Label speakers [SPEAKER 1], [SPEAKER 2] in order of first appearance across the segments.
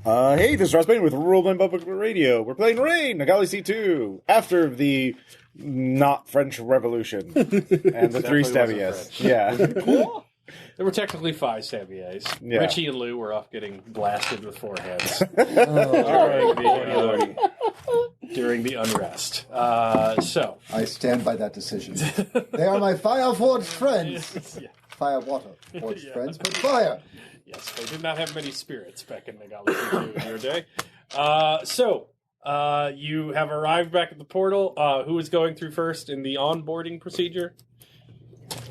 [SPEAKER 1] Hey, this is Ross Payne with Worldwide Public Radio. We're playing Rain, Nagalisitu, after the not French Revolution and the three Stabias. Yeah.
[SPEAKER 2] Cool. There were technically 5 Stabias.
[SPEAKER 1] Yeah.
[SPEAKER 2] Richie and Lou were off getting blasted with foreheads during the unrest. So
[SPEAKER 3] I stand by that decision. They are my fire-forged friends.
[SPEAKER 2] Yeah.
[SPEAKER 3] Fire water forged friends, but fire.
[SPEAKER 2] Yes, they did not have many spirits back in Nagalisitu in your day. You have arrived back at the portal. Who is going through first in the onboarding procedure?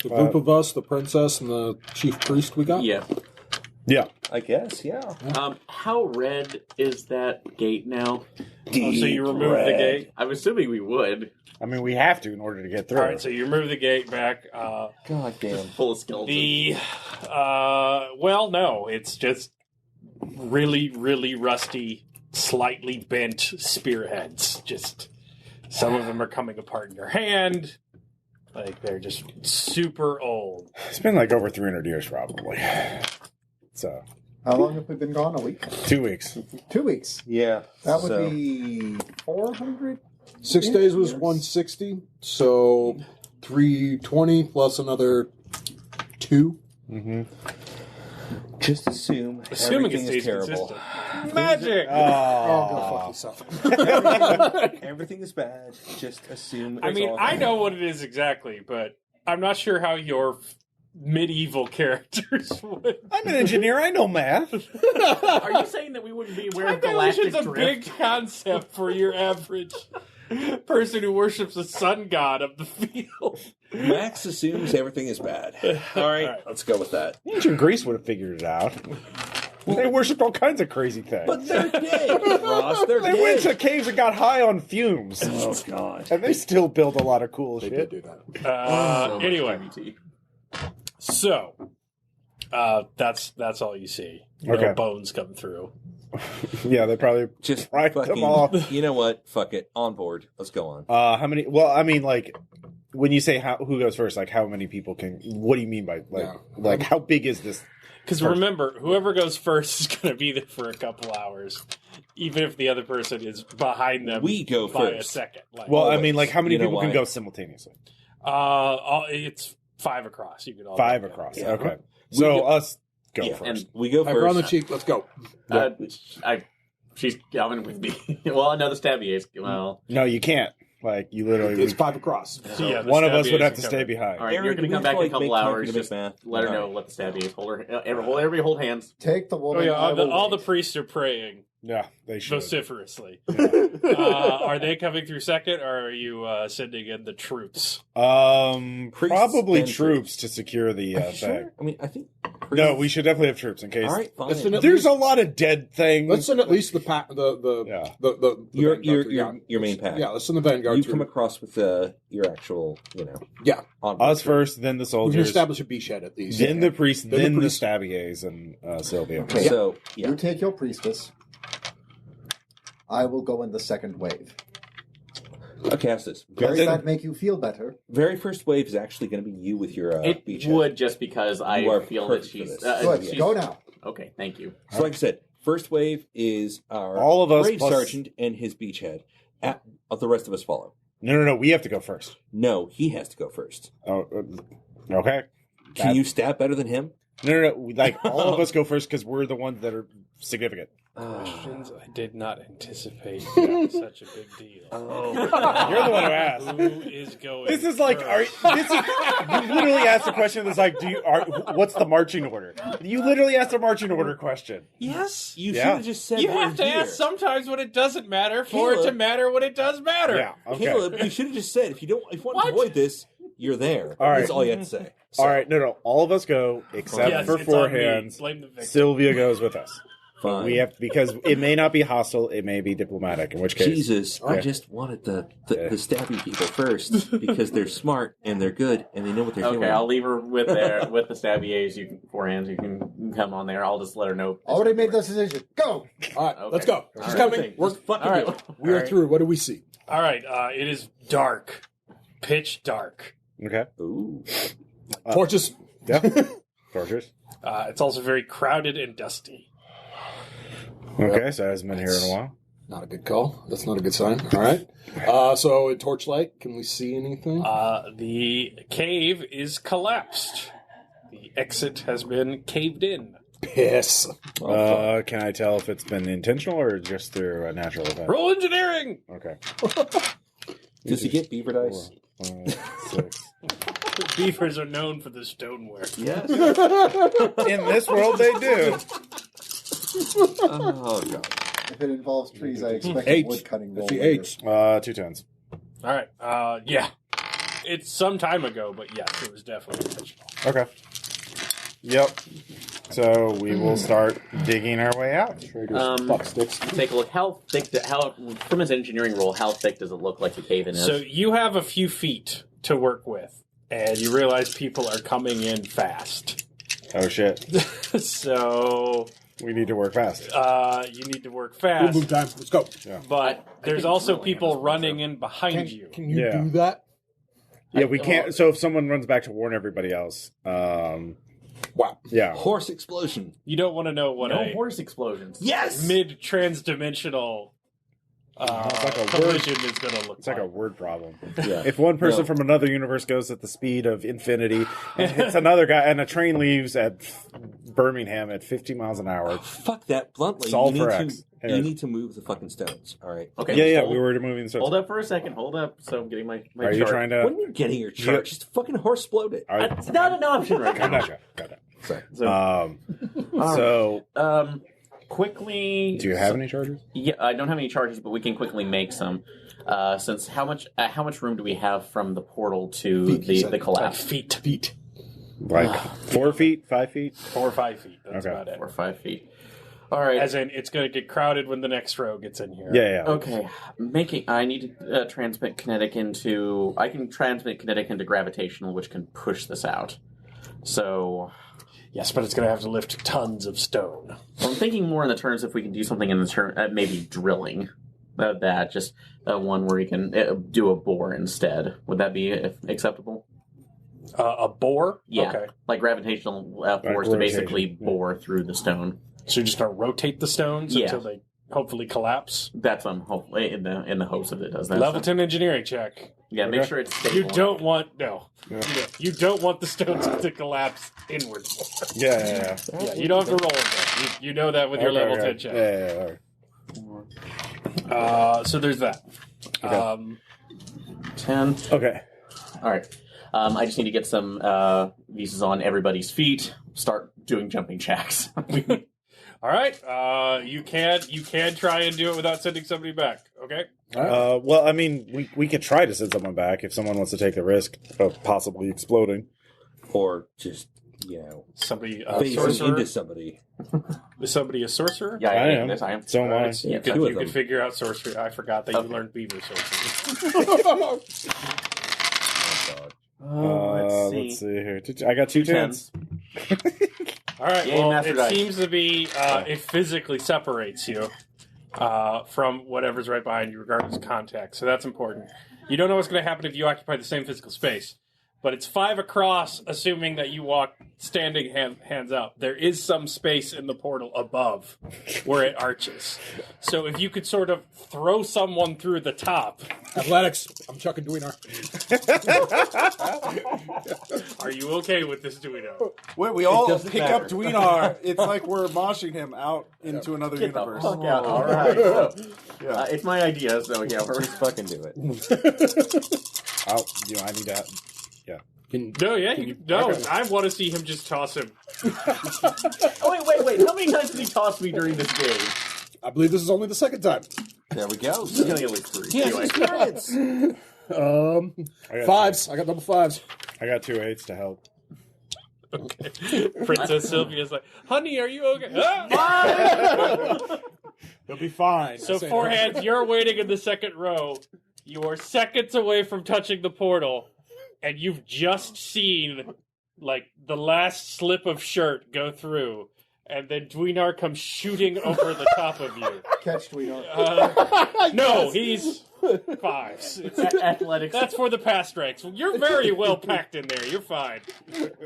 [SPEAKER 4] The group of us, the princess, and the chief priest we got?
[SPEAKER 5] Yeah.
[SPEAKER 1] Yeah.
[SPEAKER 6] I guess, yeah.
[SPEAKER 5] How red is that gate now?
[SPEAKER 2] So you remove the gate?
[SPEAKER 5] I'm assuming we would.
[SPEAKER 1] I mean, we have to in order to get through.
[SPEAKER 2] All right, so you remove the gate back.
[SPEAKER 6] God damn.
[SPEAKER 5] Full of skeletons.
[SPEAKER 2] No, it's just really, really rusty, slightly bent spearheads. Just some of them are coming apart in your hand. Like, they're just super old.
[SPEAKER 1] It's been like over 300 years, probably. So,
[SPEAKER 3] How long have we been gone? A week?
[SPEAKER 1] 2 weeks.
[SPEAKER 3] 2 weeks.
[SPEAKER 6] Yeah.
[SPEAKER 3] That would be 400?
[SPEAKER 4] 6 days was 160, so 320 plus another 2.
[SPEAKER 1] Mm-hmm.
[SPEAKER 6] Just assume
[SPEAKER 2] Assuming it
[SPEAKER 6] everything
[SPEAKER 2] stays
[SPEAKER 6] is terrible.
[SPEAKER 2] consistent. Magic!
[SPEAKER 4] Oh, go fuck yourself.
[SPEAKER 6] Everything is bad. Just assume.
[SPEAKER 2] I
[SPEAKER 6] it's
[SPEAKER 2] mean,
[SPEAKER 6] all
[SPEAKER 2] I
[SPEAKER 6] bad.
[SPEAKER 2] know what it is exactly, but I'm not sure how your medieval characters would.
[SPEAKER 1] I'm an engineer. I know math.
[SPEAKER 5] Are you saying that we wouldn't be aware of galactic
[SPEAKER 2] Dimension's a big
[SPEAKER 5] drift?
[SPEAKER 2] concept for your average person who worships the sun god of the field.
[SPEAKER 7] Max assumes everything is bad. All right, let's go with that.
[SPEAKER 1] Ancient Greece would have figured it out. They worshipped all kinds of crazy things.
[SPEAKER 7] But they're dead, Ross. They're
[SPEAKER 1] They
[SPEAKER 7] dead.
[SPEAKER 1] went to caves and got high on fumes.
[SPEAKER 7] Oh, God.
[SPEAKER 1] And they still build a lot of cool
[SPEAKER 4] They
[SPEAKER 1] shit.
[SPEAKER 4] did do that.
[SPEAKER 2] Anyway, so that's all you see. No
[SPEAKER 1] Okay.
[SPEAKER 2] bones come through.
[SPEAKER 1] Yeah, they probably
[SPEAKER 7] Just
[SPEAKER 1] pried them
[SPEAKER 7] fucking,
[SPEAKER 1] off.
[SPEAKER 7] you know what? Fuck it. On board. Let's go on.
[SPEAKER 1] How many? Well, I mean, like, when you say who goes first, like, how many people can? What do you mean by like how big is this?
[SPEAKER 2] Because remember, whoever goes first is going to be there for a couple hours, even if the other person is behind them.
[SPEAKER 7] We go
[SPEAKER 2] by a
[SPEAKER 7] first.
[SPEAKER 2] second. Like,
[SPEAKER 1] Well, I
[SPEAKER 7] Always.
[SPEAKER 1] mean, like, how many
[SPEAKER 7] You know
[SPEAKER 1] people can
[SPEAKER 7] why?
[SPEAKER 1] go simultaneously?
[SPEAKER 2] it's 5 across. You can all
[SPEAKER 1] 5
[SPEAKER 2] go.
[SPEAKER 1] across.
[SPEAKER 2] Yeah.
[SPEAKER 1] Okay,
[SPEAKER 7] We
[SPEAKER 1] so
[SPEAKER 7] go-
[SPEAKER 1] us go
[SPEAKER 7] Yeah,
[SPEAKER 1] first.
[SPEAKER 7] and we go
[SPEAKER 4] Have her on the
[SPEAKER 7] first.
[SPEAKER 4] cheek. Let's go.
[SPEAKER 5] She's coming with me. Well, another stabby ace. Well,
[SPEAKER 1] No, you can't. Like, you literally.
[SPEAKER 4] It's 5 across.
[SPEAKER 2] So, yeah, the
[SPEAKER 1] one of us
[SPEAKER 2] stabby
[SPEAKER 1] would
[SPEAKER 2] ace
[SPEAKER 1] have
[SPEAKER 2] can
[SPEAKER 1] to
[SPEAKER 2] cover.
[SPEAKER 1] stay behind.
[SPEAKER 5] all right,
[SPEAKER 7] Aaron,
[SPEAKER 5] you're going
[SPEAKER 7] we
[SPEAKER 5] to come
[SPEAKER 7] have
[SPEAKER 5] back
[SPEAKER 7] to,
[SPEAKER 5] in a couple
[SPEAKER 7] make time for
[SPEAKER 5] hours.
[SPEAKER 7] you to
[SPEAKER 5] Just
[SPEAKER 7] make math.
[SPEAKER 5] let her
[SPEAKER 7] All
[SPEAKER 5] know
[SPEAKER 7] right.
[SPEAKER 5] what the stabby is. Everybody hold hands.
[SPEAKER 3] Take the
[SPEAKER 2] Oh
[SPEAKER 3] woman.
[SPEAKER 2] yeah,
[SPEAKER 3] I will
[SPEAKER 2] all the
[SPEAKER 3] wait.
[SPEAKER 2] priests are praying
[SPEAKER 1] Yeah, they should.
[SPEAKER 2] vociferously. Are they coming through second, or are you sending in the troops?
[SPEAKER 7] Priests
[SPEAKER 1] Probably
[SPEAKER 7] and
[SPEAKER 1] troops to secure the
[SPEAKER 7] Are you
[SPEAKER 1] thing.
[SPEAKER 7] sure? I mean, I think.
[SPEAKER 1] No, we should definitely have troops in case.
[SPEAKER 7] All right, fine.
[SPEAKER 4] Let's send at
[SPEAKER 1] There's
[SPEAKER 4] least,
[SPEAKER 1] a lot of dead things.
[SPEAKER 4] let's send at least the
[SPEAKER 1] Yeah.
[SPEAKER 4] the
[SPEAKER 7] Your
[SPEAKER 4] vanguard through.
[SPEAKER 7] your main pack.
[SPEAKER 4] Yeah, let's send the vanguard
[SPEAKER 7] You
[SPEAKER 4] through.
[SPEAKER 7] come across with your actual,
[SPEAKER 4] Yeah,
[SPEAKER 7] on
[SPEAKER 1] Us first, then the
[SPEAKER 4] we can
[SPEAKER 1] soldiers,
[SPEAKER 4] establish a beachhead at least.
[SPEAKER 1] then the priest,
[SPEAKER 4] Then the
[SPEAKER 1] then the
[SPEAKER 4] priest.
[SPEAKER 1] Stabiers and Sylvia.
[SPEAKER 3] Okay.
[SPEAKER 7] So yeah,
[SPEAKER 3] You take your priestess. I will go in the second wave.
[SPEAKER 7] okay. Ask this.
[SPEAKER 3] Does
[SPEAKER 7] Very,
[SPEAKER 3] that make you feel better?
[SPEAKER 7] very first wave is actually going to be you with your
[SPEAKER 5] It
[SPEAKER 7] beachhead.
[SPEAKER 5] would just because
[SPEAKER 7] You
[SPEAKER 5] I
[SPEAKER 7] are
[SPEAKER 5] feel that
[SPEAKER 7] perfect for
[SPEAKER 5] she's.
[SPEAKER 7] this.
[SPEAKER 3] Good.
[SPEAKER 5] she's-
[SPEAKER 3] Go now.
[SPEAKER 5] Okay, thank you.
[SPEAKER 7] So, like I said, first wave is our
[SPEAKER 1] All of us
[SPEAKER 7] brave
[SPEAKER 1] plus-
[SPEAKER 7] sergeant and his beachhead. The rest of us follow.
[SPEAKER 1] No. We have to go first.
[SPEAKER 7] No, he has to go first.
[SPEAKER 1] Oh, okay.
[SPEAKER 7] Can you stab better than him?
[SPEAKER 1] No. Like, all of us go first because we're the ones that are significant.
[SPEAKER 2] Questions I did not anticipate being such a big deal.
[SPEAKER 7] Oh,
[SPEAKER 1] You're the one who asked.
[SPEAKER 2] Who is going?
[SPEAKER 1] This is like,
[SPEAKER 2] first?
[SPEAKER 1] you literally asked a question that's like, what's the marching order? You literally asked a marching order question.
[SPEAKER 2] Yes.
[SPEAKER 7] you
[SPEAKER 1] Yeah.
[SPEAKER 7] should have just said
[SPEAKER 2] You
[SPEAKER 7] we're
[SPEAKER 2] have to
[SPEAKER 7] here.
[SPEAKER 2] ask sometimes when it doesn't matter for it to
[SPEAKER 7] Caleb.
[SPEAKER 2] matter when it does matter.
[SPEAKER 1] Yeah. Okay.
[SPEAKER 7] Caleb, you should have just said if you want to
[SPEAKER 2] What?
[SPEAKER 7] avoid this, you're there.
[SPEAKER 1] All right.
[SPEAKER 7] That's all you have to say. So,
[SPEAKER 1] All right. No. All of us go except
[SPEAKER 2] Yes,
[SPEAKER 1] for
[SPEAKER 2] it's on me.
[SPEAKER 1] forehands.
[SPEAKER 2] Blame the victim.
[SPEAKER 1] Sylvia goes with us.
[SPEAKER 7] fine.
[SPEAKER 1] We have because it may not be hostile. It may be diplomatic. In which case,
[SPEAKER 7] Jesus, I
[SPEAKER 1] Yeah.
[SPEAKER 7] just wanted the
[SPEAKER 1] Yeah.
[SPEAKER 7] stabby people first because they're smart and they're good and they know what they're doing.
[SPEAKER 5] Okay, I'll leave her with the stabby A's. You can forehands. You can come on there. I'll just let her know.
[SPEAKER 3] Already made this decision. Go!
[SPEAKER 4] All right,
[SPEAKER 5] Okay.
[SPEAKER 4] let's go. She's
[SPEAKER 5] All right.
[SPEAKER 4] coming. We're,
[SPEAKER 7] Just fucking
[SPEAKER 5] All right.
[SPEAKER 7] do it.
[SPEAKER 4] we are through. What do we see?
[SPEAKER 2] All right. It is dark, pitch dark.
[SPEAKER 1] okay,
[SPEAKER 7] Ooh.
[SPEAKER 4] Torches.
[SPEAKER 1] yeah, torches.
[SPEAKER 2] It's also very crowded and dusty.
[SPEAKER 1] Okay, so it hasn't been here in a while.
[SPEAKER 4] Not a good call. That's not a good sign. All right. So in torchlight, can we see anything?
[SPEAKER 2] The cave is collapsed. The exit has been caved in.
[SPEAKER 4] Piss.
[SPEAKER 1] Can I tell if it's been intentional or just through a natural event?
[SPEAKER 2] Roll engineering!
[SPEAKER 1] Okay.
[SPEAKER 7] Does he get beaver dice?
[SPEAKER 1] 6.
[SPEAKER 2] Beavers are known for the stoneware.
[SPEAKER 7] Yes.
[SPEAKER 1] In this world, they do.
[SPEAKER 7] Oh, God.
[SPEAKER 3] If it involves trees, I expect
[SPEAKER 4] H.
[SPEAKER 3] a wood cutting roll.
[SPEAKER 4] That's the
[SPEAKER 3] later.
[SPEAKER 4] H.
[SPEAKER 1] 2 10s.
[SPEAKER 2] All right. Yeah. It's some time ago, but yes, it was definitely intentional.
[SPEAKER 1] Okay. Yep. So we will start digging our way out.
[SPEAKER 4] Fuck sticks.
[SPEAKER 5] Take a look. How thick? From his engineering roll, how thick does it look like the cave-in is?
[SPEAKER 2] So you have a few feet to work with, and you realize people are coming in fast.
[SPEAKER 1] Oh shit.
[SPEAKER 2] So
[SPEAKER 1] We need to work fast.
[SPEAKER 2] you need to work
[SPEAKER 4] We'll
[SPEAKER 2] fast,
[SPEAKER 4] move time. Let's go.
[SPEAKER 2] but there's
[SPEAKER 5] think
[SPEAKER 2] also
[SPEAKER 5] drilling
[SPEAKER 2] people
[SPEAKER 5] has
[SPEAKER 2] running in behind you.
[SPEAKER 4] Can you
[SPEAKER 1] Yeah.
[SPEAKER 4] do that?
[SPEAKER 1] Yeah, we can't. So if someone runs back to warn everybody else,
[SPEAKER 4] Wow.
[SPEAKER 1] yeah.
[SPEAKER 7] Horse explosion.
[SPEAKER 2] You don't want to know what
[SPEAKER 5] no
[SPEAKER 2] a
[SPEAKER 5] horse explosions.
[SPEAKER 7] Yes!
[SPEAKER 2] mid-transdimensional
[SPEAKER 1] It's like a word.
[SPEAKER 2] collision is going to look
[SPEAKER 1] It's like a word problem.
[SPEAKER 7] Yeah.
[SPEAKER 1] If one person
[SPEAKER 7] No.
[SPEAKER 1] from another universe goes at the speed of infinity and hits another guy, and a train leaves at Birmingham at 50 miles an hour.
[SPEAKER 7] Fuck that bluntly.
[SPEAKER 1] Solve
[SPEAKER 7] You
[SPEAKER 1] for
[SPEAKER 7] need
[SPEAKER 1] X.
[SPEAKER 7] to, you need to move the fucking stones. All right.
[SPEAKER 5] Okay.
[SPEAKER 1] Yeah,
[SPEAKER 5] hold,
[SPEAKER 1] we were moving the
[SPEAKER 5] Hold up for a second. Hold up. So I'm getting my
[SPEAKER 1] Are you
[SPEAKER 5] chart.
[SPEAKER 1] trying
[SPEAKER 7] What
[SPEAKER 1] to?
[SPEAKER 7] are you getting your chart? Just fucking horse explode it.
[SPEAKER 1] Are,
[SPEAKER 5] It's not an option right
[SPEAKER 1] calm
[SPEAKER 5] now.
[SPEAKER 1] down, Jeff. Calm down.
[SPEAKER 7] Sorry.
[SPEAKER 5] So,
[SPEAKER 1] So,
[SPEAKER 5] quickly.
[SPEAKER 1] do you have any charges?
[SPEAKER 5] Yeah, I don't have any charges, but we can quickly make some. Since how much room do we have from the portal to the collapse?
[SPEAKER 2] feet.
[SPEAKER 1] Like 4 feet, 5 feet?
[SPEAKER 2] 4 or 5 feet. That's
[SPEAKER 1] Okay.
[SPEAKER 2] about it.
[SPEAKER 5] 4 or 5 feet. All right.
[SPEAKER 2] As in, it's going to get crowded when the next row gets in here.
[SPEAKER 1] Yeah.
[SPEAKER 5] Okay, I need to transmit kinetic into. I can transmit kinetic into gravitational, which can push this out. So
[SPEAKER 2] Yes, but it's going to have to lift tons of stone.
[SPEAKER 5] I'm thinking more in the terms if we can do something in the term, maybe drilling. That just one where we can do a bore instead. Would that be acceptable?
[SPEAKER 2] A bore?
[SPEAKER 5] Yeah,
[SPEAKER 2] Okay.
[SPEAKER 5] like gravitational force to
[SPEAKER 1] rotation,
[SPEAKER 5] basically
[SPEAKER 1] yeah.
[SPEAKER 5] bore through the stone.
[SPEAKER 2] So you're just going to rotate the stones
[SPEAKER 5] Yeah.
[SPEAKER 2] until they hopefully collapse?
[SPEAKER 5] That's what I'm hopefully in the hopes of it does that.
[SPEAKER 2] Level
[SPEAKER 5] So,
[SPEAKER 2] 10 engineering check.
[SPEAKER 5] yeah, make
[SPEAKER 1] Okay.
[SPEAKER 5] sure it's stable.
[SPEAKER 2] You don't want... No.
[SPEAKER 1] Yeah.
[SPEAKER 2] You don't want the stones to collapse inward.
[SPEAKER 1] Yeah.
[SPEAKER 2] Yeah, you don't have to roll them. You know that with your
[SPEAKER 1] Okay,
[SPEAKER 2] level
[SPEAKER 1] okay.
[SPEAKER 2] 10 check.
[SPEAKER 1] Yeah.
[SPEAKER 2] So there's that.
[SPEAKER 1] Okay.
[SPEAKER 5] 10.
[SPEAKER 1] Okay.
[SPEAKER 5] All right. I just need to get some visas on everybody's feet. Start doing jumping jacks.
[SPEAKER 2] All right. You can try and do it without sending somebody back. Okay.
[SPEAKER 1] Well, I mean, we could try to send someone back if someone wants to take the risk of possibly exploding.
[SPEAKER 7] Or just,
[SPEAKER 2] Somebody
[SPEAKER 7] phasing
[SPEAKER 2] sorcerer.
[SPEAKER 7] into somebody.
[SPEAKER 2] Is somebody a sorcerer?
[SPEAKER 5] Yeah,
[SPEAKER 1] I
[SPEAKER 5] I
[SPEAKER 1] am.
[SPEAKER 5] am. This I am.
[SPEAKER 1] So am I.
[SPEAKER 2] Alright, so
[SPEAKER 5] Yeah,
[SPEAKER 2] you could,
[SPEAKER 7] two of
[SPEAKER 2] you could
[SPEAKER 7] them.
[SPEAKER 2] figure out sorcery. I forgot that
[SPEAKER 5] Okay.
[SPEAKER 2] you learned beaver sorcery.
[SPEAKER 5] Let's see.
[SPEAKER 1] Let's see here. I got 2 10s.
[SPEAKER 2] All right.
[SPEAKER 5] Yay,
[SPEAKER 2] Well,
[SPEAKER 5] Master
[SPEAKER 2] it
[SPEAKER 5] Dice.
[SPEAKER 2] seems to be it physically separates you from whatever's right behind you, regardless of contact. So that's important. You don't know what's going to happen if you occupy the same physical space, but it's 5 across, assuming that you walk standing hands up. There is some space in the portal above where it arches. So if you could sort of throw someone through the top,
[SPEAKER 4] Athletics. I'm chucking Dweenar.
[SPEAKER 2] are you okay with this, Duino?
[SPEAKER 1] Wait, we all
[SPEAKER 7] doesn't
[SPEAKER 1] pick
[SPEAKER 7] matter.
[SPEAKER 1] up Dweenar. It's like we're moshing him out into another
[SPEAKER 5] Get the
[SPEAKER 1] universe.
[SPEAKER 5] fuck out. All right. So,
[SPEAKER 1] Yeah.
[SPEAKER 5] it's my idea, so yeah. We're,
[SPEAKER 7] Just fucking do it.
[SPEAKER 1] I need to.
[SPEAKER 2] No, yeah, I want to see him just toss him.
[SPEAKER 5] oh, wait. How many times did he toss me during this game?
[SPEAKER 4] I believe this is only the second time.
[SPEAKER 7] There we go.
[SPEAKER 5] He's going to get like 3.
[SPEAKER 7] Yes,
[SPEAKER 5] Anyway.
[SPEAKER 7] experience.
[SPEAKER 1] I got
[SPEAKER 4] 5s. I got double 5s.
[SPEAKER 1] I got 2 8s to help.
[SPEAKER 2] Okay. Princess Sylvia's like, honey, are you okay? Ah!
[SPEAKER 1] He'll be fine.
[SPEAKER 2] So, Forehead, you're waiting in the second row. You are seconds away from touching the portal, and you've just seen, like, the last slip of shirt go through, and then Dweenar comes shooting over the top of you.
[SPEAKER 3] Catch Tweedle.
[SPEAKER 2] No, he's 5s.
[SPEAKER 5] Athletics.
[SPEAKER 2] That's for the past ranks. You're very well packed in there. You're fine.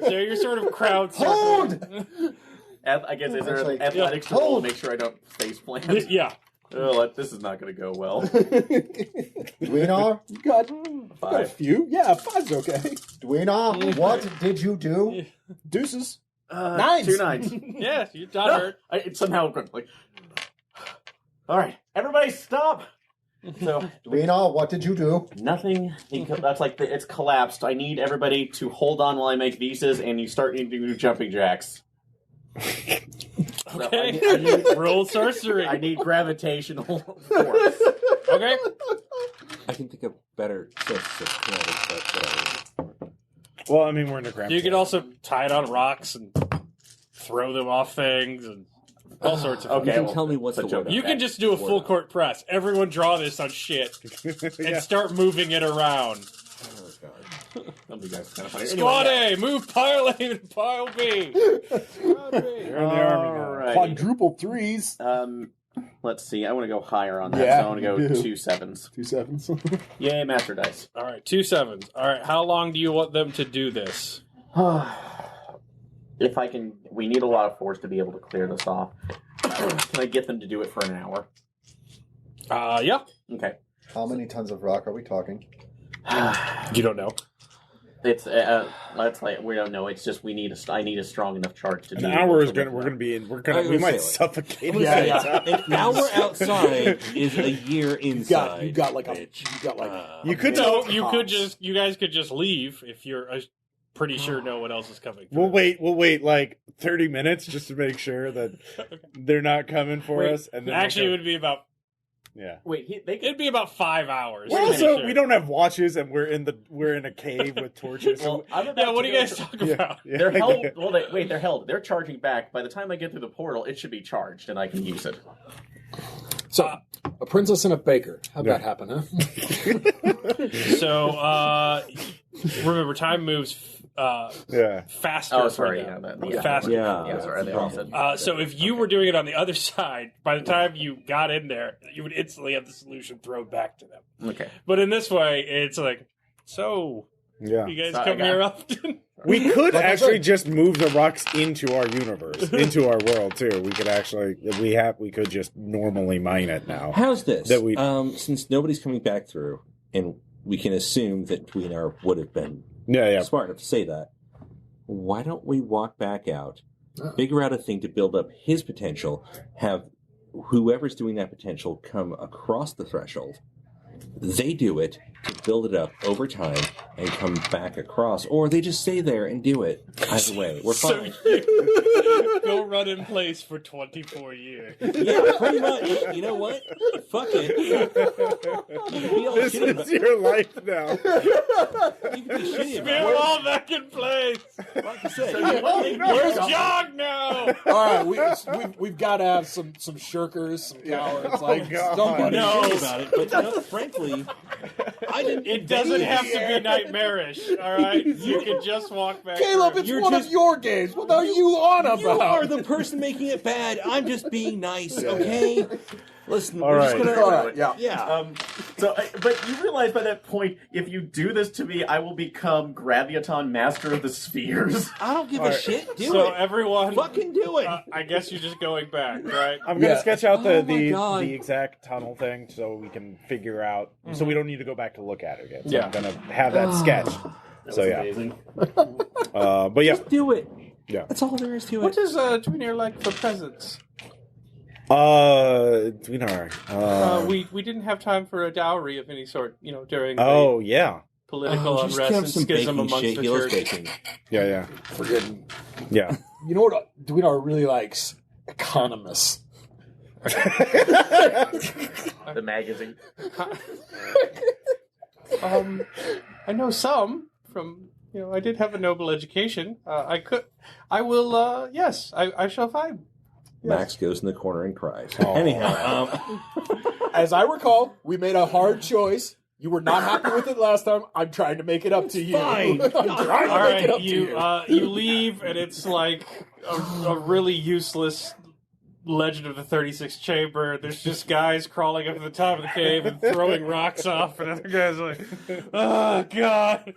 [SPEAKER 2] So you're sort of crowd circling.
[SPEAKER 5] I guess is there
[SPEAKER 3] Actually,
[SPEAKER 5] an athletics to roll to make sure I don't face plant?
[SPEAKER 2] Yeah.
[SPEAKER 5] Oh, this is not going to go well.
[SPEAKER 3] Dweenar?
[SPEAKER 4] You got a
[SPEAKER 5] 5.
[SPEAKER 4] few. Yeah, 5's okay.
[SPEAKER 3] Dweenar, what did you do?
[SPEAKER 4] Deuces.
[SPEAKER 5] 9s. 2 9s.
[SPEAKER 2] Yeah, you got hurt.
[SPEAKER 5] It somehow like. All right, everybody, stop. So
[SPEAKER 3] Dweenar, what did you do?
[SPEAKER 5] nothing. That's like it's collapsed. I need everybody to hold on while I make visas, and you start needing to do jumping jacks. So
[SPEAKER 2] Okay.
[SPEAKER 5] I need
[SPEAKER 2] Roll sorcery.
[SPEAKER 5] I need gravitational force.
[SPEAKER 2] Okay.
[SPEAKER 7] I can think of better sources of kinetics, but whatever.
[SPEAKER 1] Well, I mean, we're in a cramped
[SPEAKER 2] You can
[SPEAKER 1] area.
[SPEAKER 2] also tie it on rocks and throw them off things and all sorts of
[SPEAKER 5] Okay.
[SPEAKER 7] You can
[SPEAKER 5] well,
[SPEAKER 7] tell me what's
[SPEAKER 5] but
[SPEAKER 7] the
[SPEAKER 5] jump-
[SPEAKER 7] word.
[SPEAKER 2] You can just do a full court press. Everyone draw this on shit and
[SPEAKER 1] Yeah.
[SPEAKER 2] start moving it around.
[SPEAKER 5] That'll be guys kind of funny.
[SPEAKER 2] Squad
[SPEAKER 5] Anyway,
[SPEAKER 2] A, move pile A and pile B. Squad B.
[SPEAKER 1] You're in the army now.
[SPEAKER 5] alrighty.
[SPEAKER 4] Quadruple 3s.
[SPEAKER 5] Let's see. I want to go higher on that.
[SPEAKER 4] Yeah,
[SPEAKER 5] So I want to go
[SPEAKER 4] you do.
[SPEAKER 5] 2 7s.
[SPEAKER 4] 2 7s.
[SPEAKER 5] Yay, master dice.
[SPEAKER 2] All right, 2 7s. All right, how long do you want them to do this?
[SPEAKER 5] If I can, we need a lot of force to be able to clear this off. Can I get them to do it for an hour?
[SPEAKER 2] Yeah.
[SPEAKER 5] Okay.
[SPEAKER 3] How many tons of rock are we talking?
[SPEAKER 2] You don't know.
[SPEAKER 5] It's like we don't know. It's just I need a strong enough charge to do.
[SPEAKER 1] An hour is
[SPEAKER 5] to
[SPEAKER 1] gonna. We're gonna be in. We're
[SPEAKER 7] I
[SPEAKER 1] gonna.
[SPEAKER 7] was
[SPEAKER 1] We
[SPEAKER 7] gonna
[SPEAKER 1] might
[SPEAKER 7] say,
[SPEAKER 1] suffocate.
[SPEAKER 7] An hour outside is a year inside.
[SPEAKER 4] You got like
[SPEAKER 1] You could
[SPEAKER 2] No,
[SPEAKER 1] tell.
[SPEAKER 2] you guys could just leave if you're pretty sure no one else is coming.
[SPEAKER 1] We'll wait like 30 minutes just to make sure that they're not coming for us. And then
[SPEAKER 2] Actually, it would be about
[SPEAKER 5] Wait,
[SPEAKER 2] it'd be about 5 hours.
[SPEAKER 1] We're
[SPEAKER 2] to make
[SPEAKER 1] also
[SPEAKER 2] sure.
[SPEAKER 1] we don't have watches and we're in a cave with torches.
[SPEAKER 5] Well, I'm about
[SPEAKER 2] Yeah,
[SPEAKER 5] to
[SPEAKER 2] what do you
[SPEAKER 5] go
[SPEAKER 2] guys
[SPEAKER 5] to-
[SPEAKER 2] talk about?
[SPEAKER 1] Yeah.
[SPEAKER 5] They're held. Well, they're held. They're charging back. By the time I get through the portal, it should be charged, and I can use it.
[SPEAKER 4] So, a princess and a baker. How'd that happen, huh?
[SPEAKER 2] So, remember, time moves
[SPEAKER 1] Yeah.
[SPEAKER 2] faster.
[SPEAKER 5] Oh,
[SPEAKER 2] for
[SPEAKER 5] sorry.
[SPEAKER 2] them.
[SPEAKER 5] Faster.
[SPEAKER 7] Yeah.
[SPEAKER 5] Sorry. They all said.
[SPEAKER 2] So if you were doing it on the other side, by the time you got in there, you would instantly have the solution thrown back to them.
[SPEAKER 5] Okay.
[SPEAKER 2] But in this way, it's like, so
[SPEAKER 1] Yeah.
[SPEAKER 2] you guys
[SPEAKER 5] So I
[SPEAKER 2] come
[SPEAKER 5] got-
[SPEAKER 2] here often?
[SPEAKER 1] We could
[SPEAKER 4] Like I
[SPEAKER 1] actually
[SPEAKER 4] said.
[SPEAKER 1] just move the rocks into our universe, into our world too. We could actually we could just normally mine it now.
[SPEAKER 7] How's this?
[SPEAKER 1] That we-
[SPEAKER 7] Since nobody's coming back through, and we can assume that Dweenar would have been
[SPEAKER 1] Yeah.
[SPEAKER 7] smart enough to say that, why don't we walk back out, figure out a thing to build up his potential, have whoever's doing that potential come across the threshold, they do it to build it up over time and come back across, or they just stay there and do it. Either way, we're
[SPEAKER 2] So
[SPEAKER 7] fine.
[SPEAKER 2] you go run in place for 24 years.
[SPEAKER 7] Yeah, pretty much. You know what? Fuck it. You can be all
[SPEAKER 1] This
[SPEAKER 7] shitty about
[SPEAKER 1] is your life now.
[SPEAKER 7] you can be shitty
[SPEAKER 2] We're
[SPEAKER 7] about
[SPEAKER 2] all back in place.
[SPEAKER 7] it. Like I said,
[SPEAKER 2] Where's Jog now?
[SPEAKER 4] All right, we've got to have some shirkers, some cowards. Like
[SPEAKER 1] God.
[SPEAKER 4] somebody.
[SPEAKER 2] No.
[SPEAKER 7] shitty about it, but no, frankly, I didn't.
[SPEAKER 2] It doesn't have to be nightmarish, all right? You can just walk back.
[SPEAKER 4] Caleb,
[SPEAKER 2] through.
[SPEAKER 4] it's
[SPEAKER 7] You're
[SPEAKER 4] one
[SPEAKER 7] just-
[SPEAKER 4] of your games. What are you on about?
[SPEAKER 7] You are the person making it bad. I'm just being nice, okay? Listen,
[SPEAKER 1] All
[SPEAKER 7] we're just
[SPEAKER 1] right.
[SPEAKER 7] gonna.
[SPEAKER 4] All right, yeah.
[SPEAKER 7] Yeah.
[SPEAKER 5] But you realize by that point, if you do this to me, I will become Graviaton Master of the Spheres.
[SPEAKER 7] I don't give a shit. Do
[SPEAKER 2] So
[SPEAKER 7] it.
[SPEAKER 2] everyone,
[SPEAKER 7] Fucking do it.
[SPEAKER 2] I guess you're just going back, right?
[SPEAKER 1] I'm gonna
[SPEAKER 4] Yeah.
[SPEAKER 1] sketch out
[SPEAKER 7] Oh my God.
[SPEAKER 1] the exact tunnel thing so we can figure out so we don't need to go back to look at it again. So
[SPEAKER 2] Yeah.
[SPEAKER 1] I'm gonna have that sketched. So yeah.
[SPEAKER 5] Amazing.
[SPEAKER 1] But yeah.
[SPEAKER 7] Do it.
[SPEAKER 1] Yeah.
[SPEAKER 7] That's all there is to
[SPEAKER 2] What
[SPEAKER 7] it.
[SPEAKER 2] does Tweener like for presents?
[SPEAKER 1] Dweenar.
[SPEAKER 2] We didn't have time for a dowry of any sort, during
[SPEAKER 1] Oh yeah.
[SPEAKER 2] the political
[SPEAKER 7] just
[SPEAKER 2] unrest
[SPEAKER 7] have
[SPEAKER 2] and
[SPEAKER 7] some
[SPEAKER 2] schism
[SPEAKER 7] baking
[SPEAKER 2] amongst
[SPEAKER 7] shit.
[SPEAKER 2] the
[SPEAKER 7] He loves
[SPEAKER 2] church.
[SPEAKER 7] baking.
[SPEAKER 1] Yeah.
[SPEAKER 4] Forgetting.
[SPEAKER 1] Yeah.
[SPEAKER 4] You know what Dweenar really likes? Economists.
[SPEAKER 5] The magazine.
[SPEAKER 2] I know some from, I did have a noble education. I will, yes, I shall find.
[SPEAKER 7] Max goes in the corner and cries.
[SPEAKER 1] Aw.
[SPEAKER 7] Anyhow,
[SPEAKER 4] As I recall, we made a hard choice. You were not happy with it last time. I'm trying to make it up to you.
[SPEAKER 7] fine.
[SPEAKER 4] I'm trying to
[SPEAKER 2] All
[SPEAKER 4] make it
[SPEAKER 2] right,
[SPEAKER 4] up to you.
[SPEAKER 2] you leave, and it's like a really useless Legend of the 36th Chamber. There's just guys crawling up to the top of the cave and throwing rocks off, and other guys are like, oh, God.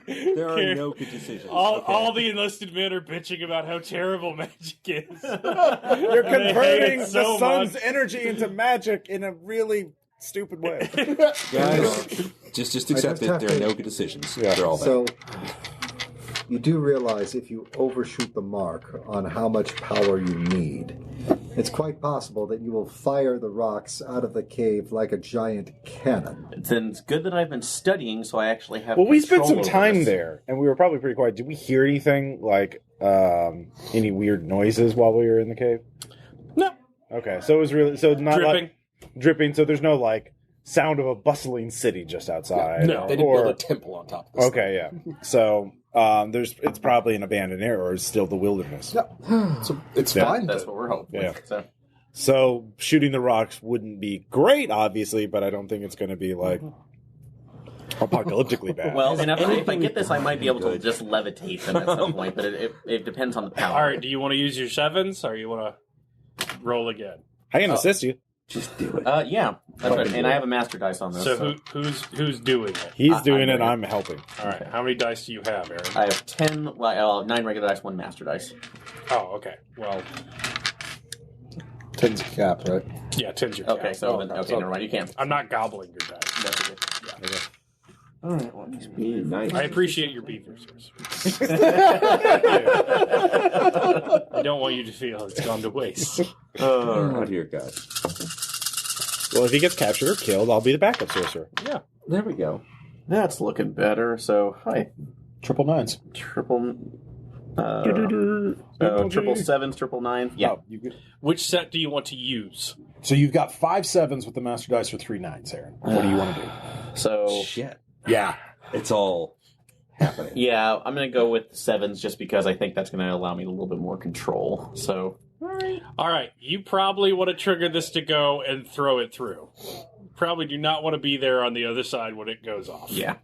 [SPEAKER 7] There are no good decisions.
[SPEAKER 2] All the enlisted men are bitching about how terrible magic is.
[SPEAKER 1] You're converting
[SPEAKER 2] it so
[SPEAKER 1] the sun's
[SPEAKER 2] much.
[SPEAKER 1] energy into magic in a really stupid way.
[SPEAKER 7] Guys, just accept it. There are no good decisions.
[SPEAKER 1] Yeah.
[SPEAKER 7] They're all bad.
[SPEAKER 3] So, you do realize if you overshoot the mark on how much power you need, it's quite possible that you will fire the rocks out of the cave like a giant cannon.
[SPEAKER 5] Then it's good that I've been studying, so I actually have.
[SPEAKER 1] Well, we spent
[SPEAKER 5] control
[SPEAKER 1] some
[SPEAKER 5] over
[SPEAKER 1] time
[SPEAKER 5] this.
[SPEAKER 1] there, and we were probably pretty quiet. Did we hear anything like any weird noises while we were in the cave?
[SPEAKER 2] No.
[SPEAKER 1] Okay, so it was really not
[SPEAKER 2] Dripping.
[SPEAKER 1] dripping. So there's no like sound of a bustling city just outside.
[SPEAKER 4] No, they didn't build a temple on top of this.
[SPEAKER 1] Okay, yeah. So it's probably an abandoned area, or it's still the wilderness.
[SPEAKER 4] Yeah. So it's
[SPEAKER 1] Yeah.
[SPEAKER 4] fine.
[SPEAKER 5] That's what we're hoping.
[SPEAKER 1] Yeah.
[SPEAKER 5] So
[SPEAKER 1] So shooting the rocks wouldn't be great, obviously, but I don't think it's going to be like apocalyptically bad.
[SPEAKER 5] well, and if I
[SPEAKER 7] anything
[SPEAKER 5] get this, I might be able to
[SPEAKER 7] good?
[SPEAKER 5] just levitate them at some point, but it depends on the power.
[SPEAKER 2] All right, do you want to use your 7s, or you want to roll again?
[SPEAKER 1] I can assist you.
[SPEAKER 7] Just do it.
[SPEAKER 5] Yeah, that's right. And I have a master dice on this.
[SPEAKER 2] So who's doing it?
[SPEAKER 1] He's doing
[SPEAKER 5] I'm
[SPEAKER 1] it.
[SPEAKER 5] doing it.
[SPEAKER 1] I'm helping.
[SPEAKER 2] All right, how many dice do you have, Aaron?
[SPEAKER 5] I have 9 regular dice, 1 master dice.
[SPEAKER 2] Oh, okay. Well,
[SPEAKER 4] 10's a cap, right?
[SPEAKER 2] yeah, 10's your
[SPEAKER 5] Okay,
[SPEAKER 2] cap.
[SPEAKER 5] so then never mind. You can't.
[SPEAKER 2] I'm not gobbling your dice.
[SPEAKER 5] That's okay.
[SPEAKER 7] All right, well, just be nice.
[SPEAKER 2] I appreciate your beavers. I don't want you to feel it's gone to waste.
[SPEAKER 7] Oh, dear God.
[SPEAKER 1] Well, if he gets captured or killed, I'll be the backup sorcerer.
[SPEAKER 2] Yeah.
[SPEAKER 7] There we go.
[SPEAKER 5] That's looking better. So, hi.
[SPEAKER 4] Triple 9s.
[SPEAKER 5] Triple sevens, triple 9. Yeah.
[SPEAKER 4] Oh, you could,
[SPEAKER 2] Which set do you want to use?
[SPEAKER 4] so you've got 5 7s with the master dice for 3 9s, Aaron. What do you want to do?
[SPEAKER 5] So,
[SPEAKER 7] Shit.
[SPEAKER 4] Yeah.
[SPEAKER 7] It's all happening.
[SPEAKER 5] yeah, I'm going to go with 7s just because I think that's going to allow me a little bit more control. So,
[SPEAKER 2] All right, you probably want to trigger this to go and throw it through. Probably do not want to be there on the other side when it goes off.
[SPEAKER 5] yeah.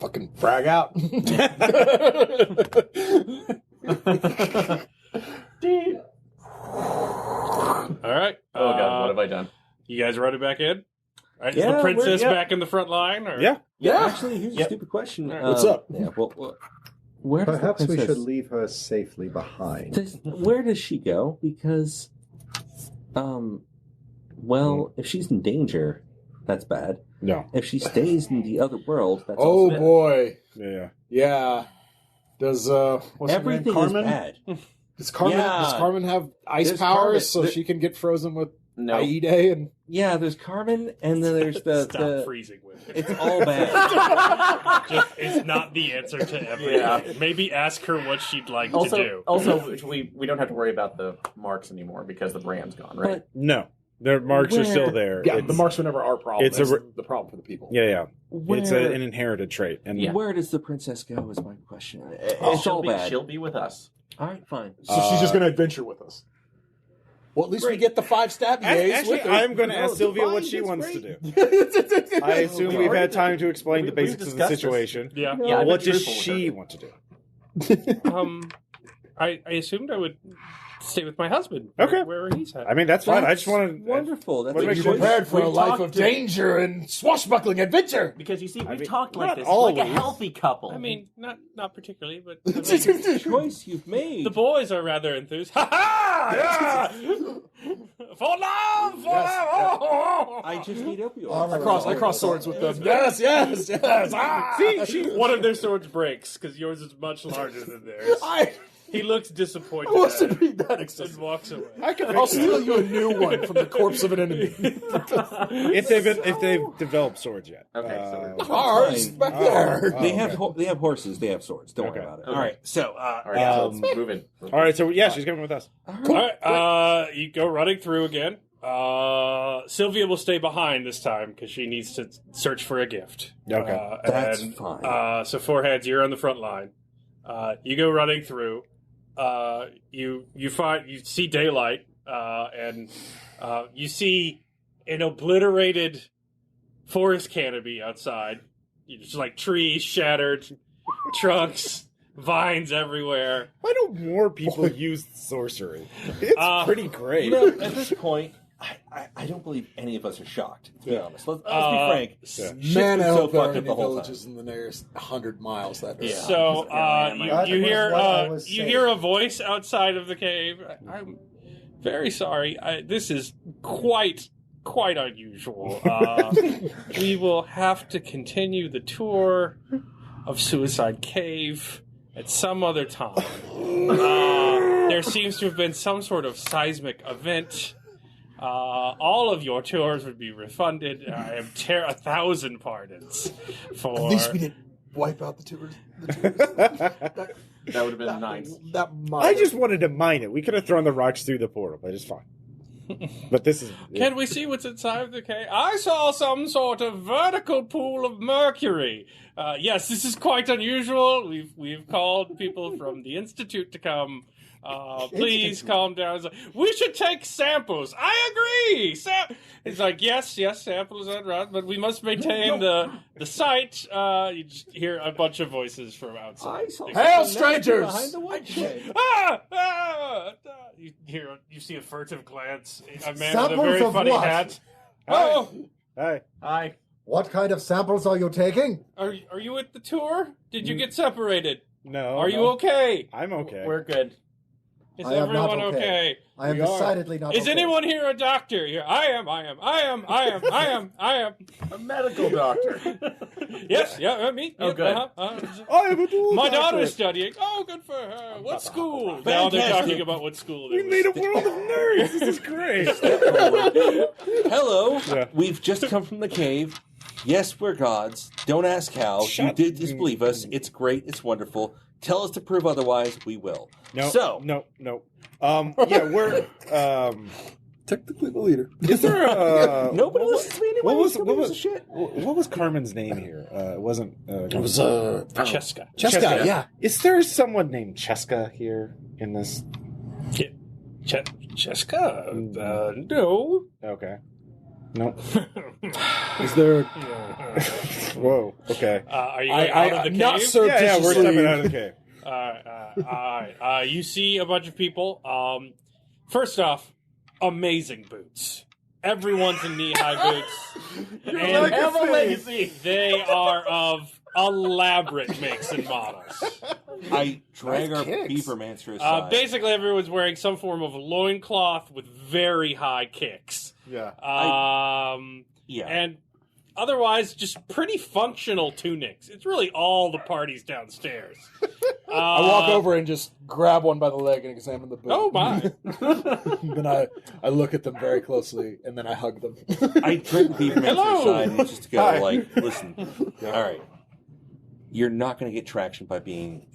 [SPEAKER 4] Fucking frag out.
[SPEAKER 2] All right.
[SPEAKER 5] Oh, God, what have I done?
[SPEAKER 2] You guys ready back in? All right, is
[SPEAKER 7] Yeah,
[SPEAKER 2] the princess
[SPEAKER 7] we're-
[SPEAKER 2] back in the front line? Or?
[SPEAKER 1] Yeah.
[SPEAKER 7] Yeah, actually, here's a stupid question.
[SPEAKER 4] What's up?
[SPEAKER 7] Yeah, well, where does
[SPEAKER 3] Perhaps
[SPEAKER 7] the
[SPEAKER 3] we
[SPEAKER 7] princess,
[SPEAKER 3] should leave her safely behind.
[SPEAKER 7] where does she go? Because, well, if she's in danger, that's bad.
[SPEAKER 1] No.
[SPEAKER 7] If she stays in the other world, that's
[SPEAKER 4] Oh,
[SPEAKER 7] also bad.
[SPEAKER 4] boy.
[SPEAKER 1] Yeah.
[SPEAKER 4] Yeah. Does, what's her name?
[SPEAKER 7] Everything is
[SPEAKER 4] Carmen?
[SPEAKER 7] bad.
[SPEAKER 4] Does Carmen have ice
[SPEAKER 7] There's
[SPEAKER 4] powers
[SPEAKER 7] Carmen.
[SPEAKER 4] so she can get frozen with
[SPEAKER 5] No.
[SPEAKER 4] Aide and...
[SPEAKER 7] Yeah, there's Carmen, and then there's
[SPEAKER 2] Stop freezing with it.
[SPEAKER 7] It's all bad.
[SPEAKER 2] Just, it's not the answer to everything.
[SPEAKER 5] Yeah.
[SPEAKER 2] Maybe ask her what she'd like to do.
[SPEAKER 5] Also, we don't have to worry about the marks anymore because the brand's gone, right?
[SPEAKER 7] But
[SPEAKER 1] No. Their marks are still there.
[SPEAKER 4] Yeah,
[SPEAKER 1] It's-
[SPEAKER 4] the marks were never our problem.
[SPEAKER 1] it's
[SPEAKER 4] It's
[SPEAKER 1] a-
[SPEAKER 4] the problem for the people.
[SPEAKER 1] Yeah, yeah. It's
[SPEAKER 7] where,
[SPEAKER 1] an inherited trait. And
[SPEAKER 5] Yeah.
[SPEAKER 7] where does the princess go is my question. It's all bad.
[SPEAKER 5] She'll be with us.
[SPEAKER 7] All right, fine.
[SPEAKER 4] So she's just going to adventure with us. Well, at least we get the 5 stab yays
[SPEAKER 1] Actually,
[SPEAKER 4] with her.
[SPEAKER 1] I'm going to
[SPEAKER 7] No,
[SPEAKER 1] ask Sylvia
[SPEAKER 7] fine,
[SPEAKER 1] what she
[SPEAKER 7] that's
[SPEAKER 1] wants
[SPEAKER 7] great.
[SPEAKER 1] to do. I assume we've had time to explain the
[SPEAKER 5] we've
[SPEAKER 1] basics of the
[SPEAKER 5] discussed this.
[SPEAKER 1] situation.
[SPEAKER 2] Yeah.
[SPEAKER 5] Yeah, I've
[SPEAKER 1] What
[SPEAKER 5] been
[SPEAKER 1] does
[SPEAKER 5] truthful with
[SPEAKER 1] she
[SPEAKER 5] her.
[SPEAKER 1] want to do?
[SPEAKER 2] I assumed I would stay with my husband.
[SPEAKER 1] Okay.
[SPEAKER 2] Wherever he's at.
[SPEAKER 1] I mean, that's fine. I
[SPEAKER 7] That's
[SPEAKER 1] just want to.
[SPEAKER 7] wonderful. That's
[SPEAKER 1] What
[SPEAKER 7] a
[SPEAKER 1] makes
[SPEAKER 4] Be
[SPEAKER 1] you
[SPEAKER 7] choice.
[SPEAKER 4] prepared for a
[SPEAKER 5] We've
[SPEAKER 4] life
[SPEAKER 5] talked
[SPEAKER 4] of
[SPEAKER 5] to-
[SPEAKER 4] danger and swashbuckling adventure.
[SPEAKER 5] Because you see, we've
[SPEAKER 1] mean,
[SPEAKER 5] talked like
[SPEAKER 1] not
[SPEAKER 5] this,
[SPEAKER 1] always.
[SPEAKER 5] like a healthy couple.
[SPEAKER 2] I mean, not particularly, but
[SPEAKER 7] It's a choice you've made.
[SPEAKER 2] the boys are rather enthused. Ha ha! Yeah! For love! For love! Oh!
[SPEAKER 7] I just need opioids.
[SPEAKER 4] I cross swords with them. Yes, yes, yes. Ah!
[SPEAKER 2] One of their swords breaks because yours is much larger than theirs. He looks disappointed
[SPEAKER 4] I wasn't
[SPEAKER 2] at
[SPEAKER 4] being that
[SPEAKER 2] it and
[SPEAKER 4] excessive.
[SPEAKER 2] walks away.
[SPEAKER 4] I'll steal you a new one from the corpse of an enemy.
[SPEAKER 1] if they've developed swords yet.
[SPEAKER 5] Okay, so we're-
[SPEAKER 4] Ours
[SPEAKER 7] Fine.
[SPEAKER 4] back there.
[SPEAKER 7] They have horses. They have swords. Don't worry
[SPEAKER 1] Okay.
[SPEAKER 7] about it.
[SPEAKER 5] Okay.
[SPEAKER 7] All right. So,
[SPEAKER 5] all right, so let's move in.
[SPEAKER 1] All right, so yeah, she's coming with us.
[SPEAKER 2] All right, you go running through again. Sylvia will stay behind this time because she needs to search for a gift.
[SPEAKER 1] Okay.
[SPEAKER 7] That's
[SPEAKER 2] and,
[SPEAKER 7] fine.
[SPEAKER 2] So Foreheads, you're on the front line. You go running through. You see daylight, and you see an obliterated forest canopy outside. Just like trees shattered, trunks, vines everywhere.
[SPEAKER 1] Why don't more people use sorcery? It's pretty great.
[SPEAKER 7] You know, at this point, I don't believe any of us are shocked, to be
[SPEAKER 4] Yeah.
[SPEAKER 7] honest. Let's be frank.
[SPEAKER 1] Yeah.
[SPEAKER 7] Shit's
[SPEAKER 4] Man,
[SPEAKER 7] been
[SPEAKER 4] I
[SPEAKER 7] so
[SPEAKER 4] hope there
[SPEAKER 7] fucked
[SPEAKER 4] aren't
[SPEAKER 7] up the
[SPEAKER 4] any
[SPEAKER 7] whole time.
[SPEAKER 4] villages in the nearest 100 miles that
[SPEAKER 2] Yeah.
[SPEAKER 4] direction.
[SPEAKER 2] So
[SPEAKER 5] That
[SPEAKER 2] you hear
[SPEAKER 3] was what I was
[SPEAKER 2] you
[SPEAKER 3] saying.
[SPEAKER 2] hear a voice outside of the cave. I'm very sorry. This is quite unusual. We will have to continue the tour of Suicide Cave at some other time. There seems to have been some sort of seismic event. All of your tours would be refunded. I am 1,000 pardons for.
[SPEAKER 4] At least we didn't wipe out the tours.
[SPEAKER 5] That would have been nice.
[SPEAKER 4] That might
[SPEAKER 1] I just wanted to mine it. We could have thrown the rocks through the portal, but it's fine. But this is...
[SPEAKER 2] Can we see what's inside of the cave? I saw some sort of vertical pool of mercury. Yes, this is quite unusual. We've called people from the Institute to come. Please calm down. We should take samples. I agree. It's like, yes, samples are right, but we must maintain the site. You just hear a bunch of voices from outside.
[SPEAKER 4] Hail, strangers!
[SPEAKER 7] Behind the white shed.
[SPEAKER 2] You see a furtive glance. A man with a
[SPEAKER 3] Samples
[SPEAKER 2] very
[SPEAKER 3] of
[SPEAKER 2] funny
[SPEAKER 3] what?
[SPEAKER 2] hat. Oh,
[SPEAKER 1] Hi.
[SPEAKER 5] Hi.
[SPEAKER 3] What kind of samples are you taking?
[SPEAKER 2] are you at the tour? Did you get separated?
[SPEAKER 1] No.
[SPEAKER 2] Are you
[SPEAKER 1] no.
[SPEAKER 2] okay?
[SPEAKER 1] I'm okay.
[SPEAKER 5] We're good.
[SPEAKER 2] Is
[SPEAKER 3] I am not
[SPEAKER 2] everyone
[SPEAKER 3] okay.
[SPEAKER 2] okay?
[SPEAKER 3] I am
[SPEAKER 1] We are.
[SPEAKER 3] decidedly not
[SPEAKER 2] Is
[SPEAKER 3] okay.
[SPEAKER 2] anyone here a doctor? Here, I am.
[SPEAKER 5] A medical doctor.
[SPEAKER 2] Yes, yeah, me.
[SPEAKER 5] Oh,
[SPEAKER 2] yeah,
[SPEAKER 5] good.
[SPEAKER 1] I am a dual
[SPEAKER 2] My
[SPEAKER 1] doctor.
[SPEAKER 2] daughter's studying. Oh, good for her. What school? Now they're
[SPEAKER 7] Fantastic.
[SPEAKER 2] talking about what school they
[SPEAKER 1] We
[SPEAKER 2] were
[SPEAKER 1] made a world of nerds. This is great.
[SPEAKER 7] Hello.
[SPEAKER 1] Yeah.
[SPEAKER 7] We've just come from the cave. Yes, we're gods. Don't ask how. You
[SPEAKER 1] Shut-
[SPEAKER 7] did disbelieve us. It's great. It's wonderful. Tell us to prove otherwise. We will.
[SPEAKER 1] No.
[SPEAKER 7] So,
[SPEAKER 1] No. Yeah, we're.
[SPEAKER 4] Technically the leader.
[SPEAKER 1] Is there a?
[SPEAKER 7] nobody listens to me anyway.
[SPEAKER 1] What was
[SPEAKER 7] Nobody gives a shit.
[SPEAKER 1] what was Carmen's name here? It wasn't.
[SPEAKER 4] It was
[SPEAKER 2] Cheska.
[SPEAKER 4] Cheska, yeah.
[SPEAKER 1] Is there someone named Cheska here in this?
[SPEAKER 2] Cheska? No.
[SPEAKER 1] Okay. No.
[SPEAKER 4] Is there?
[SPEAKER 1] Whoa. Okay.
[SPEAKER 2] Are you out of the cave?
[SPEAKER 4] Not
[SPEAKER 1] Yeah, we're
[SPEAKER 4] surreptitiously.
[SPEAKER 1] stepping out of the cave.
[SPEAKER 2] All right. You see a bunch of people. First off, amazing boots. Everyone's in knee-high boots. And
[SPEAKER 5] Have a legacy.
[SPEAKER 2] they are of elaborate makes and models.
[SPEAKER 7] I drag
[SPEAKER 1] Nice
[SPEAKER 7] our
[SPEAKER 1] kicks.
[SPEAKER 7] beavermancer aside.
[SPEAKER 2] Basically, everyone's wearing some form of loincloth with very high kicks.
[SPEAKER 1] Yeah.
[SPEAKER 7] yeah.
[SPEAKER 2] And otherwise, just pretty functional tunics. It's really all the parties downstairs.
[SPEAKER 4] I walk over and just grab one by the leg and examine the boot.
[SPEAKER 2] Oh, my.
[SPEAKER 4] Then I look at them very closely and then I hug them.
[SPEAKER 7] I drag the beavermancer
[SPEAKER 2] Hello.
[SPEAKER 7] aside and just go
[SPEAKER 1] Hi.
[SPEAKER 7] like, listen, all right, you're not going to get traction by being,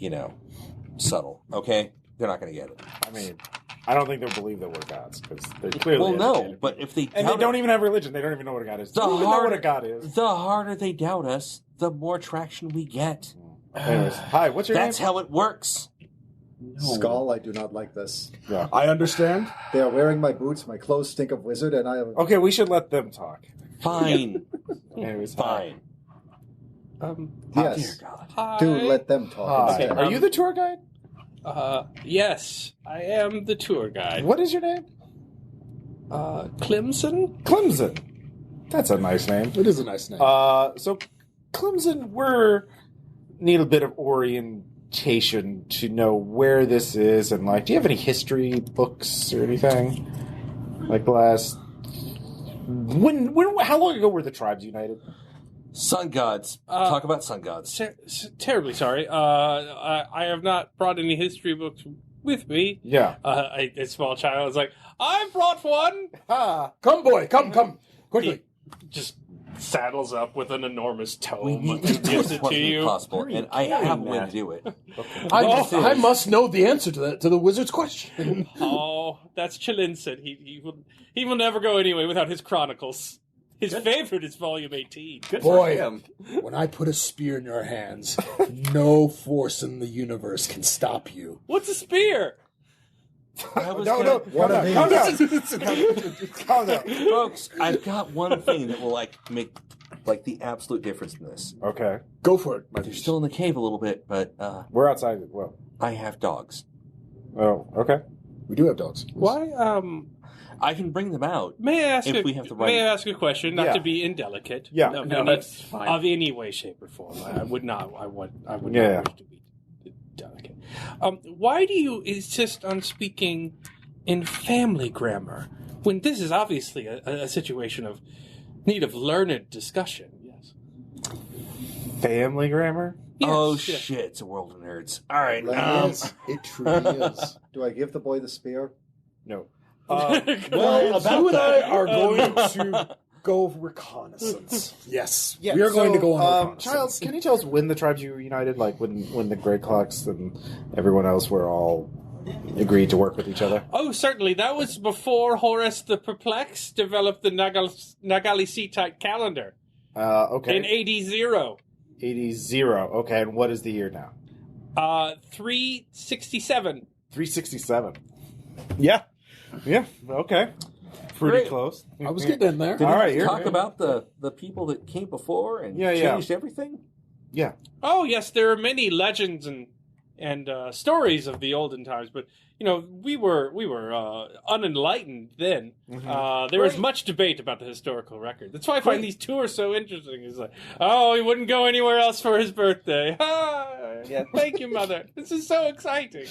[SPEAKER 7] subtle, okay? They're not going to get it.
[SPEAKER 1] I mean, I don't think they'll believe that we're gods because they're clearly.
[SPEAKER 7] Well, no,
[SPEAKER 1] educated.
[SPEAKER 7] but if they
[SPEAKER 1] And
[SPEAKER 7] doubt
[SPEAKER 1] they don't
[SPEAKER 7] it,
[SPEAKER 1] even have religion. They don't even know what a god is.
[SPEAKER 7] The
[SPEAKER 1] They don't even know what
[SPEAKER 7] harder-
[SPEAKER 1] a god is.
[SPEAKER 7] the harder they doubt us, the more traction we get.
[SPEAKER 1] Anyways, hi. What's your
[SPEAKER 7] That's
[SPEAKER 1] name?
[SPEAKER 7] how it works.
[SPEAKER 3] Skull, I do not like this.
[SPEAKER 1] Yeah.
[SPEAKER 4] I understand.
[SPEAKER 3] They are wearing my boots, my clothes stink of wizard, and I am...
[SPEAKER 1] Okay, we should let them talk.
[SPEAKER 7] Fine,
[SPEAKER 1] Anyways,
[SPEAKER 7] fine.
[SPEAKER 3] Yes.
[SPEAKER 7] Dear God.
[SPEAKER 2] Hi.
[SPEAKER 3] Do let them talk.
[SPEAKER 1] Hi.
[SPEAKER 3] instead.
[SPEAKER 1] Are you the tour guide?
[SPEAKER 2] Yes, I am the tour guide.
[SPEAKER 1] What is your name?
[SPEAKER 2] Clemson?
[SPEAKER 1] Clemson. That's a nice name.
[SPEAKER 4] It is a nice name.
[SPEAKER 1] So, Clemson, need a bit of orientation to know where this is, and do you have any history books or anything? Like the last, how long ago were the tribes united?
[SPEAKER 7] Sun gods. Talk about sun gods.
[SPEAKER 2] Terribly sorry. I have not brought any history books with me.
[SPEAKER 1] Yeah.
[SPEAKER 2] A small child is like, I brought one.
[SPEAKER 4] Come, boy, come. Quickly.
[SPEAKER 2] Just saddles up with an enormous
[SPEAKER 7] We
[SPEAKER 2] tome
[SPEAKER 7] need
[SPEAKER 2] and
[SPEAKER 7] to do
[SPEAKER 2] gives
[SPEAKER 7] as
[SPEAKER 2] it
[SPEAKER 7] much
[SPEAKER 2] to
[SPEAKER 7] as
[SPEAKER 2] you.
[SPEAKER 7] possible, and I have a way to do it.
[SPEAKER 4] I must know the answer to the wizard's question.
[SPEAKER 2] Oh, that's Chilinson. He will never go anyway without his chronicles. His favorite is volume 18.
[SPEAKER 4] Boy, when I put a spear in your hands, no force in the universe can stop you.
[SPEAKER 2] What's a spear?
[SPEAKER 1] No.
[SPEAKER 3] One of these.
[SPEAKER 1] Calm down.
[SPEAKER 7] Folks, I've got one thing that will make the absolute difference in this.
[SPEAKER 1] Okay.
[SPEAKER 4] Go for it, my
[SPEAKER 7] They're still in the cave a little bit, but
[SPEAKER 1] We're outside as well.
[SPEAKER 7] I have dogs.
[SPEAKER 1] Oh, okay.
[SPEAKER 4] We do have dogs.
[SPEAKER 2] Why,
[SPEAKER 7] I can bring them out.
[SPEAKER 2] May I ask
[SPEAKER 7] If we have the right-
[SPEAKER 2] May I ask a question, not
[SPEAKER 1] Yeah.
[SPEAKER 2] to be indelicate?
[SPEAKER 1] Yeah.
[SPEAKER 2] of,
[SPEAKER 5] No,
[SPEAKER 2] any,
[SPEAKER 5] that's fine.
[SPEAKER 2] of any way, shape, or form. I would not. I would
[SPEAKER 1] Yeah.
[SPEAKER 2] not wish to be delicate. Why do you insist on speaking in family grammar when this is obviously a situation of need of learned discussion? Yes.
[SPEAKER 1] Family grammar?
[SPEAKER 2] Yes,
[SPEAKER 7] Oh
[SPEAKER 2] yes.
[SPEAKER 7] shit! It's a world of nerds. All right.
[SPEAKER 3] Yes, it truly is. Do I give the boy the spear?
[SPEAKER 1] No.
[SPEAKER 4] Well,
[SPEAKER 7] about
[SPEAKER 4] you and I
[SPEAKER 7] that.
[SPEAKER 4] are going to go reconnaissance. Yes, we are going
[SPEAKER 1] so,
[SPEAKER 4] to go on
[SPEAKER 1] Child,
[SPEAKER 4] reconnaissance.
[SPEAKER 1] can you tell us when the tribes were united? Like when the Grey Clocks and everyone else were all agreed to work with each other?
[SPEAKER 2] Oh, certainly. That was before Horus the Perplexed developed the Nagalisitu calendar
[SPEAKER 1] Okay.
[SPEAKER 2] in AD 0.
[SPEAKER 1] 80. Okay, and what is the year now?
[SPEAKER 2] 367.
[SPEAKER 1] 367. Yeah. Yeah, okay. Pretty
[SPEAKER 7] Great.
[SPEAKER 1] close.
[SPEAKER 4] I was getting in there.
[SPEAKER 7] Did
[SPEAKER 1] All
[SPEAKER 7] we
[SPEAKER 1] right, you're-
[SPEAKER 7] talk about the people that came before and
[SPEAKER 1] Yeah, yeah.
[SPEAKER 7] changed everything?
[SPEAKER 1] Yeah.
[SPEAKER 2] Oh, yes, there are many legends and stories of the olden times, but we were unenlightened then. There was
[SPEAKER 7] Right.
[SPEAKER 2] much debate about the historical record. That's why I find these tours so interesting. It's like, oh, he wouldn't go anywhere else for his birthday. Yeah, thank you, mother. This is so exciting.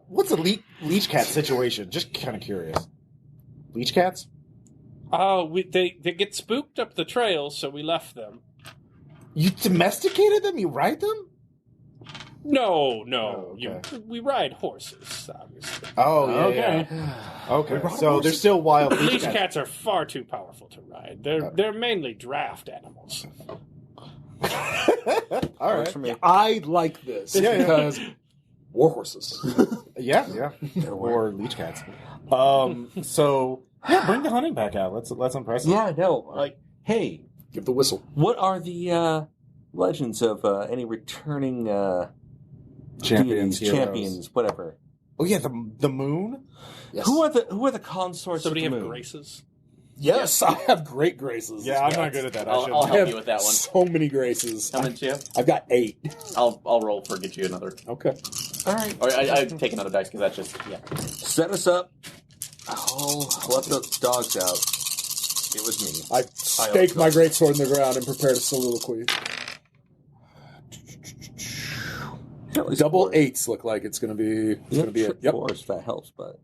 [SPEAKER 1] What's a leech cat situation? Just kind of curious. Leech cats?
[SPEAKER 2] Oh, they get spooked up the trails, so we left them.
[SPEAKER 1] You domesticated them? You ride them?
[SPEAKER 2] No.
[SPEAKER 1] Oh, okay.
[SPEAKER 2] We ride horses, obviously.
[SPEAKER 1] Oh, yeah.
[SPEAKER 4] Okay.
[SPEAKER 1] Yeah. Okay. So they're still wild leech
[SPEAKER 2] Leech
[SPEAKER 1] cats.
[SPEAKER 2] cats are far too powerful to ride. They're mainly draft animals.
[SPEAKER 1] All
[SPEAKER 7] Works
[SPEAKER 1] right.
[SPEAKER 7] for me.
[SPEAKER 4] I like this
[SPEAKER 1] Yeah, yeah.
[SPEAKER 4] because war horses.
[SPEAKER 1] Yeah. Or leech cats. So yeah, bring the hunting back out. Let's impress them.
[SPEAKER 7] Yeah, no. Like, hey,
[SPEAKER 4] Give the whistle.
[SPEAKER 7] what are the legends of any returning
[SPEAKER 1] Champions,
[SPEAKER 7] deities,
[SPEAKER 1] heroes.
[SPEAKER 7] champions, whatever?
[SPEAKER 1] Oh yeah, the moon.
[SPEAKER 4] Yes.
[SPEAKER 7] Who are the consorts
[SPEAKER 2] Somebody
[SPEAKER 7] of
[SPEAKER 2] have
[SPEAKER 7] the moon?
[SPEAKER 2] graces?
[SPEAKER 4] Yes, I have great graces.
[SPEAKER 1] Yeah, I'm not good at that. I
[SPEAKER 5] I'll
[SPEAKER 1] should.
[SPEAKER 4] I
[SPEAKER 5] help
[SPEAKER 4] have
[SPEAKER 5] you with that one.
[SPEAKER 4] so many graces.
[SPEAKER 5] How many do you have?
[SPEAKER 4] I've got 8.
[SPEAKER 5] I'll roll for get you another.
[SPEAKER 4] Okay.
[SPEAKER 7] All right.
[SPEAKER 5] Or I take another dice because that's just
[SPEAKER 7] Set us up. Oh, let the dogs out. It was me.
[SPEAKER 4] I stake my greatsword in the ground and prepare to soliloquy. Double 8s look like it's going to be. It's going to be it. Yep.
[SPEAKER 7] Fours, that helps, but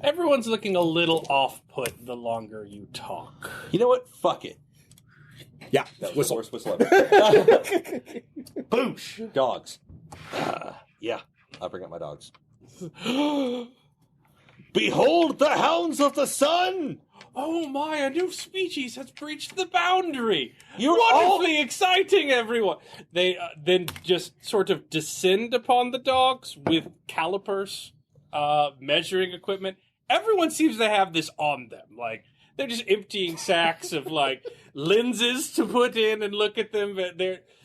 [SPEAKER 2] Everyone's looking a little off-put the longer you talk.
[SPEAKER 7] you know what? Fuck it.
[SPEAKER 4] Yeah.
[SPEAKER 7] That was
[SPEAKER 4] Whistle.
[SPEAKER 7] the worst whistle ever. Boosh! Dogs. Yeah, I'll bring out my dogs. Behold the hounds of the sun!
[SPEAKER 2] Oh my, a new species has breached the boundary!
[SPEAKER 7] You're
[SPEAKER 2] Wonderfully exciting, everyone! They then just sort of descend upon the dogs with calipers, measuring equipment. Everyone seems to have this on them. Like, they're just emptying sacks of, like, lenses to put in and look at them.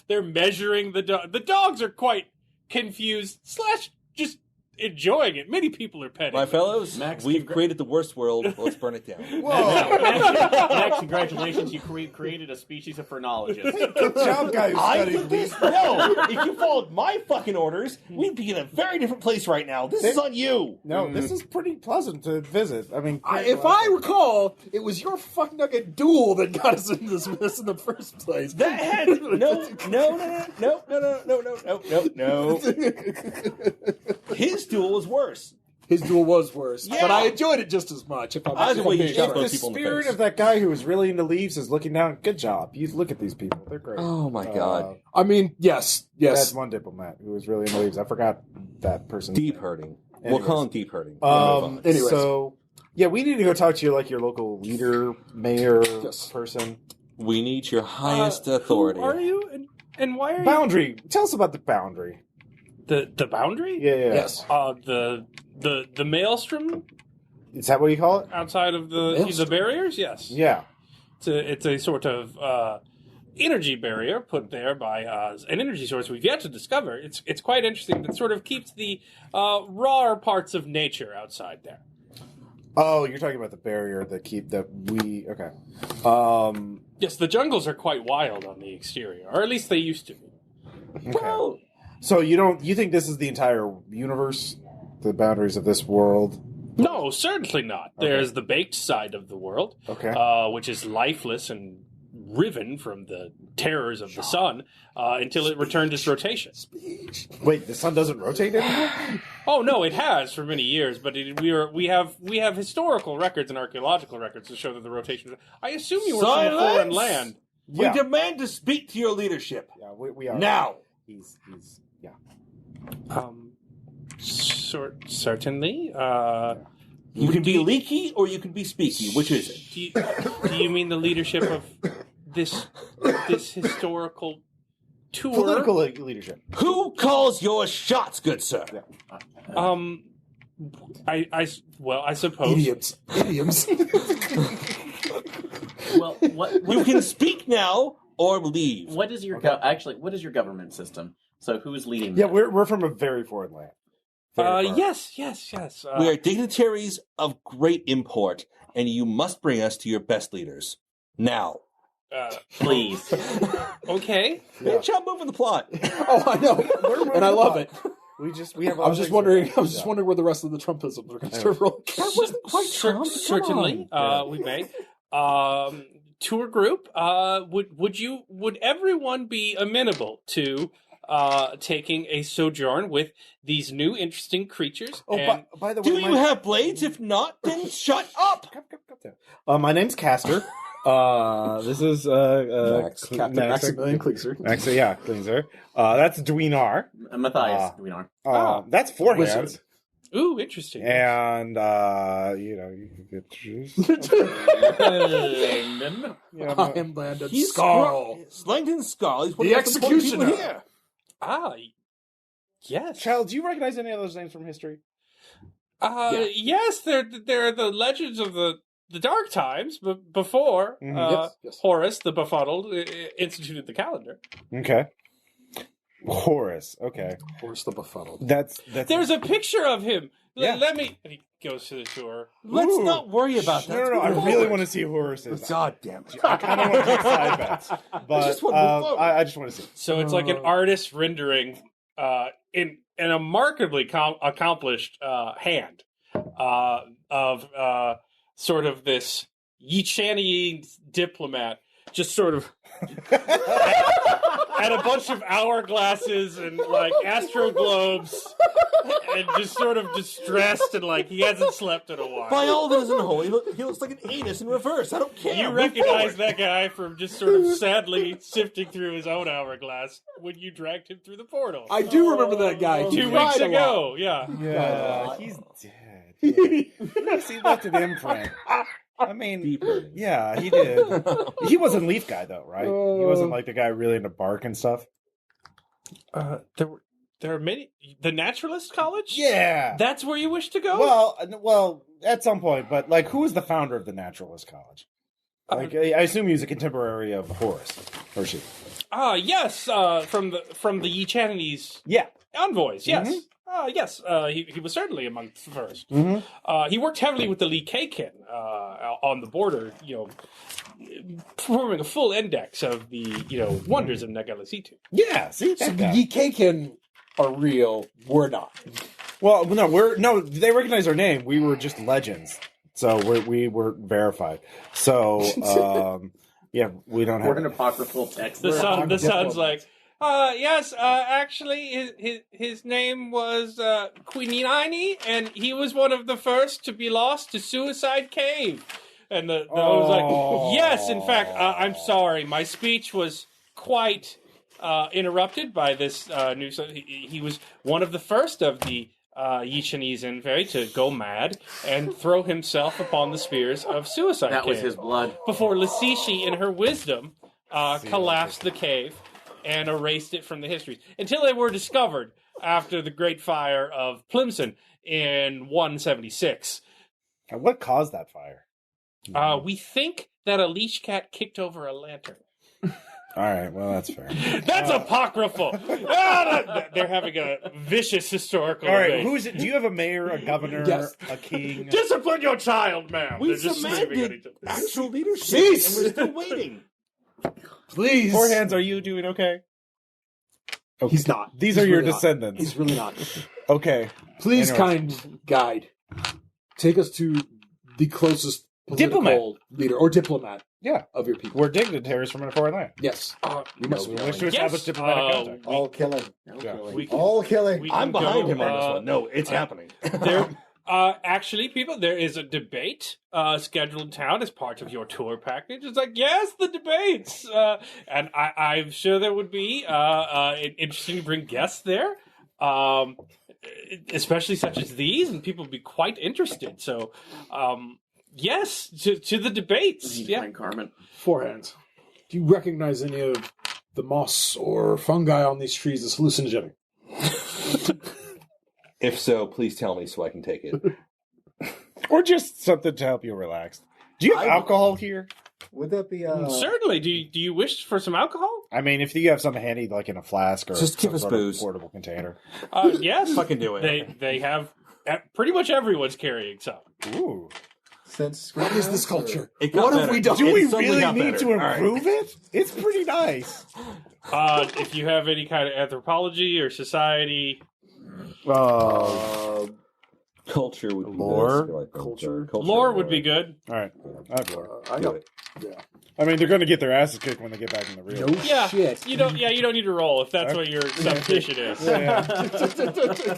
[SPEAKER 2] They're measuring the dog. The dogs are quite confused / just enjoying it. Many people are petting
[SPEAKER 7] My
[SPEAKER 2] them.
[SPEAKER 7] fellows,
[SPEAKER 5] Max,
[SPEAKER 7] we've created the worst world. Let's burn it down.
[SPEAKER 5] Max, congratulations! You created a species of phrenologists.
[SPEAKER 1] Good job, guys.
[SPEAKER 7] No, if you followed my fucking orders, we'd be in a very different place right now. This is on you.
[SPEAKER 1] No, this is pretty pleasant to visit. I mean,
[SPEAKER 4] If I recall, it was your fuck nugget duel that got us into this mess in the first place.
[SPEAKER 7] That had no. His duel was worse.
[SPEAKER 4] His duel was worse,
[SPEAKER 7] Yeah.
[SPEAKER 4] but I enjoyed it just as much. If I'm,
[SPEAKER 7] Either
[SPEAKER 4] if I'm
[SPEAKER 7] way,
[SPEAKER 4] being
[SPEAKER 7] you shot
[SPEAKER 1] if
[SPEAKER 4] honest.
[SPEAKER 1] the
[SPEAKER 7] people in the
[SPEAKER 1] spirit
[SPEAKER 7] face.
[SPEAKER 1] of that guy who was really into leaves is looking down, good job. You look at these people; they're great.
[SPEAKER 7] Oh my god.
[SPEAKER 4] I mean, yes.
[SPEAKER 1] That's one diplomat who was really into leaves. I forgot that person.
[SPEAKER 7] Deep hurting. We'll
[SPEAKER 1] Anyways.
[SPEAKER 7] call him deep hurting.
[SPEAKER 4] Anyways.
[SPEAKER 1] So yeah, we need to go talk to your your local leader, mayor,
[SPEAKER 4] Yes.
[SPEAKER 1] person.
[SPEAKER 7] We need your highest authority.
[SPEAKER 2] Who are you? And why are you?
[SPEAKER 1] Boundary. Tell us about the boundary.
[SPEAKER 2] The boundary?
[SPEAKER 1] Yeah.
[SPEAKER 4] Yes.
[SPEAKER 2] The maelstrom
[SPEAKER 1] Is that what you call it?
[SPEAKER 2] outside of the barriers? Yes.
[SPEAKER 1] Yeah.
[SPEAKER 2] It's a sort of energy barrier put there by an energy source we've yet to discover. It's quite interesting. That sort of keeps the rawer parts of nature outside there.
[SPEAKER 1] Oh, you're talking about the barrier that keep that we okay.
[SPEAKER 2] Yes, the jungles are quite wild on the exterior, or at least they used to be.
[SPEAKER 7] Well,
[SPEAKER 1] So you think this is the entire universe, the boundaries of this world?
[SPEAKER 2] No, certainly not. There's the baked side of the world, which is lifeless and riven from the terrors of the sun until it returned its rotation.
[SPEAKER 1] Wait, the sun doesn't rotate anymore?
[SPEAKER 2] Oh no, it has for many years, but we have historical records and archaeological records to show that the rotation. I assume you were from a foreign land.
[SPEAKER 7] We demand to speak to your leadership.
[SPEAKER 1] Yeah, we are.
[SPEAKER 7] Now!
[SPEAKER 1] He's yeah.
[SPEAKER 2] Certainly.
[SPEAKER 7] You can be leaky or you can be speaky. Which is it?
[SPEAKER 2] Do you mean the leadership of this historical tour?
[SPEAKER 1] Political leadership.
[SPEAKER 7] Who calls your shots, good sir?
[SPEAKER 1] Yeah.
[SPEAKER 2] I suppose.
[SPEAKER 4] Idioms.
[SPEAKER 5] Well, what
[SPEAKER 7] You can speak now or leave.
[SPEAKER 5] what is your what is your government system? So who's leading?
[SPEAKER 1] Yeah,
[SPEAKER 5] that?
[SPEAKER 1] we're from a very foreign land. Very far.
[SPEAKER 2] Yes.
[SPEAKER 7] We are dignitaries of great import, and you must bring us to your best leaders. Now.
[SPEAKER 5] Please.
[SPEAKER 2] Okay.
[SPEAKER 7] Yeah. Job moving the plot.
[SPEAKER 4] Oh, I know, and I love it.
[SPEAKER 1] We have.
[SPEAKER 4] I was just wondering where the rest of the Trumpisms were going to start rolling.
[SPEAKER 7] That wasn't quite Trump.
[SPEAKER 2] Certainly, we may. Tour group. Would everyone be amenable to taking a sojourn with these new interesting creatures?
[SPEAKER 1] Oh,
[SPEAKER 2] and
[SPEAKER 1] by the way,
[SPEAKER 7] Do you have blades? If not, then shut up.
[SPEAKER 1] Come down. My name's Castor. This is
[SPEAKER 4] Captain Maximilian Klingser.
[SPEAKER 1] Actually, yeah, Klingser. That's Dweenar.
[SPEAKER 5] Matthias, we are.
[SPEAKER 1] That's four
[SPEAKER 4] Wizard.
[SPEAKER 1] hands.
[SPEAKER 2] Ooh, interesting.
[SPEAKER 1] And you can get juice.
[SPEAKER 5] Langdon.
[SPEAKER 4] I am Landon
[SPEAKER 7] He's
[SPEAKER 4] Skull.
[SPEAKER 7] Langdon Skull. He's one
[SPEAKER 4] The
[SPEAKER 7] of the most important people
[SPEAKER 4] executioner.
[SPEAKER 7] here.
[SPEAKER 2] Yes.
[SPEAKER 1] Child, do you recognize any of those names from history?
[SPEAKER 2] Yes, they're the legends of the dark times, but before
[SPEAKER 4] Yes.
[SPEAKER 2] Horus the Befuddled instituted the calendar.
[SPEAKER 1] Okay. Horus. Okay.
[SPEAKER 4] Horus the Befuddled.
[SPEAKER 1] That's.
[SPEAKER 2] There's a picture of him.
[SPEAKER 1] Yeah.
[SPEAKER 2] Let me. And he goes to the tour.
[SPEAKER 7] Let's not worry about that.
[SPEAKER 1] No. I really want to see who Horus is.
[SPEAKER 4] God damn it.
[SPEAKER 1] I kind of want to take side bets, but I just want to see.
[SPEAKER 2] So it's like an artist rendering in an remarkably accomplished hand of sort of this Yichanian diplomat, just sort of at a bunch of hourglasses and like astroglobes, and just sort of distressed and like he hasn't slept in a while.
[SPEAKER 7] By all that isn't holy, he looks like an anus in reverse. I don't care.
[SPEAKER 2] You
[SPEAKER 7] Move
[SPEAKER 2] recognize
[SPEAKER 7] forward.
[SPEAKER 2] that guy from just sort of sadly sifting through his own hourglass when you dragged him through the portal.
[SPEAKER 4] I do remember that guy. He
[SPEAKER 2] 2
[SPEAKER 4] cried
[SPEAKER 2] weeks
[SPEAKER 4] a lot.
[SPEAKER 2] ago, yeah.
[SPEAKER 1] Yeah, he's dead. Yeah. He left an imprint. I mean,
[SPEAKER 7] Deeper.
[SPEAKER 1] yeah, he did. He wasn't Leaf Guy though, right? He wasn't like the guy really into bark and stuff.
[SPEAKER 2] There are many. The Naturalist College?
[SPEAKER 1] Yeah.
[SPEAKER 2] That's where you wish to go?
[SPEAKER 1] Well, at some point, but like, who was the founder of the Naturalist College? Like, I assume he was a contemporary of Horus, or she.
[SPEAKER 2] Yes, from the Yichani's
[SPEAKER 1] Yeah.
[SPEAKER 2] envoys, yes. Yes, he was certainly among the first. He worked heavily with the Lee Kaikin on the border, performing a full index of the, wonders of Nagalisitu.
[SPEAKER 1] Yeah. See,
[SPEAKER 4] So
[SPEAKER 1] that
[SPEAKER 4] the
[SPEAKER 1] guy.
[SPEAKER 4] Yikakin are real. We're not.
[SPEAKER 1] Well, no, they recognize our name. We were just legends, so we were verified. So, yeah, we don't
[SPEAKER 5] We're
[SPEAKER 1] have
[SPEAKER 5] an apocryphal text.
[SPEAKER 2] The son's like, yes, actually, his name was Quinini, and he was one of the first to be lost to Suicide Cave. And the I was like, yes, in fact, I'm sorry, my speech was quite interrupted by this news. He was one of the first of the Yichanese Envy to go mad and throw himself upon the spears of Suicide
[SPEAKER 5] That
[SPEAKER 2] Cave.
[SPEAKER 5] was his blood.
[SPEAKER 2] Before Lasishi, in her wisdom, collapsed the cave and erased it from the histories until they were discovered after the Great Fire of Plimson in 176.
[SPEAKER 1] And what caused that fire?
[SPEAKER 2] We think that a leash cat kicked over a lantern.
[SPEAKER 1] All right, well, that's fair.
[SPEAKER 2] That's apocryphal. They're having a vicious historical
[SPEAKER 1] All right,
[SPEAKER 2] debate.
[SPEAKER 1] who is it? Do you have a mayor, a governor,
[SPEAKER 4] Yes.
[SPEAKER 1] a king?
[SPEAKER 2] Discipline your child, ma'am.
[SPEAKER 7] We
[SPEAKER 2] They're just screaming at
[SPEAKER 7] demanded
[SPEAKER 2] each other.
[SPEAKER 7] actual leadership,
[SPEAKER 4] Cease!
[SPEAKER 7] and we're still waiting.
[SPEAKER 4] Please.
[SPEAKER 1] Four hands, are you doing okay?
[SPEAKER 4] He's not.
[SPEAKER 1] These
[SPEAKER 4] He's
[SPEAKER 1] are your
[SPEAKER 4] really not.
[SPEAKER 1] descendants.
[SPEAKER 4] He's really not.
[SPEAKER 1] Okay.
[SPEAKER 4] Please,
[SPEAKER 1] Anyway.
[SPEAKER 4] kind guide, take us to the closest political
[SPEAKER 1] Diplomat.
[SPEAKER 4] leader or diplomat
[SPEAKER 1] Yeah.
[SPEAKER 4] of your people.
[SPEAKER 1] We're dignitaries from a foreign land.
[SPEAKER 4] Yes.
[SPEAKER 1] We wish to establish diplomatic contact.
[SPEAKER 3] All killing.
[SPEAKER 2] We can,
[SPEAKER 3] All killing.
[SPEAKER 2] we
[SPEAKER 7] I'm
[SPEAKER 2] can
[SPEAKER 7] behind
[SPEAKER 2] go,
[SPEAKER 7] him on this one. No, it's happening.
[SPEAKER 2] There, actually, people, there is a debate scheduled in town as part of your tour package. It's like, yes, the debates, and I'm sure there would be interesting to bring guests there, especially such as these, and people would be quite interested. So, yes, to the debates.
[SPEAKER 5] Need to
[SPEAKER 2] Yeah.
[SPEAKER 5] find Carmen.
[SPEAKER 4] Four hands. Do you recognize any of the moss or fungi on these trees as hallucinogenic?
[SPEAKER 7] If so, please tell me so I can take it.
[SPEAKER 1] Or just something to help you relax. Do you have alcohol here?
[SPEAKER 3] Would that be
[SPEAKER 2] Certainly. Do you wish for some alcohol?
[SPEAKER 1] I mean, if you have something handy, like in a flask or
[SPEAKER 7] Just give
[SPEAKER 1] some
[SPEAKER 7] us
[SPEAKER 1] sort of
[SPEAKER 7] booze.
[SPEAKER 1] portable container.
[SPEAKER 2] Yes.
[SPEAKER 7] Fucking do it.
[SPEAKER 2] They have pretty much everyone's carrying some.
[SPEAKER 1] Ooh.
[SPEAKER 3] since
[SPEAKER 4] What is this culture?
[SPEAKER 7] It got
[SPEAKER 4] What have
[SPEAKER 7] better.
[SPEAKER 4] we done?
[SPEAKER 1] Do we
[SPEAKER 7] It suddenly
[SPEAKER 1] really
[SPEAKER 7] got
[SPEAKER 1] need
[SPEAKER 7] better.
[SPEAKER 1] to
[SPEAKER 7] All right.
[SPEAKER 1] improve it? It's pretty nice.
[SPEAKER 2] If you have any kind of anthropology or society,
[SPEAKER 7] Culture would be
[SPEAKER 1] Lore?
[SPEAKER 7] nice, I think.
[SPEAKER 4] Culture?
[SPEAKER 2] lore would be good.
[SPEAKER 1] All right. I'd lore.
[SPEAKER 4] I
[SPEAKER 7] Do
[SPEAKER 4] got
[SPEAKER 7] it.
[SPEAKER 1] I mean, they're going to get their asses kicked when they get back in the real.
[SPEAKER 4] no
[SPEAKER 2] Yeah,
[SPEAKER 4] shit.
[SPEAKER 2] you don't need to roll if that's what your supposition is.
[SPEAKER 1] Yeah.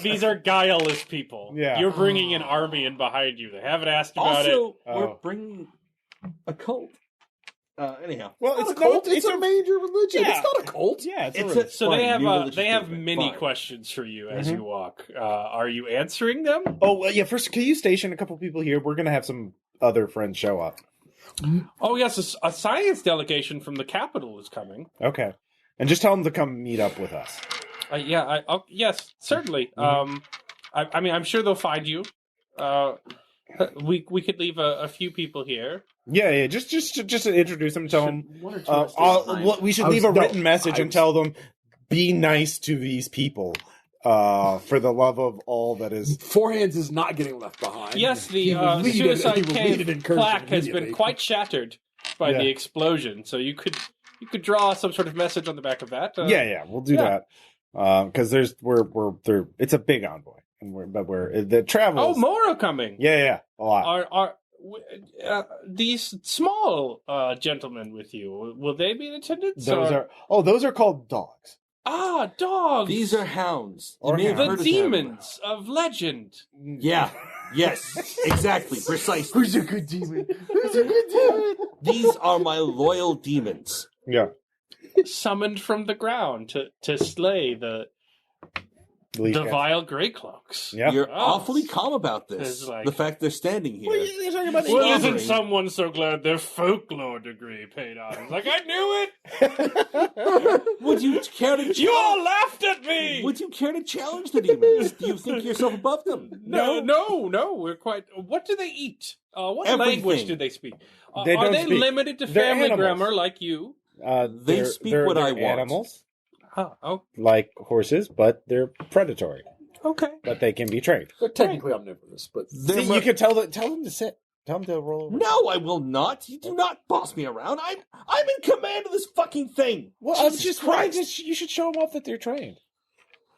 [SPEAKER 2] These are guileless people.
[SPEAKER 1] Yeah.
[SPEAKER 2] You're bringing an army in behind you. They haven't asked about it.
[SPEAKER 7] Also, we're
[SPEAKER 1] Oh.
[SPEAKER 7] bringing a cult. Anyhow.
[SPEAKER 1] Well,
[SPEAKER 4] It's a cult. It's a major religion.
[SPEAKER 1] Yeah.
[SPEAKER 4] It's not a cult.
[SPEAKER 1] Yeah,
[SPEAKER 7] It's a
[SPEAKER 2] So
[SPEAKER 7] fine,
[SPEAKER 2] they have
[SPEAKER 7] new religious
[SPEAKER 2] they have
[SPEAKER 7] movement.
[SPEAKER 2] many
[SPEAKER 7] Fine.
[SPEAKER 2] questions for you as you walk. Are you answering them?
[SPEAKER 1] Oh, well, yeah. First, can you station a couple people here? We're going to have some other friends show up.
[SPEAKER 2] Oh yes, a science delegation from the capital is coming.
[SPEAKER 1] Okay. And just tell them to come meet up with us.
[SPEAKER 2] Yes, certainly. I mean, I'm sure they'll find you. We could leave a few people here.
[SPEAKER 1] Yeah. Just to introduce them, tell them.
[SPEAKER 5] One or two are still behind.
[SPEAKER 1] We should
[SPEAKER 4] I
[SPEAKER 1] leave
[SPEAKER 4] was-
[SPEAKER 1] a
[SPEAKER 4] no,
[SPEAKER 1] written message
[SPEAKER 4] I
[SPEAKER 1] and
[SPEAKER 4] was-
[SPEAKER 1] tell them, be nice to these people. For the love of all that is.
[SPEAKER 4] Four hands is not getting left behind.
[SPEAKER 2] Yes,
[SPEAKER 4] He
[SPEAKER 2] the
[SPEAKER 4] will lead it-
[SPEAKER 2] suicide
[SPEAKER 4] he will lead
[SPEAKER 2] cave
[SPEAKER 4] an incursion
[SPEAKER 2] plaque has been
[SPEAKER 4] immediately.
[SPEAKER 2] quite shattered by
[SPEAKER 1] Yeah.
[SPEAKER 2] the explosion. So you could draw some sort of message on the back of that.
[SPEAKER 1] Yeah, we'll do
[SPEAKER 2] yeah.
[SPEAKER 1] that. Because it's a big envoy, and the travel.
[SPEAKER 2] Oh, more are coming.
[SPEAKER 1] Yeah, a lot.
[SPEAKER 2] Are these small gentlemen with you? Will they be in attendance?
[SPEAKER 1] Those are called dogs.
[SPEAKER 2] Dogs.
[SPEAKER 7] These are hounds. You
[SPEAKER 1] Or
[SPEAKER 7] may have
[SPEAKER 2] the
[SPEAKER 7] heard of them.
[SPEAKER 2] demons of legend.
[SPEAKER 7] Yeah. Yes. Exactly. Precisely.
[SPEAKER 1] Who's a good demon? Who's a good demon?
[SPEAKER 7] These are my loyal demons.
[SPEAKER 1] Yeah.
[SPEAKER 2] Summoned from the ground to slay the vile grey cloaks.
[SPEAKER 1] Yeah.
[SPEAKER 7] You're
[SPEAKER 2] Oh.
[SPEAKER 7] awfully calm about this.
[SPEAKER 2] It's like-
[SPEAKER 7] the fact they're standing here.
[SPEAKER 1] You're talking about
[SPEAKER 2] Well, isn't
[SPEAKER 7] Slaughtering.
[SPEAKER 2] someone so glad their folklore degree paid off? It's like, I knew it!
[SPEAKER 7] Would you care to?
[SPEAKER 2] You all laughed at me!
[SPEAKER 7] Would you care to challenge the demons? Do you think yourself above them?
[SPEAKER 2] No, we're quite... What do they eat? What
[SPEAKER 7] Everything.
[SPEAKER 2] language do they speak?
[SPEAKER 1] They
[SPEAKER 2] Are
[SPEAKER 1] don't
[SPEAKER 2] they
[SPEAKER 1] speak.
[SPEAKER 2] limited to
[SPEAKER 1] They're
[SPEAKER 2] family
[SPEAKER 1] animals.
[SPEAKER 2] grammar like you?
[SPEAKER 1] They
[SPEAKER 7] speak what I want.
[SPEAKER 1] Animals,
[SPEAKER 2] Oh,
[SPEAKER 1] like horses, but they're predatory.
[SPEAKER 2] okay.
[SPEAKER 1] But they can be trained.
[SPEAKER 4] They're technically omnivorous, but
[SPEAKER 7] They're
[SPEAKER 1] See, you can tell them to sit. Tell them to roll over.
[SPEAKER 7] No, I will not. You do not boss me around. I'm in command of this fucking thing.
[SPEAKER 1] Well, I'm
[SPEAKER 7] Jesus
[SPEAKER 1] just
[SPEAKER 7] Christ.
[SPEAKER 1] you should show them off that they're trained.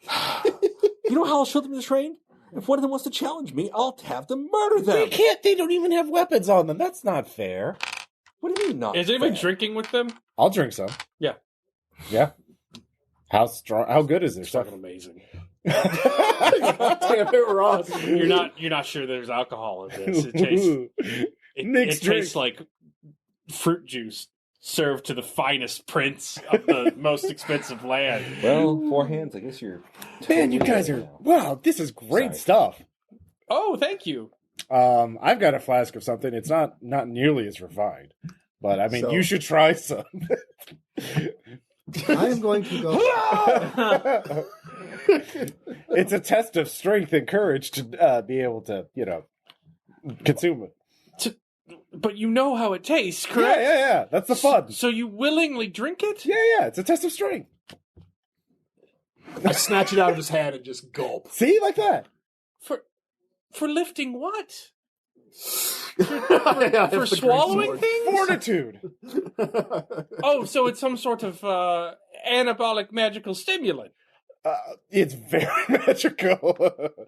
[SPEAKER 7] You know how I'll show them they're trained? If one of them wants to challenge me, I'll have them murder them.
[SPEAKER 1] They can't. They don't even have weapons on them. That's not fair.
[SPEAKER 7] What do you mean not?
[SPEAKER 2] Is anyone
[SPEAKER 7] fair?
[SPEAKER 2] drinking with them?
[SPEAKER 1] I'll drink some.
[SPEAKER 2] Yeah.
[SPEAKER 1] Yeah. How strong? How good is their stuff?
[SPEAKER 2] Fucking amazing.
[SPEAKER 4] damn it, Ross.
[SPEAKER 2] You're not sure there's alcohol in this. It
[SPEAKER 1] Mixed
[SPEAKER 2] tastes like fruit juice served to the finest prince of the most expensive land.
[SPEAKER 7] Well, four hands. I guess you're.
[SPEAKER 1] Man, you guys are. Wow, this is great
[SPEAKER 7] Sorry.
[SPEAKER 1] stuff.
[SPEAKER 2] Oh, thank you.
[SPEAKER 1] I've got a flask of something. It's not nearly as refined, but I mean,
[SPEAKER 3] So-
[SPEAKER 1] you should try some.
[SPEAKER 3] I am going to go.
[SPEAKER 1] It's a test of strength and courage to be able to, consume it.
[SPEAKER 2] But you know how it tastes,
[SPEAKER 1] Yeah,
[SPEAKER 2] correct?
[SPEAKER 1] yeah. That's the fun.
[SPEAKER 2] So you willingly drink it?
[SPEAKER 1] Yeah. It's a test of strength.
[SPEAKER 4] I snatch it out of his hand and just gulp.
[SPEAKER 1] See, like that.
[SPEAKER 2] For lifting what?
[SPEAKER 4] For
[SPEAKER 2] For swallowing things?
[SPEAKER 1] Fortitude.
[SPEAKER 2] Oh, so it's some sort of anabolic magical stimulant.
[SPEAKER 1] It's very magical.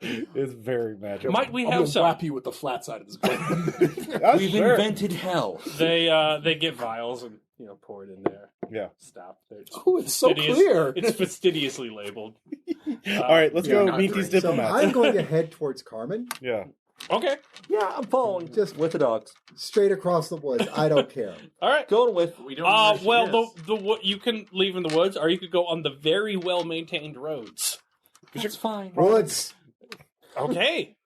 [SPEAKER 1] It's very magical.
[SPEAKER 2] Might we
[SPEAKER 4] I'm
[SPEAKER 2] have
[SPEAKER 4] gonna
[SPEAKER 2] some?
[SPEAKER 4] whap you with the flat side of this blade.
[SPEAKER 7] We've
[SPEAKER 1] Sure.
[SPEAKER 7] invented hell.
[SPEAKER 2] They get vials and pour it in there.
[SPEAKER 1] Yeah.
[SPEAKER 2] Stop.
[SPEAKER 4] Oh, it's so clear.
[SPEAKER 2] It's fastidiously labeled.
[SPEAKER 1] All right, let's
[SPEAKER 5] Yeah,
[SPEAKER 1] go
[SPEAKER 5] not
[SPEAKER 1] meet
[SPEAKER 5] great.
[SPEAKER 1] these
[SPEAKER 3] So
[SPEAKER 1] diplomats.
[SPEAKER 3] I'm going to head towards Carmen,
[SPEAKER 1] Yeah.
[SPEAKER 2] Okay.
[SPEAKER 7] Yeah, I'm following.
[SPEAKER 3] Just-
[SPEAKER 7] with the dogs.
[SPEAKER 3] straight across the woods. I don't care.
[SPEAKER 2] All right.
[SPEAKER 7] Going with.
[SPEAKER 5] We don't know where she is.
[SPEAKER 2] You can leave in the woods, or you could go on the very well maintained roads.
[SPEAKER 7] That's fine.
[SPEAKER 3] Woods.
[SPEAKER 2] Okay.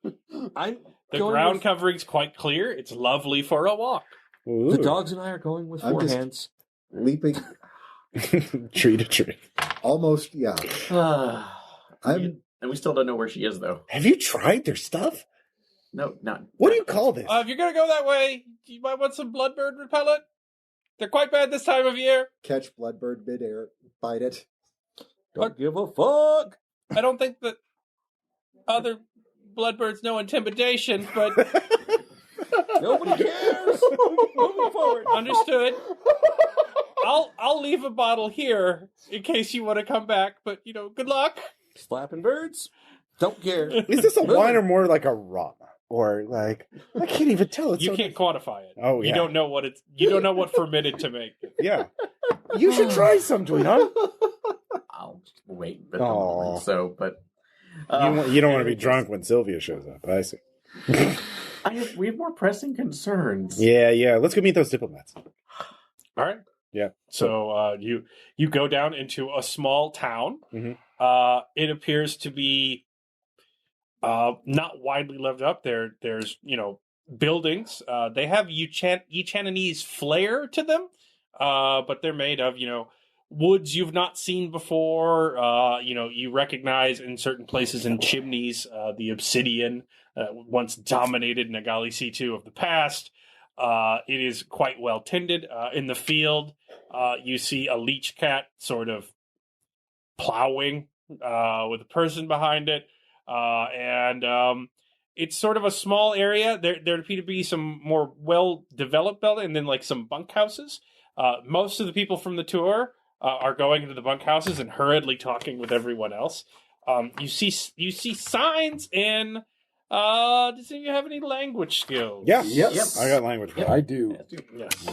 [SPEAKER 7] I'm
[SPEAKER 2] The
[SPEAKER 7] going
[SPEAKER 2] ground
[SPEAKER 7] with-
[SPEAKER 2] covering's quite clear. It's lovely for a walk.
[SPEAKER 7] The dogs and I are going with
[SPEAKER 3] I'm
[SPEAKER 7] four
[SPEAKER 3] just-
[SPEAKER 7] hands.
[SPEAKER 3] Leaping
[SPEAKER 1] Tree to tree.
[SPEAKER 3] almost, yeah. I'm
[SPEAKER 5] And we still don't know where she is, though.
[SPEAKER 1] Have you tried their stuff?
[SPEAKER 5] No, not.
[SPEAKER 1] What do you call this?
[SPEAKER 2] If you're gonna go that way, you might want some bloodbird repellent. They're quite bad this time of year.
[SPEAKER 3] catch bloodbird midair, bite it.
[SPEAKER 7] Don't give a fuck.
[SPEAKER 2] I don't think that other bloodbirds know intimidation, but
[SPEAKER 7] Nobody cares. Moving forward.
[SPEAKER 2] understood. I'll leave a bottle here in case you want to come back. But good luck.
[SPEAKER 7] Slapping birds. Don't care.
[SPEAKER 1] Is this a wine or more like a rum? Or like I can't even tell. It's
[SPEAKER 2] You
[SPEAKER 1] so
[SPEAKER 2] can't quantify it.
[SPEAKER 1] Oh,
[SPEAKER 2] You
[SPEAKER 1] yeah.
[SPEAKER 2] don't know what it's. You don't know what fermented to make it.
[SPEAKER 1] Yeah. You should try some, Tweedon.
[SPEAKER 5] I'll just wait. But
[SPEAKER 1] Aw.
[SPEAKER 5] but
[SPEAKER 1] You don't want to be drunk when Sylvia shows up. I see.
[SPEAKER 5] we have more pressing concerns.
[SPEAKER 1] Yeah. Let's go meet those diplomats.
[SPEAKER 2] All right.
[SPEAKER 1] Yeah.
[SPEAKER 2] So you go down into a small town.
[SPEAKER 1] Mhm.
[SPEAKER 2] It appears to be not widely lived up. There's buildings. They have Echananese flair to them, but they're made of woods you've not seen before. You recognize in certain places in chimneys the obsidian once dominated Nagalisitu of the past. It is quite well tended. In the field, you see a leech cat sort of plowing with a person behind it. And it's sort of a small area. There appear to be some more well-developed buildings and then like some bunkhouses. Most of the people from the tour are going into the bunkhouses and hurriedly talking with everyone else. You see signs in... does you have any language skills?
[SPEAKER 1] Yeah.
[SPEAKER 3] Yep.
[SPEAKER 1] I got language.
[SPEAKER 4] I do.
[SPEAKER 2] Yes.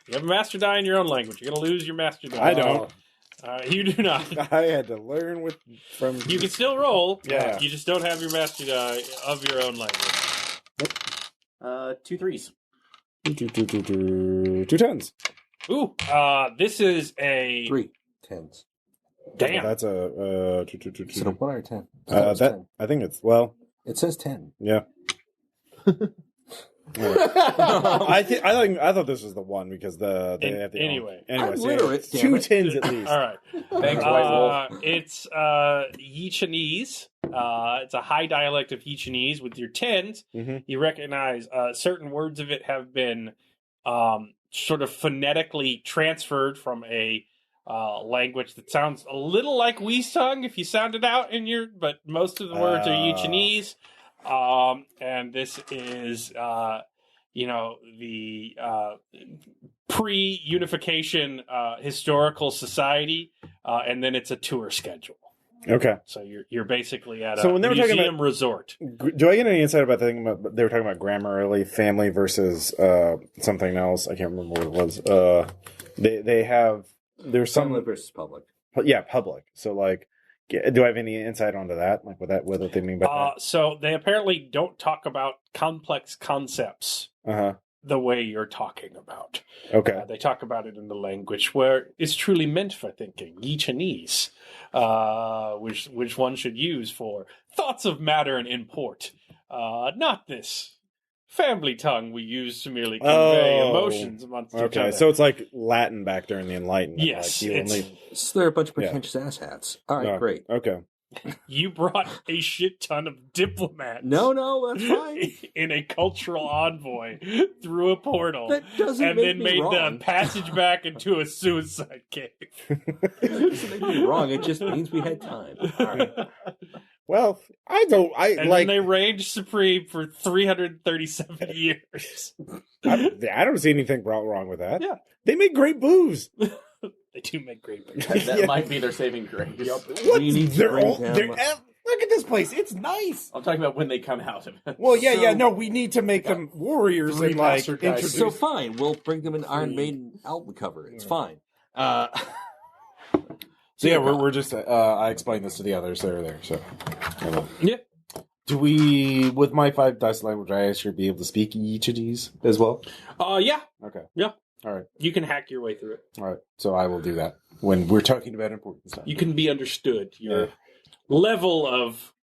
[SPEAKER 2] You have a master die in your own language. You're going to lose your master die.
[SPEAKER 1] I don't.
[SPEAKER 2] You do not.
[SPEAKER 1] I had to learn from.
[SPEAKER 2] You can still roll.
[SPEAKER 1] Yeah.
[SPEAKER 2] You just don't have your master die of your own language.
[SPEAKER 5] 2 3s.
[SPEAKER 1] Two tens.
[SPEAKER 2] Ooh, this is a
[SPEAKER 7] 3 tens.
[SPEAKER 2] damn.
[SPEAKER 1] That's a
[SPEAKER 7] Is it a 1 or a 10? I thought it was 10.
[SPEAKER 1] I think it's well.
[SPEAKER 7] It says 10.
[SPEAKER 1] Yeah. I thought this was the one because they have the
[SPEAKER 2] Anyway.
[SPEAKER 7] I'm
[SPEAKER 1] so
[SPEAKER 7] literate,
[SPEAKER 1] it's
[SPEAKER 7] damn
[SPEAKER 1] 2
[SPEAKER 7] it.
[SPEAKER 1] tens at least.
[SPEAKER 2] All right.
[SPEAKER 6] Thanks, White Wolf.
[SPEAKER 2] It's Yichanese. It's a high dialect of Yichanese. With your tens,
[SPEAKER 1] Mhm.
[SPEAKER 2] you recognize certain words of it have been sort of phonetically transferred from a language that sounds a little like Weesung if you sound it out but most of the words are Yichanese. And this is, the pre-unification historical society, and then it's a tour schedule.
[SPEAKER 1] Okay.
[SPEAKER 2] So you're basically at
[SPEAKER 1] So
[SPEAKER 2] a
[SPEAKER 1] when they were talking
[SPEAKER 2] museum resort.
[SPEAKER 1] Do I get any insight about the thing about they were talking about grammar early, family versus something else? I can't remember what it was. They have there's some
[SPEAKER 7] Family versus public.
[SPEAKER 1] public. So like, do I have any insight onto that? Like what they mean by that?
[SPEAKER 2] So they apparently don't talk about complex concepts
[SPEAKER 1] Uh-huh.
[SPEAKER 2] the way you're talking about.
[SPEAKER 1] Okay.
[SPEAKER 2] They talk about it in the language where it's truly meant for thinking, Yichanese, which one should use for thoughts of matter and import. Not this family tongue we use to merely convey emotions amongst each
[SPEAKER 1] Okay.
[SPEAKER 2] other.
[SPEAKER 1] So it's like Latin back during the Enlightenment.
[SPEAKER 2] Yes,
[SPEAKER 1] Like you
[SPEAKER 2] it's-
[SPEAKER 1] only...
[SPEAKER 7] So they're a bunch of
[SPEAKER 1] Yeah.
[SPEAKER 7] pretentious asshats. All right,
[SPEAKER 1] No.
[SPEAKER 7] great.
[SPEAKER 1] Okay.
[SPEAKER 2] You brought a shit ton of diplomats.
[SPEAKER 7] No, that's fine.
[SPEAKER 2] In a cultural envoy through a portal.
[SPEAKER 7] That doesn't
[SPEAKER 2] and
[SPEAKER 7] make
[SPEAKER 2] then
[SPEAKER 7] me
[SPEAKER 2] made
[SPEAKER 7] wrong.
[SPEAKER 2] the passage back into a suicide cave.
[SPEAKER 7] It doesn't make me wrong. It just means we had time. All right.
[SPEAKER 1] Well, I
[SPEAKER 2] And then they reigned supreme for 337 years.
[SPEAKER 1] I don't see anything wrong with that.
[SPEAKER 2] Yeah.
[SPEAKER 1] They make great booze.
[SPEAKER 2] They do make great bears.
[SPEAKER 5] That might be their saving grace.
[SPEAKER 4] What?
[SPEAKER 7] We need to
[SPEAKER 4] They're
[SPEAKER 7] bring
[SPEAKER 4] all,
[SPEAKER 7] them-
[SPEAKER 4] they're, look at this place. It's nice.
[SPEAKER 5] I'm talking about when they come out of it.
[SPEAKER 4] Well, yeah. No, we need to make them warriors
[SPEAKER 1] three
[SPEAKER 4] and like
[SPEAKER 1] master guys.
[SPEAKER 4] introduce.
[SPEAKER 7] So fine, we'll bring them an Iron Maiden album cover. It's fine.
[SPEAKER 1] So yeah, we're just. I explained this to the others. They're there. So
[SPEAKER 2] Yeah.
[SPEAKER 1] do we, with my 5 dice language, I should be able to speak each of these as well?
[SPEAKER 2] Yeah.
[SPEAKER 1] Okay.
[SPEAKER 2] Yeah.
[SPEAKER 1] All right.
[SPEAKER 2] You can hack your way through it.
[SPEAKER 1] All right. So I will do that when we're talking about important stuff.
[SPEAKER 2] You can be understood. Your level of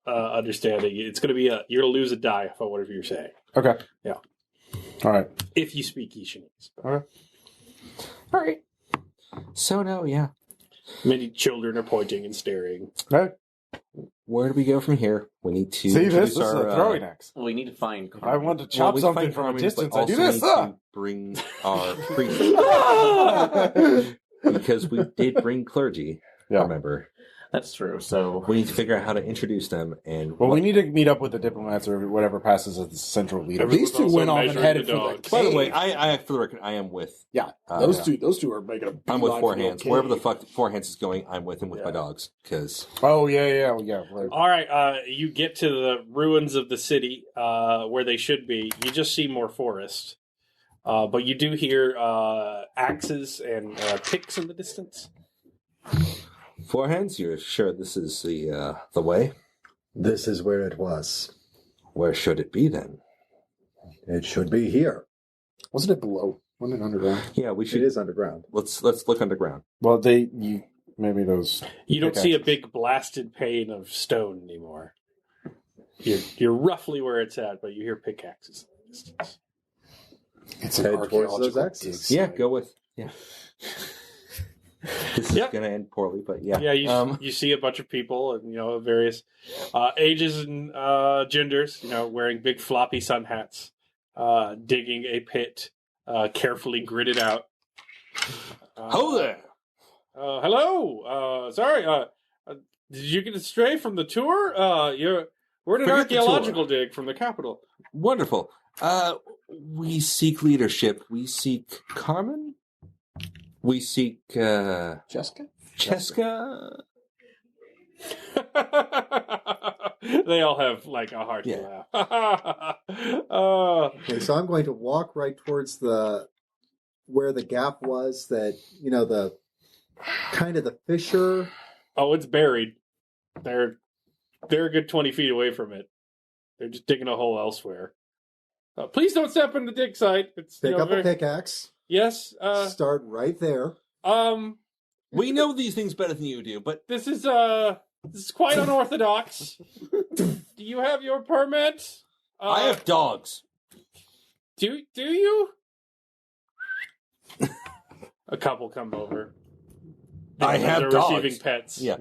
[SPEAKER 2] understanding. It's going to be you're going to lose a die for whatever you're saying.
[SPEAKER 1] Okay.
[SPEAKER 2] Yeah.
[SPEAKER 1] All right.
[SPEAKER 2] If you speak Ishanese.
[SPEAKER 1] Okay.
[SPEAKER 7] All right. So no, yeah.
[SPEAKER 2] Many children are pointing and staring.
[SPEAKER 1] All right.
[SPEAKER 7] Where do we go from here? We need to
[SPEAKER 1] See this?
[SPEAKER 7] introduce
[SPEAKER 1] This is
[SPEAKER 7] our,
[SPEAKER 1] a throwing axe.
[SPEAKER 5] Well, we need to find.
[SPEAKER 1] If I want to
[SPEAKER 7] well,
[SPEAKER 1] chop
[SPEAKER 7] we
[SPEAKER 1] something
[SPEAKER 7] find
[SPEAKER 1] from a
[SPEAKER 7] farming,
[SPEAKER 1] distance,
[SPEAKER 7] but
[SPEAKER 1] I do
[SPEAKER 7] also
[SPEAKER 1] this.
[SPEAKER 7] need to bring our priest because we did bring clergy.
[SPEAKER 1] Yeah.
[SPEAKER 7] Remember,
[SPEAKER 5] That's true. So
[SPEAKER 7] we need to figure out how to introduce them and.
[SPEAKER 1] Well, we need to meet up with the diplomats or whatever passes as the central leader.
[SPEAKER 4] These two
[SPEAKER 2] Also
[SPEAKER 4] went off and
[SPEAKER 2] measuring
[SPEAKER 4] headed
[SPEAKER 2] the
[SPEAKER 4] for the
[SPEAKER 2] dogs.
[SPEAKER 7] By the
[SPEAKER 4] cave.
[SPEAKER 7] way, I for the record, I am with.
[SPEAKER 4] Yeah,
[SPEAKER 7] Uh,
[SPEAKER 4] those two are making a.
[SPEAKER 7] I'm with
[SPEAKER 4] beeline
[SPEAKER 7] Four
[SPEAKER 4] for the
[SPEAKER 7] Hands.
[SPEAKER 4] cave.
[SPEAKER 7] Wherever the fuck Four Hands is going, I'm with him with my dogs. Because
[SPEAKER 1] Oh yeah. Right.
[SPEAKER 2] All right, you get to the ruins of the city where they should be. You just see more forest, but you do hear axes and picks in the distance.
[SPEAKER 7] Four Hands, you're sure this is the way?
[SPEAKER 3] This is where it was.
[SPEAKER 7] Where should it be then?
[SPEAKER 3] It should be here.
[SPEAKER 1] Wasn't it below? Wasn't it underground?
[SPEAKER 7] Yeah, we
[SPEAKER 3] It
[SPEAKER 7] should.
[SPEAKER 3] is underground.
[SPEAKER 7] Let's look underground.
[SPEAKER 1] Well, maybe those.
[SPEAKER 2] You don't see a
[SPEAKER 1] pickaxes.
[SPEAKER 2] big blasted pane of stone anymore. You're roughly where it's at, but you hear pickaxes in the distance.
[SPEAKER 1] It's
[SPEAKER 3] Head
[SPEAKER 1] an
[SPEAKER 3] towards
[SPEAKER 1] archaeological
[SPEAKER 3] those axes.
[SPEAKER 1] dig
[SPEAKER 7] Yeah,
[SPEAKER 1] site.
[SPEAKER 7] go with This is
[SPEAKER 2] Yep.
[SPEAKER 7] going to end poorly, but yeah.
[SPEAKER 2] Yeah, you see a bunch of people and various ages and genders, wearing big floppy sun hats, digging a pit, carefully gridded out.
[SPEAKER 7] Ho there!
[SPEAKER 2] Hello. Sorry. Did you get astray from the tour? We're in an
[SPEAKER 7] Forget the tour.
[SPEAKER 2] archaeological dig from the capital.
[SPEAKER 7] Wonderful. We seek leadership. We seek Carmen. We seek
[SPEAKER 4] Jessica.
[SPEAKER 7] Cheska.
[SPEAKER 2] They all have like a hearty
[SPEAKER 7] Yeah.
[SPEAKER 2] laugh.
[SPEAKER 3] Okay, so I'm going to walk right towards where the gap was. That the kind of the fissure.
[SPEAKER 2] Oh, it's buried. They're a good 20 feet away from it. They're just digging a hole elsewhere. Please don't step in the dig site. It's
[SPEAKER 3] Pick up
[SPEAKER 2] very...
[SPEAKER 3] a pickaxe.
[SPEAKER 2] Yes.
[SPEAKER 3] Start right there.
[SPEAKER 7] We know these things better than you do, but
[SPEAKER 2] This is quite unorthodox. Do you have your permit?
[SPEAKER 7] I have dogs.
[SPEAKER 2] Do you? A couple come over.
[SPEAKER 7] I have
[SPEAKER 2] They're
[SPEAKER 7] dogs.
[SPEAKER 2] receiving pets.
[SPEAKER 7] Yeah.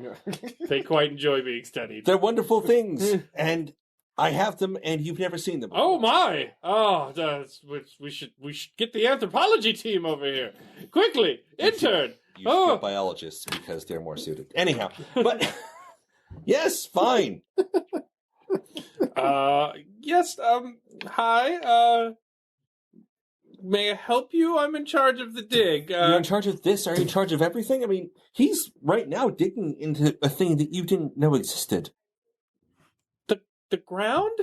[SPEAKER 2] They quite enjoy being studied.
[SPEAKER 7] They're wonderful things, and I have them, and you've never seen them before.
[SPEAKER 2] Oh my! Oh, we should get the anthropology team over here quickly. Intern.
[SPEAKER 7] You should get biologists because they're more suited. Anyhow, but yes, fine.
[SPEAKER 2] Yes. Hi. May I help you? I'm in charge of the dig.
[SPEAKER 7] You're in charge of this? Are you in charge of everything? I mean, he's right now digging into a thing that you didn't know existed.
[SPEAKER 2] The ground?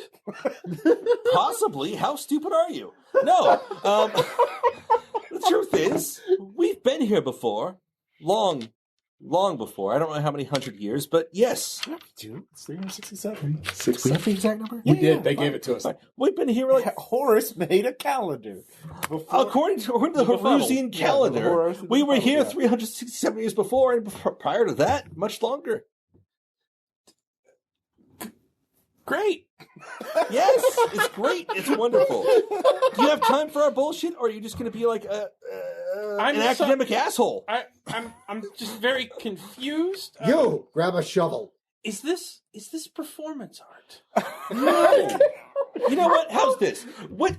[SPEAKER 7] Possibly. How stupid are you? No. The truth is, we've been here before. Long before. I don't know how many 100 years, but yes.
[SPEAKER 1] Dude, it's 367.
[SPEAKER 7] We have the exact number?
[SPEAKER 4] We did. They gave it to us.
[SPEAKER 7] Fine. We've been here like...
[SPEAKER 1] Horace made a calendar.
[SPEAKER 7] According to the Horusian calendar, we were here 367 years before, and prior to that, much longer.
[SPEAKER 2] Great.
[SPEAKER 7] Yes, it's great. It's wonderful. Do you have time for our bullshit, or are you just going to be like an academic asshole?
[SPEAKER 2] I'm just very confused.
[SPEAKER 3] You grab a shovel.
[SPEAKER 2] Is this performance art?
[SPEAKER 7] No. You know what? How's this? What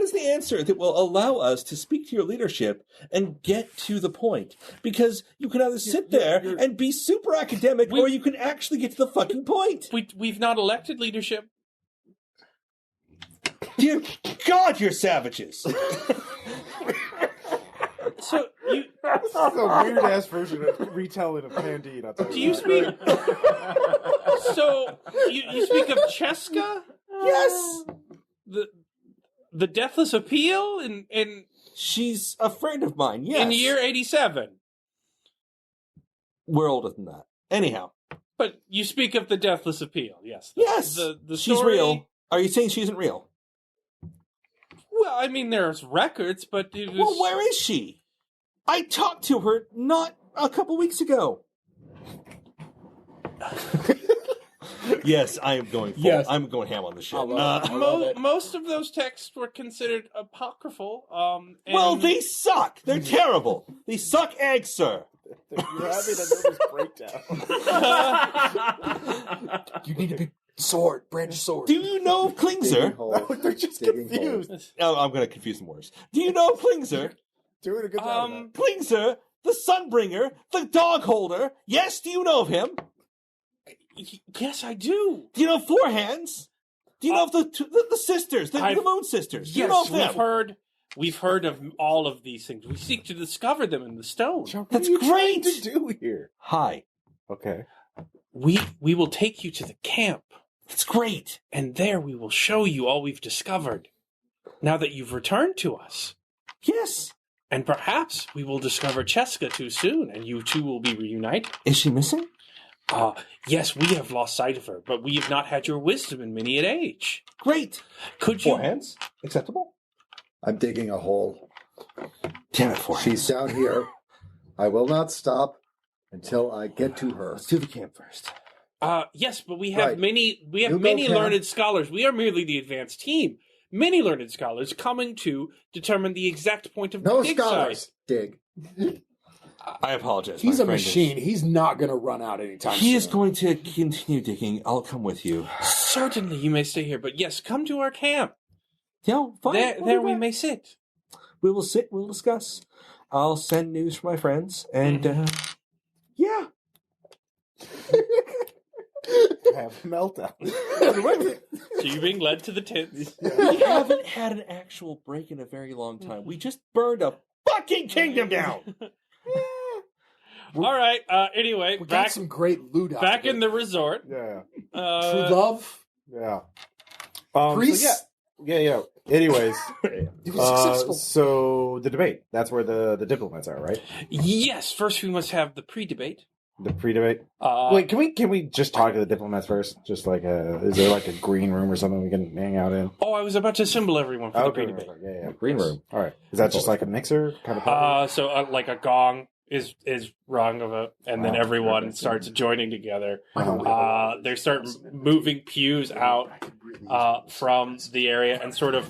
[SPEAKER 7] is the answer that will allow us to speak to your leadership and get to the point? Because you can either sit there and be super academic, or you can actually get to the fucking point.
[SPEAKER 2] We've not elected leadership.
[SPEAKER 7] Dear God, you're savages.
[SPEAKER 2] So you
[SPEAKER 1] That's a weird ass version of retelling of Candide. I'll tell
[SPEAKER 2] do you
[SPEAKER 1] that.
[SPEAKER 2] speak? So you speak of Cheska?
[SPEAKER 7] Yes,
[SPEAKER 2] The Deathless Appeal in
[SPEAKER 7] she's a friend of mine. Yes,
[SPEAKER 2] in year 87.
[SPEAKER 7] We're older than that. Anyhow,
[SPEAKER 2] But you speak of the Deathless Appeal, yes.
[SPEAKER 7] yes,
[SPEAKER 2] The
[SPEAKER 7] she's
[SPEAKER 2] story,
[SPEAKER 7] real. Are you saying she isn't real?
[SPEAKER 2] Well, I mean, there's records, but it was...
[SPEAKER 7] Well, where is she? I talked to her not a couple weeks ago. Yes, I am going full.
[SPEAKER 4] Yes.
[SPEAKER 7] I'm going ham on the shit.
[SPEAKER 4] I love it.
[SPEAKER 2] Most of those texts were considered apocryphal. And
[SPEAKER 7] Well, they suck. They're terrible. They suck eggs, sir.
[SPEAKER 1] You're having a nervous breakdown.
[SPEAKER 4] You need a big sword, branch sword.
[SPEAKER 7] Do you know of
[SPEAKER 3] Digging
[SPEAKER 7] Klingzer?
[SPEAKER 3] holes,
[SPEAKER 1] They're just
[SPEAKER 3] digging
[SPEAKER 1] confused.
[SPEAKER 3] holes.
[SPEAKER 7] Oh, I'm going to confuse them worse. Do you know of Klingzer?
[SPEAKER 1] Doing a good job. of that.
[SPEAKER 7] Klingzer, the Sunbringer, the Dog Holder. Yes, do you know of him?
[SPEAKER 2] Yes, I do.
[SPEAKER 7] Do you know of Four Hands? Do you know of the sisters, the Moon Sisters? Do you know
[SPEAKER 2] Yes,
[SPEAKER 7] of them?
[SPEAKER 2] we've heard of all of these things. We seek to discover them in the stone.
[SPEAKER 1] John, what
[SPEAKER 7] That's
[SPEAKER 1] are you trying
[SPEAKER 7] great.
[SPEAKER 1] to do here?
[SPEAKER 7] Hi.
[SPEAKER 1] Okay.
[SPEAKER 2] We will take you to the camp,
[SPEAKER 7] That's great.
[SPEAKER 2] and there we will show you all we've discovered. Now that you've returned to us,
[SPEAKER 7] Yes.
[SPEAKER 2] and perhaps we will discover Cheska too soon, and you two will be reunited.
[SPEAKER 7] Is she missing?
[SPEAKER 2] Yes, we have lost sight of her, but we have not had your wisdom in many an age.
[SPEAKER 7] Great.
[SPEAKER 2] Could you?
[SPEAKER 6] Four hands? Acceptable?
[SPEAKER 3] I'm digging a hole.
[SPEAKER 7] Damn it, Four Hands.
[SPEAKER 3] She's down here. I will not stop until I get to her.
[SPEAKER 7] Let's do the camp first.
[SPEAKER 2] Yes, but we have
[SPEAKER 3] Right.
[SPEAKER 2] many. We have
[SPEAKER 3] You go,
[SPEAKER 2] many
[SPEAKER 3] Cam.
[SPEAKER 2] learned scholars. We are merely the advanced team. Many learned scholars coming to determine the exact point of
[SPEAKER 3] No
[SPEAKER 2] the dig
[SPEAKER 3] scholars.
[SPEAKER 2] site.
[SPEAKER 3] Dig.
[SPEAKER 7] I apologize.
[SPEAKER 4] He's
[SPEAKER 7] my
[SPEAKER 4] a
[SPEAKER 7] friend is-
[SPEAKER 4] machine. He's not going to run out anytime soon.
[SPEAKER 7] He is going to continue digging. I'll come with you.
[SPEAKER 2] Certainly, you may stay here, but yes, come to our camp.
[SPEAKER 7] No, fine.
[SPEAKER 2] There,
[SPEAKER 7] We'll
[SPEAKER 2] there
[SPEAKER 7] be
[SPEAKER 2] we
[SPEAKER 7] back.
[SPEAKER 2] may sit.
[SPEAKER 7] We will sit. We'll discuss. I'll send news for my friends, and yeah.
[SPEAKER 1] Have a meltdown.
[SPEAKER 2] So you're being led to the tents.
[SPEAKER 7] We haven't had an actual break in a very long time. We just burned a fucking kingdom down.
[SPEAKER 2] All right. Anyway,
[SPEAKER 4] We got
[SPEAKER 2] back
[SPEAKER 4] some great loot out
[SPEAKER 2] back
[SPEAKER 4] of
[SPEAKER 2] in
[SPEAKER 4] it.
[SPEAKER 2] the resort.
[SPEAKER 1] Yeah.
[SPEAKER 4] True
[SPEAKER 2] Uh,
[SPEAKER 4] love.
[SPEAKER 1] Yeah.
[SPEAKER 4] Priests?
[SPEAKER 1] Yeah. Anyways,
[SPEAKER 4] It was successful.
[SPEAKER 1] so the debate. That's where the diplomats are, right?
[SPEAKER 2] yes. First, we must have the pre-debate.
[SPEAKER 1] The pre-debate.
[SPEAKER 2] Uh,
[SPEAKER 1] Wait, can we just talk to the diplomats first? Just like is there like a green room or something we can hang out in?
[SPEAKER 2] Oh, I was about to assemble everyone for the
[SPEAKER 1] Okay.
[SPEAKER 2] pre-debate.
[SPEAKER 1] Yeah.
[SPEAKER 6] Green room.
[SPEAKER 1] All right. Is that just like a mixer kind of party?
[SPEAKER 2] So like a gong is rung of it, and then
[SPEAKER 1] Wow.
[SPEAKER 2] everyone starts joining together.
[SPEAKER 1] Uh-huh.
[SPEAKER 2] They start moving pews out from the area, and sort of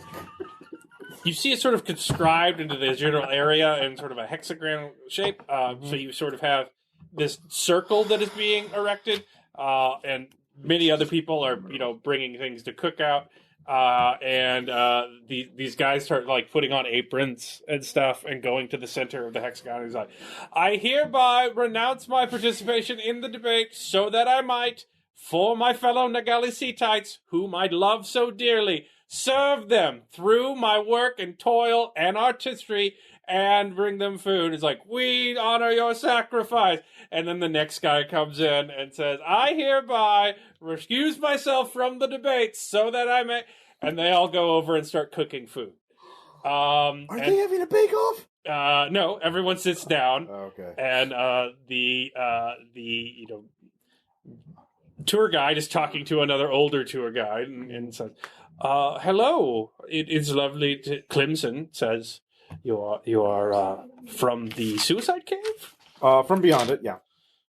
[SPEAKER 2] you see it sort of conscribed into the general area in sort of a hexagram shape. So you sort of have this circle that is being erected, and many other people are bringing things to cook out. These guys start like putting on aprons and stuff and going to the center of the hexagon. He's like, I hereby renounce my participation in the debate so that I might, for my fellow Nagalisitites, whom I love so dearly, serve them through my work and toil and artistry and bring them food. It's like, we honor your sacrifice. And then the next guy comes in and says, I hereby recuse myself from the debate so that I may... And they all go over and start cooking food.
[SPEAKER 1] Are they having a bake-off?
[SPEAKER 2] No, everyone sits down.
[SPEAKER 1] Okay.
[SPEAKER 2] And the tour guide is talking to another older tour guide and says, hello, it is lovely to... Clemson says, you are from the suicide cave?
[SPEAKER 1] From beyond it, yeah.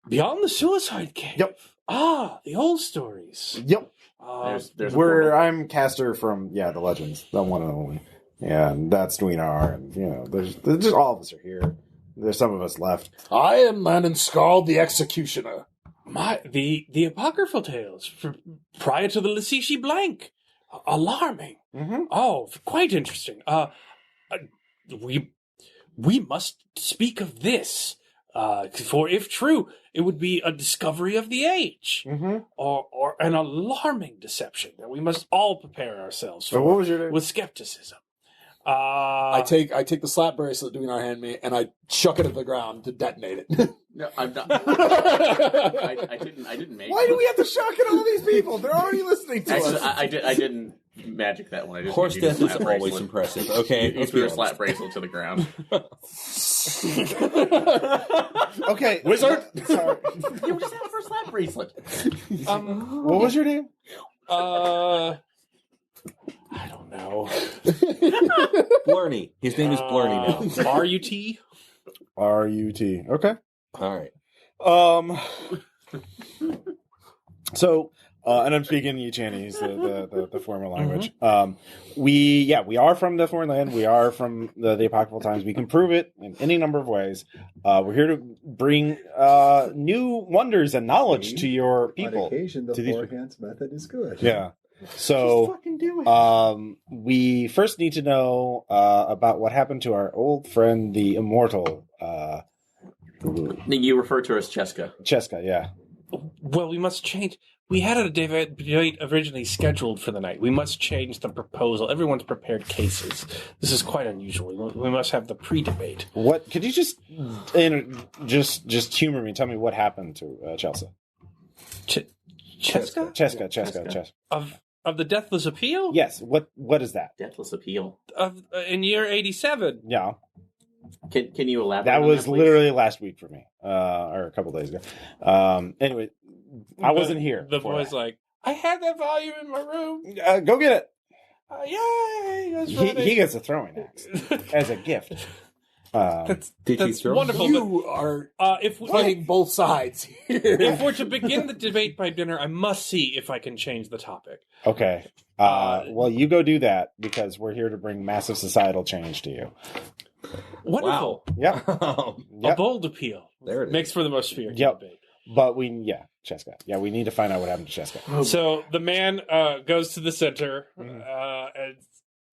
[SPEAKER 2] Beyond the suicide cave?
[SPEAKER 1] Yep.
[SPEAKER 2] Ah, the old stories.
[SPEAKER 1] Yep.
[SPEAKER 5] There's a portal.
[SPEAKER 1] I'm Caster from the Legends, the one and only. Yeah, and that's Dweenar, and there's just all of us are here. There's some of us left.
[SPEAKER 4] I am Manon Scald, the Executioner.
[SPEAKER 2] The apocryphal tales prior to the Lasishi blank. Alarming.
[SPEAKER 1] Mm-hmm.
[SPEAKER 2] Oh, quite interesting. We must speak of this. For if true, it would be a discovery of the age,
[SPEAKER 1] Mm-hmm.
[SPEAKER 2] or an alarming deception that we must all prepare ourselves
[SPEAKER 1] So
[SPEAKER 2] for
[SPEAKER 1] what was your name?
[SPEAKER 2] with skepticism.
[SPEAKER 4] I take the slap bracelet do not hand me, and I chuck it at the ground to detonate it.
[SPEAKER 5] No, I'm not. I didn't make.
[SPEAKER 1] Why do we have to shock at all these people? They're already listening to
[SPEAKER 5] Actually,
[SPEAKER 1] us.
[SPEAKER 5] I didn't magic that one. I just
[SPEAKER 7] Horse
[SPEAKER 5] gave you
[SPEAKER 7] death
[SPEAKER 5] the
[SPEAKER 7] is
[SPEAKER 5] slap
[SPEAKER 7] always
[SPEAKER 5] bracelet.
[SPEAKER 7] impressive. Okay,
[SPEAKER 5] You
[SPEAKER 7] let's
[SPEAKER 5] threw
[SPEAKER 7] be
[SPEAKER 5] a slap
[SPEAKER 7] honest.
[SPEAKER 5] bracelet to the ground.
[SPEAKER 1] Okay,
[SPEAKER 4] Wizard?
[SPEAKER 1] Sorry.
[SPEAKER 5] You just have a slap bracelet.
[SPEAKER 1] What was your name?
[SPEAKER 2] I don't know.
[SPEAKER 7] Blarney. His name is Blarney now.
[SPEAKER 2] R-U-T?
[SPEAKER 1] R-U-T. Okay.
[SPEAKER 7] All right.
[SPEAKER 1] So, and I'm speaking Yi-Chinese, the former language. We are from the foreign land. We are from the apocryphal times. We can prove it in any number of ways. We're here to bring new wonders and knowledge to your
[SPEAKER 3] On
[SPEAKER 1] people.
[SPEAKER 3] occasion, the
[SPEAKER 1] to these
[SPEAKER 3] four
[SPEAKER 1] people.
[SPEAKER 3] hands method is good.
[SPEAKER 1] Yeah. So,
[SPEAKER 7] fucking do it.
[SPEAKER 1] we first need to know about what happened to our old friend, the immortal
[SPEAKER 5] You refer to her as Cheska.
[SPEAKER 1] Cheska. Yeah.
[SPEAKER 2] Well, we must change. We had a debate originally scheduled for the night. We must change the proposal. Everyone's prepared cases. This is quite unusual. We must have the pre-debate.
[SPEAKER 1] What? Could you just humor me? Tell me what happened to Chelsea.
[SPEAKER 2] Cheska?
[SPEAKER 1] Cheska.
[SPEAKER 2] Of the Deathless Appeal?
[SPEAKER 1] Yes. What is that?
[SPEAKER 5] Deathless Appeal.
[SPEAKER 2] In year 87.
[SPEAKER 1] Yeah.
[SPEAKER 5] Can you elaborate?
[SPEAKER 1] That
[SPEAKER 5] on
[SPEAKER 1] was
[SPEAKER 5] please?
[SPEAKER 1] literally last week for me, or a couple days ago. Anyway, I wasn't here.
[SPEAKER 2] The
[SPEAKER 1] for
[SPEAKER 2] boy's
[SPEAKER 1] that.
[SPEAKER 2] like, I had that volume in my room.
[SPEAKER 1] Go get it.
[SPEAKER 2] Yay! That's
[SPEAKER 1] He gets a throwing axe as a gift.
[SPEAKER 7] Did you
[SPEAKER 2] That's
[SPEAKER 7] throw?
[SPEAKER 2] wonderful.
[SPEAKER 4] You are
[SPEAKER 2] If
[SPEAKER 4] playing both sides here.
[SPEAKER 2] if we're to begin the debate by dinner, I must see if I can change the topic.
[SPEAKER 1] Okay. Well, you go do that because we're here to bring massive societal change to you.
[SPEAKER 2] Wonderful.
[SPEAKER 1] Yep.
[SPEAKER 2] A
[SPEAKER 1] Yep.
[SPEAKER 2] bold appeal.
[SPEAKER 7] There it is.
[SPEAKER 2] Makes for the most spirited
[SPEAKER 1] Yep.
[SPEAKER 2] debate.
[SPEAKER 1] But Cheska. Yeah, we need to find out what happened to Cheska.
[SPEAKER 2] So the man goes to the center and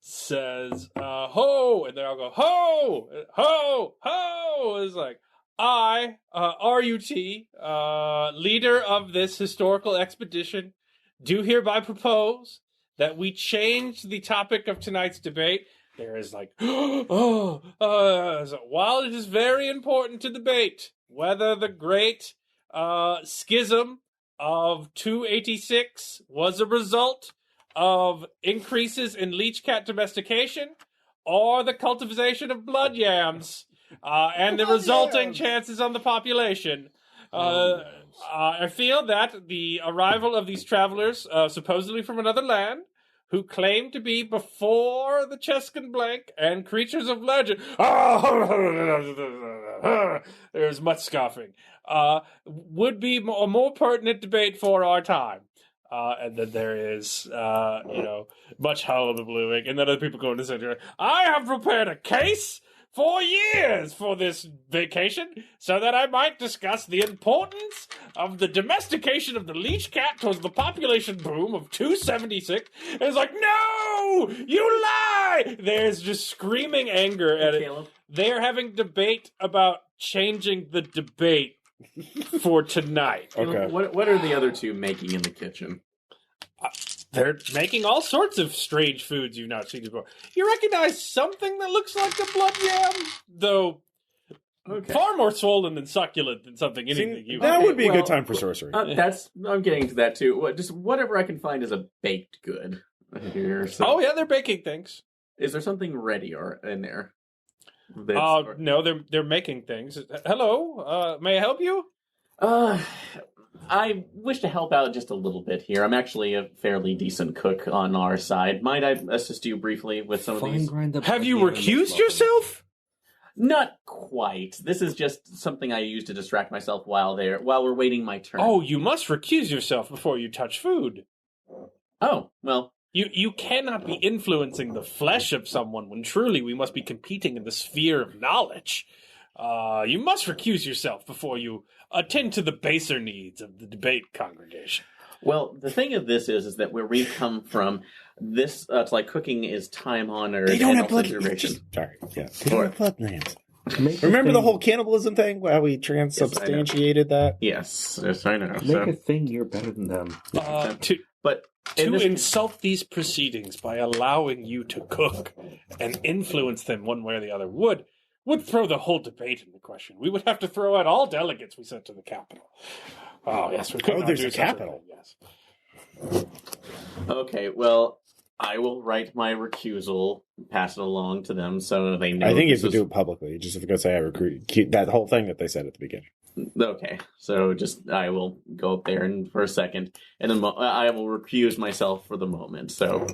[SPEAKER 2] says, ho! And they all go, ho! Ho! Ho! It's like, I, R-U-T, leader of this historical expedition, do hereby propose that we change the topic of tonight's debate. There is like, so while it is very important to debate whether the great schism of 286 was a result of increases in leech cat domestication or the cultivation of blood yams and the resulting chances on the population. I feel that the arrival of these travelers, supposedly from another land, who claim to be before the Cheskan Blank and creatures of legend. There's much scoffing. Would be a more pertinent debate for our time. And then there is, much hullabalooing, and then other people go into the center. I have prepared a case for years for this vacation so that I might discuss the importance of the domestication of the leech cat towards the population boom of 276. And it's like, no, you lie! There's just screaming anger at it.
[SPEAKER 5] Caleb?
[SPEAKER 2] They're having debate about changing the debate for tonight.
[SPEAKER 1] Okay.
[SPEAKER 5] What are the other two making in the kitchen?
[SPEAKER 2] They're making all sorts of strange foods you've not seen before. You recognize something that looks like a blood yam, though far more swollen and succulent than something anything you.
[SPEAKER 1] That would be a
[SPEAKER 5] well,
[SPEAKER 1] good time for sorcery.
[SPEAKER 5] I'm getting to that too. Just whatever I can find is a baked good here. So.
[SPEAKER 2] Oh yeah, they're baking things.
[SPEAKER 5] Is there something ready or in there? That's-
[SPEAKER 2] No, they're making things. Hello, may I help you?
[SPEAKER 5] I wish to help out just a little bit here. I'm actually a fairly decent cook on our side. Might I assist you briefly with some of these?
[SPEAKER 2] Have you recused yourself?
[SPEAKER 5] Not quite. This is just something I use to distract myself while we're waiting my turn.
[SPEAKER 2] Oh, you must recuse yourself before you touch food.
[SPEAKER 5] Oh, well.
[SPEAKER 2] You cannot be influencing the flesh of someone when truly we must be competing in the sphere of knowledge. You must recuse yourself before you attend to the baser needs of the debate congregation.
[SPEAKER 5] Well, the thing of this is that where we come from, this it's like cooking is time honored.
[SPEAKER 1] They don't
[SPEAKER 5] and
[SPEAKER 1] have blood.
[SPEAKER 5] observation.
[SPEAKER 1] Sorry. Yeah. They don't have blood names.
[SPEAKER 7] Make
[SPEAKER 1] Remember
[SPEAKER 7] a
[SPEAKER 1] the
[SPEAKER 7] thing-
[SPEAKER 1] whole cannibalism thing? How we transubstantiated that?
[SPEAKER 5] Yes, I know.
[SPEAKER 7] Make a thing you're better than them.
[SPEAKER 5] But
[SPEAKER 2] To insult these proceedings by allowing you to cook and influence them one way or the other would throw the whole debate into question. We would have to throw out all delegates we sent to the capital. Oh, yes, we could
[SPEAKER 1] Oh,
[SPEAKER 2] not
[SPEAKER 1] there's
[SPEAKER 2] do
[SPEAKER 1] a
[SPEAKER 2] such
[SPEAKER 1] capital.
[SPEAKER 2] thing, yes.
[SPEAKER 5] Okay, well, I will write my recusal, pass it along to them so they know.
[SPEAKER 1] I think you
[SPEAKER 5] this
[SPEAKER 1] have to
[SPEAKER 5] is-
[SPEAKER 1] do it publicly. You just have to go say I recruit that whole thing that they said at the beginning.
[SPEAKER 5] Okay, so I will go up there for a second, and then I will recuse myself for the moment. So,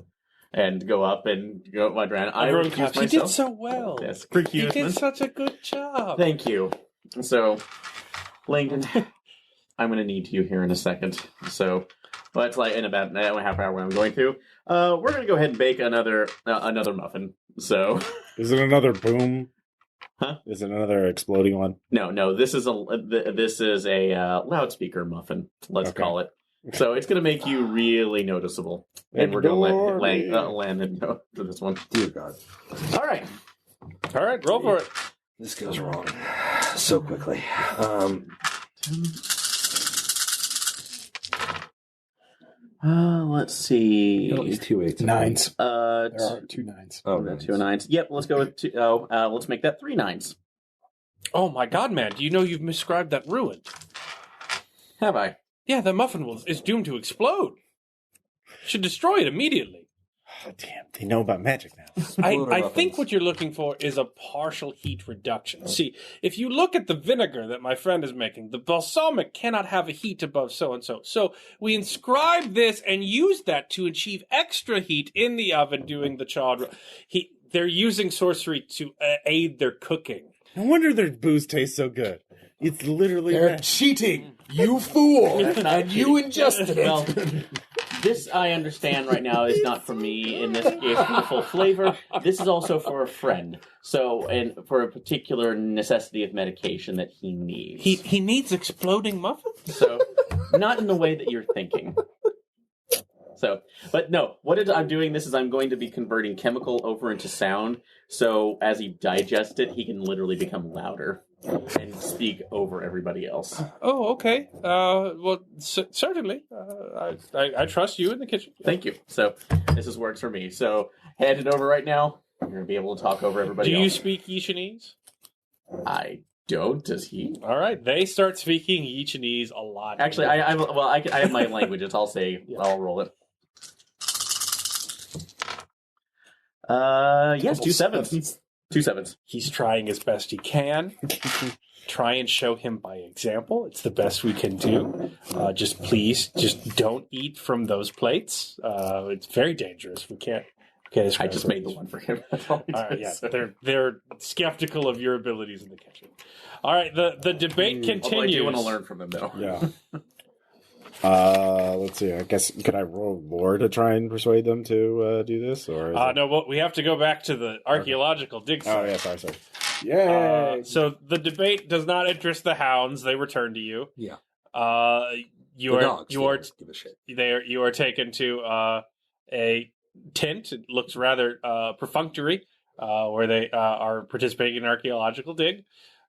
[SPEAKER 5] and go up and go around. I
[SPEAKER 2] Everyone
[SPEAKER 5] recuse
[SPEAKER 2] claps.
[SPEAKER 5] myself.
[SPEAKER 2] He did so well.
[SPEAKER 5] Yes,
[SPEAKER 2] He did
[SPEAKER 5] recusement.
[SPEAKER 2] such a good job.
[SPEAKER 5] Thank you. So, Langdon, I'm going to need you here in a second. So, well, it's like in about an hour and a half hour when I'm going through. We're going to go ahead and bake another muffin. So,
[SPEAKER 1] Is it another boom?
[SPEAKER 5] Huh?
[SPEAKER 1] Is it another exploding one?
[SPEAKER 5] no, this is a loudspeaker muffin. Let's
[SPEAKER 1] Okay.
[SPEAKER 5] call it. So it's going to make you really noticeable, and we're going to let Landon go for this one.
[SPEAKER 7] Dear God.
[SPEAKER 5] All right.
[SPEAKER 2] All right, roll for it.
[SPEAKER 7] This goes wrong so quickly.
[SPEAKER 5] Let's see.
[SPEAKER 7] At least 2 8s.
[SPEAKER 4] Nines.
[SPEAKER 5] There
[SPEAKER 4] There are 2 9s.
[SPEAKER 7] Oh,
[SPEAKER 5] two
[SPEAKER 7] nice.
[SPEAKER 5] 9s. Yep. Let's go with two. Let's make that 3 9s.
[SPEAKER 2] Oh my God, man! Do you know you've miscribed that ruin?
[SPEAKER 5] Have I?
[SPEAKER 2] Yeah, the muffin is doomed to explode. Should destroy it immediately.
[SPEAKER 1] Oh, damn, they know about magic now.
[SPEAKER 2] I think what you're looking for is a partial heat reduction. See, if you look at the vinegar that my friend is making, the balsamic cannot have a heat above so-and-so. So we inscribe this and use that to achieve extra heat in the oven doing the chard. They're using sorcery to aid their cooking.
[SPEAKER 1] No wonder their booze tastes so good. It's literally
[SPEAKER 4] They're
[SPEAKER 1] magic.
[SPEAKER 4] cheating, you fool, and you ingested it.
[SPEAKER 5] Well, this I understand right now is not for me in this case for the full flavor. This is also for a friend. So, and for a particular necessity of medication that he needs.
[SPEAKER 2] He needs exploding muffins?
[SPEAKER 5] So, not in the way that you're thinking. So, but no, I'm doing this is I'm going to be converting chemical over into sound. So as he digests it, he can literally become louder and speak over everybody else.
[SPEAKER 2] Oh, okay. Well, certainly. I trust you in the kitchen.
[SPEAKER 5] Thank you. So this works for me. So hand it over right now. You're going to be able to talk over everybody
[SPEAKER 2] Do
[SPEAKER 5] else.
[SPEAKER 2] you speak Yishanese?
[SPEAKER 5] I don't. Does he?
[SPEAKER 2] All right. They start speaking Yishanese a lot.
[SPEAKER 5] Actually, I have my languages. I'll say.
[SPEAKER 2] Yeah.
[SPEAKER 5] I'll roll it. Yes, 2 7s. 2 7s.
[SPEAKER 2] He's trying as best he can. Try and show him by example. It's the best we can do. Please don't eat from those plates. It's very dangerous. We can't.
[SPEAKER 5] I just made the one for him. That's all
[SPEAKER 2] All right, yeah, they're skeptical of your abilities in the kitchen. All right, the debate
[SPEAKER 5] Although I
[SPEAKER 2] continues.
[SPEAKER 5] do want to learn from him, though.
[SPEAKER 1] Yeah. Let's see. I guess could I roll lore to try and persuade them to do this, or is it...
[SPEAKER 2] No, well, we have to go back to the archaeological dig
[SPEAKER 1] Oh
[SPEAKER 2] site.
[SPEAKER 1] yeah, sorry. Yay!
[SPEAKER 2] So the debate does not interest the hounds; they return to you.
[SPEAKER 7] Yeah.
[SPEAKER 2] You
[SPEAKER 7] The
[SPEAKER 2] are
[SPEAKER 7] dogs,
[SPEAKER 2] you
[SPEAKER 7] they
[SPEAKER 2] are
[SPEAKER 7] don't give a shit.
[SPEAKER 2] you are taken to a tent. It looks rather perfunctory, where they are participating in an archaeological dig.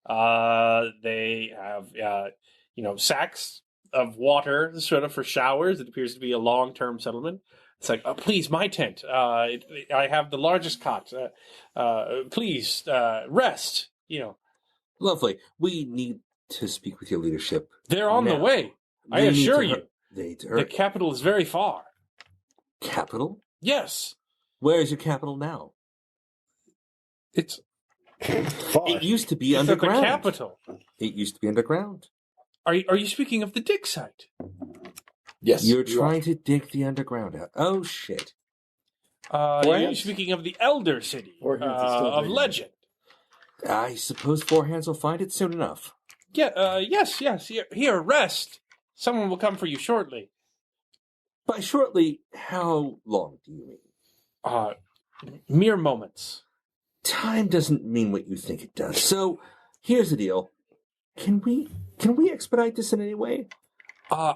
[SPEAKER 2] They have sacks of water sort of for showers. It appears to be a long-term settlement. It's like, please, my tent. I have the largest cot. Please, rest.
[SPEAKER 7] Lovely. We need to speak with your leadership.
[SPEAKER 2] They're on the
[SPEAKER 7] now.
[SPEAKER 2] way. I
[SPEAKER 7] They need
[SPEAKER 2] assure
[SPEAKER 7] to
[SPEAKER 2] you.
[SPEAKER 7] They need to
[SPEAKER 2] The
[SPEAKER 7] hurry.
[SPEAKER 2] capital is very far.
[SPEAKER 7] Capital?
[SPEAKER 2] Yes.
[SPEAKER 7] Where is your capital now?
[SPEAKER 2] It's
[SPEAKER 1] Far.
[SPEAKER 7] It used to be
[SPEAKER 2] it's at the
[SPEAKER 7] underground.
[SPEAKER 2] capital.
[SPEAKER 7] It used to be underground.
[SPEAKER 2] Are you speaking of the dig site?
[SPEAKER 4] Yes,
[SPEAKER 7] You're
[SPEAKER 4] you
[SPEAKER 7] trying to dig the underground out. Oh, shit.
[SPEAKER 2] You're
[SPEAKER 4] hands?
[SPEAKER 2] speaking of the Elder City
[SPEAKER 4] Four hands is still
[SPEAKER 2] of
[SPEAKER 4] digging.
[SPEAKER 2] legend.
[SPEAKER 7] I suppose Four Hands will find it soon enough.
[SPEAKER 2] Yeah. Yes. Here, rest. Someone will come for you shortly.
[SPEAKER 7] By shortly, how long do you mean?
[SPEAKER 2] Mere moments.
[SPEAKER 7] Time doesn't mean what you think it does. So, here's the deal. Can we expedite this in any way?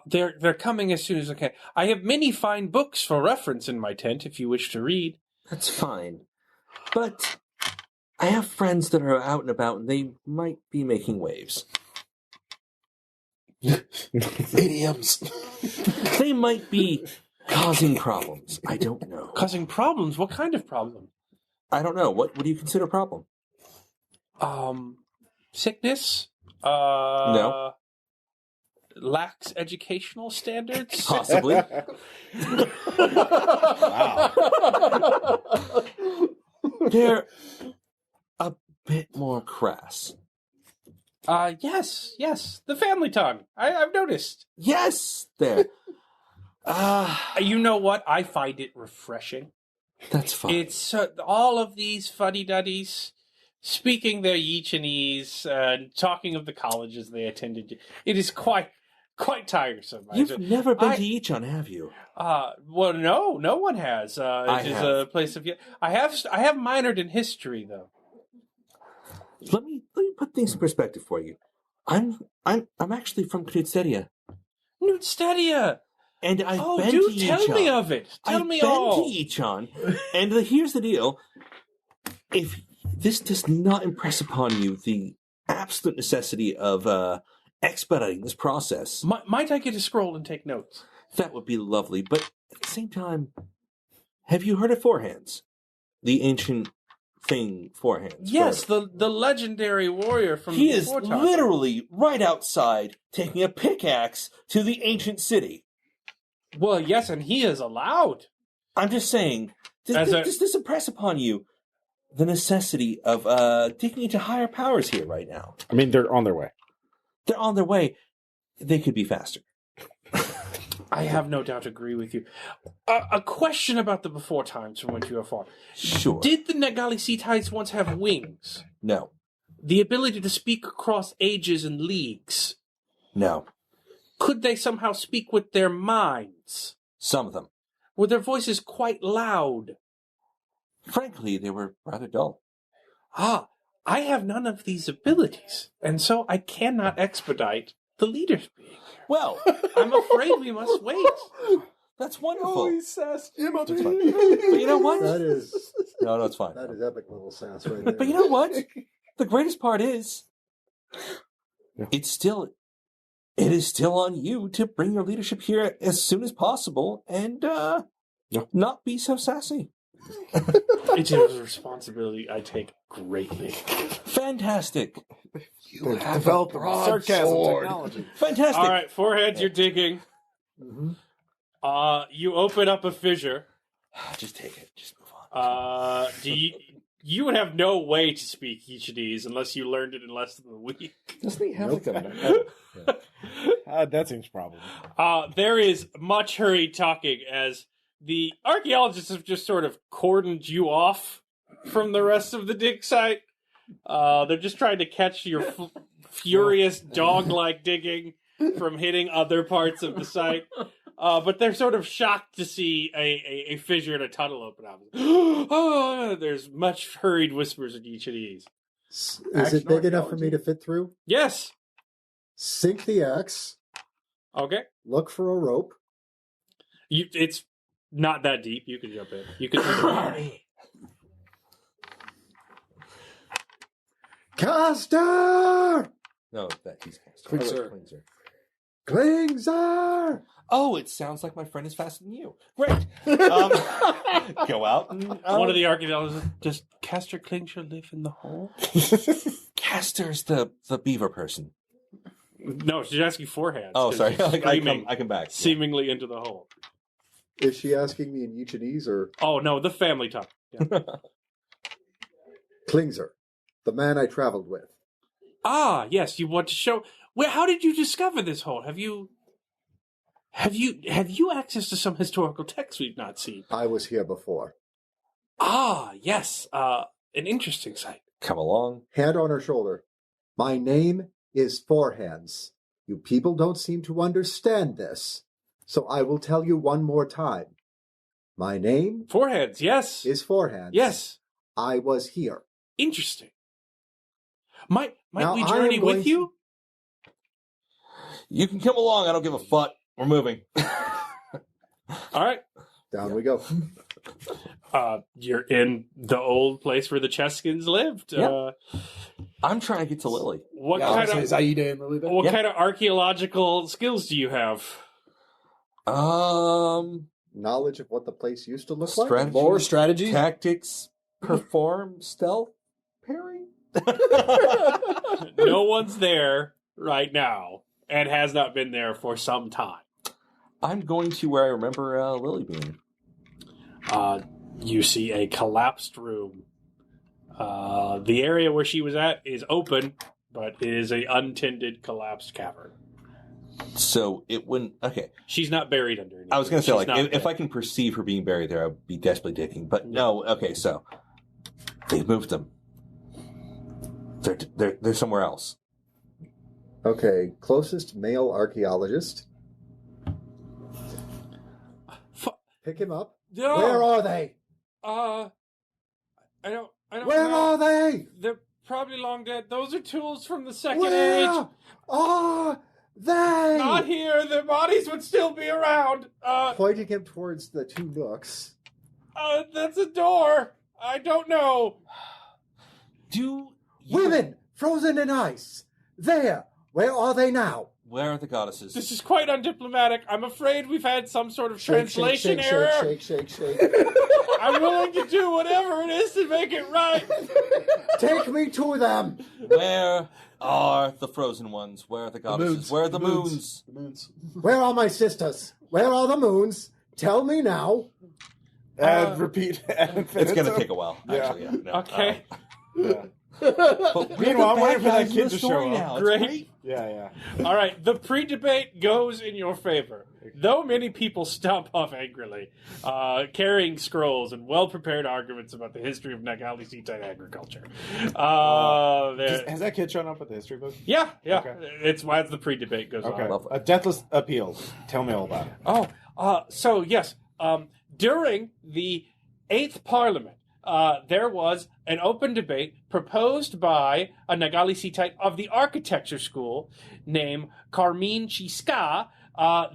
[SPEAKER 2] They're coming as soon as I can. I have many fine books for reference in my tent if you wish to read.
[SPEAKER 7] That's fine. But I have friends that are out and about and they might be making waves.
[SPEAKER 4] Idioms.
[SPEAKER 7] They might be Causing problems. I don't know.
[SPEAKER 2] Causing problems? What kind of problem?
[SPEAKER 7] I don't know. What do you consider a problem?
[SPEAKER 2] Sickness?
[SPEAKER 7] No.
[SPEAKER 2] Lacks educational standards?
[SPEAKER 7] Possibly.
[SPEAKER 1] Wow.
[SPEAKER 7] They're a bit more crass.
[SPEAKER 2] Yes. The family tongue. I've noticed.
[SPEAKER 7] Yes, there.
[SPEAKER 2] You know what? I find it refreshing.
[SPEAKER 7] That's fine.
[SPEAKER 2] It's all of these fuddy-duddies speaking their Yeechanese and talking of the colleges they attended. It is quite tiresome.
[SPEAKER 7] You've never been to Yichun, have you?
[SPEAKER 2] Well, no one has. It is a place of. I have minored in history, though.
[SPEAKER 7] Let me put things in perspective for you. I'm actually from Knutstedia.
[SPEAKER 2] Knutstedia!
[SPEAKER 7] And I've been
[SPEAKER 2] do
[SPEAKER 7] to Yichun.
[SPEAKER 2] tell me of it. Tell me all.
[SPEAKER 7] I've been to Yichun, and here's the deal. If this does not impress upon you the absolute necessity of expediting this process,
[SPEAKER 2] Might I get a scroll and take notes?
[SPEAKER 7] that would be lovely. But at the same time, have you heard of Forehands? The ancient thing, Forehands.
[SPEAKER 2] Yes, the legendary warrior from
[SPEAKER 7] He
[SPEAKER 2] the
[SPEAKER 7] is
[SPEAKER 2] Fortime.
[SPEAKER 7] literally right outside taking a pickaxe to the ancient city.
[SPEAKER 2] Well, yes, and he is allowed.
[SPEAKER 7] I'm just saying, does this impress upon you the necessity of taking it to higher powers here right now?
[SPEAKER 1] I mean, they're on their way.
[SPEAKER 7] They're on their way. They could be faster.
[SPEAKER 2] I have no doubt agree with you. A question about the before times from which you are far.
[SPEAKER 7] Sure.
[SPEAKER 2] Did the Nagalisitu once have wings?
[SPEAKER 7] No.
[SPEAKER 2] The ability to speak across ages and leagues?
[SPEAKER 7] No.
[SPEAKER 2] Could they somehow speak with their minds?
[SPEAKER 7] Some of them.
[SPEAKER 2] Were their voices quite loud?
[SPEAKER 7] Frankly, they were rather dull.
[SPEAKER 2] I have none of these abilities, and so I cannot expedite the leaders being here.
[SPEAKER 7] Well,
[SPEAKER 2] I'm afraid we must wait.
[SPEAKER 7] that's wonderful.
[SPEAKER 4] He's sassed him up.
[SPEAKER 7] It's fine. But you know what?
[SPEAKER 3] That is
[SPEAKER 7] No, it's fine.
[SPEAKER 3] that is epic little sass right there.
[SPEAKER 7] But you know what? The greatest part is, it is still on you to bring your leadership here as soon as possible and not be so sassy.
[SPEAKER 2] It is a responsibility I take greatly.
[SPEAKER 7] Fantastic.
[SPEAKER 1] You have developed sarcasm technology.
[SPEAKER 7] Fantastic.
[SPEAKER 2] All right, foreheads, you're digging.
[SPEAKER 3] Mhm.
[SPEAKER 2] You open up a fissure.
[SPEAKER 7] Just take it. Just move on.
[SPEAKER 2] You would have no way to speak each of these unless you learned it in less than a week.
[SPEAKER 7] Doesn't he have
[SPEAKER 3] Nope.
[SPEAKER 7] like a...
[SPEAKER 1] That seems probable.
[SPEAKER 2] There is much hurried talking as the archaeologists have just sort of cordoned you off from the rest of the dig site. They're just trying to catch your furious dog-like digging from hitting other parts of the site. But they're sort of shocked to see a fissure in a tunnel open up. There's much hurried whispers in each of these.
[SPEAKER 3] Is it big enough for me to fit through?
[SPEAKER 2] Yes.
[SPEAKER 3] Sink the axe.
[SPEAKER 2] Okay.
[SPEAKER 3] Look for a rope.
[SPEAKER 2] It's not that deep. You can jump in. You can.
[SPEAKER 3] Caster!
[SPEAKER 7] No, he's
[SPEAKER 1] Klingzer.
[SPEAKER 3] Klingzer!
[SPEAKER 7] Oh, it sounds like my friend is faster than you. Great. Go out. And,
[SPEAKER 2] One of the archaeologists, does Castor Klingsher live in the hole?
[SPEAKER 7] Caster's the beaver person.
[SPEAKER 2] No, she's asking forehands.
[SPEAKER 7] Oh, sorry.
[SPEAKER 2] Screaming
[SPEAKER 7] I come back.
[SPEAKER 2] seemingly into the hole.
[SPEAKER 3] Is she asking me in Yuchinese or
[SPEAKER 2] Oh, no, the family talk. Yeah.
[SPEAKER 3] Klingzer, the man I traveled with?
[SPEAKER 2] Yes, you want to show. Well, how did you discover this hole? Have you access to some historical text we've not seen?
[SPEAKER 3] I was here before.
[SPEAKER 2] Yes. An interesting sight.
[SPEAKER 7] Come along.
[SPEAKER 3] Hand on her shoulder. My name is Forehands. You people don't seem to understand this, so I will tell you one more time. My name
[SPEAKER 2] Foreheads, yes.
[SPEAKER 3] is Forehands.
[SPEAKER 2] Yes.
[SPEAKER 3] I was here.
[SPEAKER 2] Interesting. Might
[SPEAKER 3] Now,
[SPEAKER 2] we
[SPEAKER 3] I am
[SPEAKER 2] journey
[SPEAKER 3] going
[SPEAKER 2] with
[SPEAKER 3] to-
[SPEAKER 2] you?
[SPEAKER 7] You can come along. I don't give a fuck. We're moving.
[SPEAKER 2] All right.
[SPEAKER 3] Down we go.
[SPEAKER 2] You're in the old place where the Cheskins lived.
[SPEAKER 7] Yeah. I'm trying to get to Lily.
[SPEAKER 2] What
[SPEAKER 4] Yeah,
[SPEAKER 2] kind
[SPEAKER 4] I
[SPEAKER 2] of
[SPEAKER 4] was saying, Zaida and Lily
[SPEAKER 2] what kind of archaeological skills do you have?
[SPEAKER 7] Well,
[SPEAKER 3] knowledge of what the place used to look like?
[SPEAKER 7] Strategy,
[SPEAKER 4] More strategy?
[SPEAKER 7] tactics, perform, stealth, parry.
[SPEAKER 2] No one's there right now and has not been there for some time.
[SPEAKER 7] I'm going to where I remember Lily being.
[SPEAKER 2] You see a collapsed room. The area where she was at is open, but it is a untended, collapsed cavern.
[SPEAKER 7] So it wouldn't. Okay.
[SPEAKER 2] She's not buried under anything.
[SPEAKER 7] I was going to say,
[SPEAKER 2] She's
[SPEAKER 7] like,
[SPEAKER 2] not
[SPEAKER 7] if
[SPEAKER 2] dead.
[SPEAKER 7] I can perceive her being buried there, I would be desperately digging. But no, okay, so they've moved them. They're somewhere else.
[SPEAKER 3] Okay, closest male archaeologist. Pick him up.
[SPEAKER 2] No.
[SPEAKER 3] Where are they?
[SPEAKER 2] I don't
[SPEAKER 3] Where
[SPEAKER 2] know.
[SPEAKER 3] are they?
[SPEAKER 2] They're probably long dead. Those are tools from the Second
[SPEAKER 3] Where
[SPEAKER 2] Age.
[SPEAKER 3] are they?
[SPEAKER 2] Not here. Their bodies would still be around.
[SPEAKER 3] Pointing him towards the two nooks.
[SPEAKER 2] That's a door. I don't know.
[SPEAKER 3] Women frozen in ice. There. Where are they now?
[SPEAKER 7] Where are the goddesses?
[SPEAKER 2] This is quite undiplomatic. I'm afraid we've had some sort of
[SPEAKER 3] Shake,
[SPEAKER 2] translation
[SPEAKER 3] shake,
[SPEAKER 2] error.
[SPEAKER 3] shake, shake, shake, shake.
[SPEAKER 2] I'm willing to do whatever it is to make it right.
[SPEAKER 3] Take me to them.
[SPEAKER 7] Where are the frozen ones? Where are the goddesses? Where are the moons?
[SPEAKER 4] The moons.
[SPEAKER 3] Where are my sisters? Where are the moons? Tell me now.
[SPEAKER 1] And repeat.
[SPEAKER 7] It's going to take a while, actually. Yeah. No,
[SPEAKER 2] Okay.
[SPEAKER 7] but
[SPEAKER 1] Meanwhile, I'm waiting for that
[SPEAKER 7] guys in
[SPEAKER 1] kid
[SPEAKER 7] the
[SPEAKER 1] to
[SPEAKER 7] story
[SPEAKER 1] show
[SPEAKER 7] now.
[SPEAKER 1] up.
[SPEAKER 7] It's
[SPEAKER 2] Great.
[SPEAKER 1] Yeah.
[SPEAKER 2] All right. The pre-debate goes in your favor. Though many people stomp off angrily, carrying scrolls and well-prepared arguments about the history of Nagalisitu agriculture.
[SPEAKER 1] Has that kid shown up with the history book?
[SPEAKER 2] Yeah.
[SPEAKER 1] Okay.
[SPEAKER 2] It's why the pre-debate goes
[SPEAKER 1] Okay.
[SPEAKER 2] on.
[SPEAKER 7] Lovely.
[SPEAKER 1] A deathless appeal. Tell me all about it.
[SPEAKER 2] So yes, during the 8th Parliament, there was an open debate proposed by a Nagalisitite of the architecture school named Carmine Chisca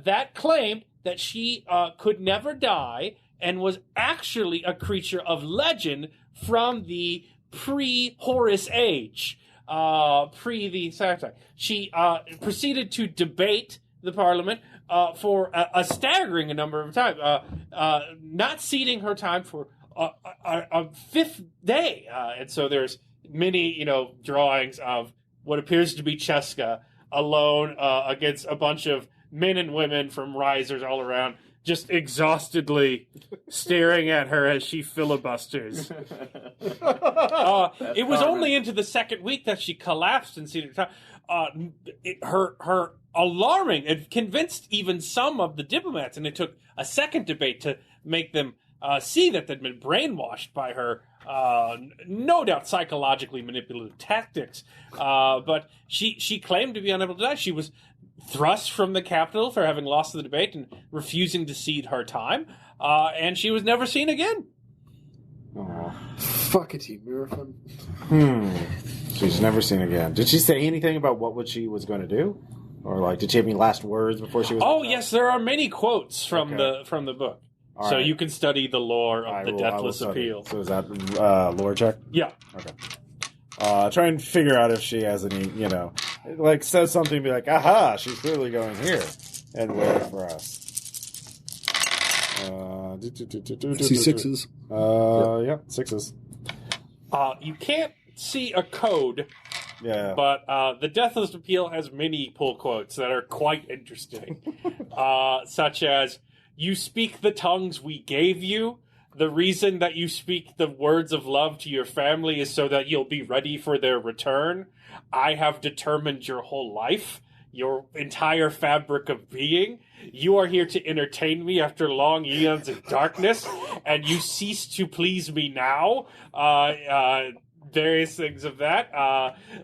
[SPEAKER 2] that claimed that she could never die and was actually a creature of legend from the pre-Horus age, pre the Saturday. She proceeded to debate the Parliament for a staggering number of times, not ceding her time for a fifth day. And so there's many, drawings of what appears to be Cheska alone against a bunch of men and women from risers all around, just exhaustedly staring at her as she filibusters. It was only into the second week that she collapsed and ceded her time. Her alarming and convinced even some of the diplomats, and it took a second debate to make them see that they'd been brainwashed by her, no doubt psychologically manipulative tactics. But she claimed to be unable to die. She was thrust from the capital for having lost the debate and refusing to cede her time, and she was never seen again.
[SPEAKER 4] Fuck it, Murphin.
[SPEAKER 1] She's never seen again. Did she say anything about what she was going to do? Or did she have any last words before she was?
[SPEAKER 2] Oh yes, there are many quotes from the book.
[SPEAKER 1] All
[SPEAKER 2] so
[SPEAKER 1] right.
[SPEAKER 2] you can study the lore of the Deathless
[SPEAKER 1] study.
[SPEAKER 2] Appeal.
[SPEAKER 1] So is that lore check?
[SPEAKER 2] Yeah.
[SPEAKER 1] Okay. Try and figure out if she has any, says something, be like, aha, she's clearly going here and wait for us.
[SPEAKER 4] See sixes.
[SPEAKER 1] Yeah, sixes.
[SPEAKER 2] You can't see a code,
[SPEAKER 1] Yeah.
[SPEAKER 2] but the Deathless Appeal has many pull quotes that are quite interesting, such as, "You speak the tongues we gave you. The reason that you speak the words of love to your family is so that you'll be ready for their return. I have determined your whole life, your entire fabric of being. You are here to entertain me after long eons of darkness, and you cease to please me now." Various things of that.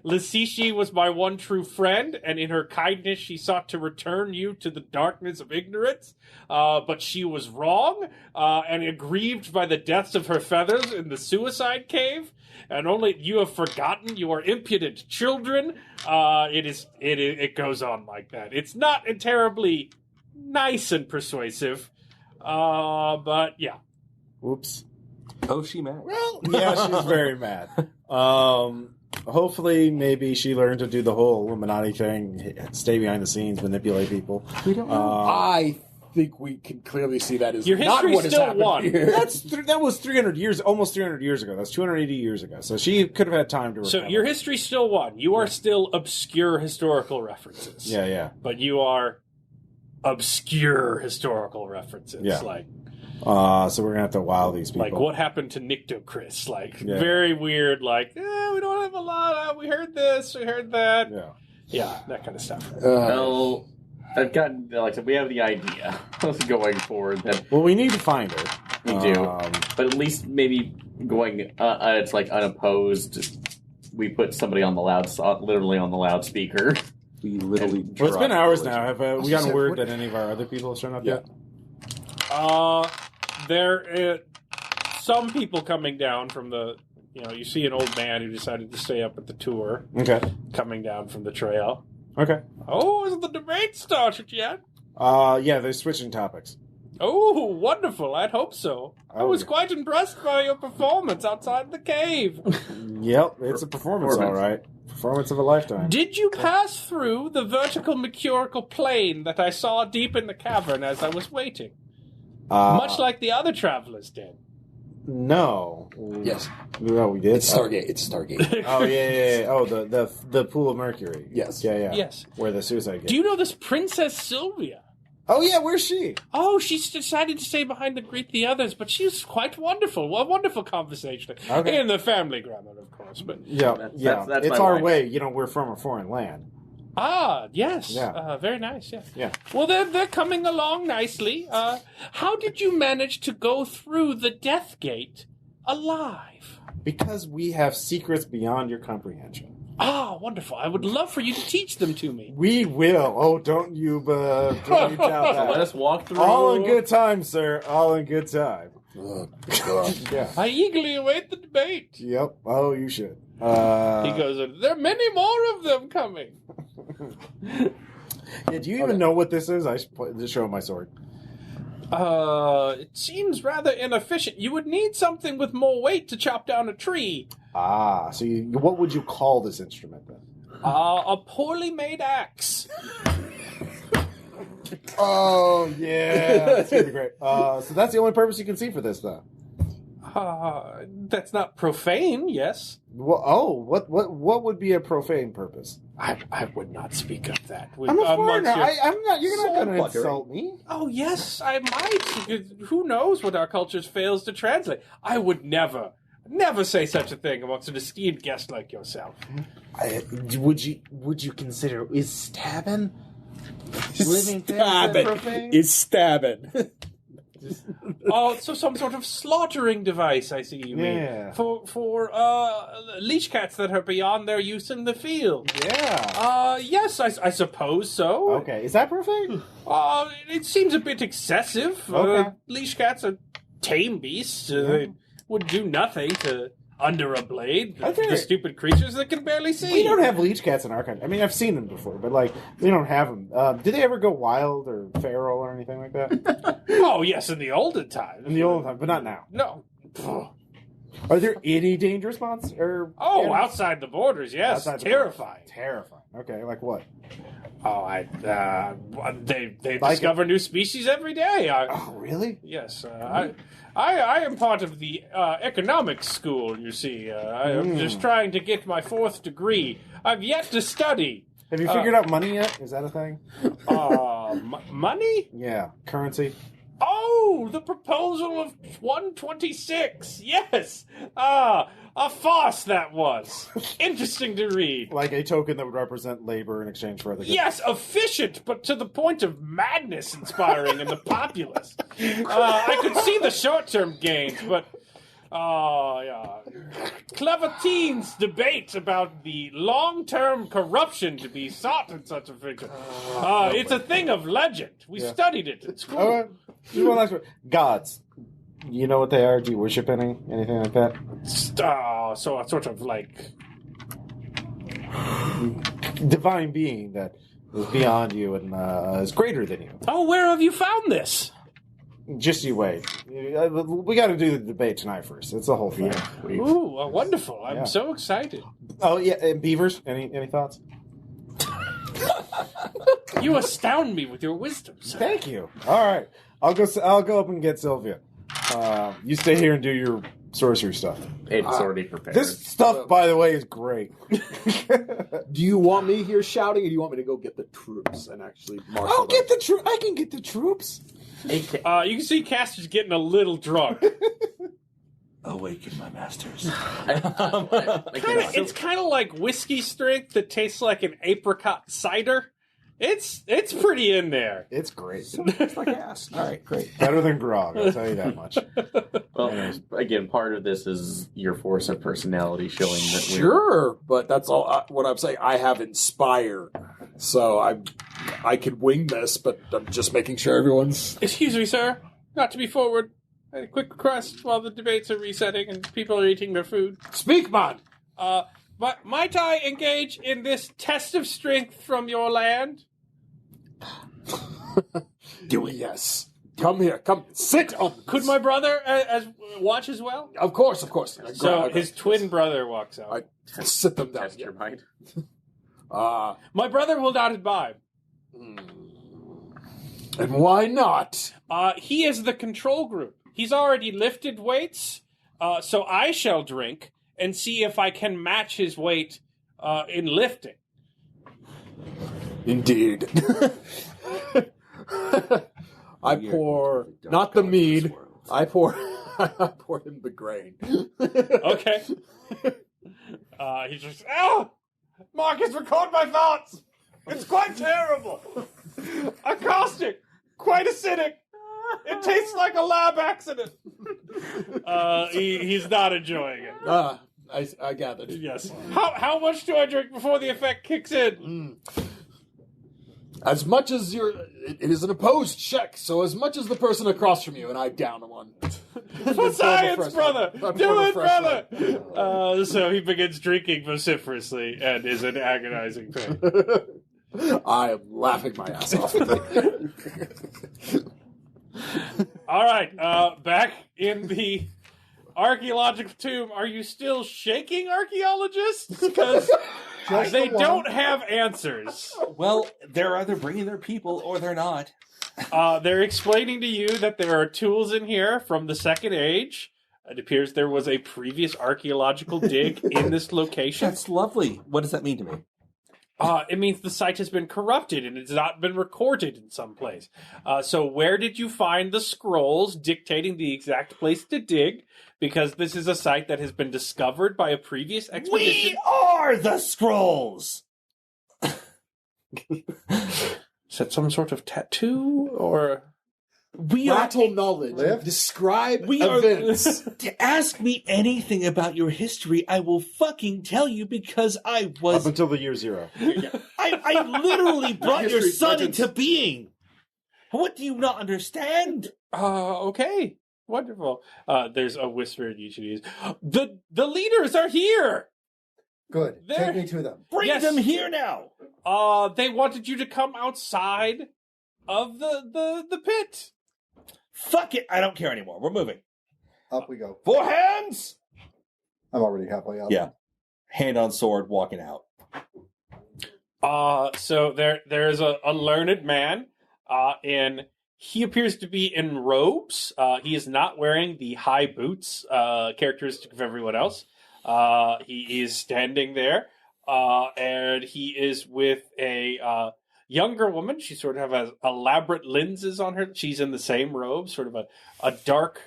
[SPEAKER 2] Lasishi was my one true friend, and in her kindness she sought to return you to the darkness of ignorance. But she was wrong, and aggrieved by the deaths of her feathers in the suicide cave. And only you have forgotten your impudent children. It goes on like that. It's not terribly nice and persuasive, but yeah.
[SPEAKER 1] Whoops.
[SPEAKER 7] Oh, she mad?
[SPEAKER 1] Well, yeah, she's very mad. Hopefully, maybe she learned to do the whole Illuminati thing, stay behind the scenes, manipulate people.
[SPEAKER 7] We don't know.
[SPEAKER 4] I think we can clearly see that as
[SPEAKER 2] Your
[SPEAKER 4] not
[SPEAKER 2] history
[SPEAKER 4] what has
[SPEAKER 2] still
[SPEAKER 4] happened
[SPEAKER 2] won.
[SPEAKER 4] here.
[SPEAKER 1] That was 300 years, almost 300 years ago. That's 280 years ago. So she could have had time to recover.
[SPEAKER 2] So your history still won. You are still obscure historical references.
[SPEAKER 1] Yeah.
[SPEAKER 2] But you are obscure historical references.
[SPEAKER 1] Yeah.
[SPEAKER 2] Like
[SPEAKER 1] So we're gonna have to wow these people.
[SPEAKER 2] like what happened to Nyctocris? Like
[SPEAKER 1] Yeah.
[SPEAKER 2] very weird. Like we don't have a lot. We heard this. We heard that.
[SPEAKER 1] Yeah.
[SPEAKER 2] Yeah, that kind of stuff.
[SPEAKER 5] Well, I've gotten, like I said, we have the idea going forward that
[SPEAKER 1] Well, we need to find her.
[SPEAKER 5] we do. But at least maybe going, it's like unopposed, we put somebody on the literally on the loudspeaker.
[SPEAKER 7] We literally.
[SPEAKER 1] Well, it's been
[SPEAKER 7] dropped
[SPEAKER 1] hours
[SPEAKER 7] religion.
[SPEAKER 1] now. Have we gotten word that any of our other people have shown up yet?
[SPEAKER 2] There some people coming down from the. You see an old man who decided to stay up at the tour,
[SPEAKER 1] Okay.
[SPEAKER 2] coming down from the trail.
[SPEAKER 1] Okay.
[SPEAKER 2] Oh, isn't the debate started yet?
[SPEAKER 1] Yeah, they're switching topics.
[SPEAKER 2] Oh, wonderful. I'd hope so. I was quite impressed by your performance outside the cave.
[SPEAKER 1] Yep, it's a performance, all right. Performance of a lifetime.
[SPEAKER 2] Did you pass through the vertical mercurial plane that I saw deep in the cavern as I was waiting? Much like the other travelers did.
[SPEAKER 1] No.
[SPEAKER 4] Yes.
[SPEAKER 1] No, we did.
[SPEAKER 4] It's Stargate. It's Stargate.
[SPEAKER 1] Oh yeah. Oh, the pool of Mercury.
[SPEAKER 4] Yes.
[SPEAKER 1] Yeah.
[SPEAKER 2] Yes.
[SPEAKER 1] Where the suicide.
[SPEAKER 2] Do you know this Princess Sylvia?
[SPEAKER 1] Oh yeah, where's she?
[SPEAKER 2] Oh, she's decided to stay behind to greet the others, but she's quite wonderful. A wonderful conversation.
[SPEAKER 1] Okay.
[SPEAKER 2] In the family grammar, of course. But
[SPEAKER 1] Yeah,
[SPEAKER 5] That's
[SPEAKER 1] it's
[SPEAKER 5] my
[SPEAKER 1] our
[SPEAKER 5] wife.
[SPEAKER 1] way. We're from a foreign land.
[SPEAKER 2] yes.
[SPEAKER 1] Yeah.
[SPEAKER 2] Very nice, yeah.
[SPEAKER 1] Yeah.
[SPEAKER 2] Well, they're coming along nicely. How did you manage to go through the death gate alive?
[SPEAKER 1] Because we have secrets beyond your comprehension.
[SPEAKER 2] Wonderful. I would love for you to teach them to me.
[SPEAKER 1] We will. Oh, don't you doubt that.
[SPEAKER 5] Let us walk through.
[SPEAKER 1] All in good time, sir. All in good time.
[SPEAKER 4] Oh, God.
[SPEAKER 1] Yeah.
[SPEAKER 2] I eagerly await the debate.
[SPEAKER 1] Yep. Oh, you should.
[SPEAKER 2] He goes, there are many more of them coming.
[SPEAKER 1] Yeah, do you even know what this is? I should just show my sword.
[SPEAKER 2] It seems rather inefficient. You would need something with more weight to chop down a tree.
[SPEAKER 1] So what would you call this instrument then?
[SPEAKER 2] A poorly made axe.
[SPEAKER 1] Oh, yeah. That's going to be great. So that's the only purpose you can see for this, though.
[SPEAKER 2] That's not profane, yes.
[SPEAKER 1] Well, what would be a profane purpose?
[SPEAKER 2] I would not speak of that.
[SPEAKER 1] I'm a foreigner. I'm not. You're not
[SPEAKER 3] Soul
[SPEAKER 1] going to
[SPEAKER 3] plucker.
[SPEAKER 1] insult me.
[SPEAKER 2] Oh, yes, I might. Who knows what our culture fails to translate? I would never say such a thing amongst an esteemed guest like yourself.
[SPEAKER 1] Would you consider is stabbing living things
[SPEAKER 4] Stabbing.
[SPEAKER 1] profane?
[SPEAKER 4] It's stabbing.
[SPEAKER 2] Oh, so some sort of slaughtering device, I see you mean.
[SPEAKER 1] Yeah.
[SPEAKER 2] For leash cats that are beyond their use in the field.
[SPEAKER 1] Yeah.
[SPEAKER 2] Yes, I suppose so.
[SPEAKER 1] Okay. Is that profane?
[SPEAKER 2] It seems a bit excessive.
[SPEAKER 1] Okay.
[SPEAKER 2] Leash cats are tame beasts. They would do nothing to under a blade. The stupid creatures that can barely see.
[SPEAKER 1] We don't have leech cats in our country. I mean, I've seen them before, but we don't have them. Did they ever go wild or feral or anything like that?
[SPEAKER 2] Oh, yes, in the olden times.
[SPEAKER 1] In the old time, but not now.
[SPEAKER 2] No.
[SPEAKER 1] Are there any dangerous monsters?
[SPEAKER 2] Oh, outside the borders, yes.
[SPEAKER 1] Outside the
[SPEAKER 2] Terrifying.
[SPEAKER 1] Terrifying. Okay, like what?
[SPEAKER 2] Oh, they
[SPEAKER 1] Like
[SPEAKER 2] discover new species every day.
[SPEAKER 1] Oh, really?
[SPEAKER 2] Yes, I am part of the economics school, you see. I am just trying to get my 4th degree. I've yet to study.
[SPEAKER 1] Have you figured out money yet? Is that a thing?
[SPEAKER 2] Money?
[SPEAKER 1] Yeah, currency.
[SPEAKER 2] Oh, the proposal of 126. Yes. A farce that was. Interesting to read.
[SPEAKER 1] Like a token that would represent labor in exchange for other goods.
[SPEAKER 2] Yes, efficient, but to the point of madness inspiring in the populace. I could see the short-term gains, but clever teens debate about the long-term corruption to be sought in such a figure. It's a thing of legend. We studied it at school.
[SPEAKER 1] Okay. Just one last word. Gods. You know what they are? Do you worship anything like that?
[SPEAKER 2] So a sort of like...
[SPEAKER 1] Divine being that is beyond you and is greater than you.
[SPEAKER 2] Oh, where have you found this?
[SPEAKER 1] Just you wait. We got to do the debate tonight first. It's the whole thing.
[SPEAKER 2] Ooh, wonderful. I'm so excited.
[SPEAKER 1] Oh, yeah. And beavers? Any thoughts?
[SPEAKER 2] You astound me with your wisdom, sir.
[SPEAKER 1] Thank you. All right, I'll go up and get Sylvia. You stay here and do your sorcery stuff.
[SPEAKER 5] It's already prepared.
[SPEAKER 1] This stuff, by the way, is great.
[SPEAKER 4] Do you want me here shouting, or do you want me to go get the troops and actually marshal
[SPEAKER 1] I'll
[SPEAKER 4] them?
[SPEAKER 1] get the troops. I can get the troops.
[SPEAKER 2] You can see Castor's getting a little drunk.
[SPEAKER 7] Awaken my masters.
[SPEAKER 2] It's kind of like whiskey strength that tastes like an apricot cider. It's pretty in there.
[SPEAKER 1] It's great.
[SPEAKER 4] It's like ass.
[SPEAKER 1] All right, great. Better than grog, I'll tell you that much.
[SPEAKER 5] Well, again, part of this is your force of personality showing that
[SPEAKER 4] Sure, but that's all. What I'm saying. I have inspired, so I could wing this, but I'm just making sure everyone's.
[SPEAKER 2] Excuse me, sir. Not to be forward. A quick request while the debates are resetting and people are eating their food.
[SPEAKER 4] Speak, man.
[SPEAKER 2] But might I engage in this test of strength from your land?
[SPEAKER 4] Do it. Yes. Come here. Come sit on.
[SPEAKER 2] Could my brother watch as well?
[SPEAKER 4] Of course.
[SPEAKER 2] So his twin brother walks out.
[SPEAKER 4] I sit them down.
[SPEAKER 5] test your mind.
[SPEAKER 2] My brother will not imbibe.
[SPEAKER 4] And why not?
[SPEAKER 2] He is the control group. He's already lifted weights, so I shall drink and see if I can match his weight in lifting.
[SPEAKER 4] Indeed. I pour not the mead. I pour him the grain.
[SPEAKER 2] Okay. He's just, Marcus, record my thoughts! It's quite terrible! Caustic! Quite acidic! It tastes like a lab accident! He's not enjoying it.
[SPEAKER 4] I gathered.
[SPEAKER 2] Yes. How much do I drink before the effect kicks in?
[SPEAKER 4] As much as it is an opposed check, so as much as the person across from you, and I down one.
[SPEAKER 2] For science, brother! Do it, brother!
[SPEAKER 4] One.
[SPEAKER 2] So he begins drinking vociferously and is in agonizing pain.
[SPEAKER 4] I am laughing my ass off.
[SPEAKER 2] All right, back in the archaeological tomb. Are you still shaking, archaeologists? Because they don't have answers.
[SPEAKER 7] Well, they're either bringing their people or they're not.
[SPEAKER 2] They're explaining to you that there are tools in here from the Second Age. It appears there was a previous archaeological dig in this location.
[SPEAKER 7] That's lovely. What does that mean to me?
[SPEAKER 2] It means the site has been corrupted and it's not been recorded in some place. So where did you find the scrolls dictating the exact place to dig? Because this is a site that has been discovered by a previous expedition.
[SPEAKER 7] We are the scrolls!
[SPEAKER 2] Is that some sort of tattoo or...
[SPEAKER 7] We are...
[SPEAKER 4] Battle knowledge.
[SPEAKER 3] Live?
[SPEAKER 4] Describe
[SPEAKER 7] We are...
[SPEAKER 4] events.
[SPEAKER 7] To ask me anything about your history, I will fucking tell you because I was...
[SPEAKER 1] Up until the year 0.
[SPEAKER 7] I literally brought your
[SPEAKER 4] History
[SPEAKER 7] son
[SPEAKER 4] legends.
[SPEAKER 7] into being. What do you not understand?
[SPEAKER 2] Okay. Wonderful. There's a whisper in each of these. The leaders are here!
[SPEAKER 3] Good.
[SPEAKER 2] There-
[SPEAKER 3] Take me to them.
[SPEAKER 7] Bring
[SPEAKER 2] Yes.
[SPEAKER 7] them here now.
[SPEAKER 2] They wanted you to come outside of the pit.
[SPEAKER 7] Fuck it. I don't care anymore. We're moving.
[SPEAKER 3] Up we go.
[SPEAKER 7] 4 hands.
[SPEAKER 3] I'm already halfway up.
[SPEAKER 7] Yeah. Hand on sword, walking out.
[SPEAKER 2] So there's a learned man, and he appears to be in robes. He is not wearing the high boots, characteristic of everyone else. He is standing there, and he is with a younger woman. She sort of has elaborate lenses on her. She's in the same robe, sort of a dark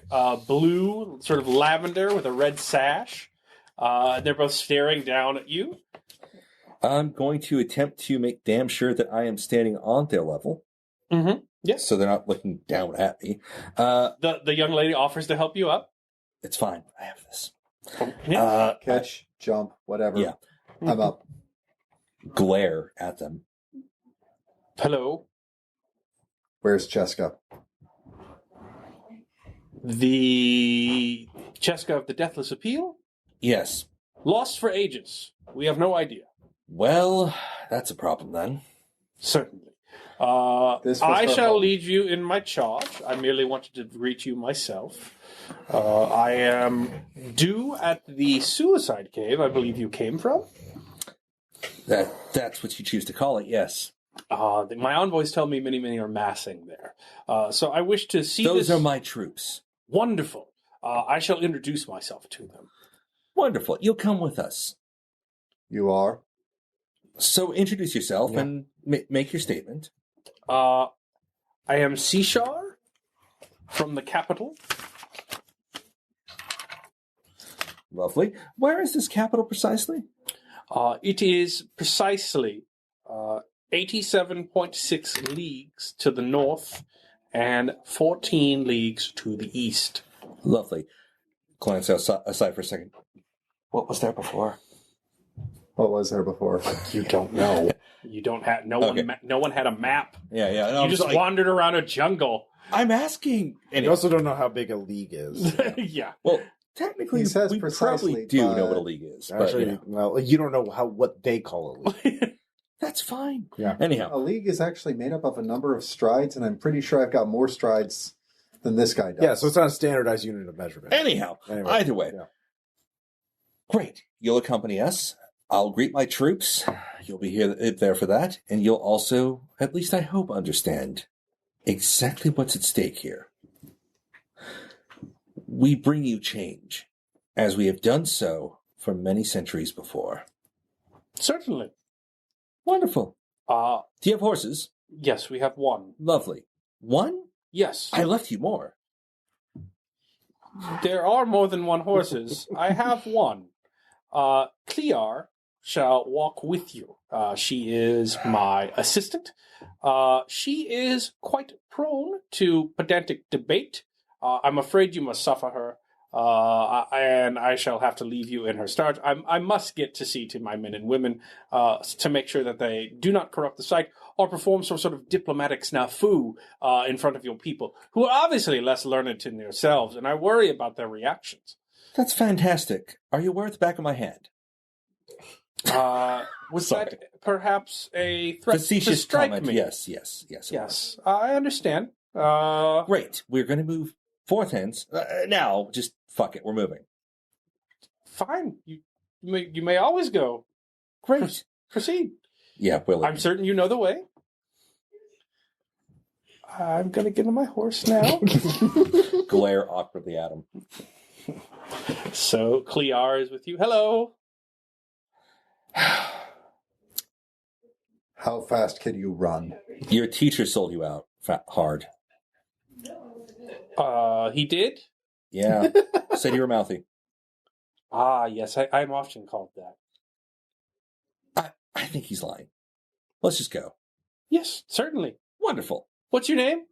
[SPEAKER 2] blue, sort of lavender with a red sash. They're both staring down at you.
[SPEAKER 7] I'm going to attempt to make damn sure that I am standing on their level.
[SPEAKER 2] Mm-hmm. Yes.
[SPEAKER 7] So they're not looking down at me.
[SPEAKER 2] The young lady offers to help you up.
[SPEAKER 7] It's fine. I have this.
[SPEAKER 2] Yeah.
[SPEAKER 3] Catch, jump, whatever.
[SPEAKER 7] Yeah.
[SPEAKER 3] I'm up.
[SPEAKER 7] Glare at them.
[SPEAKER 2] Hello.
[SPEAKER 3] Where's Cheska?
[SPEAKER 2] The Cheska of the Deathless Appeal?
[SPEAKER 7] Yes.
[SPEAKER 2] Lost for ages. We have no idea.
[SPEAKER 7] Well, that's a problem then.
[SPEAKER 2] Certainly.
[SPEAKER 3] This was
[SPEAKER 2] I
[SPEAKER 3] her
[SPEAKER 2] shall
[SPEAKER 3] home.
[SPEAKER 2] lead you in my charge. I merely wanted to greet you myself. I am due at the suicide cave I believe you came from.
[SPEAKER 7] That's what you choose to call it, yes.
[SPEAKER 2] My envoys tell me many are massing there. So I wish to see
[SPEAKER 7] Those
[SPEAKER 2] this.
[SPEAKER 7] are my troops.
[SPEAKER 2] Wonderful. I shall introduce myself to them.
[SPEAKER 7] Wonderful. You'll come with us.
[SPEAKER 3] You are?
[SPEAKER 7] So introduce yourself
[SPEAKER 1] Yeah.
[SPEAKER 7] and make your statement.
[SPEAKER 2] I am Sishar from the capital.
[SPEAKER 7] Lovely. Where is this capital precisely?
[SPEAKER 2] It is precisely 87.6 leagues to the north and 14 leagues to the east.
[SPEAKER 7] Lovely. Glance aside for a second. What was there before?
[SPEAKER 3] What was there before?
[SPEAKER 2] You don't know. You don't have no
[SPEAKER 7] Okay.
[SPEAKER 2] one. No one had a map.
[SPEAKER 7] Yeah. No,
[SPEAKER 2] You
[SPEAKER 7] I'm
[SPEAKER 2] just
[SPEAKER 7] like,
[SPEAKER 2] wandered around a jungle.
[SPEAKER 7] I'm asking.
[SPEAKER 1] You
[SPEAKER 7] Anyway,
[SPEAKER 1] also don't know how big a league is.
[SPEAKER 2] Yeah.
[SPEAKER 7] well, technically,
[SPEAKER 3] He says
[SPEAKER 7] we
[SPEAKER 3] precisely,
[SPEAKER 7] probably do
[SPEAKER 3] but-
[SPEAKER 7] know what a league is. But,
[SPEAKER 1] Actually,
[SPEAKER 7] you know,
[SPEAKER 1] well, you don't know what they call a league.
[SPEAKER 7] that's fine.
[SPEAKER 1] Yeah.
[SPEAKER 7] Anyhow,
[SPEAKER 3] A league is actually made up of a number of strides, and I'm pretty sure I've got more strides than this guy does.
[SPEAKER 1] Yeah, so it's not a standardized unit of measurement.
[SPEAKER 7] Anyway, either way.
[SPEAKER 1] Yeah.
[SPEAKER 7] Great. You'll accompany us. I'll greet my troops. You'll be there for that. And you'll also, at least I hope, understand exactly what's at stake here. We bring you change, as we have done so for many centuries before.
[SPEAKER 2] Certainly.
[SPEAKER 7] Wonderful. Do you have horses?
[SPEAKER 2] Yes, we have one.
[SPEAKER 7] Lovely. One?
[SPEAKER 2] Yes.
[SPEAKER 7] I left you more.
[SPEAKER 2] There are more than one horses. I have one. Clear shall walk with you. She is my assistant. She is quite prone to pedantic debate. I'm afraid you must suffer her, and I shall have to leave you in her charge. I must get to see to my men and women to make sure that they do not corrupt the site or perform some sort of diplomatic snafu in front of your people, who are obviously less learned than yourselves, and I worry about their reactions.
[SPEAKER 7] That's fantastic. Are you aware at the back of my hand?
[SPEAKER 2] Was
[SPEAKER 7] Sorry.
[SPEAKER 2] that perhaps a threat to
[SPEAKER 7] Facetious
[SPEAKER 2] strike
[SPEAKER 7] comment.
[SPEAKER 2] me?
[SPEAKER 7] Yes. It
[SPEAKER 2] Yes,
[SPEAKER 7] was.
[SPEAKER 2] I understand.
[SPEAKER 7] Great. We're going to move forth hence. Now, just fuck it. We're moving.
[SPEAKER 2] Fine. You may always go.
[SPEAKER 7] Great.
[SPEAKER 2] Proceed.
[SPEAKER 7] Yeah, Willie.
[SPEAKER 2] I'm certain you know the way. I'm going to get on my horse now.
[SPEAKER 7] Glare awkwardly at him.
[SPEAKER 2] So, Clear is with you. Hello.
[SPEAKER 3] How fast can you run?
[SPEAKER 7] Your teacher sold you out hard.
[SPEAKER 2] He did?
[SPEAKER 7] Yeah. Said you were mouthy.
[SPEAKER 2] Yes, I'm often called that.
[SPEAKER 7] I think he's lying. Let's just go.
[SPEAKER 2] Yes, certainly.
[SPEAKER 7] Wonderful.
[SPEAKER 2] What's your name?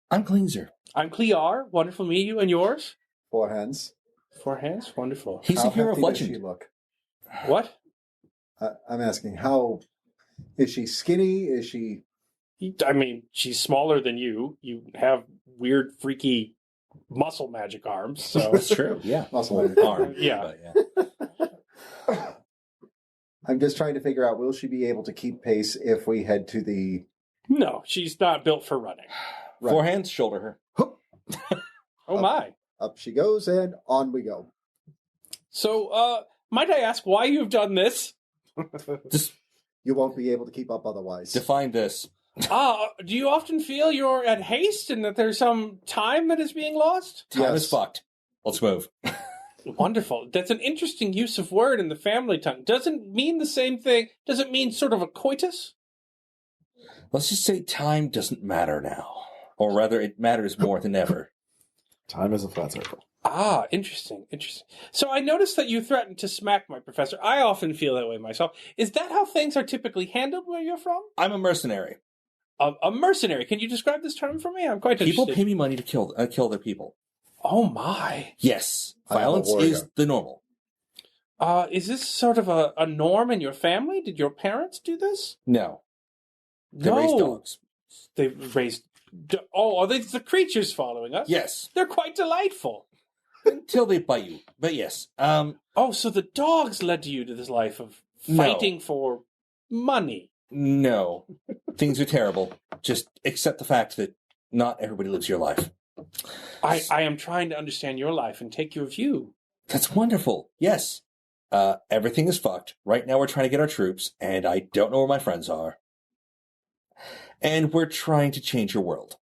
[SPEAKER 7] I'm Klingzer.
[SPEAKER 2] I'm Clear. Wonderful to meet you. And yours?
[SPEAKER 3] Four hands.
[SPEAKER 2] Four hands. Wonderful.
[SPEAKER 7] He's
[SPEAKER 3] How
[SPEAKER 7] a hero of
[SPEAKER 3] hefty does she
[SPEAKER 7] legend.
[SPEAKER 3] look?
[SPEAKER 2] What?
[SPEAKER 3] I'm asking, how is she skinny? Is she?
[SPEAKER 2] I mean, she's smaller than you. You have weird, freaky muscle magic arms. So
[SPEAKER 7] That's true. Yeah.
[SPEAKER 3] Muscle
[SPEAKER 7] Arm.
[SPEAKER 2] Yeah.
[SPEAKER 7] But, yeah.
[SPEAKER 3] I'm just trying to figure out, will she be able to keep pace if we head to the?
[SPEAKER 2] no, she's not built for running.
[SPEAKER 3] Right.
[SPEAKER 7] Four hands, shoulder her.
[SPEAKER 2] Oh my!
[SPEAKER 3] Up she goes, and on we go.
[SPEAKER 2] So, might I ask why you've done this?
[SPEAKER 7] Just
[SPEAKER 3] You won't be able to keep up otherwise.
[SPEAKER 7] define this.
[SPEAKER 2] Do you often feel you're at haste and that there's some time that is being lost?
[SPEAKER 7] Time
[SPEAKER 3] Yes.
[SPEAKER 7] is fucked. Let's move.
[SPEAKER 2] Wonderful. That's an interesting use of word in the family tongue. Doesn't mean the same thing. Does it mean sort of a coitus?
[SPEAKER 7] Let's just say time doesn't matter now. Or rather, it matters more than ever.
[SPEAKER 1] Time is a flat circle.
[SPEAKER 2] Interesting. So I noticed that you threatened to smack my professor. I often feel that way myself. Is that how things are typically handled where you're from?
[SPEAKER 7] I'm a mercenary.
[SPEAKER 2] A mercenary. Can you describe this term for me? I'm quite
[SPEAKER 7] People
[SPEAKER 2] interested.
[SPEAKER 7] pay me money to kill their people.
[SPEAKER 2] Oh my.
[SPEAKER 7] Yes,
[SPEAKER 3] I am a
[SPEAKER 7] violence
[SPEAKER 3] warrior.
[SPEAKER 7] is the normal.
[SPEAKER 2] Is this sort of a norm in your family? Did your parents do this?
[SPEAKER 7] No, they raise dogs.
[SPEAKER 2] They raised. Are they the creatures following us?
[SPEAKER 7] Yes,
[SPEAKER 2] They're quite delightful.
[SPEAKER 7] until they bite you. But yes,
[SPEAKER 2] So the dogs led you to this life of
[SPEAKER 7] No.
[SPEAKER 2] fighting for money.
[SPEAKER 7] no, things are terrible. Just accept the fact that not everybody lives your life.
[SPEAKER 2] I am trying to understand your life and take your view.
[SPEAKER 7] That's wonderful. Yes, everything is fucked. Right now, we're trying to get our troops, and I don't know where my friends are. and we're trying to change your world.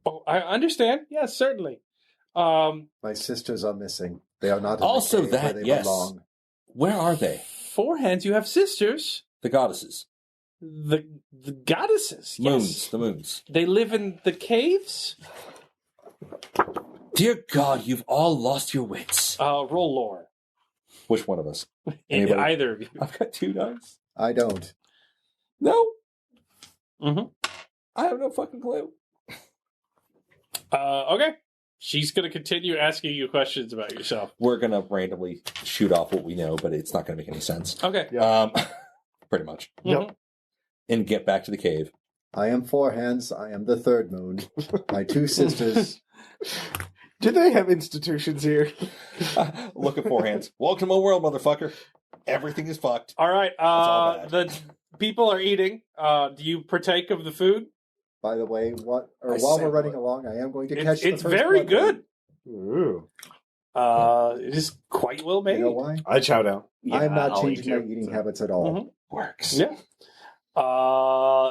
[SPEAKER 2] Oh, I understand. Yes, certainly.
[SPEAKER 3] My sisters are missing. They are not in
[SPEAKER 7] Also
[SPEAKER 3] the cave where
[SPEAKER 7] that,
[SPEAKER 3] they
[SPEAKER 7] yes.
[SPEAKER 3] belong.
[SPEAKER 7] Where are they?
[SPEAKER 2] Four hands, you have sisters.
[SPEAKER 7] The goddesses.
[SPEAKER 2] The goddesses.
[SPEAKER 7] Moons.
[SPEAKER 2] Yes.
[SPEAKER 7] The moons.
[SPEAKER 2] They live in the caves?
[SPEAKER 7] Dear God, you've all lost your wits.
[SPEAKER 2] Roll lore.
[SPEAKER 7] Which one of us? Anybody?
[SPEAKER 2] Either of you.
[SPEAKER 7] I've got 2 dice.
[SPEAKER 3] I don't.
[SPEAKER 7] No.
[SPEAKER 2] Mm-hmm.
[SPEAKER 7] I have no fucking clue.
[SPEAKER 2] Okay. She's going to continue asking you questions about yourself.
[SPEAKER 7] We're going to randomly shoot off what we know, but it's not going to make any sense.
[SPEAKER 2] Okay.
[SPEAKER 7] Pretty much.
[SPEAKER 2] Yep.
[SPEAKER 7] And get back to the cave.
[SPEAKER 3] I am Four Hands. I am the third moon. My 2 sisters.
[SPEAKER 1] Do they have institutions here?
[SPEAKER 7] Look at Four Hands. Welcome to my world, motherfucker. Everything is fucked.
[SPEAKER 2] All right.
[SPEAKER 7] all bad.
[SPEAKER 2] The people are eating. Do you partake of the food?
[SPEAKER 3] By the way, while
[SPEAKER 7] say
[SPEAKER 3] we're running
[SPEAKER 7] what?
[SPEAKER 3] along, I am going to catch the
[SPEAKER 2] It's
[SPEAKER 3] first
[SPEAKER 2] very
[SPEAKER 3] blood
[SPEAKER 2] good.
[SPEAKER 1] Ooh.
[SPEAKER 2] It is quite well made.
[SPEAKER 3] You know why?
[SPEAKER 1] I chow down.
[SPEAKER 3] I'm not
[SPEAKER 5] I'll
[SPEAKER 3] changing
[SPEAKER 5] eat
[SPEAKER 3] my
[SPEAKER 5] too.
[SPEAKER 3] eating habits at all.
[SPEAKER 2] Mhm.
[SPEAKER 7] Works.
[SPEAKER 2] Yeah.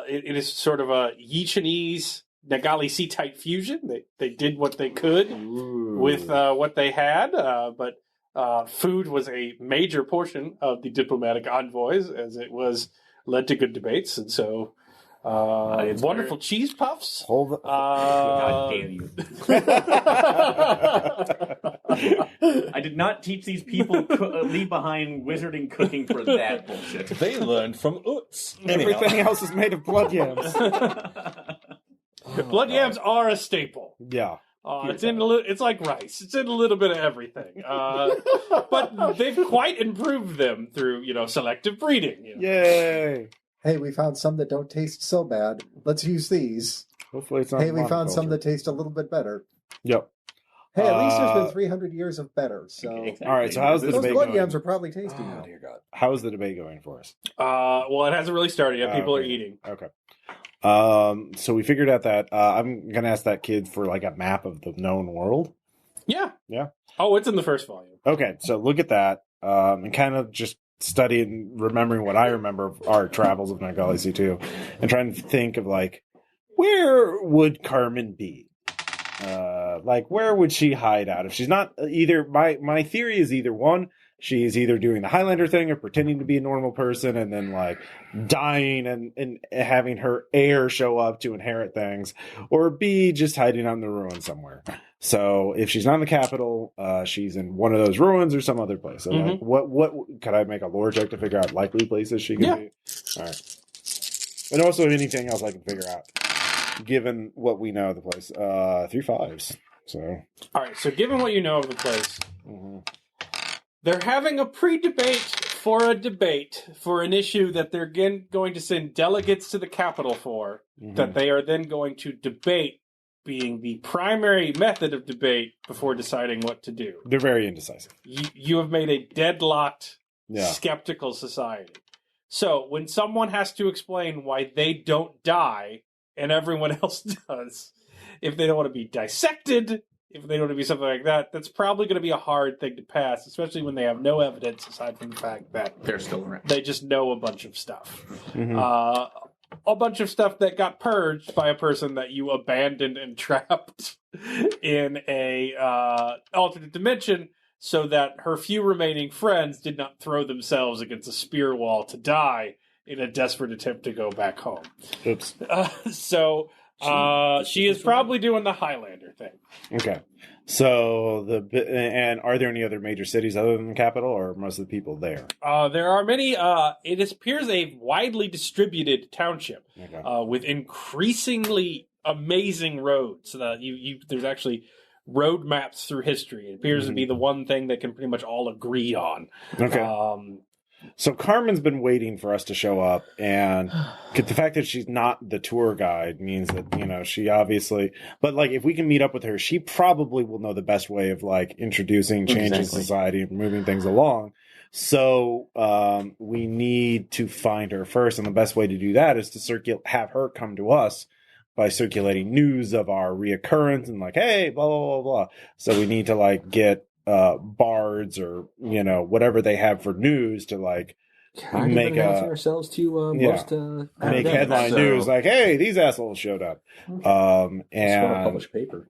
[SPEAKER 2] It is sort of a Yichinese Nagalisitu type fusion. They did what they could with what they had, but food was a major portion of the diplomatic envoys, as it was led to good debates, and so wonderful cheese puffs.
[SPEAKER 1] Hold the...
[SPEAKER 5] God damn you. I did not teach these people leave behind wizarding cooking for that bullshit.
[SPEAKER 7] They learned from Utz.
[SPEAKER 1] Everything else is made of blood yams.
[SPEAKER 2] Blood yams are a staple.
[SPEAKER 1] Yeah.
[SPEAKER 2] It's like rice. It's in a little bit of everything. But they've quite improved them through, selective breeding.
[SPEAKER 1] Yay.
[SPEAKER 3] Hey, we found some that don't taste so bad. Let's use these.
[SPEAKER 1] Hopefully it's not
[SPEAKER 3] Hey, we found some
[SPEAKER 1] monoculture.
[SPEAKER 3] that taste a little bit better.
[SPEAKER 1] Yep.
[SPEAKER 3] Hey, at least there's been 300 years of better. So
[SPEAKER 1] All right, so how's the
[SPEAKER 3] those
[SPEAKER 1] debate
[SPEAKER 3] blood
[SPEAKER 1] going?
[SPEAKER 3] yams are probably tasty
[SPEAKER 7] Oh,
[SPEAKER 3] now.
[SPEAKER 7] dear God.
[SPEAKER 1] How's the debate going for us?
[SPEAKER 2] Well, it hasn't really started yet. People are
[SPEAKER 1] Okay.
[SPEAKER 2] eating.
[SPEAKER 1] Okay. So we figured out that I'm gonna ask that kid for like a map of the known world.
[SPEAKER 2] Yeah.
[SPEAKER 1] Yeah.
[SPEAKER 2] Oh, it's in the first volume.
[SPEAKER 1] Okay, so look at that, and kind of just studying, remembering what I remember of our travels of Nagalisitu, and trying to think of like, where would Carmen be? Like, where would she hide out if she's not either? My theory is either one, she's either doing the Highlander thing or pretending to be a normal person, and then like dying and having her heir show up to inherit things, or B, just hiding out in the ruins somewhere. So if she's not in the capital, she's in one of those ruins or some other place. So like, what could I make a lore check to figure out likely places she could be? All right, and also anything else I can figure out, given what we know of the place. 3 5s. So
[SPEAKER 2] All right. So, given what you know of the place, they're having a pre-debate for a debate for an issue that they're going to send delegates to the capital for, that they are then going to debate, being the primary method of debate before deciding what to do.
[SPEAKER 1] they're very indecisive.
[SPEAKER 2] You have made a deadlocked,
[SPEAKER 1] Yeah.
[SPEAKER 2] skeptical society. So when someone has to explain why they don't die and everyone else does, if they don't want to be dissected, if they don't want to be something like that, that's probably going to be a hard thing to pass, especially when they have no evidence aside from the fact that
[SPEAKER 5] They're still around.
[SPEAKER 2] they just know a bunch of stuff. A bunch of stuff that got purged by a person that you abandoned and trapped in a alternate dimension, so that her few remaining friends did not throw themselves against a spear wall to die in a desperate attempt to go back home.
[SPEAKER 1] Oops.
[SPEAKER 2] She is probably doing the Highlander thing.
[SPEAKER 1] Okay. So and are there any other major cities other than the capital, or are most of the people there?
[SPEAKER 2] There are many. It appears a widely distributed township
[SPEAKER 1] Okay.
[SPEAKER 2] with increasingly amazing roads. So that there's actually road maps through history. It appears to be the one thing that can pretty much all agree on.
[SPEAKER 1] Okay. So Carmen's been waiting for us to show up, and the fact that she's not the tour guide means that, she obviously, but like if we can meet up with her, she probably will know the best way of like introducing, changing society and moving things along. So we need to find her first, and the best way to do that is to have her come to us by circulating news of our reoccurrence and like, hey, blah, blah, blah, blah. So we need to like get bards or whatever they have for news to like
[SPEAKER 7] Kind of
[SPEAKER 1] make
[SPEAKER 7] been announcing ourselves to most
[SPEAKER 1] make
[SPEAKER 7] academics,
[SPEAKER 1] headline
[SPEAKER 7] so
[SPEAKER 1] news like, "Hey, these assholes showed up,"
[SPEAKER 7] it's from a
[SPEAKER 1] and
[SPEAKER 7] published paper.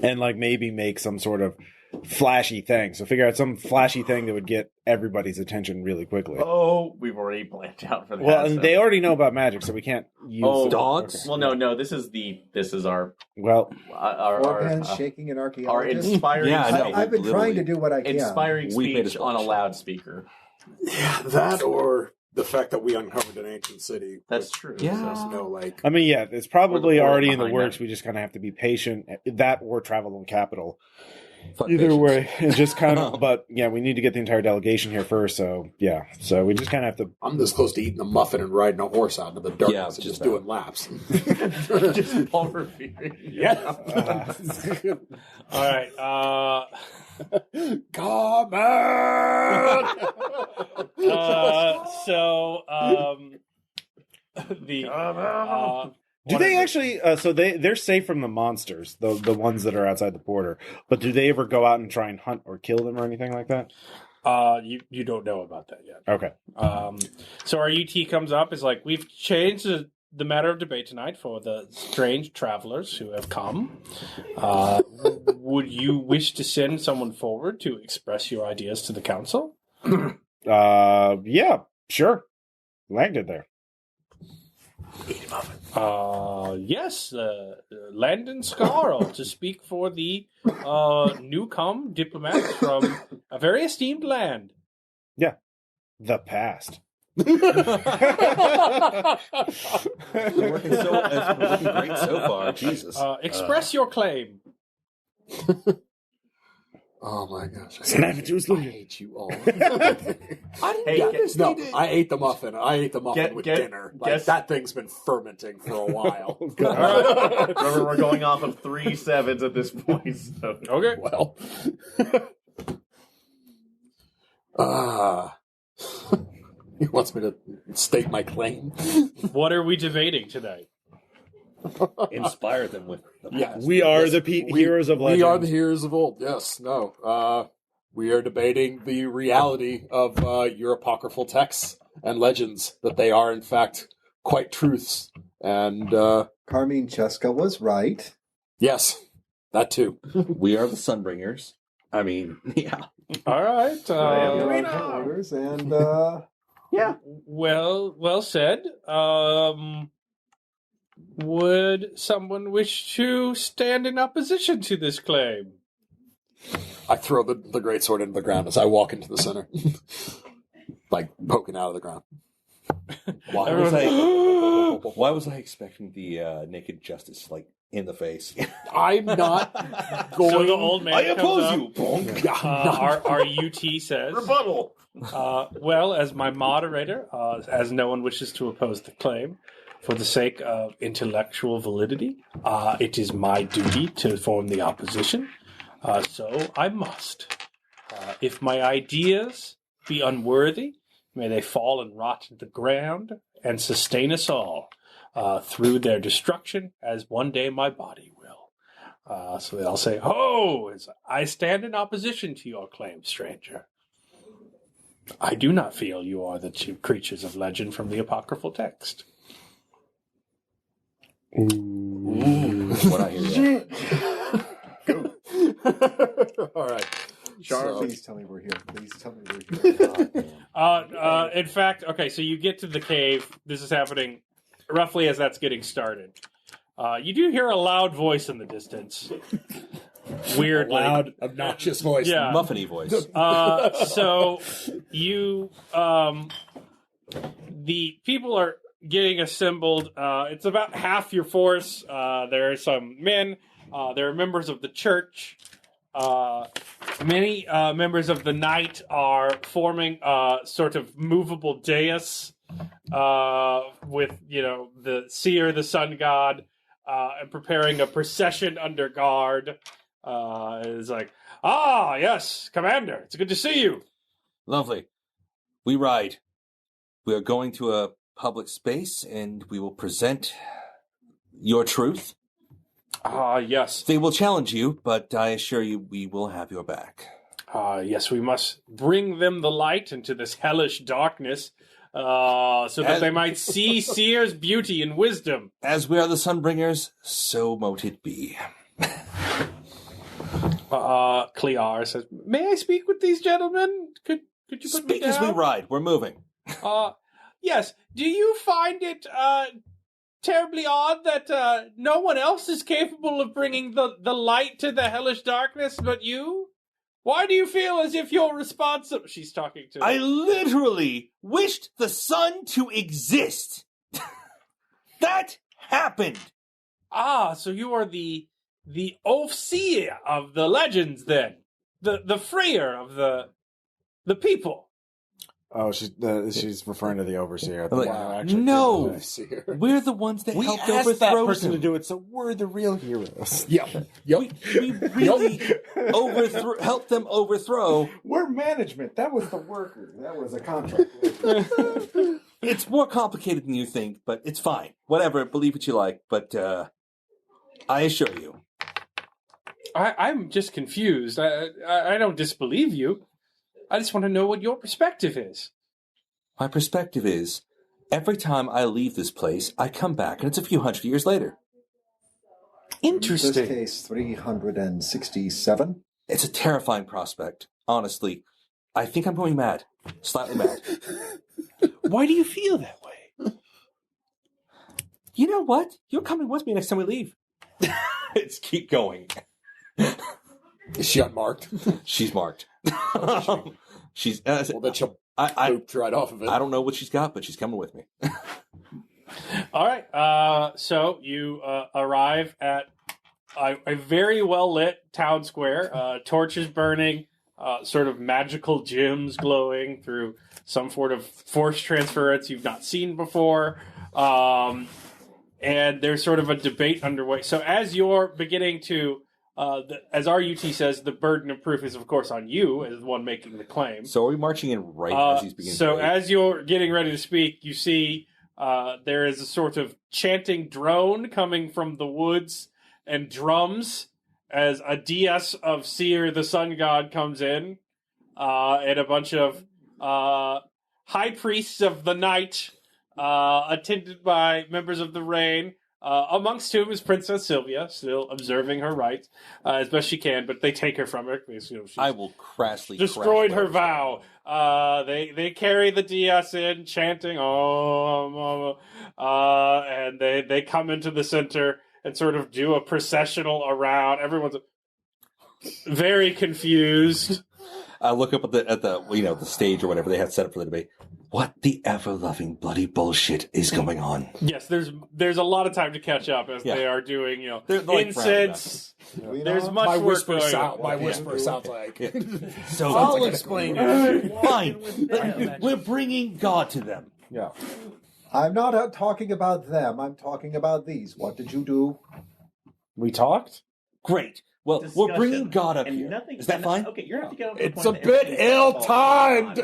[SPEAKER 1] like maybe make some sort of flashy thing. So figure out some flashy thing that would get everybody's attention really quickly.
[SPEAKER 5] Oh, we've already planned out for that.
[SPEAKER 1] Well, and
[SPEAKER 5] so-
[SPEAKER 1] they already know about magic, so we can't use
[SPEAKER 5] Oh,
[SPEAKER 7] dogs?
[SPEAKER 5] Well, no. This is our
[SPEAKER 3] Forehand shaking an
[SPEAKER 5] our
[SPEAKER 3] archaeologist.
[SPEAKER 5] inspiring
[SPEAKER 7] Yeah, I know.
[SPEAKER 5] speech,
[SPEAKER 3] I've been trying to do what I can.
[SPEAKER 5] inspiring
[SPEAKER 7] We've made a
[SPEAKER 5] speech on a
[SPEAKER 7] splash.
[SPEAKER 5] loudspeaker.
[SPEAKER 4] Yeah, that or the fact that we uncovered an ancient city.
[SPEAKER 5] That's
[SPEAKER 4] which
[SPEAKER 5] true.
[SPEAKER 7] Yeah.
[SPEAKER 4] There's no like.
[SPEAKER 1] I mean, yeah, it's probably
[SPEAKER 5] Or the
[SPEAKER 1] already in the
[SPEAKER 5] behind
[SPEAKER 1] works.
[SPEAKER 5] that.
[SPEAKER 1] We just kind of have to be patient. That or travel on capital.
[SPEAKER 7] Fuck
[SPEAKER 1] Either
[SPEAKER 7] patience.
[SPEAKER 1] way, it's just kind of. But yeah, we need to get the entire delegation here first. So yeah, so we just kind of have to.
[SPEAKER 4] I'm this close to eating a muffin and riding a horse out into the darkness
[SPEAKER 7] Yeah,
[SPEAKER 4] and
[SPEAKER 7] just
[SPEAKER 4] just
[SPEAKER 7] about.
[SPEAKER 4] doing laps.
[SPEAKER 5] Just overfearing.
[SPEAKER 4] Yeah.
[SPEAKER 2] All right.
[SPEAKER 4] Come on!
[SPEAKER 1] Do they actually? So they're safe from the monsters, the ones that are outside the border. But do they ever go out and try and hunt or kill them or anything like that?
[SPEAKER 2] You don't know about that yet.
[SPEAKER 1] Okay.
[SPEAKER 2] So our UT comes up is like, we've changed the matter of debate tonight for the strange travelers who have come. Would you wish to send someone forward to express your ideas to the council?
[SPEAKER 1] Yeah, sure. Landed there.
[SPEAKER 2] Yes, Landon Scarl to speak for the newcome diplomats from a very esteemed land.
[SPEAKER 1] The past.
[SPEAKER 7] We're working great so far. Jesus.
[SPEAKER 2] Express your claim.
[SPEAKER 4] Oh my gosh!
[SPEAKER 1] Snap it to his
[SPEAKER 4] I
[SPEAKER 1] lip.
[SPEAKER 4] hate you all.
[SPEAKER 5] Hey,
[SPEAKER 4] No, I ate the muffin. I ate the muffin with
[SPEAKER 5] Get-
[SPEAKER 4] dinner. Like,
[SPEAKER 5] guess-
[SPEAKER 4] that thing's been fermenting for a while.
[SPEAKER 5] All right. Remember, we're going off of 3 sevens at this point. So.
[SPEAKER 2] Okay.
[SPEAKER 4] Well, he wants me to state my claim.
[SPEAKER 2] What are we debating today?
[SPEAKER 7] Inspire them with the
[SPEAKER 4] Yeah,
[SPEAKER 7] past.
[SPEAKER 1] We are
[SPEAKER 4] Yes,
[SPEAKER 1] the heroes of legend.
[SPEAKER 4] We are the heroes of old. Yes, no. We are debating the reality of your apocryphal texts and legends, that they are, in fact, quite truths. And,
[SPEAKER 3] Carmine Cheska was right.
[SPEAKER 4] yes, that too.
[SPEAKER 7] We are the Sunbringers. I mean, yeah.
[SPEAKER 2] All right.
[SPEAKER 3] We are the orders, and
[SPEAKER 5] Yeah.
[SPEAKER 2] Well said. Would someone wish to stand in opposition to this claim?
[SPEAKER 4] I throw the greatsword into the ground as I walk into the center. Like, poking out of the ground.
[SPEAKER 7] Why was I? Why was I expecting the naked justice like in the face?
[SPEAKER 4] I'm not going...
[SPEAKER 2] So the old man
[SPEAKER 7] I
[SPEAKER 2] comes
[SPEAKER 7] oppose
[SPEAKER 2] up.
[SPEAKER 7] you. Bonk.
[SPEAKER 2] Our UT says,
[SPEAKER 5] Rebuttal.
[SPEAKER 2] well, as my moderator, as no one wishes to oppose the claim, for the sake of intellectual validity, it is my duty to form the opposition. So I must. If my ideas be unworthy, may they fall and rot in the ground and sustain us all through their destruction, as one day my body will. So they'll say, "Ho! As I stand in opposition to your claim, stranger. I do not feel you are the two creatures of legend from the apocryphal text."
[SPEAKER 7] What I hear.
[SPEAKER 4] All right.
[SPEAKER 3] please tell me we're here. Please tell me we're here.
[SPEAKER 2] In fact, okay, so you get to the cave. This is happening roughly as that's getting started. You do hear a loud voice in the distance. Weirdly.
[SPEAKER 4] Loud, obnoxious voice.
[SPEAKER 2] Yeah.
[SPEAKER 7] Muffiny voice.
[SPEAKER 2] So you, the people are getting assembled. It's about half your force. There are some men. There are members of the church. Many members of the Knight are forming a sort of movable dais with, the seer, the sun god, and preparing a procession under guard. It's like, yes, Commander, it's good to see you.
[SPEAKER 7] Lovely. We ride. We are going to a public space, and we will present your truth.
[SPEAKER 2] Yes.
[SPEAKER 7] They will challenge you, but I assure you we will have your back.
[SPEAKER 2] Yes, we must bring them the light into this hellish darkness, so that they might see Seer's beauty and wisdom.
[SPEAKER 7] As we are the Sunbringers, so mote it be.
[SPEAKER 2] Clear says, "May I speak with these gentlemen? Could you put
[SPEAKER 7] Speak
[SPEAKER 2] me
[SPEAKER 7] as we
[SPEAKER 2] down?"
[SPEAKER 7] ride. We're moving.
[SPEAKER 2] Yes. Do you find it terribly odd that no one else is capable of bringing the light to the hellish darkness but you? Why do you feel as if you're responsible? She's talking to...
[SPEAKER 7] I literally wished the sun to exist. That happened.
[SPEAKER 2] So you are the overseer of the legends, then? The freer of the people?
[SPEAKER 1] Oh, she's referring to the overseer.
[SPEAKER 7] Like,
[SPEAKER 1] Actually,
[SPEAKER 7] no,
[SPEAKER 1] the overseer.
[SPEAKER 7] we're the ones that
[SPEAKER 1] We
[SPEAKER 7] helped
[SPEAKER 1] asked
[SPEAKER 7] overthrow
[SPEAKER 1] that person
[SPEAKER 7] him.
[SPEAKER 1] to do it, so we're the real heroes.
[SPEAKER 4] Yep.
[SPEAKER 7] We really helped them overthrow.
[SPEAKER 1] We're management. That was the worker. That was a contract.
[SPEAKER 7] It's more complicated than you think, but it's fine. Whatever, believe what you like. But I assure you,
[SPEAKER 2] I'm just confused. I don't disbelieve you. I just want to know what your perspective is.
[SPEAKER 7] my perspective is, every time I leave this place, I come back, and it's a few hundred years later.
[SPEAKER 3] In
[SPEAKER 2] Interesting.
[SPEAKER 3] this case, 367.
[SPEAKER 7] It's a terrifying prospect, honestly. I think I'm going mad. Slightly mad.
[SPEAKER 6] Why do you feel that way?
[SPEAKER 7] You know what? You're coming with me next time we leave. Let's keep going.
[SPEAKER 4] Is she unmarked?
[SPEAKER 7] She's marked. She's.
[SPEAKER 4] Well, then she'll
[SPEAKER 7] I
[SPEAKER 4] poop right off of it.
[SPEAKER 7] I don't know what she's got, but she's coming with me.
[SPEAKER 2] All right. So you arrive at a very well lit town square. Torches burning, sort of magical gems glowing through some sort of force transference you've not seen before. And there's sort of a debate underway. So as you're beginning to, as RUT says, the burden of proof is, of course, on you as the one making the claim.
[SPEAKER 7] So are we marching in right as he's beginning
[SPEAKER 2] So
[SPEAKER 7] to
[SPEAKER 2] as you're getting ready to speak, you see there is a sort of chanting drone coming from the woods and drums as a DS of Seer, the sun god, comes in, and a bunch of high priests of the night, attended by members of the rain, amongst whom is Princess Sylvia, still observing her rights as best she can, but they take her from her because she's
[SPEAKER 7] I will crassly
[SPEAKER 2] destroyed
[SPEAKER 7] crash
[SPEAKER 2] her vow. They carry the DS in, chanting, and they come into the center and sort of do a processional around. Everyone's very confused.
[SPEAKER 7] I look up at the stage or whatever they had set up for the debate. What the ever-loving bloody bullshit is going on?
[SPEAKER 2] Yes, there's a lot of time to catch up as they are doing,
[SPEAKER 7] They're like
[SPEAKER 2] incense. There's much
[SPEAKER 4] my
[SPEAKER 2] work
[SPEAKER 4] whisper
[SPEAKER 2] going
[SPEAKER 4] sound.
[SPEAKER 2] on.
[SPEAKER 4] My whisper sounds like.
[SPEAKER 7] So
[SPEAKER 6] I'll explain it.
[SPEAKER 7] fine. We're bringing God to them.
[SPEAKER 3] Yeah. I'm not talking about them. I'm talking about these. What did you do?
[SPEAKER 1] We talked?
[SPEAKER 7] Great. Well,
[SPEAKER 5] Discussion.
[SPEAKER 7] we're bringing God up
[SPEAKER 5] And
[SPEAKER 7] here.
[SPEAKER 5] nothing-
[SPEAKER 7] Is that fine?
[SPEAKER 5] Okay, you're going to have to get
[SPEAKER 4] It's a bit ill-timed.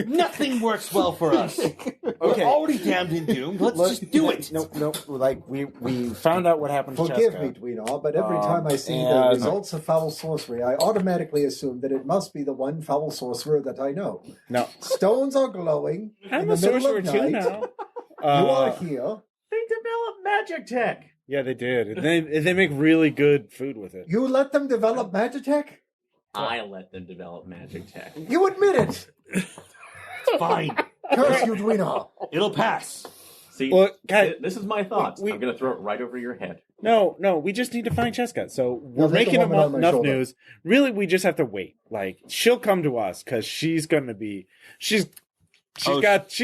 [SPEAKER 7] Nothing works well for us. We're already damned and doomed. Let's just do it.
[SPEAKER 1] No. Like we found out what happened to
[SPEAKER 3] Forgive
[SPEAKER 1] Cheska.
[SPEAKER 3] me, Dweeno, but every time I see the
[SPEAKER 1] and-
[SPEAKER 3] results of foul sorcery, I automatically assume that it must be the one foul sorcerer that I know.
[SPEAKER 1] No.
[SPEAKER 3] Stones are glowing in
[SPEAKER 6] I'm
[SPEAKER 3] the
[SPEAKER 6] a
[SPEAKER 3] middle
[SPEAKER 6] sorcerer
[SPEAKER 3] of
[SPEAKER 6] too
[SPEAKER 3] night.
[SPEAKER 6] now.
[SPEAKER 3] You are here.
[SPEAKER 5] They developed magic tech.
[SPEAKER 6] Yeah, they did. They make really good food with it.
[SPEAKER 3] You let them develop Magitech?
[SPEAKER 5] I let them develop magic tech.
[SPEAKER 3] You admit it!
[SPEAKER 7] Fine.
[SPEAKER 3] Curse you, Dweeno.
[SPEAKER 7] It'll pass.
[SPEAKER 5] See,
[SPEAKER 6] Well, guys,
[SPEAKER 5] this is my thoughts.
[SPEAKER 6] we-
[SPEAKER 5] I'm going to throw it right over your head.
[SPEAKER 6] No, we just need to find Cheska. So we're
[SPEAKER 3] I'll take
[SPEAKER 6] making
[SPEAKER 3] a woman on my
[SPEAKER 6] enough
[SPEAKER 3] shoulder.
[SPEAKER 6] news. Really, we just have to wait. Like, she'll come to us because she's gonna be. She's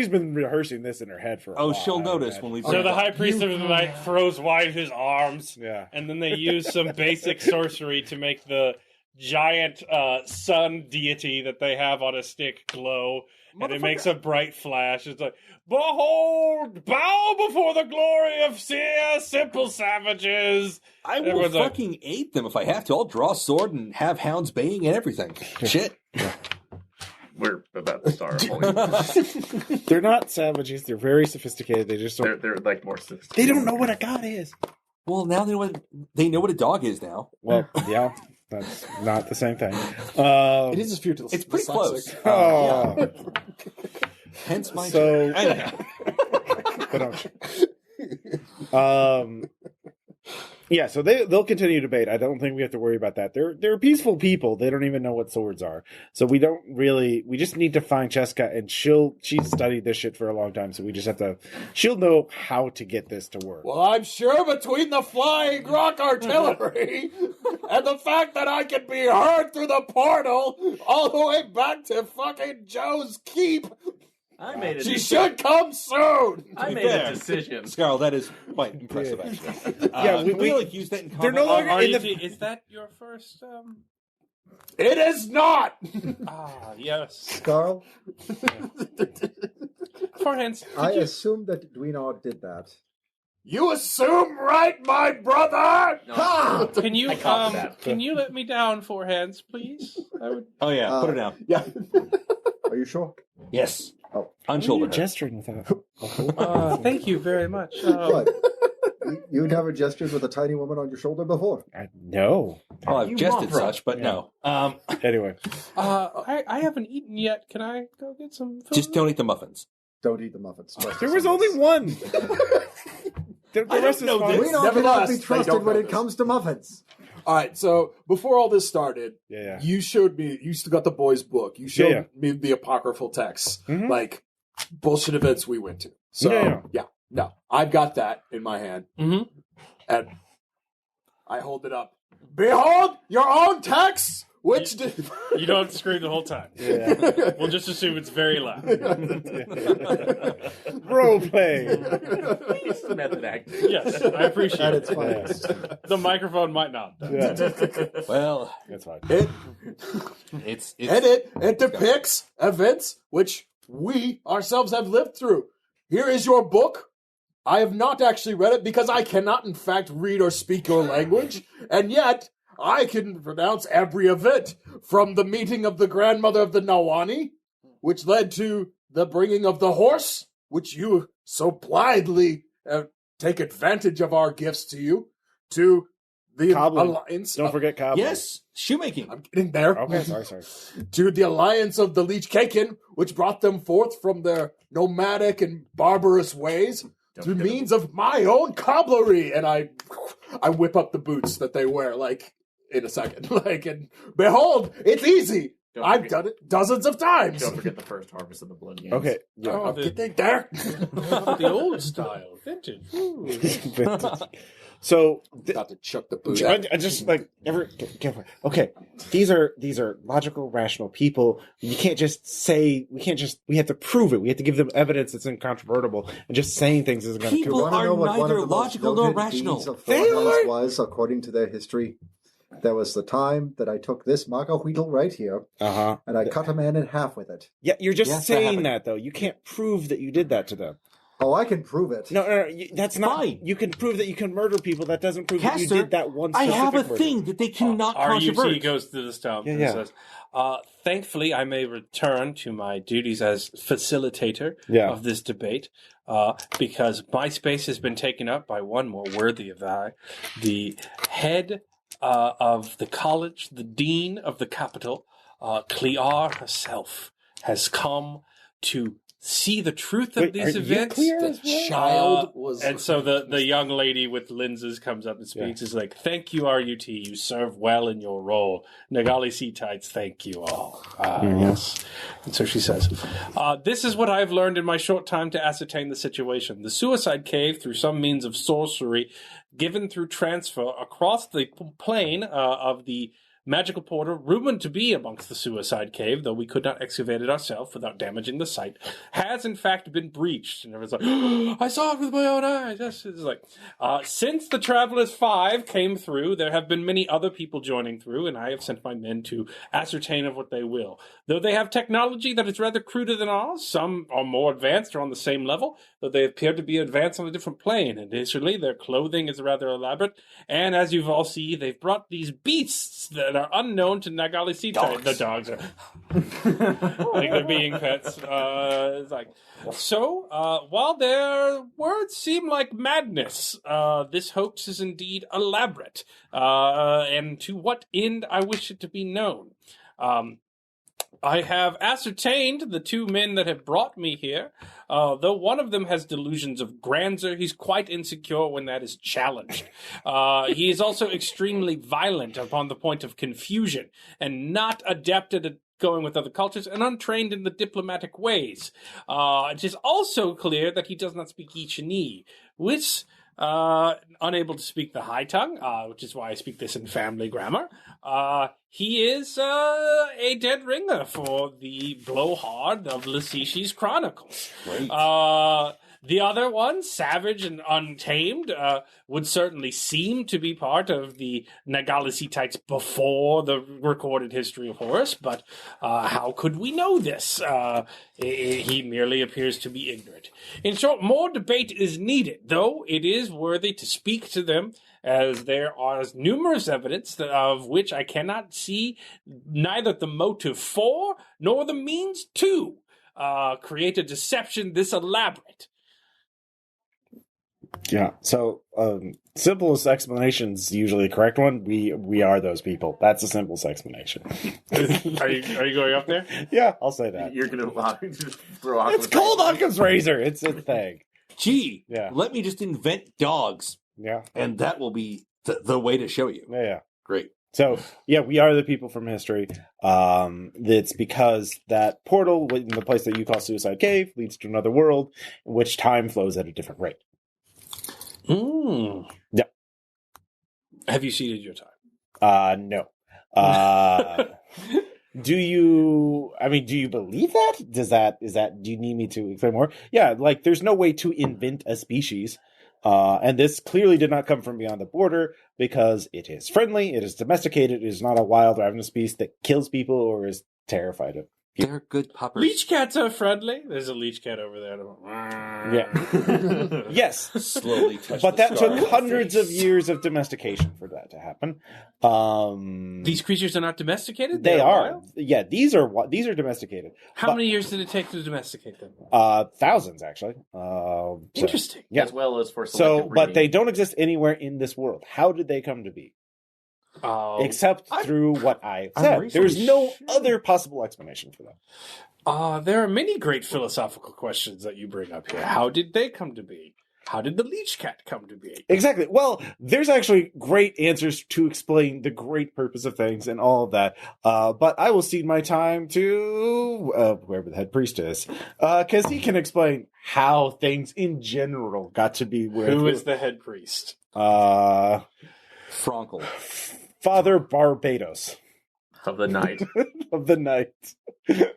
[SPEAKER 6] been rehearsing this in her head for. A while,
[SPEAKER 7] She'll
[SPEAKER 6] I
[SPEAKER 7] notice
[SPEAKER 6] imagine.
[SPEAKER 7] when we.
[SPEAKER 2] So the high priest of the night throws wide his arms,
[SPEAKER 6] Yeah.
[SPEAKER 2] and then they use some basic sorcery to make the giant sun deity that they have on a stick glow, and it makes a bright flash. It's like, behold, bow before the glory of Seer, simple savages.
[SPEAKER 7] I will
[SPEAKER 2] Everyone's like-
[SPEAKER 7] fucking aid them if I have to. I'll draw a sword and have hounds baying and everything. Shit.
[SPEAKER 5] We're about to start.
[SPEAKER 6] They're not savages. They're very sophisticated. They just don't.
[SPEAKER 5] they're like more sophisticated.
[SPEAKER 6] They don't know what a god is.
[SPEAKER 7] Well, now they know what a dog is now.
[SPEAKER 6] Well, yeah. That's not the same thing.
[SPEAKER 4] It is a few.
[SPEAKER 7] It's pretty close.
[SPEAKER 6] Oh.
[SPEAKER 7] Hence my
[SPEAKER 6] So-
[SPEAKER 7] joke. Anyhow.
[SPEAKER 6] Yeah, so they'll continue to debate. I don't think we have to worry about that. They're peaceful people. They don't even know what swords are. So we just need to find Cheska, and she's studied this shit for a long time, so we just have to, she'll know how to get this to work.
[SPEAKER 4] Well, I'm sure between the flying rock artillery and the fact that I can be heard through the portal all the way back to fucking Joe's Keep, she should come soon.
[SPEAKER 5] I made a decision.
[SPEAKER 7] Scarl, that is quite impressive, actually.
[SPEAKER 6] Yeah,
[SPEAKER 7] we like use that in
[SPEAKER 6] they're no
[SPEAKER 7] combat?
[SPEAKER 6] longer
[SPEAKER 2] Is that your first?
[SPEAKER 4] It is not.
[SPEAKER 2] Yes.
[SPEAKER 3] Carl,
[SPEAKER 2] Forehand.
[SPEAKER 3] I assume that Dweenog did that.
[SPEAKER 4] You assume right, my brother.
[SPEAKER 3] Ha!
[SPEAKER 2] Can you
[SPEAKER 5] I caught that.
[SPEAKER 2] can you let me down, forehands, please? I would.
[SPEAKER 7] Oh, yeah. Put her down.
[SPEAKER 4] Yeah.
[SPEAKER 3] Are you sure?
[SPEAKER 7] Yes.
[SPEAKER 3] Oh.
[SPEAKER 6] You're
[SPEAKER 7] Unshoulder her.
[SPEAKER 6] gesturing with that.
[SPEAKER 2] Thank you very much.
[SPEAKER 3] What? You never gestured with a tiny woman on your shoulder before?
[SPEAKER 6] No.
[SPEAKER 7] Oh, I've
[SPEAKER 5] You
[SPEAKER 7] jested
[SPEAKER 5] want her.
[SPEAKER 7] such, but no.
[SPEAKER 6] Anyway.
[SPEAKER 2] I haven't eaten yet. Can I go get some food?
[SPEAKER 7] Just don't eat the muffins.
[SPEAKER 3] Don't eat the muffins.
[SPEAKER 6] There was only one. The rest is fine.
[SPEAKER 3] Dweenog cannot
[SPEAKER 4] Nevertheless,
[SPEAKER 3] be
[SPEAKER 4] they
[SPEAKER 3] trusted
[SPEAKER 4] don't
[SPEAKER 3] when
[SPEAKER 4] know
[SPEAKER 3] it
[SPEAKER 4] this.
[SPEAKER 3] comes to muffins.
[SPEAKER 4] All right. So before all this started,
[SPEAKER 6] Yeah.
[SPEAKER 4] you showed me. You still got the boys' book. You showed
[SPEAKER 6] Yeah.
[SPEAKER 4] me the apocryphal texts,
[SPEAKER 6] Mhm.
[SPEAKER 4] like bullshit events we went to. So
[SPEAKER 6] Yeah.
[SPEAKER 4] no, I've got that in my hand,
[SPEAKER 2] Mhm.
[SPEAKER 4] and I hold it up. Behold your own texts, which did.
[SPEAKER 2] You don't scream the whole time.
[SPEAKER 6] Yeah.
[SPEAKER 2] We'll just assume it's very loud.
[SPEAKER 6] Role play.
[SPEAKER 5] It's the method acting.
[SPEAKER 2] Yes, I appreciate
[SPEAKER 3] At
[SPEAKER 2] it.
[SPEAKER 3] its finest.
[SPEAKER 2] The microphone might not.
[SPEAKER 6] Yeah.
[SPEAKER 7] Well,
[SPEAKER 6] That's fine.
[SPEAKER 4] It depicts events which we ourselves have lived through. Here is your book. I have not actually read it because I cannot, in fact, read or speak your language, and yet I can pronounce every event from the meeting of the grandmother of the Nawani, which led to the bringing of the horse, which you so blithely take advantage of our gifts to you, to the
[SPEAKER 6] Cobbling.
[SPEAKER 4] alliance.
[SPEAKER 6] Don't forget Cobb.
[SPEAKER 7] yes, shoemaking.
[SPEAKER 4] I'm getting there.
[SPEAKER 6] Okay, sorry.
[SPEAKER 4] To the alliance of the Leech Kaken, which brought them forth from their nomadic and barbarous ways through means of my own cobblery. And I whip up the boots that they wear, like, in a second. Like, and behold, it's easy. I've done it dozens of times.
[SPEAKER 5] Don't forget the first harvest of the blood games.
[SPEAKER 6] Okay. Yeah.
[SPEAKER 2] Oh,
[SPEAKER 4] I'm getting there.
[SPEAKER 2] the old style, vintage. Ooh.
[SPEAKER 6] So
[SPEAKER 4] Got to chuck the boot.
[SPEAKER 6] I just like okay. These are logical, rational people. You can't just say we have to prove it. We have to give them evidence that's incontrovertible. And just saying things isn't going to
[SPEAKER 7] People
[SPEAKER 6] do it.
[SPEAKER 3] Want to know
[SPEAKER 7] are
[SPEAKER 3] what one
[SPEAKER 7] neither
[SPEAKER 3] of the most
[SPEAKER 7] logical nor
[SPEAKER 3] noted
[SPEAKER 7] rational.
[SPEAKER 3] deeds of
[SPEAKER 6] They
[SPEAKER 3] Thornlands
[SPEAKER 6] are.
[SPEAKER 3] was, according to their history? There was the time that I took this Magahuitl right here,
[SPEAKER 6] Uh-huh.
[SPEAKER 3] and I cut a man in half with it.
[SPEAKER 6] Yeah, you're just
[SPEAKER 7] Yes, that
[SPEAKER 6] saying
[SPEAKER 7] happened.
[SPEAKER 6] that though. You can't prove that you did that to them.
[SPEAKER 3] Oh, I can prove it.
[SPEAKER 6] No, that's not.
[SPEAKER 7] Fine.
[SPEAKER 6] You can prove that you can murder people. That doesn't prove that you
[SPEAKER 7] Caster,
[SPEAKER 6] did that one.
[SPEAKER 7] I have a
[SPEAKER 6] specific murder.
[SPEAKER 7] thing that they cannot
[SPEAKER 2] RUC
[SPEAKER 7] controvert.
[SPEAKER 2] goes through this town and
[SPEAKER 6] Yeah.
[SPEAKER 2] says, thankfully, I may return to my duties as facilitator
[SPEAKER 6] Yeah.
[SPEAKER 2] of this debate because my space has been taken up by one more worthy of that. The head of the college, the dean of the capital, Clear herself, has come to see the truth of
[SPEAKER 6] Wait,
[SPEAKER 2] these
[SPEAKER 6] are you
[SPEAKER 2] events.
[SPEAKER 6] clear as well?
[SPEAKER 4] Child was.
[SPEAKER 2] And so the young lady with lenses comes up and speaks. Is like, "Thank you, RUT. You serve well in your role. Nagalisitu, thank you all." Yes. And so she says, "This is what I've learned in my short time to ascertain the situation. The suicide cave, through some means of sorcery, given through transfer across the plane of the magical portal, rumored to be amongst the suicide cave, though we could not excavate it ourselves without damaging the site, has in fact been breached." And everyone's like, "I saw it with my own eyes." Yes, it's like, since the Travelers 5 came through, there have been many other people joining through, and I have sent my men to ascertain of what they will. Though they have technology that is rather cruder than ours, some are more advanced or on the same level, though they appear to be advanced on a different plane. Additionally, their clothing is rather elaborate, and as you've all seen, they've brought these beasts that that are unknown to Nagalisitu.
[SPEAKER 8] Dogs.
[SPEAKER 2] The dogs are like they're being pets. It's like so. While their words seem like madness, this hoax is indeed elaborate. And to what end I wish it to be known. I have ascertained the two men that have brought me here. Though one of them has delusions of grandeur, he's quite insecure when that is challenged. He is also extremely violent upon the point of confusion, and not adept at going with other cultures, and untrained in the diplomatic ways. It is also clear that he does not speak Ichinese, which... unable to speak the high tongue, which is why I speak this in family grammar. He is a dead ringer for the blowhard of Lasishi's Chronicles.
[SPEAKER 7] Great.
[SPEAKER 2] The other one, savage and untamed, would certainly seem to be part of the Nagalisitites before the recorded history of Horus, but how could we know this? He merely appears to be ignorant. In short, more debate is needed, though it is worthy to speak to them, as there are numerous evidence of which I cannot see neither the motive for nor the means to create a deception this elaborate.
[SPEAKER 6] Yeah. So, simplest explanation is usually the correct one. We are those people. That's the simplest explanation.
[SPEAKER 2] Are you going up there?
[SPEAKER 6] Yeah, I'll say that.
[SPEAKER 5] You're going to just throw out.
[SPEAKER 6] It's called Occam's razor. It's a thing.
[SPEAKER 8] Gee,
[SPEAKER 6] Yeah.
[SPEAKER 8] let me just invent dogs,
[SPEAKER 6] Yeah.
[SPEAKER 8] and that will be the way to show you.
[SPEAKER 6] Yeah.
[SPEAKER 8] Great.
[SPEAKER 6] So, yeah, we are the people from history. It's because that portal in the place that you call Suicide Cave leads to another world in which time flows at a different rate. Yeah.
[SPEAKER 2] Have you seeded your time?
[SPEAKER 6] No. Do you believe that? Do you need me to explain more? Yeah, like there's no way to invent a species. And this clearly did not come from beyond the border because it is friendly, it is domesticated, it is not a wild ravenous beast that kills people or is terrified of.
[SPEAKER 8] They're good puppers.
[SPEAKER 2] Leech cats are friendly. There's a leech cat over there.
[SPEAKER 6] Yeah. Yes.
[SPEAKER 7] Slowly touch
[SPEAKER 6] But
[SPEAKER 7] the
[SPEAKER 6] that
[SPEAKER 7] scar
[SPEAKER 6] took
[SPEAKER 7] on the
[SPEAKER 6] hundreds
[SPEAKER 7] face.
[SPEAKER 6] of years of domestication for that to happen.
[SPEAKER 2] These creatures are not domesticated?
[SPEAKER 6] They
[SPEAKER 2] They're
[SPEAKER 6] are.
[SPEAKER 2] wild?
[SPEAKER 6] Yeah, these are domesticated.
[SPEAKER 2] How
[SPEAKER 6] But-
[SPEAKER 2] many years did it take to domesticate them?
[SPEAKER 6] Thousands actually.
[SPEAKER 2] Interesting.
[SPEAKER 6] Yeah.
[SPEAKER 5] As well as for
[SPEAKER 6] So,
[SPEAKER 5] selective
[SPEAKER 6] but they
[SPEAKER 5] breeding.
[SPEAKER 6] don't exist anywhere in this world. How did they come to be? Except through what I said.
[SPEAKER 8] reasonably
[SPEAKER 6] There's no
[SPEAKER 8] sure.
[SPEAKER 6] other possible explanation for that.
[SPEAKER 2] There are many great philosophical questions that you bring up here. How did they come to be? How did the leech cat come to be?
[SPEAKER 6] Exactly. Well, there's actually great answers to explain the great purpose of things and all of that. But I will cede my time to whoever the head priest is, because he can explain how things in general got to be where.
[SPEAKER 2] Who is the head priest?
[SPEAKER 7] Frankel.
[SPEAKER 6] Father Barbados
[SPEAKER 5] of the night.
[SPEAKER 6] of the night.
[SPEAKER 2] Okay.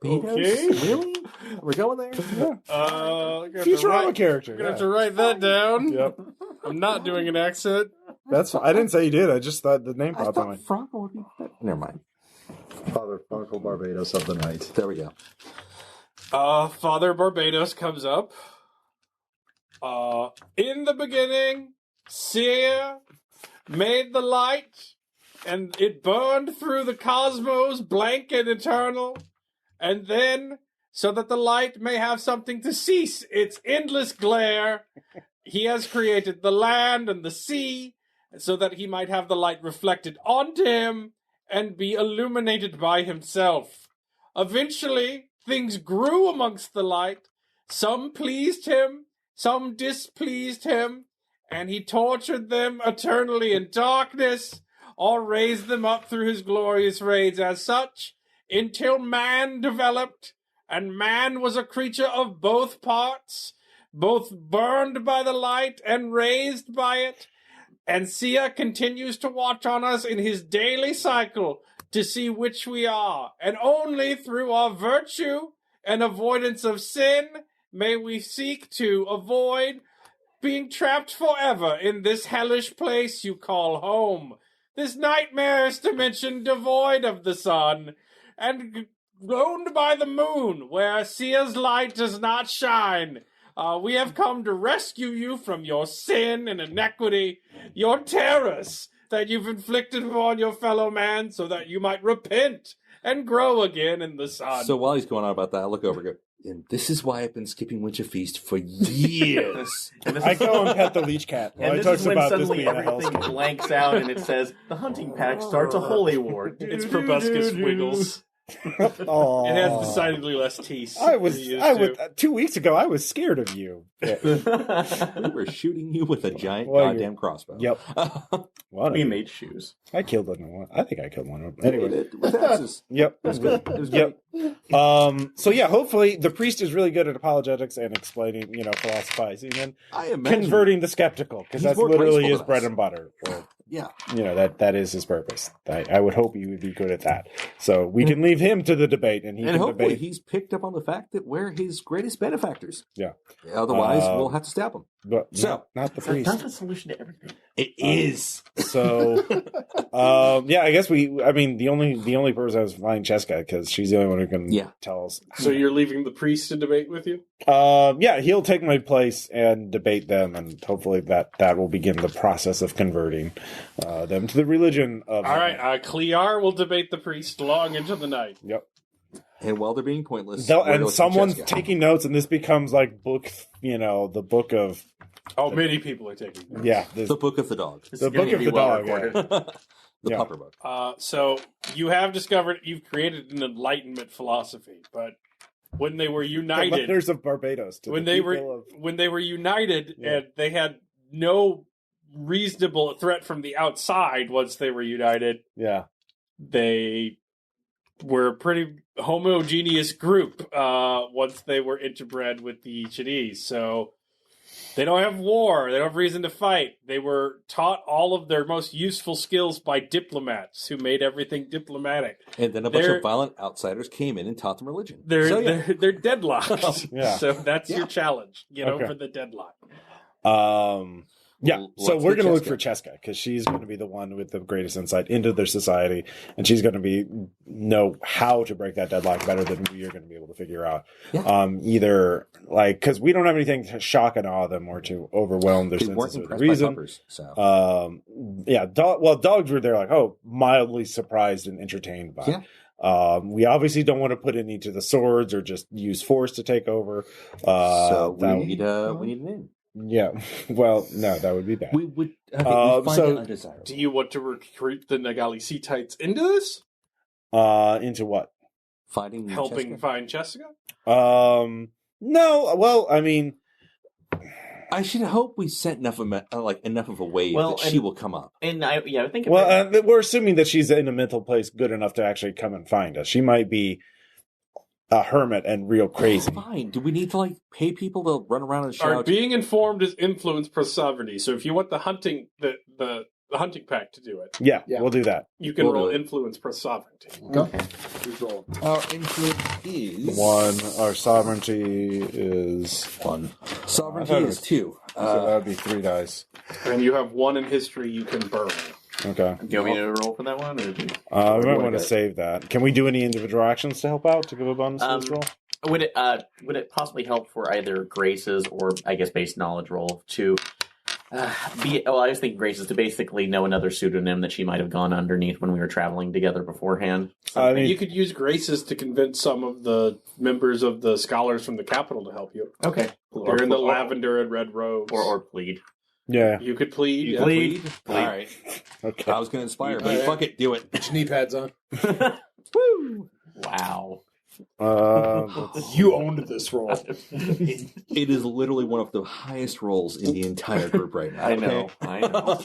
[SPEAKER 8] Really? We're going there?
[SPEAKER 6] Futurama character.
[SPEAKER 2] I'm gonna have to write that down.
[SPEAKER 6] Yep.
[SPEAKER 2] I'm not doing an accent.
[SPEAKER 6] That's. I didn't say you did. I just thought the name
[SPEAKER 8] I
[SPEAKER 6] popped on
[SPEAKER 8] thought
[SPEAKER 6] me.
[SPEAKER 8] Frankel would be better. Never mind.
[SPEAKER 3] Father Uncle Barbados of the night.
[SPEAKER 8] There we go.
[SPEAKER 2] Father Barbados comes up. In the beginning, Seer made the light, and it burned through the cosmos, blank and eternal. And then, so that the light may have something to cease its endless glare, he has created the land and the sea, so that he might have the light reflected onto him and be illuminated by himself. Eventually, things grew amongst the light. Some pleased him, some displeased him, and he tortured them eternally in darkness, or raised them up through his glorious rays as such, until man developed, and man was a creature of both parts, both burned by the light and raised by it. And Sia continues to watch on us in his daily cycle to see which we are, and only through our virtue and avoidance of sin may we seek to avoid being trapped forever in this hellish place you call home, this nightmarish dimension devoid of the sun, and owned by the moon, where Sia's light does not shine. We have come to rescue you from your sin and iniquity, your terrors, that you've inflicted upon your fellow man so that you might repent and grow again in the sun.
[SPEAKER 7] So while he's going on about that, I look over and go, and this is why I've been skipping Winter Feast for years.
[SPEAKER 6] I go and pet the leech cat while he
[SPEAKER 5] And this
[SPEAKER 6] talks
[SPEAKER 5] is when
[SPEAKER 6] about this
[SPEAKER 5] suddenly
[SPEAKER 6] being a
[SPEAKER 5] everything
[SPEAKER 6] hellscape.
[SPEAKER 5] blanks out and it says, the hunting pack starts a holy war.
[SPEAKER 2] It's proboscis wiggles.
[SPEAKER 6] Aww.
[SPEAKER 2] It has decidedly less teeth.
[SPEAKER 6] I
[SPEAKER 2] than it used
[SPEAKER 6] I
[SPEAKER 2] to.
[SPEAKER 6] was 2 weeks ago. I was scared of you.
[SPEAKER 7] We were shooting you with a giant
[SPEAKER 6] Well,
[SPEAKER 7] goddamn crossbow.
[SPEAKER 6] Yep. One
[SPEAKER 5] We
[SPEAKER 6] of
[SPEAKER 5] made shoes.
[SPEAKER 6] I killed one. I think I killed one. Anyway.
[SPEAKER 7] With axes.
[SPEAKER 6] Yep.
[SPEAKER 7] It was good. It was
[SPEAKER 6] Yep.
[SPEAKER 7] great.
[SPEAKER 6] So yeah, hopefully the priest is really good at apologetics and explaining, philosophizing and
[SPEAKER 7] I imagine.
[SPEAKER 6] converting the skeptical, because
[SPEAKER 7] He's
[SPEAKER 6] that's
[SPEAKER 7] more
[SPEAKER 6] literally
[SPEAKER 7] graceful
[SPEAKER 6] his
[SPEAKER 7] than
[SPEAKER 6] bread
[SPEAKER 7] us.
[SPEAKER 6] and butter. Or,
[SPEAKER 7] Yeah.
[SPEAKER 6] that is his purpose. I would hope he would be good at that. So we can leave him to the debate, and he
[SPEAKER 7] And
[SPEAKER 6] can
[SPEAKER 7] hopefully
[SPEAKER 6] debate.
[SPEAKER 7] he's picked up on the fact that we're his greatest benefactors.
[SPEAKER 6] Yeah.
[SPEAKER 7] Otherwise, we'll have to stab him.
[SPEAKER 6] But
[SPEAKER 7] So-
[SPEAKER 6] not the
[SPEAKER 5] That's
[SPEAKER 6] priest.
[SPEAKER 5] the solution to everything.
[SPEAKER 7] It is.
[SPEAKER 6] So, yeah, I guess the only person I was finding Cheska, because she's the only one who can tell us.
[SPEAKER 2] So you're leaving the priest to debate with you?
[SPEAKER 6] Yeah, he'll take my place and debate them, and hopefully that will begin the process of converting them to the religion of.
[SPEAKER 2] All right, Clear will debate the priest long into the night.
[SPEAKER 6] Yep.
[SPEAKER 7] And while they're being pointless,
[SPEAKER 6] And someone's taking notes, and this becomes like the book of.
[SPEAKER 2] Oh, many people are taking notes.
[SPEAKER 6] Yeah,
[SPEAKER 7] the book of the dog.
[SPEAKER 5] This
[SPEAKER 6] the
[SPEAKER 5] is gonna
[SPEAKER 6] book of
[SPEAKER 5] be
[SPEAKER 6] the
[SPEAKER 5] well
[SPEAKER 6] dog.
[SPEAKER 5] recorded.
[SPEAKER 7] The
[SPEAKER 6] Yeah.
[SPEAKER 7] pupper book.
[SPEAKER 2] So you have discovered you've created an Enlightenment philosophy, but when they were
[SPEAKER 6] The
[SPEAKER 2] united,
[SPEAKER 6] letters of Barbados. To
[SPEAKER 2] when
[SPEAKER 6] the
[SPEAKER 2] they
[SPEAKER 6] people
[SPEAKER 2] were united,
[SPEAKER 6] Yeah.
[SPEAKER 2] and they had no reasonable threat from the outside. Once they were united,
[SPEAKER 6] yeah.
[SPEAKER 2] they were a pretty homogeneous group once they were interbred with the Chinese. So they don't have war. They don't have reason to fight. They were taught all of their most useful skills by diplomats who made everything diplomatic.
[SPEAKER 7] And then a bunch
[SPEAKER 2] They're-
[SPEAKER 7] of violent outsiders came in and taught them religion.
[SPEAKER 2] They're
[SPEAKER 7] So, yeah.
[SPEAKER 2] they're deadlocked.
[SPEAKER 6] Yeah.
[SPEAKER 2] So that's your challenge. Get
[SPEAKER 6] Okay.
[SPEAKER 2] over the deadlock.
[SPEAKER 6] Yeah,
[SPEAKER 7] Well,
[SPEAKER 6] so
[SPEAKER 7] let's
[SPEAKER 6] we're
[SPEAKER 7] get
[SPEAKER 6] going to look
[SPEAKER 7] Cheska.
[SPEAKER 6] for Cheska, because she's going to be the one with the greatest insight into their society, and she's going to know how to break that deadlock better than we are going to be able to figure out.
[SPEAKER 7] Yeah.
[SPEAKER 6] Either because we don't have anything to shock and awe them or to overwhelm their
[SPEAKER 7] They weren't
[SPEAKER 6] senses with
[SPEAKER 7] impressed by
[SPEAKER 6] reason.
[SPEAKER 7] puppers. So.
[SPEAKER 6] Dogs were there like, mildly surprised and entertained by.
[SPEAKER 7] Yeah.
[SPEAKER 6] We obviously don't want to put any to the swords or just use force to take over.
[SPEAKER 7] So
[SPEAKER 6] that-
[SPEAKER 7] we need an in.
[SPEAKER 6] yeah. Well, no, that would be bad.
[SPEAKER 7] We would. Okay,
[SPEAKER 6] Uh,
[SPEAKER 7] we find
[SPEAKER 6] so-
[SPEAKER 7] it undesirable.
[SPEAKER 2] Do you want to recruit the Nagalisites into this?
[SPEAKER 6] Into what?
[SPEAKER 7] Finding
[SPEAKER 2] Helping
[SPEAKER 7] Cheska?
[SPEAKER 2] find Jessica?
[SPEAKER 6] No. Well, I mean,
[SPEAKER 7] I should hope we sent enough of a wave
[SPEAKER 5] Well,
[SPEAKER 7] that she
[SPEAKER 5] and-
[SPEAKER 7] will come up.
[SPEAKER 5] And I think
[SPEAKER 6] we're assuming that she's in a mental place good enough to actually come and find us. She might be a hermit and real crazy.
[SPEAKER 7] Fine. Do we need to pay people to run around and
[SPEAKER 2] Or
[SPEAKER 7] shout?
[SPEAKER 2] being informed is influence plus sovereignty. So if you want the hunting the hunting pack to do it,
[SPEAKER 6] Yeah,
[SPEAKER 3] Yeah.
[SPEAKER 6] we'll do that.
[SPEAKER 2] you can
[SPEAKER 7] We'll
[SPEAKER 2] roll
[SPEAKER 7] do it.
[SPEAKER 2] influence plus sovereignty.
[SPEAKER 3] Okay. Who's rolling?
[SPEAKER 7] Our influence is
[SPEAKER 6] 1. Our sovereignty is 1.
[SPEAKER 7] Sovereignty
[SPEAKER 6] I thought it
[SPEAKER 7] is
[SPEAKER 6] was-
[SPEAKER 7] 2.
[SPEAKER 6] So that would be 3 dice.
[SPEAKER 2] And you have 1 in history you can burn.
[SPEAKER 6] Okay.
[SPEAKER 5] Do you want me to roll for that one? Or do you...
[SPEAKER 6] We might
[SPEAKER 7] wanna
[SPEAKER 6] want to
[SPEAKER 7] go?
[SPEAKER 6] save that. Can we do any individual actions to help out to give a bonus to this roll?
[SPEAKER 5] Would it possibly help for either Grace's or I guess base knowledge roll to I was thinking Grace's to basically know another pseudonym that she might have gone underneath when we were traveling together beforehand.
[SPEAKER 6] I mean,
[SPEAKER 2] You could use graces to convince some of the members of the scholars from the capital to help you.
[SPEAKER 5] Okay.
[SPEAKER 2] They're in the lavender and red robes.
[SPEAKER 5] Or plead.
[SPEAKER 6] yeah.
[SPEAKER 2] You could plead. yeah.
[SPEAKER 5] Plead.
[SPEAKER 7] All right.
[SPEAKER 6] Okay.
[SPEAKER 7] I was going to inspire, but
[SPEAKER 3] Yeah.
[SPEAKER 7] fuck it, do it.
[SPEAKER 3] Put your knee pads on.
[SPEAKER 5] Woo! Wow.
[SPEAKER 3] You owned this role.
[SPEAKER 7] It is literally one of the highest rolls in the entire group right now.
[SPEAKER 5] I know.
[SPEAKER 7] okay?
[SPEAKER 5] I know.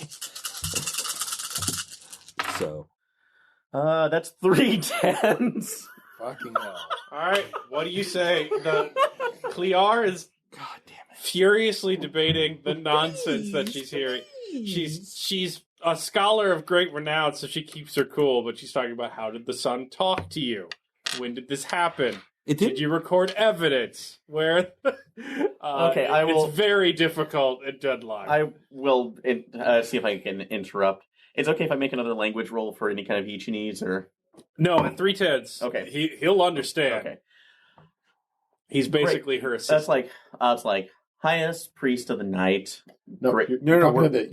[SPEAKER 7] So,
[SPEAKER 5] That's 3 10s.
[SPEAKER 3] Fucking hell.
[SPEAKER 2] All right. What do you say? The Clear is
[SPEAKER 7] God damn it.
[SPEAKER 2] furiously debating the nonsense that she's hearing. She's a scholar of great renown, so she keeps her cool. But she's talking about how did the sun talk to you? When did this happen?
[SPEAKER 7] It
[SPEAKER 2] Did
[SPEAKER 7] did.
[SPEAKER 2] you record evidence? Where?
[SPEAKER 5] Okay, I will-
[SPEAKER 2] It's very difficult at deadline.
[SPEAKER 5] I will see if I can interrupt. It's okay if I make another language roll for any kind of Ichinese or...
[SPEAKER 2] No, at 3/10.
[SPEAKER 5] Okay.
[SPEAKER 2] He'll understand.
[SPEAKER 5] Okay.
[SPEAKER 2] He's basically her assistant.
[SPEAKER 5] That's like, it's like, highest priest of the night.
[SPEAKER 3] No,
[SPEAKER 5] Great.
[SPEAKER 3] you're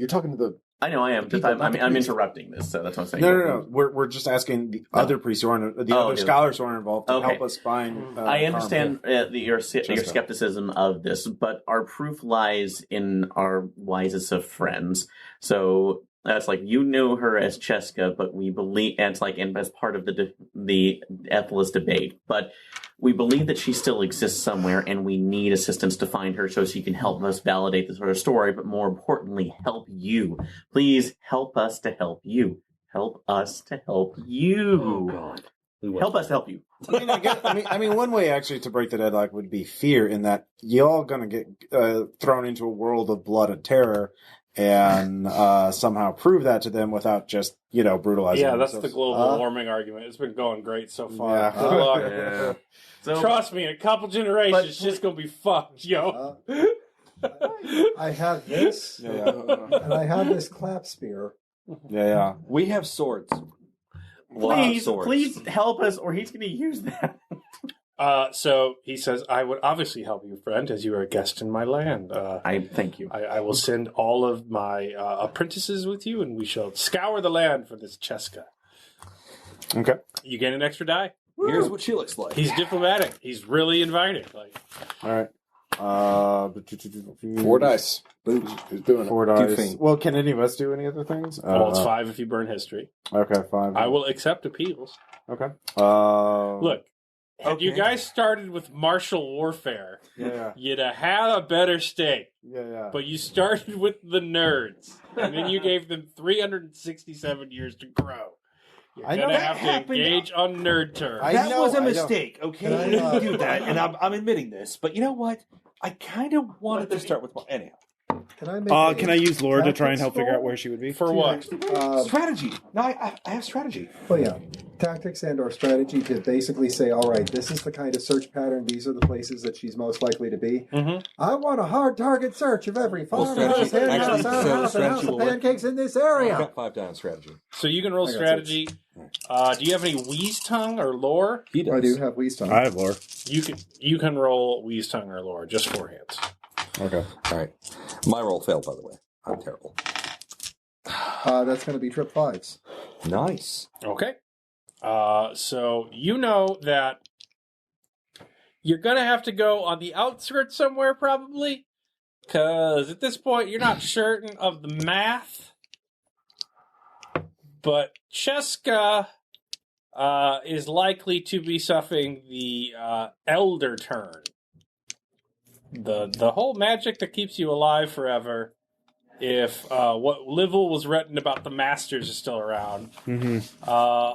[SPEAKER 3] talking to the
[SPEAKER 5] I know I am. Just,
[SPEAKER 3] People, not the
[SPEAKER 5] I'm
[SPEAKER 3] priest.
[SPEAKER 5] interrupting this, so that's what I'm saying.
[SPEAKER 1] No. We're just asking the other priests who aren't, the other
[SPEAKER 5] okay.
[SPEAKER 1] scholars who aren't involved to
[SPEAKER 5] Okay.
[SPEAKER 1] help us find.
[SPEAKER 5] I understand your
[SPEAKER 1] Cheska.
[SPEAKER 5] skepticism of this, but our proof lies in our wisest of friends. So that's like you knew her as Cheska, but we believe and it's like and as part of the ethicist debate, but we believe that she still exists somewhere, and we need assistance to find her so she can help us validate this sort of story. But more importantly, help you. Please help us to help you. Help us to help you.
[SPEAKER 7] Oh, God.
[SPEAKER 5] Help us help you.
[SPEAKER 1] I mean, one way actually to break the deadlock would be fear, in that y'all gonna get thrown into a world of blood and terror, and somehow prove that to them without just brutalizing.
[SPEAKER 2] Yeah, that's
[SPEAKER 1] themselves.
[SPEAKER 2] the global warming argument. It's been going great so far.
[SPEAKER 1] Yeah.
[SPEAKER 2] Good luck.
[SPEAKER 5] Yeah. So,
[SPEAKER 2] Trust me, in a couple generations, it's just gonna be fucked, yo.
[SPEAKER 3] I have this,
[SPEAKER 1] Yeah.
[SPEAKER 3] and I have this clap spear.
[SPEAKER 1] Yeah.
[SPEAKER 7] We have swords.
[SPEAKER 5] Please help us, or he's going to use that.
[SPEAKER 2] So he says, I would obviously help you, friend, as you are a guest in my land.
[SPEAKER 5] I thank you.
[SPEAKER 2] I will send all of my apprentices with you, and we shall scour the land for this Cheska.
[SPEAKER 1] Okay.
[SPEAKER 2] You get an extra die.
[SPEAKER 7] Here's what she looks like.
[SPEAKER 2] He's diplomatic. He's really inviting. Like,
[SPEAKER 1] All right.
[SPEAKER 4] 4 dice. Boots. Who's doing it?
[SPEAKER 1] 4 dice. Well, can any of us do any other things?
[SPEAKER 2] well, it's 5 if you burn history.
[SPEAKER 1] Okay, 5.
[SPEAKER 2] I will accept appeals.
[SPEAKER 1] Okay.
[SPEAKER 2] Look, had you
[SPEAKER 7] Okay.
[SPEAKER 2] guys started with martial warfare,
[SPEAKER 1] Yeah.
[SPEAKER 2] you'd have had a better stake.
[SPEAKER 1] Yeah.
[SPEAKER 2] But you started with the nerds, and then you gave them 367 years to grow. You're
[SPEAKER 1] I know
[SPEAKER 2] going to
[SPEAKER 1] that
[SPEAKER 2] have
[SPEAKER 7] happened.
[SPEAKER 2] to engage on nerd terms.
[SPEAKER 1] I
[SPEAKER 7] That
[SPEAKER 1] know,
[SPEAKER 7] was a
[SPEAKER 1] I know.
[SPEAKER 7] mistake, okay?
[SPEAKER 3] Can
[SPEAKER 7] You
[SPEAKER 3] I,
[SPEAKER 7] didn't do that, and I'm admitting this. But you know what? I kind of wanted to start with one. Anyhow,
[SPEAKER 3] Can I make?
[SPEAKER 6] Can I use lore to try and
[SPEAKER 3] tactics
[SPEAKER 6] help figure out
[SPEAKER 3] roll?
[SPEAKER 6] where she would be?
[SPEAKER 2] For what?
[SPEAKER 7] strategy. No, I have strategy.
[SPEAKER 3] Well, yeah, tactics and or strategy to basically say, all right, this is the kind of search pattern. These are the places that she's most likely to be.
[SPEAKER 2] Mhm.
[SPEAKER 3] I want a hard target search of every farmhouse,
[SPEAKER 7] strategy-
[SPEAKER 3] hen
[SPEAKER 7] actually,
[SPEAKER 3] house,
[SPEAKER 7] so
[SPEAKER 3] outhouse, and house
[SPEAKER 7] strategy
[SPEAKER 3] of
[SPEAKER 7] will work.
[SPEAKER 3] pancakes in this
[SPEAKER 7] I've
[SPEAKER 3] area.
[SPEAKER 7] got 5 down strategy.
[SPEAKER 2] So you can roll
[SPEAKER 3] I got
[SPEAKER 2] strategy. Do you have any Wheeze Tongue or lore?
[SPEAKER 7] He does.
[SPEAKER 3] I do have Weast on.
[SPEAKER 6] I have lore.
[SPEAKER 2] You can roll Wheeze Tongue or lore, just 4 hands.
[SPEAKER 6] Okay.
[SPEAKER 7] All right. My roll failed, by the way. I'm terrible.
[SPEAKER 3] That's going to be trip 5s.
[SPEAKER 7] Nice.
[SPEAKER 2] Okay. So you know that you're going to have to go on the outskirts somewhere, probably, because at this point you're not certain of the math. But Cheska is likely to be suffering the elder turn. The whole magic that keeps you alive forever. If what Livel was written about the Masters is still around,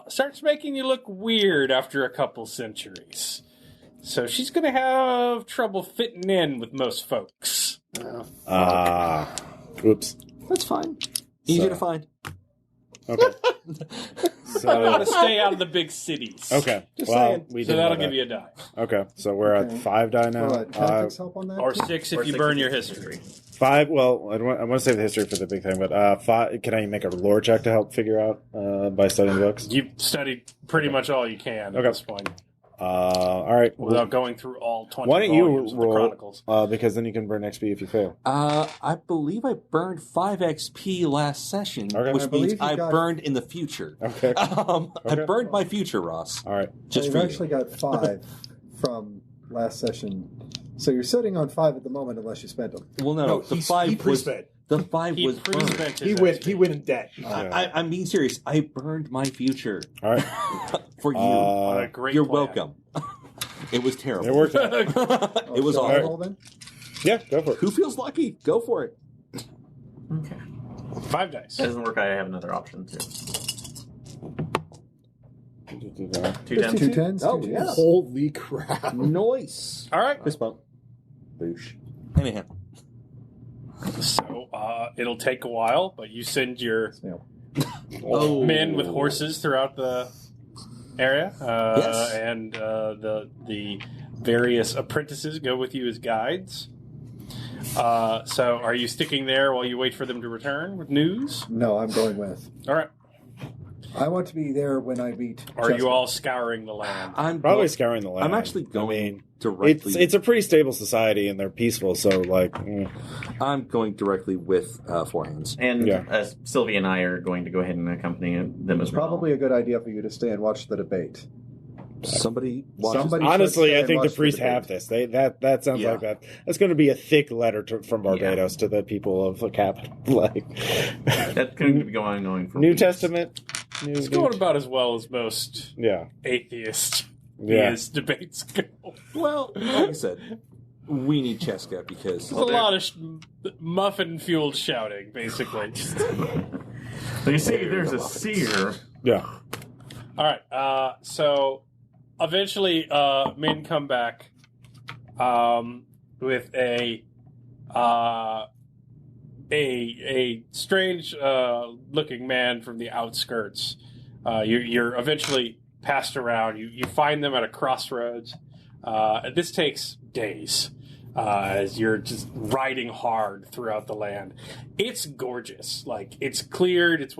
[SPEAKER 2] starts making you look weird after a couple centuries. So she's going to have trouble fitting in with most folks.
[SPEAKER 6] Oops.
[SPEAKER 7] That's fine. Easy to find.
[SPEAKER 6] Okay.
[SPEAKER 2] So I'm going to stay out of the big cities.
[SPEAKER 6] Okay.
[SPEAKER 7] Just
[SPEAKER 6] Well,
[SPEAKER 7] saying.
[SPEAKER 6] we
[SPEAKER 2] So
[SPEAKER 6] did
[SPEAKER 2] that'll
[SPEAKER 6] know
[SPEAKER 2] give
[SPEAKER 6] that.
[SPEAKER 2] you a die.
[SPEAKER 6] Okay, so we're at
[SPEAKER 3] Okay.
[SPEAKER 6] 5 die now.
[SPEAKER 3] Tactics help on that?
[SPEAKER 2] Or
[SPEAKER 3] too?
[SPEAKER 2] 6 if
[SPEAKER 5] Or
[SPEAKER 2] you
[SPEAKER 5] 6
[SPEAKER 2] burn
[SPEAKER 5] if
[SPEAKER 2] your
[SPEAKER 5] you-
[SPEAKER 2] history.
[SPEAKER 6] 5. Well, I want to save the history for the big thing, but 5. Can I make a lore check to help figure out by studying books?
[SPEAKER 2] You've studied pretty much all you can at
[SPEAKER 6] Okay.
[SPEAKER 2] this point,
[SPEAKER 6] All right.
[SPEAKER 2] without going through all 20
[SPEAKER 6] Why don't you
[SPEAKER 2] volumes of the
[SPEAKER 6] roll?
[SPEAKER 2] Chronicles.
[SPEAKER 6] Because then you can burn XP if you fail.
[SPEAKER 7] I believe I burned 5 XP last session,
[SPEAKER 6] Okay.
[SPEAKER 7] which
[SPEAKER 3] I believe
[SPEAKER 7] means
[SPEAKER 3] you
[SPEAKER 7] I
[SPEAKER 3] got-
[SPEAKER 7] burned in the future.
[SPEAKER 6] Okay.
[SPEAKER 7] I
[SPEAKER 6] Okay.
[SPEAKER 7] burned my future, Ross.
[SPEAKER 6] All right.
[SPEAKER 7] Just
[SPEAKER 3] You've
[SPEAKER 7] for you.
[SPEAKER 3] actually got 5 from last session. So you're sitting on 5 at the moment unless you spent them.
[SPEAKER 7] Well, no, the
[SPEAKER 4] he
[SPEAKER 7] 5 was
[SPEAKER 4] pre-spent.
[SPEAKER 7] the 5
[SPEAKER 2] He
[SPEAKER 7] was burned.
[SPEAKER 2] pre-spent his
[SPEAKER 4] He
[SPEAKER 2] XP.
[SPEAKER 4] went in debt.
[SPEAKER 7] I'm being serious. I burned my future
[SPEAKER 6] All right.
[SPEAKER 7] for you.
[SPEAKER 2] On a great
[SPEAKER 7] You're
[SPEAKER 2] plan.
[SPEAKER 7] welcome. It was terrible.
[SPEAKER 6] It worked out.
[SPEAKER 7] It was
[SPEAKER 3] Shall I
[SPEAKER 7] awful.
[SPEAKER 3] roll then?
[SPEAKER 6] Yeah, go for it.
[SPEAKER 7] Who feels lucky? Go for it.
[SPEAKER 5] Okay.
[SPEAKER 2] 5 dice.
[SPEAKER 5] That doesn't work. I have another option too. 2
[SPEAKER 3] There's 2
[SPEAKER 5] 10s.
[SPEAKER 3] 10s.
[SPEAKER 7] Oh,
[SPEAKER 3] 2
[SPEAKER 7] yeah.
[SPEAKER 3] 10s.
[SPEAKER 4] Holy crap.
[SPEAKER 7] Nice.
[SPEAKER 2] All right.
[SPEAKER 7] Fist bump. Boosh. Anyhow.
[SPEAKER 2] So it'll take a while, but you send your
[SPEAKER 3] Snail.
[SPEAKER 2] men with horses throughout the area,
[SPEAKER 7] Yes.
[SPEAKER 2] and the various apprentices go with you as guides. So are you sticking there while you wait for them to return with news?
[SPEAKER 3] No, I'm going with.
[SPEAKER 2] All right.
[SPEAKER 3] I want to be there when I meet.
[SPEAKER 2] Or are you
[SPEAKER 3] Jessica.
[SPEAKER 2] all scouring the land?
[SPEAKER 7] I'm
[SPEAKER 6] Probably scouring the land.
[SPEAKER 7] I'm actually going
[SPEAKER 6] I mean,
[SPEAKER 7] directly.
[SPEAKER 6] it's a pretty stable society and they're peaceful. So like,
[SPEAKER 7] I'm going directly with Four Hands.
[SPEAKER 5] And
[SPEAKER 6] Yeah.
[SPEAKER 5] Sylvia and I are going to go ahead and accompany them as
[SPEAKER 3] It's
[SPEAKER 5] well.
[SPEAKER 3] probably a good idea for you to stay and watch the debate.
[SPEAKER 7] Somebody watches.
[SPEAKER 3] Somebody-
[SPEAKER 6] honestly,
[SPEAKER 3] should
[SPEAKER 6] I
[SPEAKER 3] stay
[SPEAKER 6] think
[SPEAKER 3] and
[SPEAKER 6] the
[SPEAKER 3] watch
[SPEAKER 6] priests
[SPEAKER 3] the debate.
[SPEAKER 6] have this. That sounds
[SPEAKER 7] Yeah.
[SPEAKER 6] like that. That's going to be a thick letter from Barbados to the people of the capital. Like
[SPEAKER 5] That's going to be going on for
[SPEAKER 6] New
[SPEAKER 5] weeks.
[SPEAKER 6] Testament.
[SPEAKER 2] It's going about as well as most
[SPEAKER 6] Yeah.
[SPEAKER 2] atheist
[SPEAKER 6] Yeah.
[SPEAKER 2] debates go.
[SPEAKER 7] Well, like I said, we need Cheska because
[SPEAKER 2] There's a lot of muffin-fueled shouting, basically.
[SPEAKER 5] So you see, there's a seer.
[SPEAKER 6] Yeah.
[SPEAKER 2] All right. So eventually, men come back with a strange looking man from the outskirts. You're eventually passed around. You find them at a crossroads. This takes days. As you're just riding hard throughout the land. It's gorgeous. Like, it's cleared. It's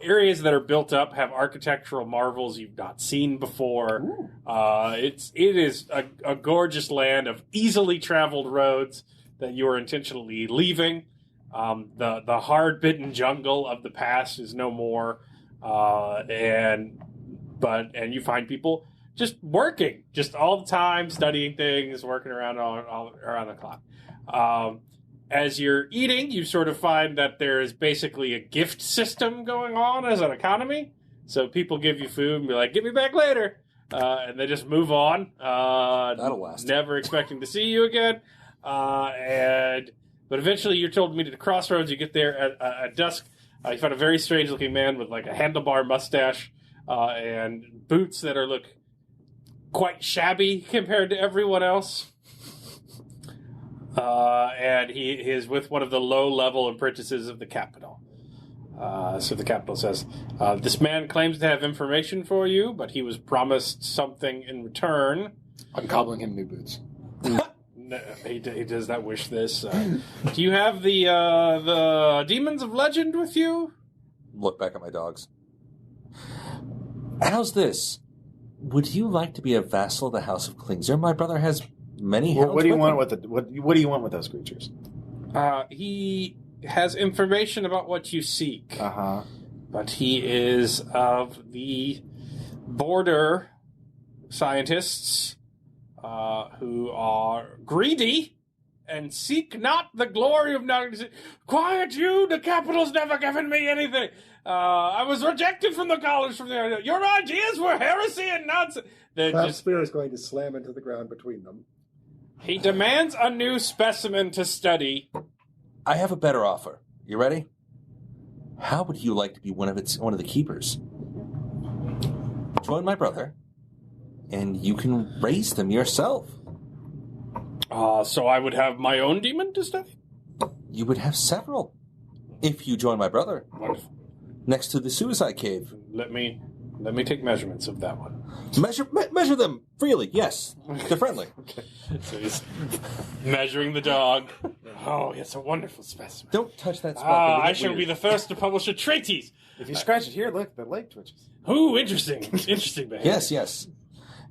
[SPEAKER 2] areas that are built up have architectural marvels you've not seen before. It is a gorgeous land of easily traveled roads that you are intentionally leaving. The hard-bitten jungle of the past is no more. And you find people just working, just all the time, studying things, working around all around the clock. As you're eating, you sort of find that there is basically a gift system going on as an economy. So people give you food and be like, "Get me back later," and they just move on.
[SPEAKER 7] That'll last.
[SPEAKER 2] Never expecting to see you again. But eventually, you're told to meet at the crossroads. You get there at dusk. You find a very strange-looking man with like a handlebar mustache and boots that look quite shabby compared to everyone else. And he is with one of the low-level apprentices of the capital. So the capital says, this man claims to have information for you, but he was promised something in return.
[SPEAKER 4] I'm cobbling him new boots.
[SPEAKER 2] No, he does not wish this. Do you have the demons of legend with you?
[SPEAKER 7] Look back at my dogs. How's this? Would you like to be a vassal of the House of Klingzer? My brother has many.
[SPEAKER 1] What do you want
[SPEAKER 7] with
[SPEAKER 1] with what do you want with those creatures?
[SPEAKER 2] He has information about what you seek. But he is of the border scientists who are greedy and seek not the glory of Nagalisitu. Quiet you! The capital's never given me anything. I was rejected from the college from there. Your ideas were heresy and nonsense.
[SPEAKER 3] That spear is going to slam into the ground between them.
[SPEAKER 2] He demands a new specimen to study.
[SPEAKER 7] I have a better offer. You ready? How would you like to be one of the keepers? Join my brother, and you can raise them yourself.
[SPEAKER 2] So I would have my own demon to study?
[SPEAKER 7] You would have several if you join my brother.
[SPEAKER 2] Wonderful.
[SPEAKER 7] Next to the suicide cave.
[SPEAKER 2] Let me take measurements of that one.
[SPEAKER 7] Measure them freely. Yes, they're friendly.
[SPEAKER 2] So he's measuring the dog. Oh, it's a wonderful specimen.
[SPEAKER 7] Don't touch that spot.
[SPEAKER 2] I shall be the first to publish a treatise.
[SPEAKER 1] If you scratch it here, look, the leg twitches.
[SPEAKER 2] Ooh, interesting. Interesting behavior.
[SPEAKER 7] Yes.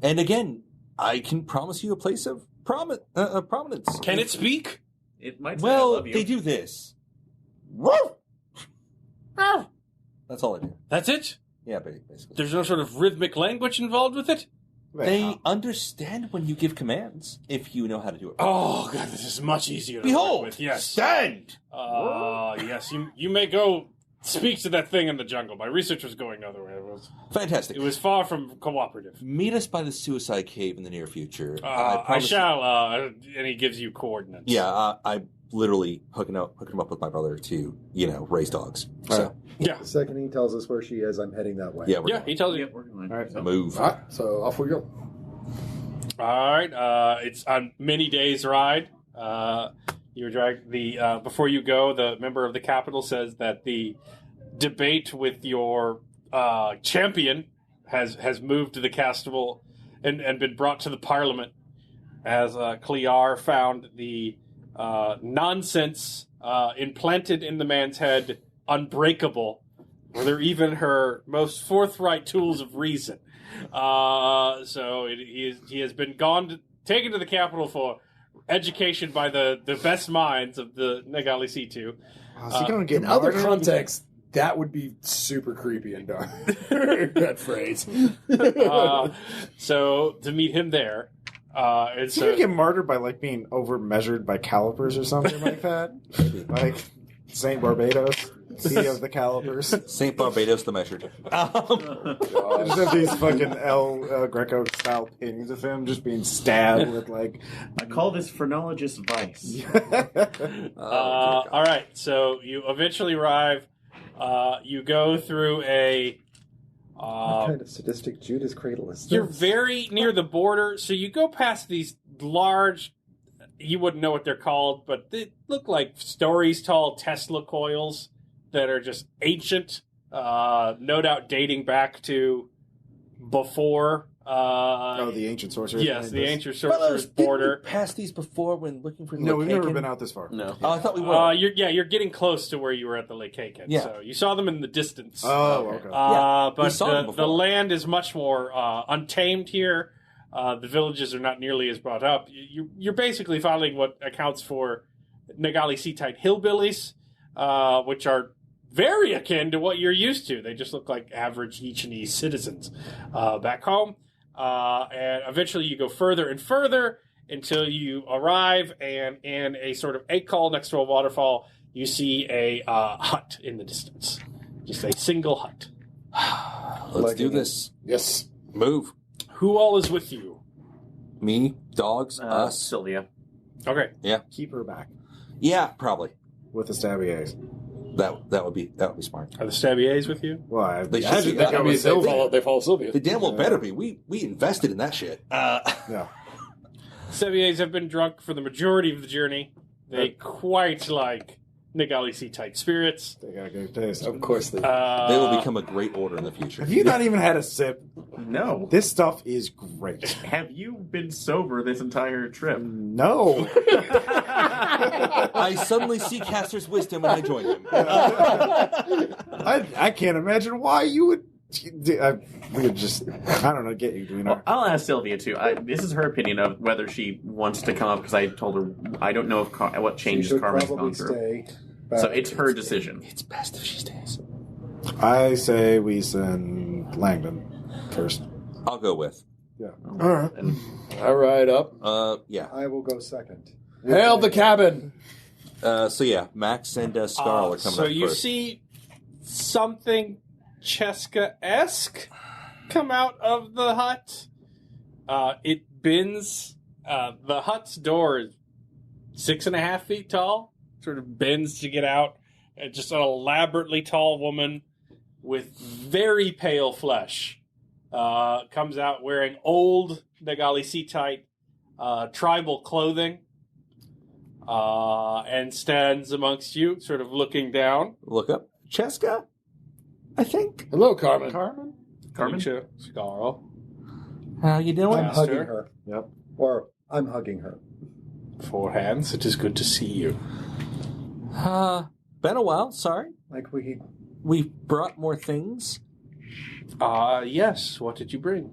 [SPEAKER 7] And again, I can promise you a place of prominence.
[SPEAKER 2] Can it speak?
[SPEAKER 5] It might say I
[SPEAKER 7] Well,
[SPEAKER 5] love you.
[SPEAKER 7] they do this. That's all I do.
[SPEAKER 2] That's it?
[SPEAKER 7] Yeah, basically.
[SPEAKER 2] There's no sort of rhythmic language involved with it?
[SPEAKER 7] They understand when you give commands, if you know how to do it.
[SPEAKER 2] Oh, God, this is much easier to
[SPEAKER 7] Behold,
[SPEAKER 2] work with. Yes.
[SPEAKER 7] stand!
[SPEAKER 2] Yes, you may go speak to that thing in the jungle. My research was going otherwise.
[SPEAKER 7] Fantastic.
[SPEAKER 2] It was far from cooperative.
[SPEAKER 7] Meet us by the suicide cave in the near future.
[SPEAKER 2] I
[SPEAKER 7] promise you-
[SPEAKER 2] shall, and he gives you coordinates.
[SPEAKER 7] Yeah, I'm literally hooking him up with my brother to, raise dogs. So,
[SPEAKER 2] Yeah.
[SPEAKER 3] The second he tells us where she is, I'm heading that way.
[SPEAKER 7] yeah, we're
[SPEAKER 2] Yeah, he tells you.
[SPEAKER 5] Yep, we're going.
[SPEAKER 1] All right.
[SPEAKER 7] move.
[SPEAKER 4] All right, so off we go.
[SPEAKER 2] All right. It's a many days ride. You were dragged before you go. The member of the Capitol says that the debate with your champion has moved to the Castable and been brought to the Parliament, as Clear found the nonsense implanted in the man's head unbreakable or they're even her most forthright tools of reason. He has been taken to the capital for education by the best minds of the Nagalisitu.
[SPEAKER 1] Is he going to get
[SPEAKER 4] In other
[SPEAKER 1] martyred?
[SPEAKER 4] contexts, that would be super creepy and dark. That phrase.
[SPEAKER 2] So to meet him there,
[SPEAKER 1] Is he going to get martyred by like being over measured by calipers or something like that? Like Saint Barbados, he of the calipers.
[SPEAKER 7] St. Barbados the Measured.
[SPEAKER 1] Just have these fucking El Greco style paintings of him just being stabbed with like.
[SPEAKER 5] I call this phrenologist vice.
[SPEAKER 2] all right, so you eventually arrive. You go through a.
[SPEAKER 3] What kind of sadistic Judas cradle is this?
[SPEAKER 2] You're very near the border, so you go past these large. You wouldn't know what they're called, but they look like stories tall Tesla coils that are just ancient, no doubt dating back to before.
[SPEAKER 1] The ancient sorcerer.
[SPEAKER 2] Yes, the ancient sorcerer's border.
[SPEAKER 7] Didn't we pass these before when looking for
[SPEAKER 1] No, we've never
[SPEAKER 7] Lake
[SPEAKER 1] been
[SPEAKER 7] Haken?
[SPEAKER 1] out this far.
[SPEAKER 5] No.
[SPEAKER 7] Oh, I thought we were.
[SPEAKER 2] You're getting close to where you were at the Lake Haken.
[SPEAKER 7] Yeah.
[SPEAKER 2] So you saw them in the distance.
[SPEAKER 1] Oh, okay.
[SPEAKER 7] Yeah, we
[SPEAKER 2] But
[SPEAKER 7] saw them
[SPEAKER 2] the
[SPEAKER 7] before.
[SPEAKER 2] land is much more untamed here. The villages are not nearly as brought up. You're basically following what accounts for Nagalisitu hillbillies, which are very akin to what you're used to. They just look like average Ichinese citizens back home. And eventually you go further and further until you arrive, and in a sort of call next to a waterfall, you see a hut in the distance. Just a single hut.
[SPEAKER 7] Let's do this.
[SPEAKER 4] Yes.
[SPEAKER 7] Move.
[SPEAKER 2] Who all is with you?
[SPEAKER 7] Me, dogs, us.
[SPEAKER 5] Sylvia.
[SPEAKER 2] Okay.
[SPEAKER 1] Keep her back
[SPEAKER 7] Yeah, probably.
[SPEAKER 1] with the stabby A's.
[SPEAKER 7] That would be smart.
[SPEAKER 2] Are the Stabiers with you?
[SPEAKER 1] Well, I
[SPEAKER 7] They should
[SPEAKER 1] imagine
[SPEAKER 7] be-
[SPEAKER 1] they
[SPEAKER 7] I
[SPEAKER 1] go
[SPEAKER 7] mean,
[SPEAKER 1] with Sylvia.
[SPEAKER 4] They follow Sylvia.
[SPEAKER 7] They damn well better be. We invested in that shit.
[SPEAKER 1] Yeah.
[SPEAKER 2] Stabiers have been drunk for the majority of the journey. They quite like Nagalisitu type spirits.
[SPEAKER 1] They got a good taste.
[SPEAKER 4] Of course they.
[SPEAKER 7] They will become a great order in the future.
[SPEAKER 1] Have you not even had a sip?
[SPEAKER 5] No.
[SPEAKER 1] This stuff is great.
[SPEAKER 5] Have you been sober this entire trip?
[SPEAKER 1] No.
[SPEAKER 7] I suddenly see Caster's wisdom and I join him.
[SPEAKER 1] I can't imagine why you would. We would just, I don't know, get you doing
[SPEAKER 5] Well,
[SPEAKER 1] that.
[SPEAKER 5] I'll ask Sylvia too. This is her opinion of whether she wants to come up because I told her I don't know if what
[SPEAKER 3] She
[SPEAKER 5] changes
[SPEAKER 3] should
[SPEAKER 5] Carmen's
[SPEAKER 3] probably
[SPEAKER 5] gone through.
[SPEAKER 3] stay back.
[SPEAKER 5] So it's her decision.
[SPEAKER 7] It's best if she stays.
[SPEAKER 1] I say we send Langdon first.
[SPEAKER 7] I'll go with.
[SPEAKER 1] Yeah.
[SPEAKER 4] All right.
[SPEAKER 5] And
[SPEAKER 4] I ride up.
[SPEAKER 7] Yeah.
[SPEAKER 3] I will go second.
[SPEAKER 4] Hail the cabin.
[SPEAKER 7] So yeah, Max and Scarl are coming
[SPEAKER 2] so
[SPEAKER 7] up
[SPEAKER 2] you
[SPEAKER 7] first.
[SPEAKER 2] see something Cheska-esque come out of the hut. It bends. The hut's door is 6.5 feet tall. Sort of bends to get out. Just an elaborately tall woman with very pale flesh comes out wearing old Nagalisitu tribal clothing and stands amongst you, sort of looking down.
[SPEAKER 7] Look up. Cheska, I think.
[SPEAKER 4] Hello, Carmen.
[SPEAKER 2] Carmen?
[SPEAKER 5] Carmen?
[SPEAKER 2] Scarl.
[SPEAKER 7] How you doing?
[SPEAKER 3] I'm
[SPEAKER 2] Master.
[SPEAKER 3] hugging her.
[SPEAKER 1] Yep.
[SPEAKER 3] Or I'm hugging her.
[SPEAKER 2] Four hands, it is good to see you.
[SPEAKER 7] Been a while. Sorry.
[SPEAKER 3] Like
[SPEAKER 7] We brought more things.
[SPEAKER 2] Yes. What did you bring?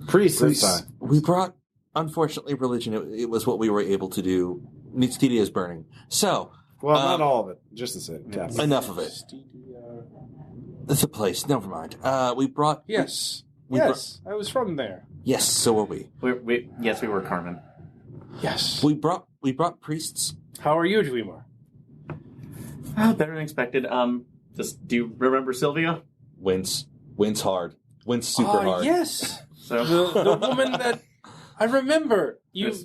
[SPEAKER 1] Priest this time.
[SPEAKER 7] We brought, unfortunately, religion. It was what we were able to do. Nitstidia is burning. So,
[SPEAKER 1] Well, not all of it. Just the same. Yeah.
[SPEAKER 7] enough of it. It's a place. Never mind. We brought.
[SPEAKER 2] Yes.
[SPEAKER 7] We
[SPEAKER 2] Yes. I was from there.
[SPEAKER 7] Yes, so were we.
[SPEAKER 5] Yes, we were Carmen.
[SPEAKER 2] Yes.
[SPEAKER 7] We brought priests.
[SPEAKER 2] How are you, Dwemer?
[SPEAKER 5] Better than expected. Do you remember Sylvia?
[SPEAKER 7] Wins hard. Wins super hard.
[SPEAKER 2] Yes.
[SPEAKER 5] So
[SPEAKER 2] The woman that I remember.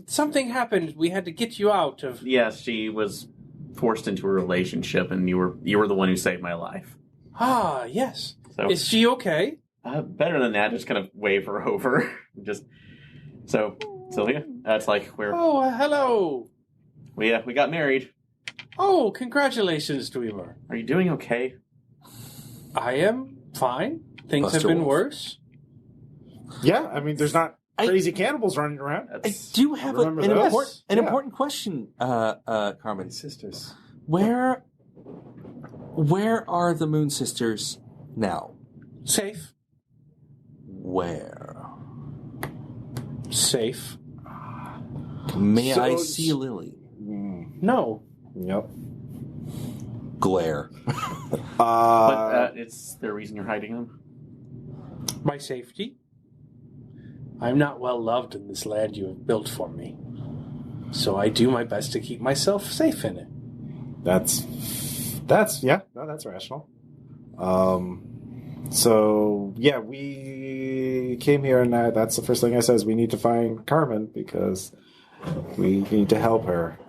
[SPEAKER 2] Something happened. We had to get you out of.
[SPEAKER 5] yes, she was forced into a relationship, and you were the one who saved my life.
[SPEAKER 2] Yes.
[SPEAKER 5] So
[SPEAKER 2] Is she okay?
[SPEAKER 5] better than that, just kind of wave her over. So Sylvia, it's like
[SPEAKER 2] Oh, hello.
[SPEAKER 5] we got married.
[SPEAKER 2] Oh, congratulations, Dwemer.
[SPEAKER 5] Are you doing okay?
[SPEAKER 2] I am fine. Things
[SPEAKER 7] Buster
[SPEAKER 2] have been
[SPEAKER 7] Wolf.
[SPEAKER 2] worse.
[SPEAKER 1] Yeah, I mean, there's not crazy cannibals running around.
[SPEAKER 7] I
[SPEAKER 5] That's,
[SPEAKER 7] do have
[SPEAKER 1] Remember
[SPEAKER 7] an
[SPEAKER 1] those?
[SPEAKER 7] important question, Carmen.
[SPEAKER 3] sisters.
[SPEAKER 7] Where are the Moon Sisters
[SPEAKER 8] Now,
[SPEAKER 2] Safe.
[SPEAKER 8] where?
[SPEAKER 2] Safe.
[SPEAKER 8] May
[SPEAKER 6] So-
[SPEAKER 8] I see Lily?
[SPEAKER 2] No.
[SPEAKER 6] Yep.
[SPEAKER 8] Glare.
[SPEAKER 5] But it's the reason you're hiding them.
[SPEAKER 2] My safety. I'm not well loved in this land you have built for me. So I do my best to keep myself safe in it.
[SPEAKER 6] That's rational. So yeah, we came here, and that's the first thing I said is we need to find Carmen because we need to help her.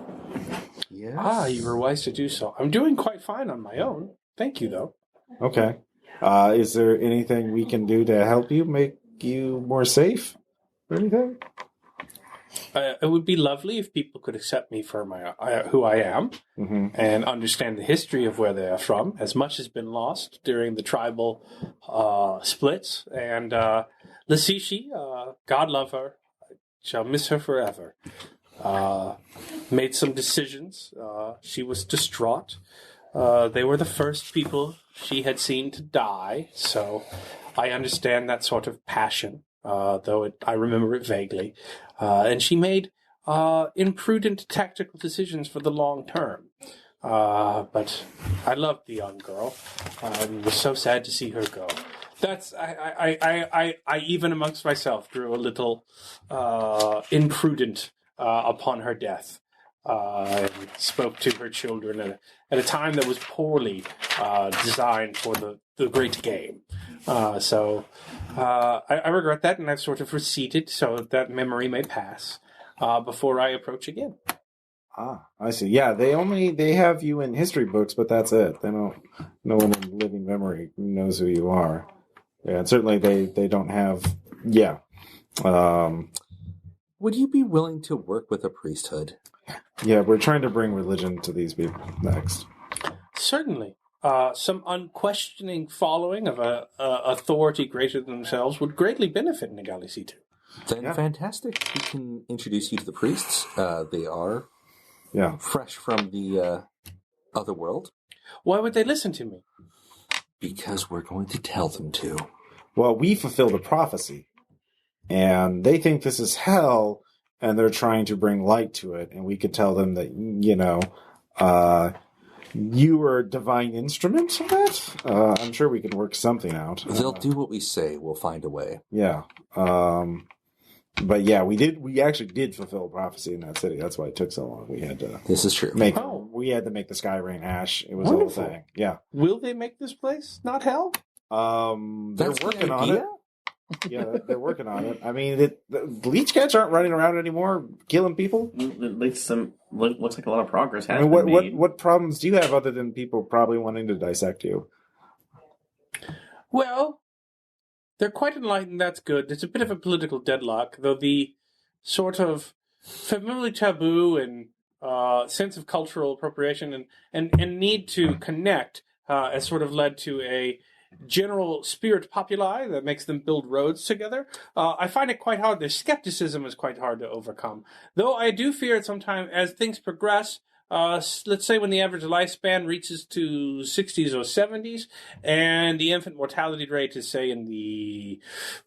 [SPEAKER 8] Yes.
[SPEAKER 2] You were wise to do so. I'm doing quite fine on my own. Thank you, though.
[SPEAKER 6] Okay. Is there anything we can do to help you make you more safe or anything?
[SPEAKER 2] It would be lovely if people could accept me for who I am and understand the history of where they are from. As much has been lost during the tribal splits. And Lasishi, God love her, shall miss her forever. Made some decisions. She was distraught. They were the first people she had seen to die, so I understand that sort of passion, though I remember it vaguely. And she made imprudent tactical decisions for the long term. But I loved the young girl. And was so sad to see her go. That's I even amongst myself grew a little imprudent upon her death. And spoke to her children at a time that was poorly designed for the great game. So I regret that, and I've sort of receded so that memory may pass before I approach again.
[SPEAKER 6] I see. Yeah, they have you in history books, but that's it. They don't. No one in living memory knows who you are. Yeah, and certainly they don't have. Yeah.
[SPEAKER 8] Would you be willing to work with a priesthood?
[SPEAKER 6] Yeah, we're trying to bring religion to these people next.
[SPEAKER 2] Certainly. Some unquestioning following of a authority greater than themselves would greatly benefit Nagalisitu.
[SPEAKER 8] Then fantastic. We can introduce you to the priests. They are fresh from the other world.
[SPEAKER 2] Why would they listen to me?
[SPEAKER 8] Because we're going to tell them to.
[SPEAKER 6] Well, we fulfilled a prophecy, and they think this is hell, and they're trying to bring light to it, and we could tell them that, you are a divine instrument of that? I'm sure we could work something out.
[SPEAKER 8] They'll do what we say. We'll find a way.
[SPEAKER 6] Yeah. But yeah, we actually did fulfill prophecy in that city. That's why it took so long. We had to
[SPEAKER 8] This is true.
[SPEAKER 6] We had to make the sky rain ash. It was
[SPEAKER 2] Wonderful.
[SPEAKER 6] a whole thing. Yeah.
[SPEAKER 2] Will they make this place not hell?
[SPEAKER 6] They're
[SPEAKER 8] That's the
[SPEAKER 6] working on
[SPEAKER 8] idea?
[SPEAKER 6] it. Yeah, they're working on it. I mean, the leech cats aren't running around anymore, killing people.
[SPEAKER 5] At least looks like a lot of progress has
[SPEAKER 6] I mean,
[SPEAKER 5] been made.
[SPEAKER 6] what problems do you have other than people probably wanting to dissect you?
[SPEAKER 2] Well, they're quite enlightened, that's good. It's a bit of a political deadlock, though the sort of familiar taboo and sense of cultural appropriation and need to connect has sort of led to a general spirit populi that makes them build roads together. I find it quite hard. Their skepticism is quite hard to overcome. Though I do fear it sometimes as things progress. Let's say when the average lifespan reaches to 60s or 70s, and the infant mortality rate is, say, in the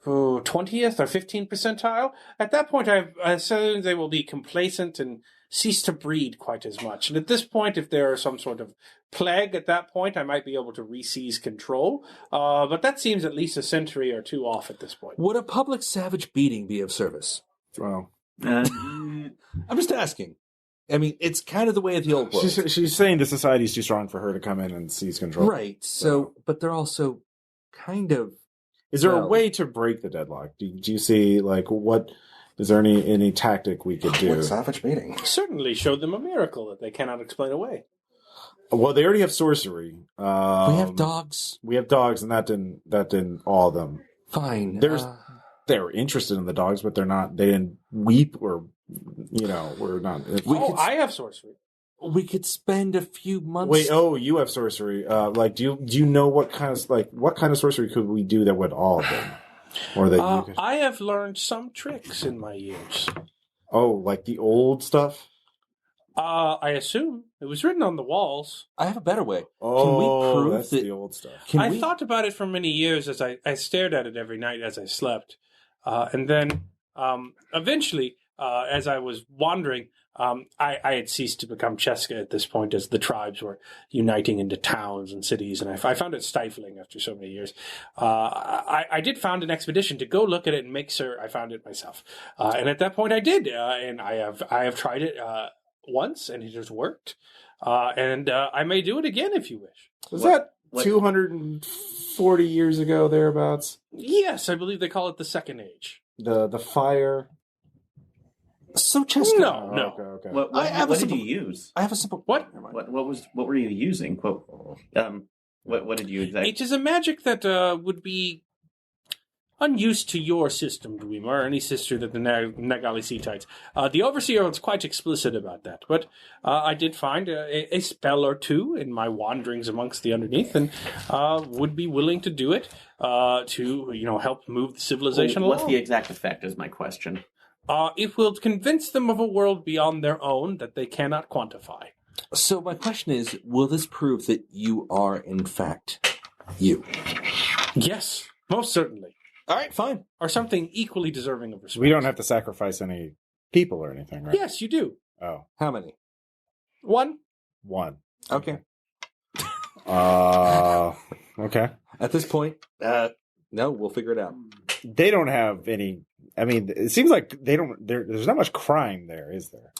[SPEAKER 2] 20th or 15th percentile, at that point I assume they will be complacent and cease to breed quite as much. And at this point, if there are some sort of plague at that point, I might be able to re-seize control. But that seems at least a century or two off at this point.
[SPEAKER 8] Would a public savage beating be of service?
[SPEAKER 6] Well,
[SPEAKER 8] I'm just asking. I mean, it's kind of the way of the old world.
[SPEAKER 6] she's saying the society's too strong for her to come in and seize control.
[SPEAKER 8] Right. So, but they're also kind of...
[SPEAKER 6] Is there a
[SPEAKER 8] Well-
[SPEAKER 6] way to break the deadlock? Do you see, what... Is there any tactic we could do?
[SPEAKER 3] What savage meeting?
[SPEAKER 2] Certainly showed them a miracle that they cannot explain away.
[SPEAKER 6] Well, they already have sorcery.
[SPEAKER 8] we have dogs.
[SPEAKER 6] We have dogs, and that didn't all of them.
[SPEAKER 8] Fine.
[SPEAKER 6] They were interested in the dogs, but they didn't weep or, we're not.
[SPEAKER 2] I have sorcery.
[SPEAKER 8] We could spend a few months...
[SPEAKER 6] Wait, you have sorcery. Do you know what kind of sorcery could we do that would all of them? Or that you could...
[SPEAKER 2] I have learned some tricks in my years.
[SPEAKER 6] Oh, like the old stuff?
[SPEAKER 2] I assume it was written on the walls.
[SPEAKER 8] I have a better way.
[SPEAKER 6] Oh,
[SPEAKER 8] Can we prove
[SPEAKER 6] that's
[SPEAKER 8] that
[SPEAKER 6] the old stuff.
[SPEAKER 2] I thought about it for many years as I stared at it every night as I slept. And then eventually, as I was wandering, I had ceased to become Cheska at this point as the tribes were uniting into towns and cities, and I found it stifling after so many years. I did found an expedition to go look at it and make sure I found it myself. And at that point I did, and I have tried it once, and it has worked. And I may do it again if you wish.
[SPEAKER 1] Was that 240 years ago, thereabouts?
[SPEAKER 2] Yes, I believe they call it the Second Age.
[SPEAKER 1] The fire...
[SPEAKER 8] So, Cheska.
[SPEAKER 2] No.
[SPEAKER 1] Okay.
[SPEAKER 9] What did you use?
[SPEAKER 8] I have a simple.
[SPEAKER 2] What?
[SPEAKER 9] What were you using? What did you exactly?
[SPEAKER 2] It is a magic that would be unused to your system, Dwemer, or any sister that the Nagalisites. The Overseer was quite explicit about that, but I did find a spell or two in my wanderings amongst the underneath, and would be willing to do it to help move the civilization along.
[SPEAKER 5] What's the exact effect is my question.
[SPEAKER 2] It will convince them of a world beyond their own that they cannot quantify.
[SPEAKER 8] So my question is, will this prove that you are, in fact, you?
[SPEAKER 2] Yes, most certainly.
[SPEAKER 8] All right, fine.
[SPEAKER 2] Or something equally deserving of respect.
[SPEAKER 6] We don't have to sacrifice any people or anything, right?
[SPEAKER 2] Yes, you do.
[SPEAKER 6] Oh.
[SPEAKER 8] How many?
[SPEAKER 2] One.
[SPEAKER 8] Okay.
[SPEAKER 6] Okay.
[SPEAKER 8] At this point, no, we'll figure it out.
[SPEAKER 6] They don't have any... I mean, it seems like they don't... There's not much crime there, is there?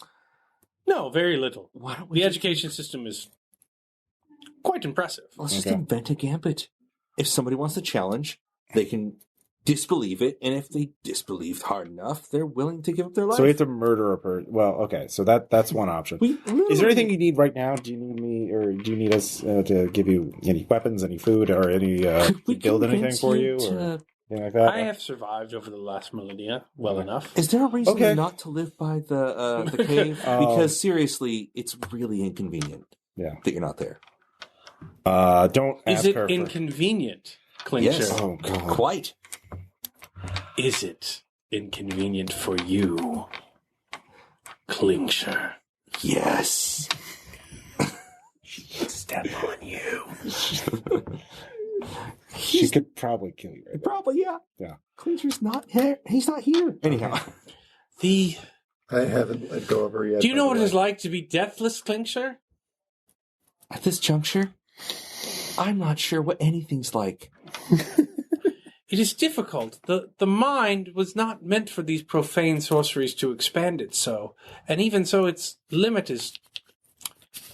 [SPEAKER 2] No, very little.
[SPEAKER 8] Why don't we
[SPEAKER 2] The education system is quite impressive.
[SPEAKER 8] Let's just invent a gambit. If somebody wants to challenge, they can disbelieve it, and if they disbelieve hard enough, they're willing to give up their life.
[SPEAKER 6] So we have to murder a person. Well, okay, so that's one option. Is there anything you need right now? Do you need me, or do you need us to give you any weapons, any food, or any build anything for you, or anything like that?
[SPEAKER 2] I have survived over the last millennia well enough.
[SPEAKER 8] Is there a reason not to live by the cave? Because seriously, it's really inconvenient.
[SPEAKER 6] Yeah,
[SPEAKER 8] that you're not there.
[SPEAKER 6] Don't.
[SPEAKER 2] Is it inconvenient, Klingsher?
[SPEAKER 8] Yes.
[SPEAKER 6] Oh God.
[SPEAKER 8] Quite.
[SPEAKER 2] Is it inconvenient for you, Klingsher?
[SPEAKER 8] Yes.
[SPEAKER 9] Step on you.
[SPEAKER 6] She could probably kill you. Right
[SPEAKER 8] Probably, yeah.
[SPEAKER 6] Yeah.
[SPEAKER 8] Klingsher's not here. He's not here. Anyhow.
[SPEAKER 3] I haven't let go of her yet.
[SPEAKER 2] Do you know what it is like to be deathless, Klingsher?
[SPEAKER 8] At this juncture, I'm not sure what anything's like.
[SPEAKER 2] It is difficult. The mind was not meant for these profane sorceries to expand it so, and even so its limit is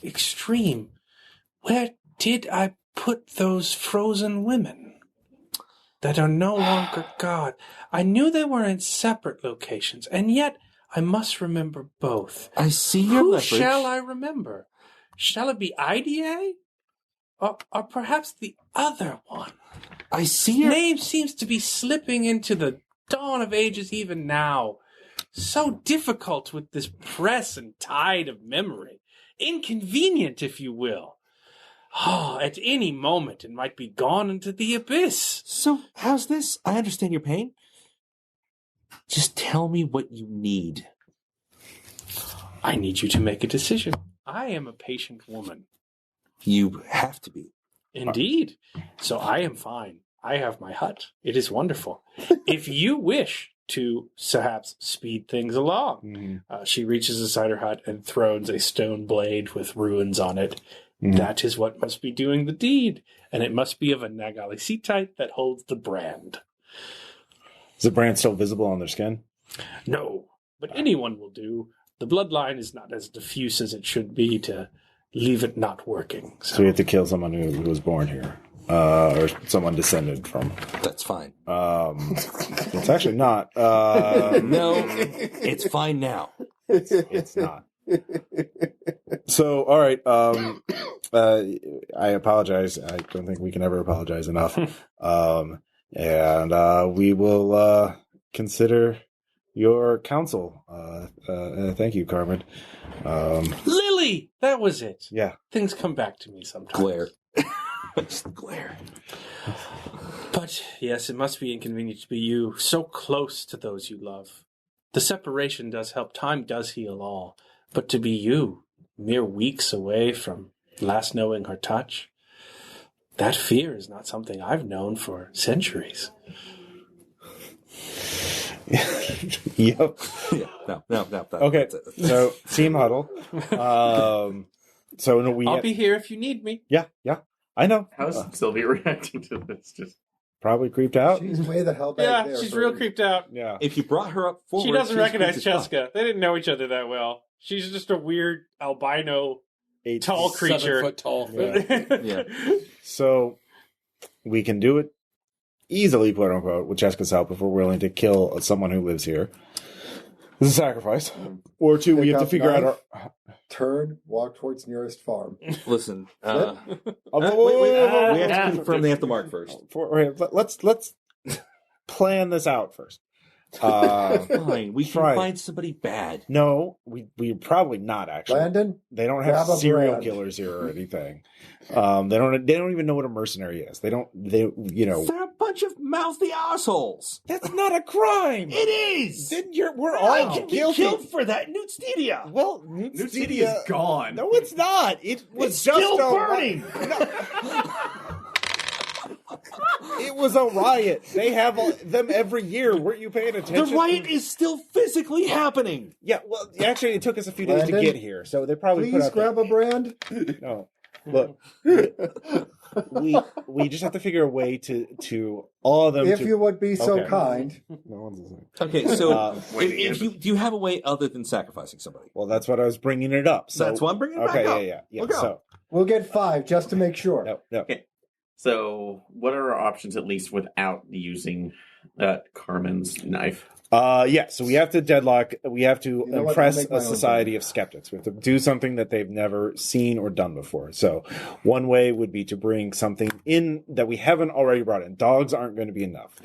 [SPEAKER 2] extreme. Where did I put those frozen women that are no longer God? I knew they were in separate locations, and yet I must remember both.
[SPEAKER 8] I see your
[SPEAKER 2] Who
[SPEAKER 8] leverage.
[SPEAKER 2] shall I remember? Shall it be IDA? Or perhaps the other one?
[SPEAKER 8] I see your
[SPEAKER 2] name seems to be slipping into the dawn of ages even now. So difficult with this press and tide of memory. Inconvenient, if you will. Oh, at any moment it might be gone into the abyss.
[SPEAKER 8] So, how's this? I understand your pain. Just tell me what you need.
[SPEAKER 2] I need you to make a decision. I am a patient woman.
[SPEAKER 8] You have to be.
[SPEAKER 2] Indeed. So I am fine. I have my hut. It is wonderful. If you wish to perhaps speed things along, she reaches inside her hut and throws a stone blade with runes on it. That is what must be doing the deed, and it must be of a Nagalisitite that holds the brand.
[SPEAKER 6] Is the brand still visible on their skin?
[SPEAKER 2] No, but anyone will do. The bloodline is not as diffuse as it should be to leave it not working.
[SPEAKER 6] So we have to kill someone who was born here, or someone descended from.
[SPEAKER 8] That's fine.
[SPEAKER 6] It's actually not.
[SPEAKER 8] No, it's fine now.
[SPEAKER 6] It's not. So, all right. I apologize. I don't think we can ever apologize enough. And we will consider your counsel. Thank you, Carmen.
[SPEAKER 2] Lily! That was it.
[SPEAKER 6] Yeah.
[SPEAKER 2] Things come back to me sometimes.
[SPEAKER 8] Glare. Just glare.
[SPEAKER 2] But, yes, it must be inconvenient to be you, so close to those you love. The separation does help. Time does heal all. But to be you, mere weeks away from last knowing her touch. That fear is not something I've known for centuries.
[SPEAKER 6] Yep.
[SPEAKER 7] Yeah, no.
[SPEAKER 6] Okay, so team huddle. So no,
[SPEAKER 2] I'll be here if you need me.
[SPEAKER 6] Yeah, I know.
[SPEAKER 9] How's Sylvia reacting to this? Just
[SPEAKER 6] Probably creeped out.
[SPEAKER 3] She's way the hell back there.
[SPEAKER 2] Yeah, she's
[SPEAKER 3] for
[SPEAKER 2] real
[SPEAKER 3] me.
[SPEAKER 2] creeped out.
[SPEAKER 6] Yeah.
[SPEAKER 7] If you brought her up forward,
[SPEAKER 2] She doesn't
[SPEAKER 7] she's
[SPEAKER 2] recognize
[SPEAKER 7] creeped as fuck.
[SPEAKER 2] Cheska. They didn't know each other that well. She's just a weird albino tall
[SPEAKER 4] 7
[SPEAKER 2] creature.
[SPEAKER 4] foot tall.
[SPEAKER 6] Yeah.
[SPEAKER 7] Yeah.
[SPEAKER 6] So we can do it easily, quote unquote, with Cheska's help if we're willing to kill someone who lives here. This is a sacrifice. Or two, we
[SPEAKER 3] Pick
[SPEAKER 6] have to
[SPEAKER 3] up
[SPEAKER 6] figure out
[SPEAKER 3] knife.
[SPEAKER 6] our.
[SPEAKER 3] Turn, walk towards nearest farm.
[SPEAKER 7] Listen,
[SPEAKER 6] Oh,
[SPEAKER 7] wait, we have to confirm they have to mark first.
[SPEAKER 6] Let's plan this out first.
[SPEAKER 7] Fine, we can
[SPEAKER 6] Right.
[SPEAKER 7] find somebody bad.
[SPEAKER 6] No, we probably not actually.
[SPEAKER 3] Landon,
[SPEAKER 6] They don't
[SPEAKER 3] grab
[SPEAKER 6] have
[SPEAKER 3] a
[SPEAKER 6] serial
[SPEAKER 3] brand.
[SPEAKER 6] killers here or anything. They don't even know what a mercenary is. They
[SPEAKER 7] They're a bunch of mouthy assholes.
[SPEAKER 6] That's not a crime.
[SPEAKER 7] It is.
[SPEAKER 6] Then we're
[SPEAKER 7] I
[SPEAKER 6] all
[SPEAKER 7] can be
[SPEAKER 6] guilty.
[SPEAKER 7] killed for that. Newt Stedia.
[SPEAKER 6] Well,
[SPEAKER 9] New City is gone.
[SPEAKER 6] No, it's not. It was
[SPEAKER 7] It's
[SPEAKER 6] just
[SPEAKER 7] still
[SPEAKER 6] a
[SPEAKER 7] burning.
[SPEAKER 6] It was a riot. They have them every year. Weren't you paying
[SPEAKER 7] The
[SPEAKER 6] attention?
[SPEAKER 7] riot is still physically happening.
[SPEAKER 6] Yeah. Well, actually, it took us a few days to
[SPEAKER 3] Landon,
[SPEAKER 6] get here, so they probably put
[SPEAKER 3] please
[SPEAKER 6] out.
[SPEAKER 3] grab a brand.
[SPEAKER 6] No, look. We just have to figure a way to all of them.
[SPEAKER 3] If you would be so
[SPEAKER 6] Okay.
[SPEAKER 3] kind.
[SPEAKER 6] No one's listening.
[SPEAKER 7] Okay, so
[SPEAKER 9] Wait,
[SPEAKER 7] do you have a way other than sacrificing somebody?
[SPEAKER 6] Well, that's what I was bringing it up. So
[SPEAKER 7] That's why I'm bringing it
[SPEAKER 6] okay,
[SPEAKER 7] back up.
[SPEAKER 6] yeah.
[SPEAKER 7] Okay.
[SPEAKER 6] So
[SPEAKER 3] We'll get 5 just to make sure.
[SPEAKER 6] no.
[SPEAKER 9] Okay. So, what are our options, at least without using Carmen's knife?
[SPEAKER 6] So we have to deadlock. We have to
[SPEAKER 3] You know what?
[SPEAKER 6] impress
[SPEAKER 3] I'll make my
[SPEAKER 6] a
[SPEAKER 3] own
[SPEAKER 6] society of skeptics. We have to do something that they've never seen or done before. So one way would be to bring something in that we haven't already brought in. Dogs aren't going to be enough.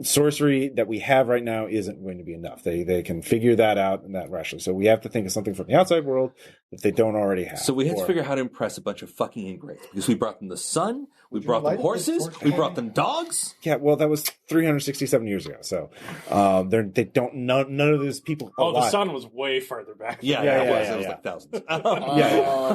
[SPEAKER 6] Sorcery that we have right now isn't going to be enough. They can figure that out in that rationally. So we have to think of something from the outside world that they don't already have.
[SPEAKER 7] So we had to
[SPEAKER 6] Or-
[SPEAKER 7] figure out how to impress a bunch of fucking ingrates because we brought them the sun, we
[SPEAKER 3] you
[SPEAKER 7] brought them
[SPEAKER 3] light this
[SPEAKER 7] horses,
[SPEAKER 3] torch?
[SPEAKER 7] we brought them dogs.
[SPEAKER 6] Yeah, well, that was 367 years ago. So they don't. None of those people.
[SPEAKER 2] Oh, the
[SPEAKER 6] alive.
[SPEAKER 2] sun was way farther back.
[SPEAKER 7] Yeah,
[SPEAKER 6] Yeah,
[SPEAKER 7] it
[SPEAKER 6] yeah,
[SPEAKER 7] was.
[SPEAKER 6] yeah,
[SPEAKER 7] It was
[SPEAKER 6] yeah.
[SPEAKER 7] like thousands.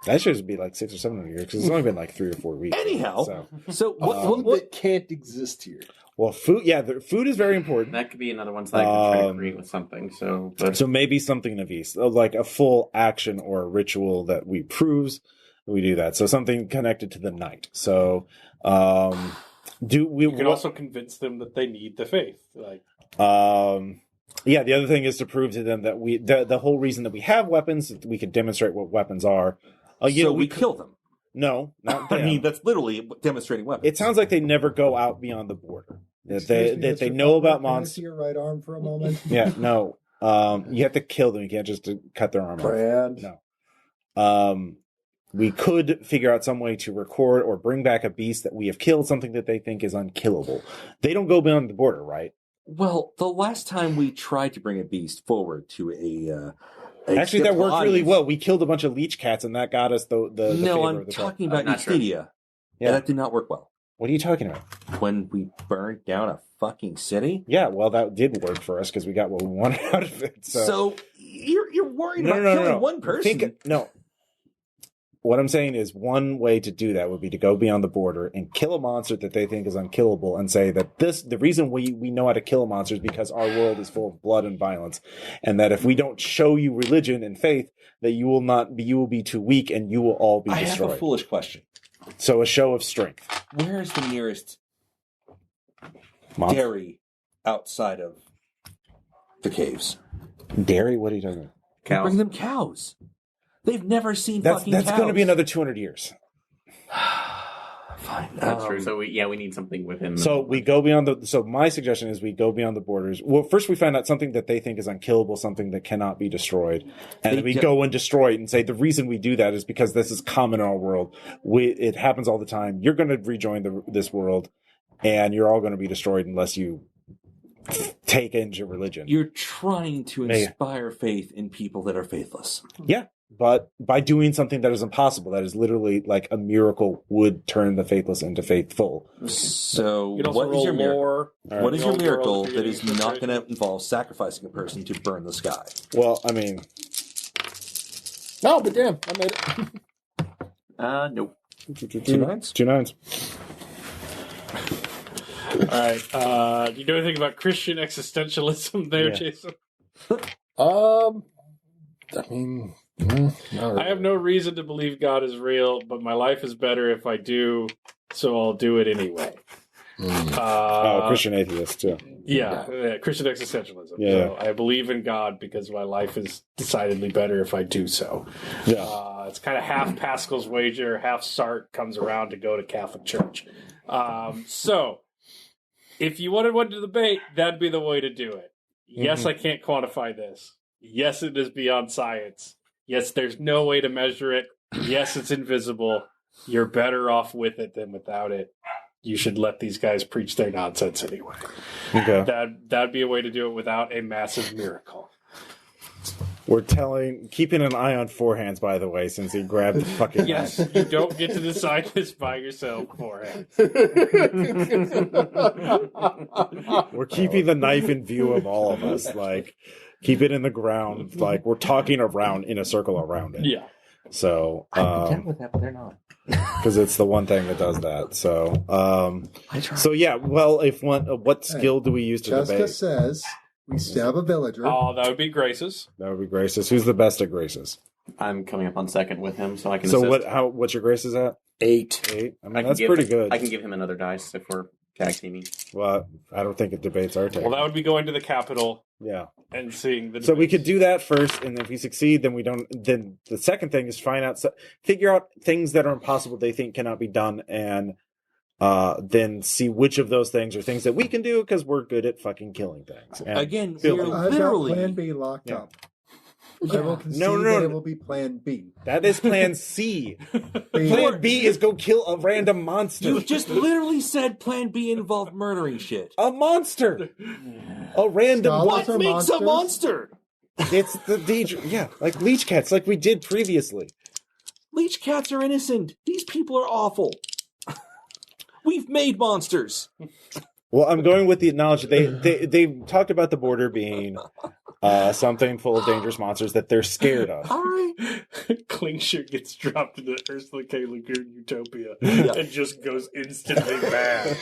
[SPEAKER 6] That should be like 600 or 700 years because it's only been like 3 or 4 weeks.
[SPEAKER 7] Anyhow,
[SPEAKER 6] So,
[SPEAKER 7] so
[SPEAKER 4] Food that can't exist here.
[SPEAKER 6] well, food. Yeah, food is very important.
[SPEAKER 9] That could be another one, so I could try to create with something. So, but
[SPEAKER 6] So maybe something of ease, like a full action or a ritual that we proves we do that. So something connected to the night. So do we?
[SPEAKER 2] You can also convince them that they need the faith. Like,
[SPEAKER 6] yeah. The other thing is to prove to them that the whole reason that we have weapons, we can demonstrate what weapons are.
[SPEAKER 7] so we kill them.
[SPEAKER 6] No, not them.
[SPEAKER 7] I mean, that's literally demonstrating weapons.
[SPEAKER 6] It sounds like they never go out beyond the border. That
[SPEAKER 3] Excuse me,
[SPEAKER 6] they
[SPEAKER 3] Mr.
[SPEAKER 6] know about
[SPEAKER 3] Faulkner, can I
[SPEAKER 6] monsters.
[SPEAKER 3] see your right arm for a moment?
[SPEAKER 6] Yeah, no. You have to kill them. You can't just cut their arm off.
[SPEAKER 3] Brand.
[SPEAKER 6] No. We could figure out some way to record or bring back a beast that we have killed, something that they think is unkillable. They don't go beyond the border, right?
[SPEAKER 7] Well, the last time we tried to bring a beast forward to a
[SPEAKER 6] Actually, that
[SPEAKER 7] skeptical
[SPEAKER 6] worked really
[SPEAKER 7] audience-
[SPEAKER 6] well. We killed a bunch of leech cats, and that got us the
[SPEAKER 7] No,
[SPEAKER 6] favor
[SPEAKER 7] I'm
[SPEAKER 6] of the
[SPEAKER 7] talking
[SPEAKER 9] I'm
[SPEAKER 7] about
[SPEAKER 9] not sure.
[SPEAKER 7] Nustedia.
[SPEAKER 6] Yeah.
[SPEAKER 7] And that did not work well.
[SPEAKER 6] What are you talking about?
[SPEAKER 7] When we burned down a fucking city.
[SPEAKER 6] Yeah, well, that did work for us because we got what we wanted out of it.
[SPEAKER 7] So you're worried about killing one person.
[SPEAKER 6] No. What I'm saying is one way to do that would be to go beyond the border and kill a monster that they think is unkillable and say that the reason we know how to kill a monster is because our world is full of blood and violence. And that if we don't show you religion and faith, that you will be too weak and you will all be
[SPEAKER 7] I
[SPEAKER 6] destroyed.
[SPEAKER 7] have a foolish question.
[SPEAKER 6] So a show of strength.
[SPEAKER 7] Where is the nearest
[SPEAKER 6] Monster.
[SPEAKER 7] dairy outside of the caves?
[SPEAKER 6] Dairy? What are you talking about?
[SPEAKER 9] cows.
[SPEAKER 7] Bring them cows. They've never seen
[SPEAKER 6] That's
[SPEAKER 7] fucking cows.
[SPEAKER 6] going to be another 200 years.
[SPEAKER 7] Fine.
[SPEAKER 9] That's true. So we need something within.
[SPEAKER 6] So we go beyond so my suggestion is we go beyond the borders. Well, first we find out something that they think is unkillable, something that cannot be destroyed. And then we go and destroy it and say the reason we do that is because this is common in our world. It happens all the time. You're going to rejoin this world and you're all going to be destroyed unless you take into religion.
[SPEAKER 7] You're trying to
[SPEAKER 6] Maybe.
[SPEAKER 7] inspire faith in people that are faithless.
[SPEAKER 6] Yeah. But by doing something that is impossible, that is literally like a miracle would turn the faithless into faithful.
[SPEAKER 7] So
[SPEAKER 2] you can also
[SPEAKER 7] what is your
[SPEAKER 2] roll
[SPEAKER 7] miracle?
[SPEAKER 2] lore.
[SPEAKER 7] What is your
[SPEAKER 2] Roll
[SPEAKER 7] miracle
[SPEAKER 2] world
[SPEAKER 7] that is not
[SPEAKER 2] beginning.
[SPEAKER 7] going to involve sacrificing a person to burn the sky?
[SPEAKER 6] Well, I mean,
[SPEAKER 4] Oh, but damn, I made it.
[SPEAKER 5] Nope.
[SPEAKER 7] 2 nines?
[SPEAKER 6] 2 nines.
[SPEAKER 2] All right. Do you know anything about Christian existentialism there,
[SPEAKER 6] Yeah.
[SPEAKER 2] Jason?
[SPEAKER 4] I mean, not really.
[SPEAKER 2] I have no reason to believe God is real, but my life is better if I do, so I'll do it anyway.
[SPEAKER 6] Christian atheist, too.
[SPEAKER 2] Yeah, Christian existentialism.
[SPEAKER 6] Yeah.
[SPEAKER 2] So I believe in God because my life is decidedly better if I do so.
[SPEAKER 6] Yeah.
[SPEAKER 2] It's kind of half Pascal's wager, half Sartre comes around to go to Catholic Church. So, if you wanted one to debate, that'd be the way to do it. Yes, I can't quantify this. Yes, it is beyond science. Yes, there's no way to measure it. Yes, it's invisible. You're better off with it than without it. You should let these guys preach their nonsense anyway.
[SPEAKER 6] Okay.
[SPEAKER 2] That'd be a way to do it without a massive miracle.
[SPEAKER 6] We're keeping an eye on forehands, by the way, since he grabbed the fucking
[SPEAKER 2] Yes,
[SPEAKER 6] knife.
[SPEAKER 2] you don't get to decide this by yourself beforehand.
[SPEAKER 6] We're keeping the knife in view of all of us. Like, keep it in the ground. Like, we're talking around in a circle around it.
[SPEAKER 2] Yeah.
[SPEAKER 6] So,
[SPEAKER 7] I'm content with that, but they're not.
[SPEAKER 6] because it's the one thing that does that. So,
[SPEAKER 7] I try.
[SPEAKER 6] so yeah. Well, if one, what skill do we use to
[SPEAKER 3] Jessica
[SPEAKER 6] debate?
[SPEAKER 3] says we stab a villager.
[SPEAKER 2] Oh, that would be Grace's.
[SPEAKER 6] That would be Grace's. Who's the best at Grace's?
[SPEAKER 5] I'm coming up on second with him, so I can
[SPEAKER 6] So
[SPEAKER 5] assist.
[SPEAKER 6] what's your Grace's at?
[SPEAKER 4] 8.
[SPEAKER 6] 8. I mean,
[SPEAKER 5] I can
[SPEAKER 6] that's
[SPEAKER 5] give-
[SPEAKER 6] pretty good.
[SPEAKER 5] I can give him another dice if we're tag teaming.
[SPEAKER 6] Well, I don't think it debates our take.
[SPEAKER 2] Well, that would be going to the Capitol
[SPEAKER 6] Yeah.
[SPEAKER 2] and seeing the.
[SPEAKER 6] So we
[SPEAKER 2] debates.
[SPEAKER 6] could do that first, and if we succeed, then we don't. Then the second thing is figure out things that are impossible they think cannot be done, and then see which of those things are things that we can do because we're good at fucking killing things. And
[SPEAKER 8] Again,
[SPEAKER 6] Bill,
[SPEAKER 8] we're
[SPEAKER 3] I've got
[SPEAKER 8] literally
[SPEAKER 3] Plan B locked
[SPEAKER 6] Yeah.
[SPEAKER 3] up. I will concede
[SPEAKER 6] No.
[SPEAKER 3] that it will be Plan B.
[SPEAKER 6] that is Plan C.
[SPEAKER 3] B.
[SPEAKER 6] Plan B is go kill a random monster.
[SPEAKER 8] you just literally said Plan B involved murdering shit.
[SPEAKER 6] A monster. A random
[SPEAKER 3] Scholars
[SPEAKER 6] one.
[SPEAKER 8] What
[SPEAKER 3] are
[SPEAKER 8] makes a
[SPEAKER 3] monsters.
[SPEAKER 8] monster?
[SPEAKER 6] It's the danger. Yeah, like leech cats, like we did previously.
[SPEAKER 8] Leech cats are innocent. These people are awful. We've made monsters.
[SPEAKER 6] Well, I'm going with the knowledge they talked about the border being something full of dangerous monsters that they're scared of.
[SPEAKER 8] All right.
[SPEAKER 2] Klingsher gets dropped into Ursula K. Le Guin Utopia
[SPEAKER 8] Yeah.
[SPEAKER 2] and just goes instantly mad.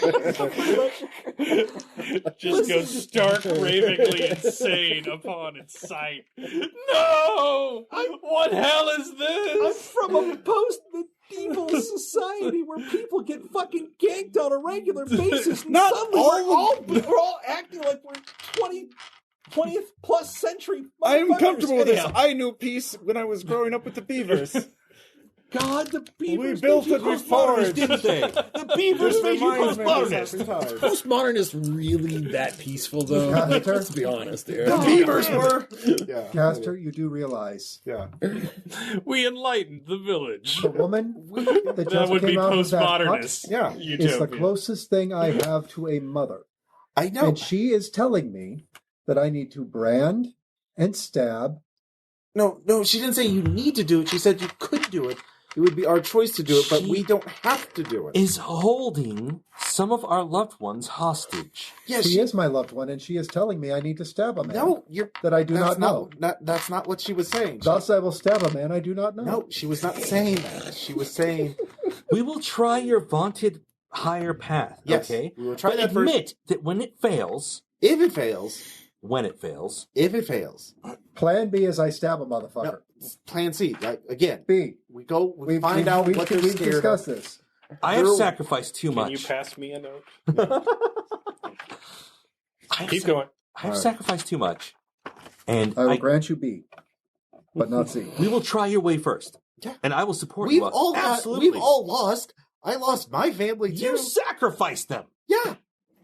[SPEAKER 2] Just goes stark, ravingly insane upon its sight. No! What hell is
[SPEAKER 8] I'm
[SPEAKER 2] this?
[SPEAKER 8] from a post-medieval society where people get fucking ganked on a regular basis. And
[SPEAKER 6] Not
[SPEAKER 8] suddenly we're all acting like we're 20th plus century.
[SPEAKER 6] I'm
[SPEAKER 8] motherfuckers.
[SPEAKER 6] comfortable with this.
[SPEAKER 8] Anyhow,
[SPEAKER 6] I knew peace when I was growing up with the beavers.
[SPEAKER 8] God, the beavers
[SPEAKER 6] built
[SPEAKER 8] made you
[SPEAKER 6] it, we
[SPEAKER 8] postmodernist,
[SPEAKER 6] forged.
[SPEAKER 8] didn't they? The beavers made you
[SPEAKER 6] Reminds me of
[SPEAKER 8] postmodernist.
[SPEAKER 6] happy times.
[SPEAKER 4] Postmodernist really that peaceful though?
[SPEAKER 3] Caster?
[SPEAKER 4] Let's be honest here.
[SPEAKER 6] The beavers were. Yeah.
[SPEAKER 3] Caster, you do realize
[SPEAKER 6] Yeah.
[SPEAKER 2] We enlightened the village.
[SPEAKER 3] the woman that
[SPEAKER 2] That
[SPEAKER 3] just
[SPEAKER 2] would be
[SPEAKER 3] came out of that hut
[SPEAKER 2] postmodernist.
[SPEAKER 6] Yeah.
[SPEAKER 3] is the
[SPEAKER 2] Utopia.
[SPEAKER 3] closest thing I have to a mother.
[SPEAKER 6] I know.
[SPEAKER 3] And she is telling me that I need to brand and stab.
[SPEAKER 1] No, she didn't say you need to do it. She said you could do it. It would be our choice to do it, but we don't have to do it.
[SPEAKER 8] Is holding some of our loved ones hostage.
[SPEAKER 1] Yeah,
[SPEAKER 3] She is my loved one, and she is telling me I need to stab a man
[SPEAKER 1] No, you're.
[SPEAKER 3] that I do
[SPEAKER 1] that's
[SPEAKER 3] not know.
[SPEAKER 1] That's not what she was saying.
[SPEAKER 3] Thus, I will stab a man I do not know.
[SPEAKER 1] No, she was not saying that. She was saying
[SPEAKER 8] We will try your vaunted higher path,
[SPEAKER 1] yes.
[SPEAKER 8] okay?
[SPEAKER 1] We will try
[SPEAKER 8] But
[SPEAKER 1] that first.
[SPEAKER 8] admit that when it fails,
[SPEAKER 1] If it fails,
[SPEAKER 3] Plan B is I stab a motherfucker.
[SPEAKER 1] no, Plan C. Like, again,
[SPEAKER 3] B.
[SPEAKER 1] we find out what they're
[SPEAKER 3] we've
[SPEAKER 1] scared
[SPEAKER 3] discussed
[SPEAKER 1] of.
[SPEAKER 3] this.
[SPEAKER 8] I have
[SPEAKER 1] Girl,
[SPEAKER 8] sacrificed too
[SPEAKER 2] Can
[SPEAKER 8] much.
[SPEAKER 2] you pass me a note?
[SPEAKER 8] I have
[SPEAKER 2] Keep
[SPEAKER 8] sa-
[SPEAKER 2] going.
[SPEAKER 8] I have
[SPEAKER 3] Alright.
[SPEAKER 8] sacrificed too much. And
[SPEAKER 3] I will grant you B, but not C.
[SPEAKER 8] we will try your way first.
[SPEAKER 1] Yeah.
[SPEAKER 8] And I will support
[SPEAKER 1] We've
[SPEAKER 8] you.
[SPEAKER 1] all
[SPEAKER 8] Absolutely.
[SPEAKER 1] we've all lost. I lost my family too.
[SPEAKER 8] You sacrificed them.
[SPEAKER 1] Yeah,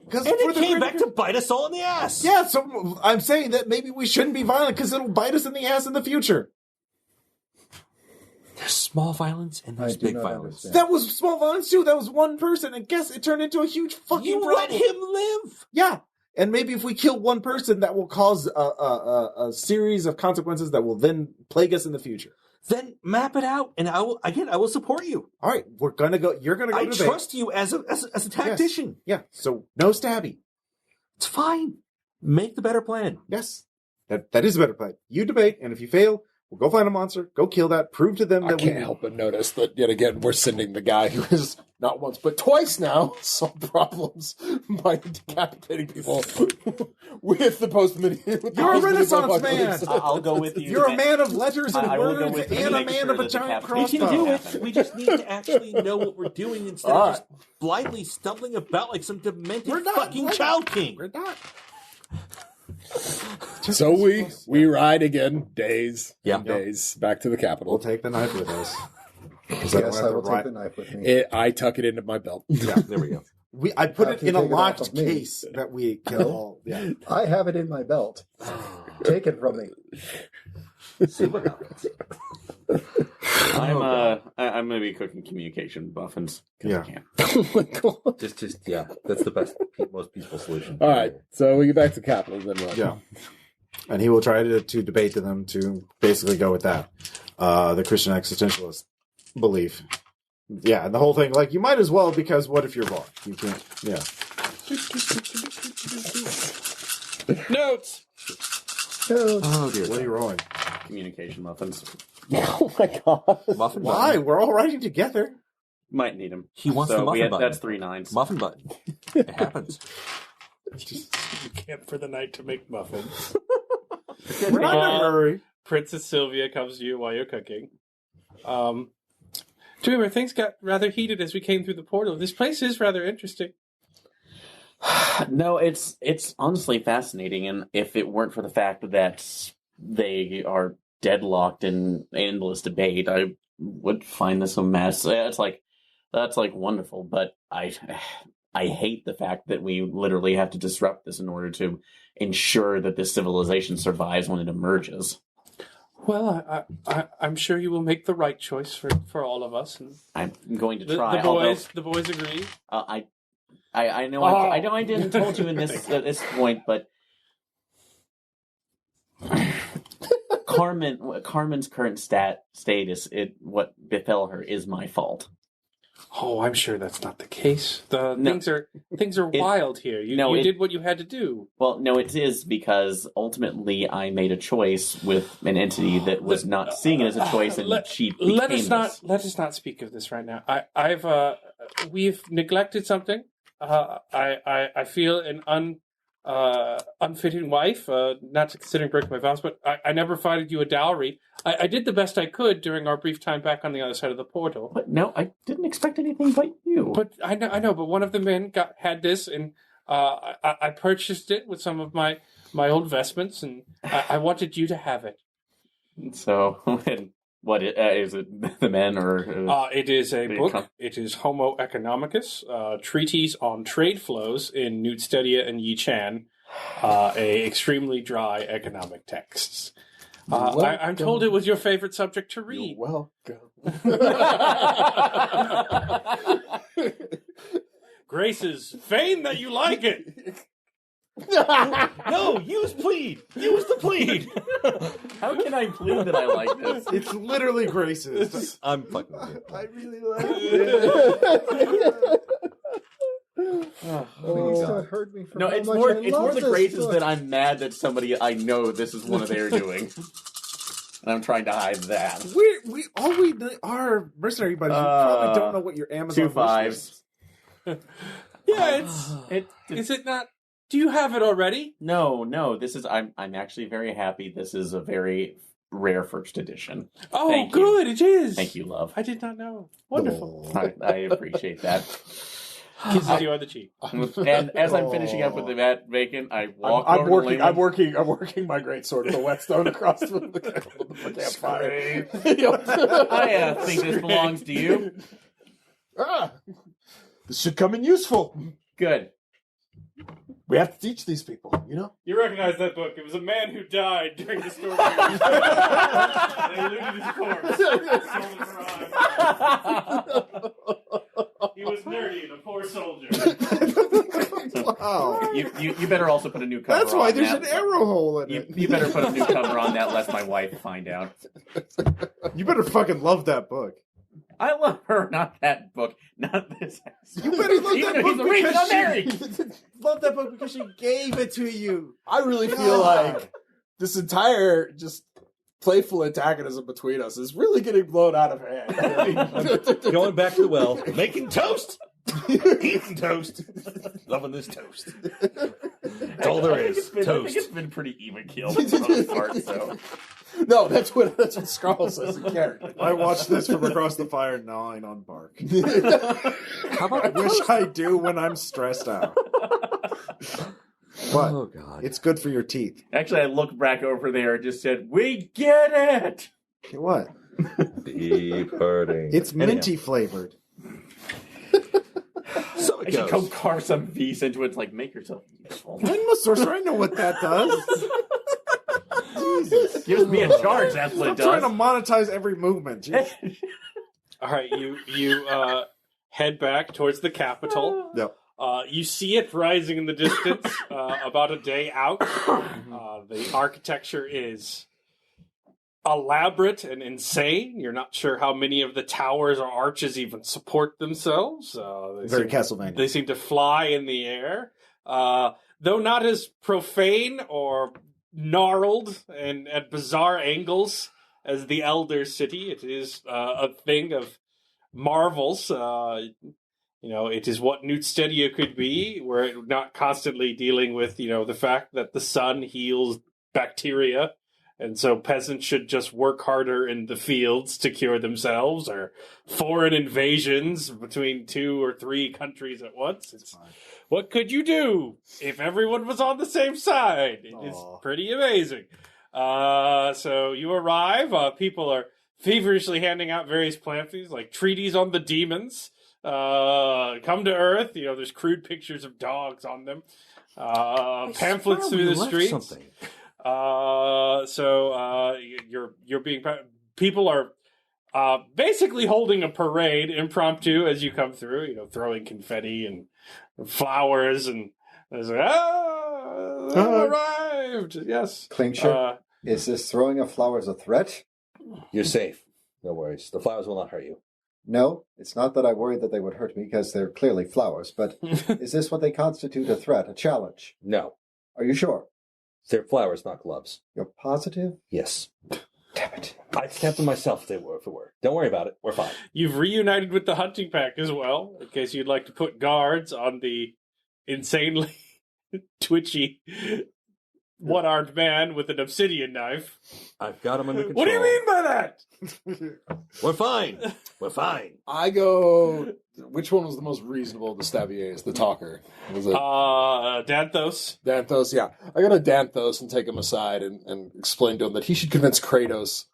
[SPEAKER 1] because
[SPEAKER 8] And it came back to bite us all in the ass.
[SPEAKER 1] Yeah, so I'm saying that maybe we shouldn't be violent because it'll bite us in the ass in the future.
[SPEAKER 8] There's small violence and
[SPEAKER 3] I
[SPEAKER 8] there's
[SPEAKER 3] do
[SPEAKER 8] big
[SPEAKER 3] not
[SPEAKER 8] violence.
[SPEAKER 3] understand.
[SPEAKER 1] That was small violence too. That was one person, and guess it turned into a huge fucking
[SPEAKER 8] You
[SPEAKER 1] problem.
[SPEAKER 8] let him live.
[SPEAKER 1] Yeah, and maybe if we kill one person, that will cause a series of consequences that will then plague us in the future.
[SPEAKER 8] Then map it out, and I will support you.
[SPEAKER 1] All right, we're gonna go. You're gonna go
[SPEAKER 8] I
[SPEAKER 1] to
[SPEAKER 8] trust you as a tactician.
[SPEAKER 1] Yeah, so no stabby.
[SPEAKER 8] It's fine. Make the better plan.
[SPEAKER 1] Yes, that is a better plan. You debate, and if you fail, We'll go find a monster, go kill that, prove to them
[SPEAKER 4] I
[SPEAKER 1] that
[SPEAKER 4] can't help but notice that yet again we're sending the guy who has not once but twice now solved problems by decapitating people with the postman.
[SPEAKER 1] You're a Renaissance man!
[SPEAKER 5] I'll go with you.
[SPEAKER 1] You're a man of letters and
[SPEAKER 5] I will go
[SPEAKER 1] words
[SPEAKER 5] with you
[SPEAKER 1] and
[SPEAKER 5] to
[SPEAKER 1] a
[SPEAKER 5] make
[SPEAKER 1] man
[SPEAKER 5] sure
[SPEAKER 1] of a
[SPEAKER 5] that the
[SPEAKER 1] giant
[SPEAKER 5] captain-
[SPEAKER 8] We can
[SPEAKER 1] crossbow.
[SPEAKER 8] do it. We just need to actually know what we're doing instead
[SPEAKER 4] All
[SPEAKER 8] of just blindly stumbling about like some demented
[SPEAKER 1] We're not
[SPEAKER 8] fucking
[SPEAKER 1] blind.
[SPEAKER 8] child king.
[SPEAKER 1] We're not.
[SPEAKER 4] So we ride again, days,
[SPEAKER 8] Yeah.
[SPEAKER 4] and days, back to the capital.
[SPEAKER 1] We'll take the knife with us.
[SPEAKER 3] Yes, I will take the knife with me.
[SPEAKER 4] I tuck it into my belt.
[SPEAKER 8] Yeah, there we go.
[SPEAKER 1] I put it
[SPEAKER 3] After
[SPEAKER 1] in a
[SPEAKER 3] you take it off
[SPEAKER 1] locked
[SPEAKER 3] of me.
[SPEAKER 1] case that we kill. Yeah.
[SPEAKER 3] I have it in my belt. Take it from me.
[SPEAKER 9] I'm going to be cooking communication muffins. 'Cause
[SPEAKER 1] Yeah.
[SPEAKER 9] I can.
[SPEAKER 4] Oh my god!
[SPEAKER 8] Just yeah, that's the best, most peaceful solution.
[SPEAKER 4] All right, so we get back to the capital. Then what?
[SPEAKER 1] Yeah. And he will try to debate to them to basically go with that. The Christian existentialist belief. Yeah, and the whole thing, like, you might as well, because what if you're wrong? You can't, yeah.
[SPEAKER 2] Notes.
[SPEAKER 1] Oh, dear. What are you rolling?
[SPEAKER 9] Communication muffins.
[SPEAKER 4] Oh my god!
[SPEAKER 8] Muffin
[SPEAKER 1] Why?
[SPEAKER 8] button.
[SPEAKER 1] We're all writing together.
[SPEAKER 9] Might need them.
[SPEAKER 8] He wants the muffin button.
[SPEAKER 9] That's 3 9s.
[SPEAKER 8] Muffin button. It happens.
[SPEAKER 2] You camp for the night to make muffins.
[SPEAKER 1] We're not in a hurry.
[SPEAKER 2] Princess Sylvia comes to you while you're cooking. Dreamer, things got rather heated as we came through the portal. This place is rather interesting.
[SPEAKER 5] No, it's honestly fascinating, and if it weren't for the fact that they are deadlocked in endless debate, I would find this a mess. That's like wonderful, but I hate the fact that we literally have to disrupt this in order to ensure that this civilization survives when it emerges.
[SPEAKER 2] Well, I'm sure you will make the right choice for all of us. And
[SPEAKER 5] I'm going to try.
[SPEAKER 2] the boys agree.
[SPEAKER 5] I know I didn't told you in this at this point, but Carmen's current status, what befell her, is my fault.
[SPEAKER 2] Oh, I'm sure that's not the case.
[SPEAKER 5] No.
[SPEAKER 2] Things are wild here. You did what you had to do.
[SPEAKER 5] Well, no, it is because ultimately I made a choice with an entity that was not seeing it as a choice, and she became
[SPEAKER 2] let
[SPEAKER 5] this.
[SPEAKER 2] us not speak of this right now. We've neglected something. I feel an unfitting wife, not considering breaking my vows, but I never provided you a dowry. I did the best I could during our brief time back on the other side of the portal.
[SPEAKER 5] But no, I didn't expect anything but you.
[SPEAKER 2] But I know. But one of the men had this, and I purchased it with some of my old vestments, and I wanted you to have it.
[SPEAKER 5] So, what is it? The men or?
[SPEAKER 2] It is a book. It is Homo Economicus, treatise on trade flows in Newt Stedia and Yi Chan, a extremely dry economic texts. I'm told it was your favorite subject to read.
[SPEAKER 4] You're welcome.
[SPEAKER 2] Graces, feign that you like it.
[SPEAKER 8] No, use plead. Use the plead.
[SPEAKER 5] How can I plead that I like this?
[SPEAKER 1] It's literally Grace's.
[SPEAKER 8] I'm fucking with you.
[SPEAKER 1] I really like it.
[SPEAKER 3] Please don't hurt me for
[SPEAKER 5] No,
[SPEAKER 3] how
[SPEAKER 5] it's
[SPEAKER 3] much
[SPEAKER 5] more
[SPEAKER 3] I
[SPEAKER 5] the
[SPEAKER 3] love this
[SPEAKER 5] graces
[SPEAKER 3] book.
[SPEAKER 5] that I'm mad that somebody I know this is one of their doing, and I'm trying to hide that.
[SPEAKER 1] We are mercenary buddies. You probably don't know what your Amazon
[SPEAKER 5] 2 5s.
[SPEAKER 2] Yeah, is it not? Do you have it already?
[SPEAKER 5] No. This is. I'm actually very happy. This is a very rare first edition.
[SPEAKER 2] Oh,
[SPEAKER 5] Thank you.
[SPEAKER 2] good. It is.
[SPEAKER 5] Thank you, love.
[SPEAKER 2] I did not know. Wonderful.
[SPEAKER 5] I appreciate that.
[SPEAKER 2] Kisses you on the cheek.
[SPEAKER 5] And as I'm finishing up with the bacon, I walk
[SPEAKER 4] I'm
[SPEAKER 5] over
[SPEAKER 4] working.
[SPEAKER 5] to
[SPEAKER 4] I'm
[SPEAKER 5] Lehman.
[SPEAKER 4] working my great sword with a whetstone across the campfire.
[SPEAKER 5] I think this belongs to you.
[SPEAKER 4] This should come in useful.
[SPEAKER 5] Good.
[SPEAKER 4] We have to teach these people, you know?
[SPEAKER 2] You recognize that book. It was a man who died during the story. They looted his corpse. He was nerdy and a poor soldier.
[SPEAKER 1] Wow.
[SPEAKER 5] You better also put a new cover
[SPEAKER 1] That's
[SPEAKER 5] on
[SPEAKER 1] why there's
[SPEAKER 5] that.
[SPEAKER 1] an arrow hole in it.
[SPEAKER 5] You better put a new cover on that, lest my wife find out.
[SPEAKER 1] You better fucking love that book.
[SPEAKER 5] I love her, not that book, not this.
[SPEAKER 1] You better love
[SPEAKER 5] Even
[SPEAKER 1] that
[SPEAKER 5] though he's
[SPEAKER 1] book
[SPEAKER 5] the reason I'm
[SPEAKER 1] because
[SPEAKER 5] married.
[SPEAKER 1] love that book because she gave it to you.
[SPEAKER 4] I really feel like this entire just playful antagonism between us is really getting blown out of hand.
[SPEAKER 7] Going back to the well.
[SPEAKER 8] Making toast. Eating toast. Loving this toast. That's all there is.
[SPEAKER 9] I think
[SPEAKER 8] Toast.
[SPEAKER 9] it's been pretty even killed for the most part, so.
[SPEAKER 4] No, that's what Scarl says in character.
[SPEAKER 6] I watch this from across the fire, gnawing on bark.
[SPEAKER 7] How about
[SPEAKER 6] I wish I do when I'm stressed out. But
[SPEAKER 7] Oh, God.
[SPEAKER 6] it's good for your teeth.
[SPEAKER 9] Actually, I looked back over there and just said, "We get it!"
[SPEAKER 6] What?
[SPEAKER 7] Deep hurting.
[SPEAKER 6] It's minty flavored.
[SPEAKER 7] So
[SPEAKER 9] I
[SPEAKER 7] it
[SPEAKER 9] should go
[SPEAKER 7] goes.
[SPEAKER 9] carve some beast into it, like, make yourself useful.
[SPEAKER 6] I'm a sorcerer. I know what that does. Jesus.
[SPEAKER 9] Gives me a charge, that's what
[SPEAKER 6] I'm
[SPEAKER 9] it
[SPEAKER 6] trying
[SPEAKER 9] does.
[SPEAKER 6] to monetize every movement. Jeez.
[SPEAKER 2] All right, you head back towards the capital.
[SPEAKER 6] Yep.
[SPEAKER 2] You see it rising in the distance, about a day out. The architecture is elaborate and insane. You're not sure how many of the towers or arches even support themselves.
[SPEAKER 6] Very Castlevania.
[SPEAKER 2] They seem to fly in the air. Though not as profane or gnarled and at bizarre angles as the Elder City, it is a thing of marvels. It is what Newtstedia could be, were it not constantly dealing with, the fact that the sun heals bacteria, and so peasants should just work harder in the fields to cure themselves, or foreign invasions between 2 or 3 countries at once. What could you do if everyone was on the same side? It is pretty amazing. So you arrive. People are feverishly handing out various pamphlets, like treaties on the demons. Come to Earth. There's crude pictures of dogs on them. Pamphlets through the streets.
[SPEAKER 7] Something.
[SPEAKER 2] You're being. People are basically holding a parade impromptu as you come through. Throwing confetti and flowers, and there's they arrived. Yes.
[SPEAKER 3] Klingsher, is this throwing of flowers a threat?
[SPEAKER 7] You're safe. No worries. The flowers will not hurt you.
[SPEAKER 3] No, it's not that I worry that they would hurt me, because they're clearly flowers, but is this what they constitute a threat, a challenge?
[SPEAKER 7] No.
[SPEAKER 3] Are you sure?
[SPEAKER 7] They're flowers, not gloves.
[SPEAKER 3] You're positive?
[SPEAKER 7] Yes.
[SPEAKER 3] Damn it.
[SPEAKER 7] I'd stamp them myself if it were. Don't worry about it. We're fine.
[SPEAKER 2] You've reunited with the hunting pack as well, in case you'd like to put guards on the insanely twitchy one-armed man with an obsidian knife.
[SPEAKER 7] I've got them under control.
[SPEAKER 2] What do you mean by that?
[SPEAKER 7] We're fine. We're fine.
[SPEAKER 4] I go. Which one was the most reasonable of the Stabiers? The talker. Was it
[SPEAKER 2] Danthos.
[SPEAKER 4] Danthos? Yeah. I go to Danthos and take him aside and explain to him that he should convince Kratos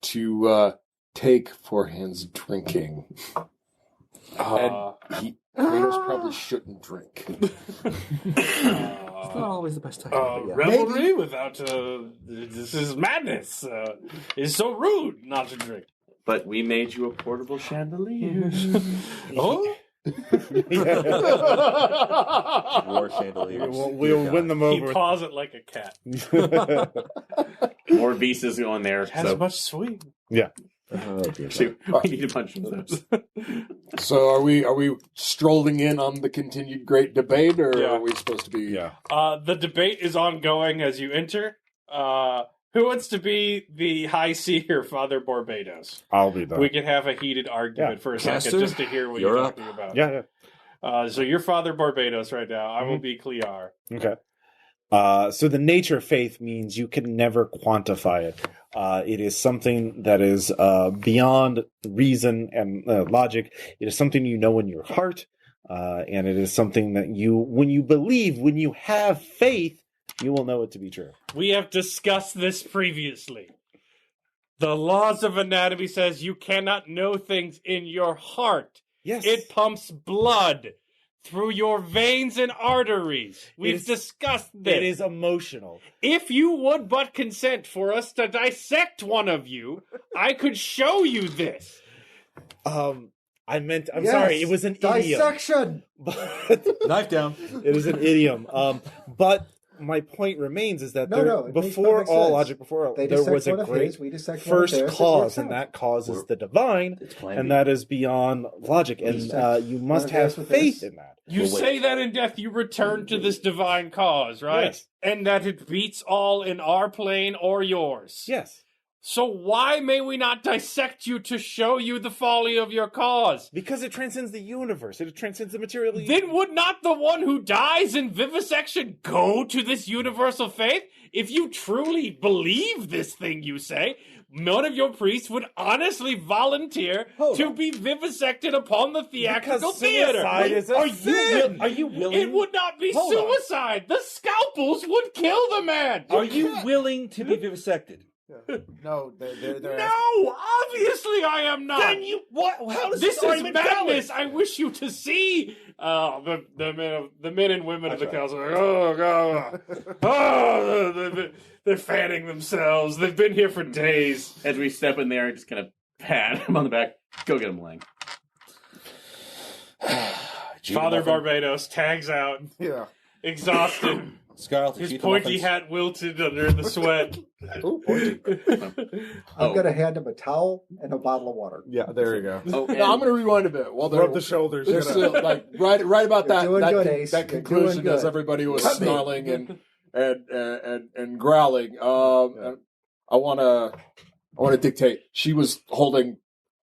[SPEAKER 4] to take for his drinking. And Kratos probably shouldn't drink.
[SPEAKER 7] It's not always the best time. But yeah.
[SPEAKER 2] Revelry without this is madness. It's so rude not to drink.
[SPEAKER 9] But we made you a portable chandelier.
[SPEAKER 2] Oh,
[SPEAKER 7] War chandeliers.
[SPEAKER 6] We'll win them
[SPEAKER 2] he
[SPEAKER 6] over.
[SPEAKER 2] paws it like a cat.
[SPEAKER 9] More beasts going there.
[SPEAKER 2] It has
[SPEAKER 9] So
[SPEAKER 2] much sweet.
[SPEAKER 6] Yeah.
[SPEAKER 7] Oh, dear
[SPEAKER 9] we need a bunch of those.
[SPEAKER 4] So are we strolling in on the continued great debate, or
[SPEAKER 2] Yeah.
[SPEAKER 4] are we supposed to be?
[SPEAKER 6] Yeah.
[SPEAKER 2] The debate is ongoing as you enter. Who wants to be the High Seer, Father Barbados?
[SPEAKER 6] I'll be there.
[SPEAKER 2] We can have a heated argument for a second
[SPEAKER 7] Caster,
[SPEAKER 2] just to hear what
[SPEAKER 7] you're
[SPEAKER 2] you're
[SPEAKER 7] up.
[SPEAKER 2] talking about.
[SPEAKER 6] Yeah.
[SPEAKER 2] So you're Father Barbados right now. I will be Clear.
[SPEAKER 6] Okay. So the nature of faith means you can never quantify it. It is something that is beyond reason and logic. It is something you know in your heart, and it is something that when you believe, when you have faith, you will know it to be true.
[SPEAKER 2] We have discussed this previously. The laws of anatomy says you cannot know things in your heart.
[SPEAKER 6] Yes.
[SPEAKER 2] It pumps blood through your veins and arteries. We've discussed this.
[SPEAKER 6] It is emotional.
[SPEAKER 2] If you would but consent for us to dissect one of you, I could show you this.
[SPEAKER 6] I'm
[SPEAKER 3] Yes,
[SPEAKER 6] sorry, it was an idiom.
[SPEAKER 3] dissection.
[SPEAKER 7] Knife down.
[SPEAKER 6] It is an idiom. But my point remains is that
[SPEAKER 3] It makes
[SPEAKER 6] before
[SPEAKER 3] perfect
[SPEAKER 6] all
[SPEAKER 3] sense.
[SPEAKER 6] logic, before
[SPEAKER 3] They
[SPEAKER 6] there
[SPEAKER 3] dissect
[SPEAKER 6] was a
[SPEAKER 3] one of
[SPEAKER 6] great
[SPEAKER 3] his, we dissect one of
[SPEAKER 6] first
[SPEAKER 3] theirs, it
[SPEAKER 6] cause,
[SPEAKER 3] works
[SPEAKER 6] and
[SPEAKER 3] out.
[SPEAKER 6] that cause is the divine,
[SPEAKER 7] It's plan
[SPEAKER 6] and
[SPEAKER 7] B.
[SPEAKER 6] that is beyond logic, and you must
[SPEAKER 3] one of
[SPEAKER 6] have
[SPEAKER 3] theirs with
[SPEAKER 6] faith
[SPEAKER 3] this.
[SPEAKER 6] in that.
[SPEAKER 2] You
[SPEAKER 7] Well, wait.
[SPEAKER 2] say that in death you return to this divine cause, right?
[SPEAKER 6] Yes.
[SPEAKER 2] And that it beats all in our plane or yours.
[SPEAKER 6] Yes.
[SPEAKER 2] So why may we not dissect you to show you the folly of your cause?
[SPEAKER 6] Because it transcends the universe. It transcends the material.
[SPEAKER 2] Then would not the one who dies in vivisection go to this universal faith? If you truly believe this thing you say, none of your priests would honestly volunteer to be vivisected upon the theatrical theater.
[SPEAKER 6] Suicide is a sin.
[SPEAKER 8] Are you willing?
[SPEAKER 2] It would not be suicide. The scalpels would kill the man.
[SPEAKER 8] Are you willing to be vivisected?
[SPEAKER 1] No, they're
[SPEAKER 2] No, obviously I am not.
[SPEAKER 8] Then you what? How does
[SPEAKER 2] This is
[SPEAKER 8] argument
[SPEAKER 2] madness.
[SPEAKER 8] valid?
[SPEAKER 2] I wish you to see the men and women of the council. Oh god! Oh, they're fanning themselves. They've been here for days.
[SPEAKER 9] As we step in there, just kind of pat him on the back. Go get him, Lang.
[SPEAKER 2] Father Barbados tags out, exhausted.
[SPEAKER 8] Scarlet,
[SPEAKER 2] His pointy hat wilted under the sweat.
[SPEAKER 3] Ooh, pointy. I'm going to hand him a towel and a bottle of water.
[SPEAKER 6] Yeah, there you go.
[SPEAKER 9] Oh,
[SPEAKER 4] Now, I'm going to rewind a bit. While they're
[SPEAKER 6] Rub the shoulders.
[SPEAKER 4] They're still, like right about that
[SPEAKER 3] doing good, Ace.
[SPEAKER 4] that
[SPEAKER 3] You're
[SPEAKER 4] conclusion
[SPEAKER 3] doing
[SPEAKER 4] as
[SPEAKER 3] good.
[SPEAKER 4] everybody was
[SPEAKER 3] Cut me.
[SPEAKER 4] snarling and growling. I want to dictate. She was holding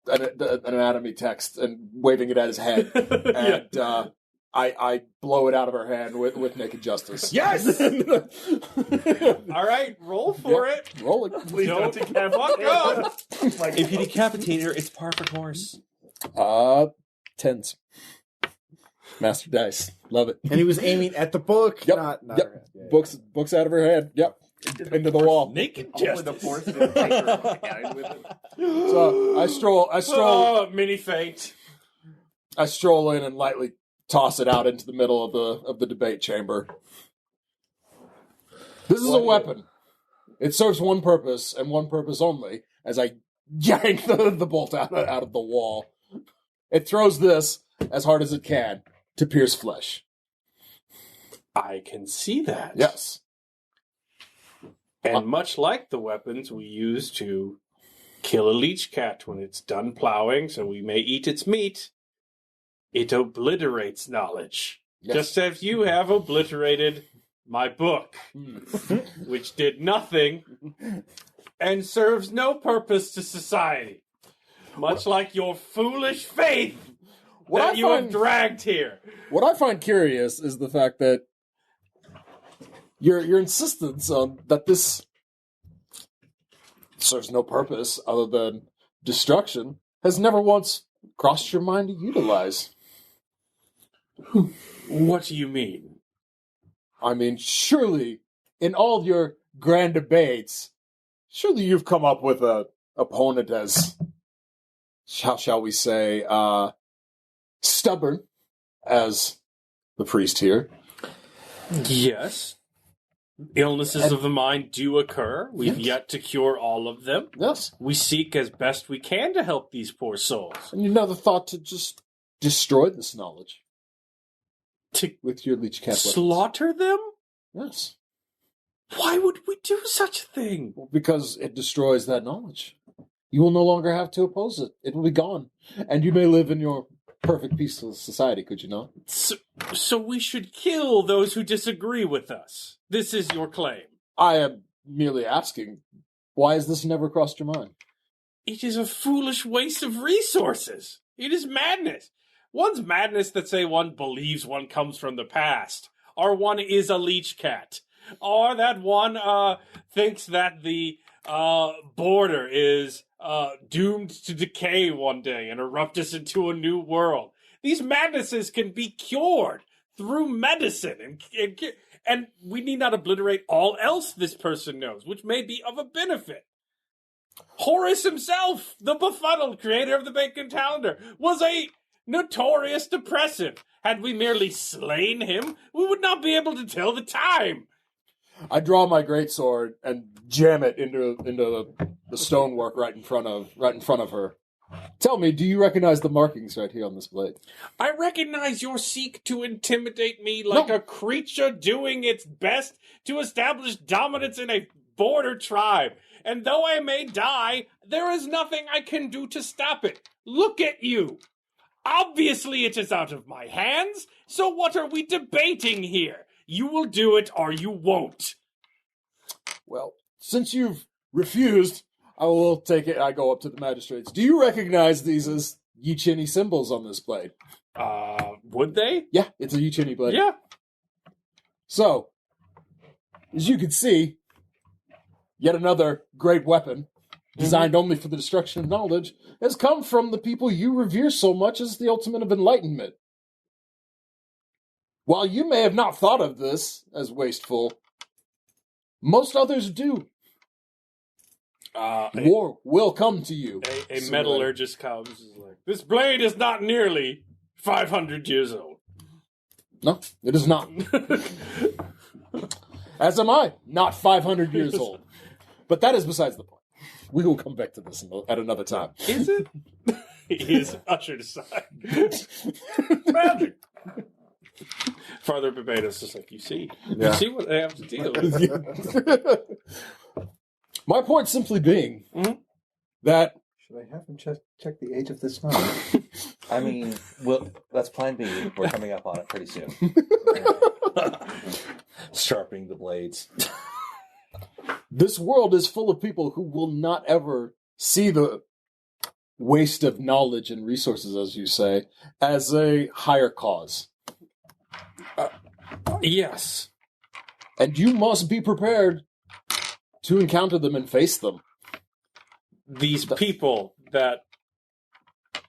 [SPEAKER 4] an anatomy text and waving it at his head, and I blow it out of her hand with naked justice.
[SPEAKER 8] Yes.
[SPEAKER 2] All right, roll for it.
[SPEAKER 4] Roll it.
[SPEAKER 2] Please don't fuck up.
[SPEAKER 8] If you decapitate her, it's par for course.
[SPEAKER 4] Tens. Master dice. Love it.
[SPEAKER 6] And he was aiming at the book,
[SPEAKER 4] Yep.
[SPEAKER 6] not
[SPEAKER 4] Yep.
[SPEAKER 6] her head.
[SPEAKER 4] Books out of her head. Yep. Into the wall.
[SPEAKER 8] Naked
[SPEAKER 9] Only
[SPEAKER 8] justice.
[SPEAKER 9] the force didn't take her fucking eyes with it.
[SPEAKER 4] So I stroll
[SPEAKER 2] Oh, mini feint.
[SPEAKER 4] I stroll in and lightly toss it out into the middle of the debate chamber. This is a weapon. It serves one purpose and one purpose only. As I yank the bolt out of the wall, it throws this as hard as it can to pierce flesh.
[SPEAKER 2] I can see that.
[SPEAKER 4] Yes.
[SPEAKER 2] And much like the weapons we use to kill a leech cat when it's done plowing so we may eat its meat, it obliterates knowledge.
[SPEAKER 4] Yes.
[SPEAKER 2] Just as you have obliterated my book, which did nothing and serves no purpose to society. Much like your foolish faith that you have dragged here.
[SPEAKER 4] What I find curious is the fact that your insistence on that this serves no purpose other than destruction has never once crossed your mind to utilize.
[SPEAKER 2] What do you mean?
[SPEAKER 4] I mean, surely, in all your grand debates, surely you've come up with a opponent as, how shall we say, stubborn as the priest here.
[SPEAKER 2] Yes. Illnesses of the mind do occur. We've yet to cure all of them.
[SPEAKER 4] Yes.
[SPEAKER 2] We seek as best we can to help these poor souls.
[SPEAKER 4] And you never thought to just destroy this knowledge
[SPEAKER 2] To
[SPEAKER 4] with your leech cat weapons.
[SPEAKER 2] slaughter them?
[SPEAKER 4] Yes.
[SPEAKER 2] Why would we do such a thing?
[SPEAKER 4] Well, because it destroys that knowledge. You will no longer have to oppose it. It will be gone. And you may live in your perfect peaceful society, could you not?
[SPEAKER 2] So we should kill those who disagree with us. This is your claim.
[SPEAKER 4] I am merely asking, why has this never crossed your mind?
[SPEAKER 2] It is a foolish waste of resources. It is madness. One's madness that say one believes one comes from the past, or one is a leech cat, or that one thinks that the border is doomed to decay one day and erupt us into a new world. These madnesses can be cured through medicine, and we need not obliterate all else this person knows, which may be of a benefit. Horace himself, the befuddled creator of the Bacon calendar, was a notorious depressive. Had we merely slain him, we would not be able to tell the time.
[SPEAKER 4] I draw my greatsword and jam it into the stonework right in front of her. Tell me, do you recognize the markings right here on this blade?
[SPEAKER 2] I recognize your seek to intimidate me like a creature doing its best to establish dominance in a border tribe. And though I may die, there is nothing I can do to stop it. Look at you. Obviously it is out of my hands, so what are we debating here? You will do it or you won't.
[SPEAKER 4] Well, since you've refused, I will take it. I go up to the magistrates. Do you recognize these as Yichini symbols on this blade?
[SPEAKER 2] Would they?
[SPEAKER 4] Yeah, it's a Yichini blade.
[SPEAKER 2] Yeah.
[SPEAKER 4] So, as you can see, yet another great weapon, designed only for the destruction of knowledge, has come from the people you revere so much as the ultimate of enlightenment. While you may have not thought of this as wasteful, most others do. War will come to you.
[SPEAKER 2] A metallurgist comes and is like, this blade is not nearly 500 years old.
[SPEAKER 4] No, it is not. As am I, not 500 years old. But that is besides the point. We will come back to this at another time.
[SPEAKER 2] Is it? He is ushered aside. Magic. Father Barbados is like, you see what they have to deal with.
[SPEAKER 4] My point simply being that...
[SPEAKER 3] Should I have him check the age of this man?
[SPEAKER 8] I mean, that's plan B. We're coming up on it pretty soon. Sharpening the blades.
[SPEAKER 4] This world is full of people who will not ever see the waste of knowledge and resources, as you say, as a higher cause.
[SPEAKER 2] Yes.
[SPEAKER 4] And you must be prepared to encounter them and face them.
[SPEAKER 2] These people that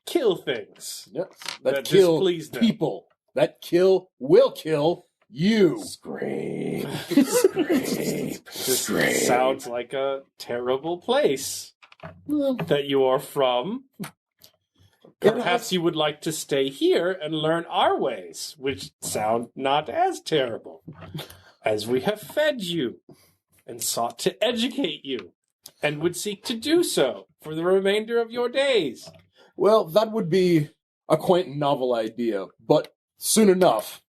[SPEAKER 2] kill things.
[SPEAKER 4] Yes.
[SPEAKER 2] That
[SPEAKER 4] kill
[SPEAKER 2] displease them.
[SPEAKER 4] people. That will kill you.
[SPEAKER 2] Scrape. This sounds like a terrible place that you are from. Perhaps you would like to stay here and learn our ways, which sound not as terrible, as we have fed you and sought to educate you, and would seek to do so for the remainder of your days.
[SPEAKER 4] Well, that would be a quaint and novel idea, but soon enough,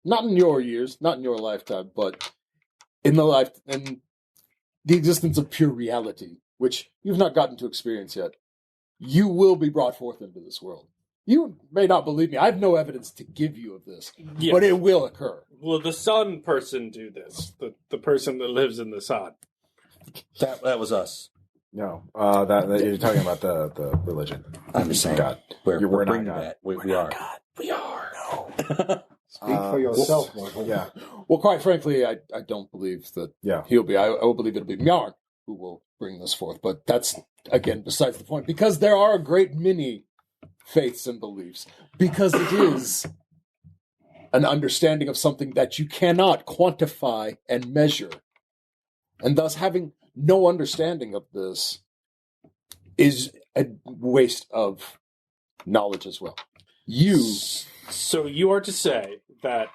[SPEAKER 4] not in your years, not in your lifetime, but in the existence of pure reality, which you've not gotten to experience yet, you will be brought forth into this world. You may not believe me. I have no evidence to give you of this,
[SPEAKER 2] Yes.
[SPEAKER 4] but it will occur.
[SPEAKER 2] Will the sun person do this? The person that lives in the sun?
[SPEAKER 8] That was us.
[SPEAKER 6] No, that you're talking about the religion.
[SPEAKER 8] I'm just saying.
[SPEAKER 6] God.
[SPEAKER 8] We're
[SPEAKER 6] not
[SPEAKER 8] bringing
[SPEAKER 6] God.
[SPEAKER 8] that. We are.
[SPEAKER 2] We are.
[SPEAKER 8] No.
[SPEAKER 3] Speak for yourself, Michael.
[SPEAKER 6] Yeah.
[SPEAKER 4] Well, quite frankly, I don't believe that he'll be. I will believe it'll be Mjark who will bring this forth. But that's, again, besides the point. Because there are a great many faiths and beliefs. Because it is an understanding of something that you cannot quantify and measure. And thus, having no understanding of this is a waste of knowledge as well.
[SPEAKER 2] So you are to say that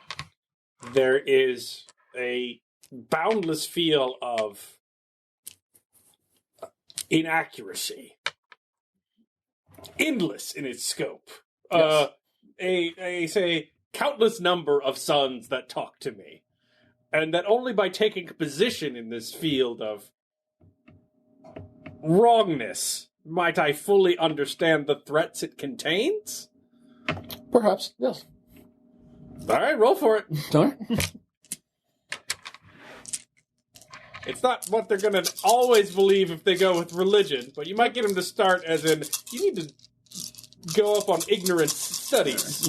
[SPEAKER 2] there is a boundless field of inaccuracy, endless in its scope.
[SPEAKER 4] Yes.
[SPEAKER 2] A countless number of suns that talk to me, and that only by taking a position in this field of wrongness might I fully understand the threats it contains?
[SPEAKER 4] Perhaps, yes.
[SPEAKER 2] All right, roll for it.
[SPEAKER 4] All right.
[SPEAKER 2] It's not what they're going to always believe if they go with religion, but you might get them to start as in, you need to go up on ignorance studies.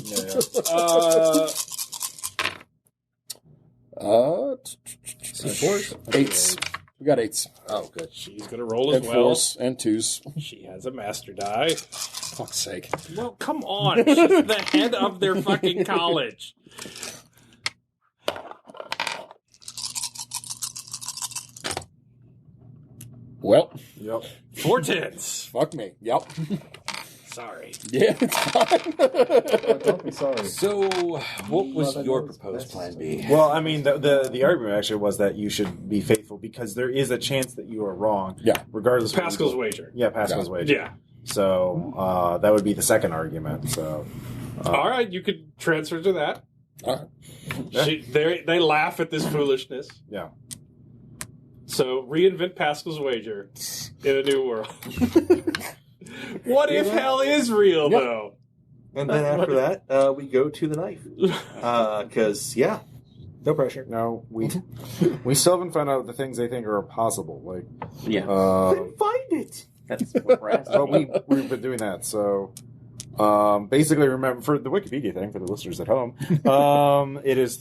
[SPEAKER 4] Eights. We got eights.
[SPEAKER 2] Oh, good. She's going to roll as
[SPEAKER 4] And
[SPEAKER 2] well.
[SPEAKER 4] fours and twos.
[SPEAKER 2] She has a master die.
[SPEAKER 4] Fuck's sake.
[SPEAKER 2] Well, come on. She's the head of their fucking college.
[SPEAKER 4] Well,
[SPEAKER 6] Yep.
[SPEAKER 2] 4 tens.
[SPEAKER 4] fuck me. Yep.
[SPEAKER 2] Sorry.
[SPEAKER 4] Yeah, it's fine.
[SPEAKER 3] Oh, don't be sorry.
[SPEAKER 8] So, what was
[SPEAKER 3] Mother
[SPEAKER 8] your
[SPEAKER 3] knows
[SPEAKER 8] proposed
[SPEAKER 3] best.
[SPEAKER 8] plan B?
[SPEAKER 6] Well, I mean, the argument actually was that you should be faithful because there is a chance that you are wrong.
[SPEAKER 4] Yeah.
[SPEAKER 6] Regardless of
[SPEAKER 2] Pascal's wager.
[SPEAKER 6] Yeah, Pascal's wager.
[SPEAKER 2] Yeah.
[SPEAKER 6] So that would be the second argument. So
[SPEAKER 2] All right, you could transfer to that.
[SPEAKER 4] All right.
[SPEAKER 2] They laugh at this foolishness.
[SPEAKER 6] yeah.
[SPEAKER 2] So reinvent Pascal's wager in a new world. What if hell is real,
[SPEAKER 4] Yep.
[SPEAKER 2] though?
[SPEAKER 8] And then after that, we go to the knife. Because, no pressure.
[SPEAKER 6] No, we still haven't found out the things they think are possible. Like
[SPEAKER 5] Yeah.
[SPEAKER 8] Then find it.
[SPEAKER 5] That's what we're asking.
[SPEAKER 6] But we've been doing that. So basically, remember for the Wikipedia thing for the listeners at home, it is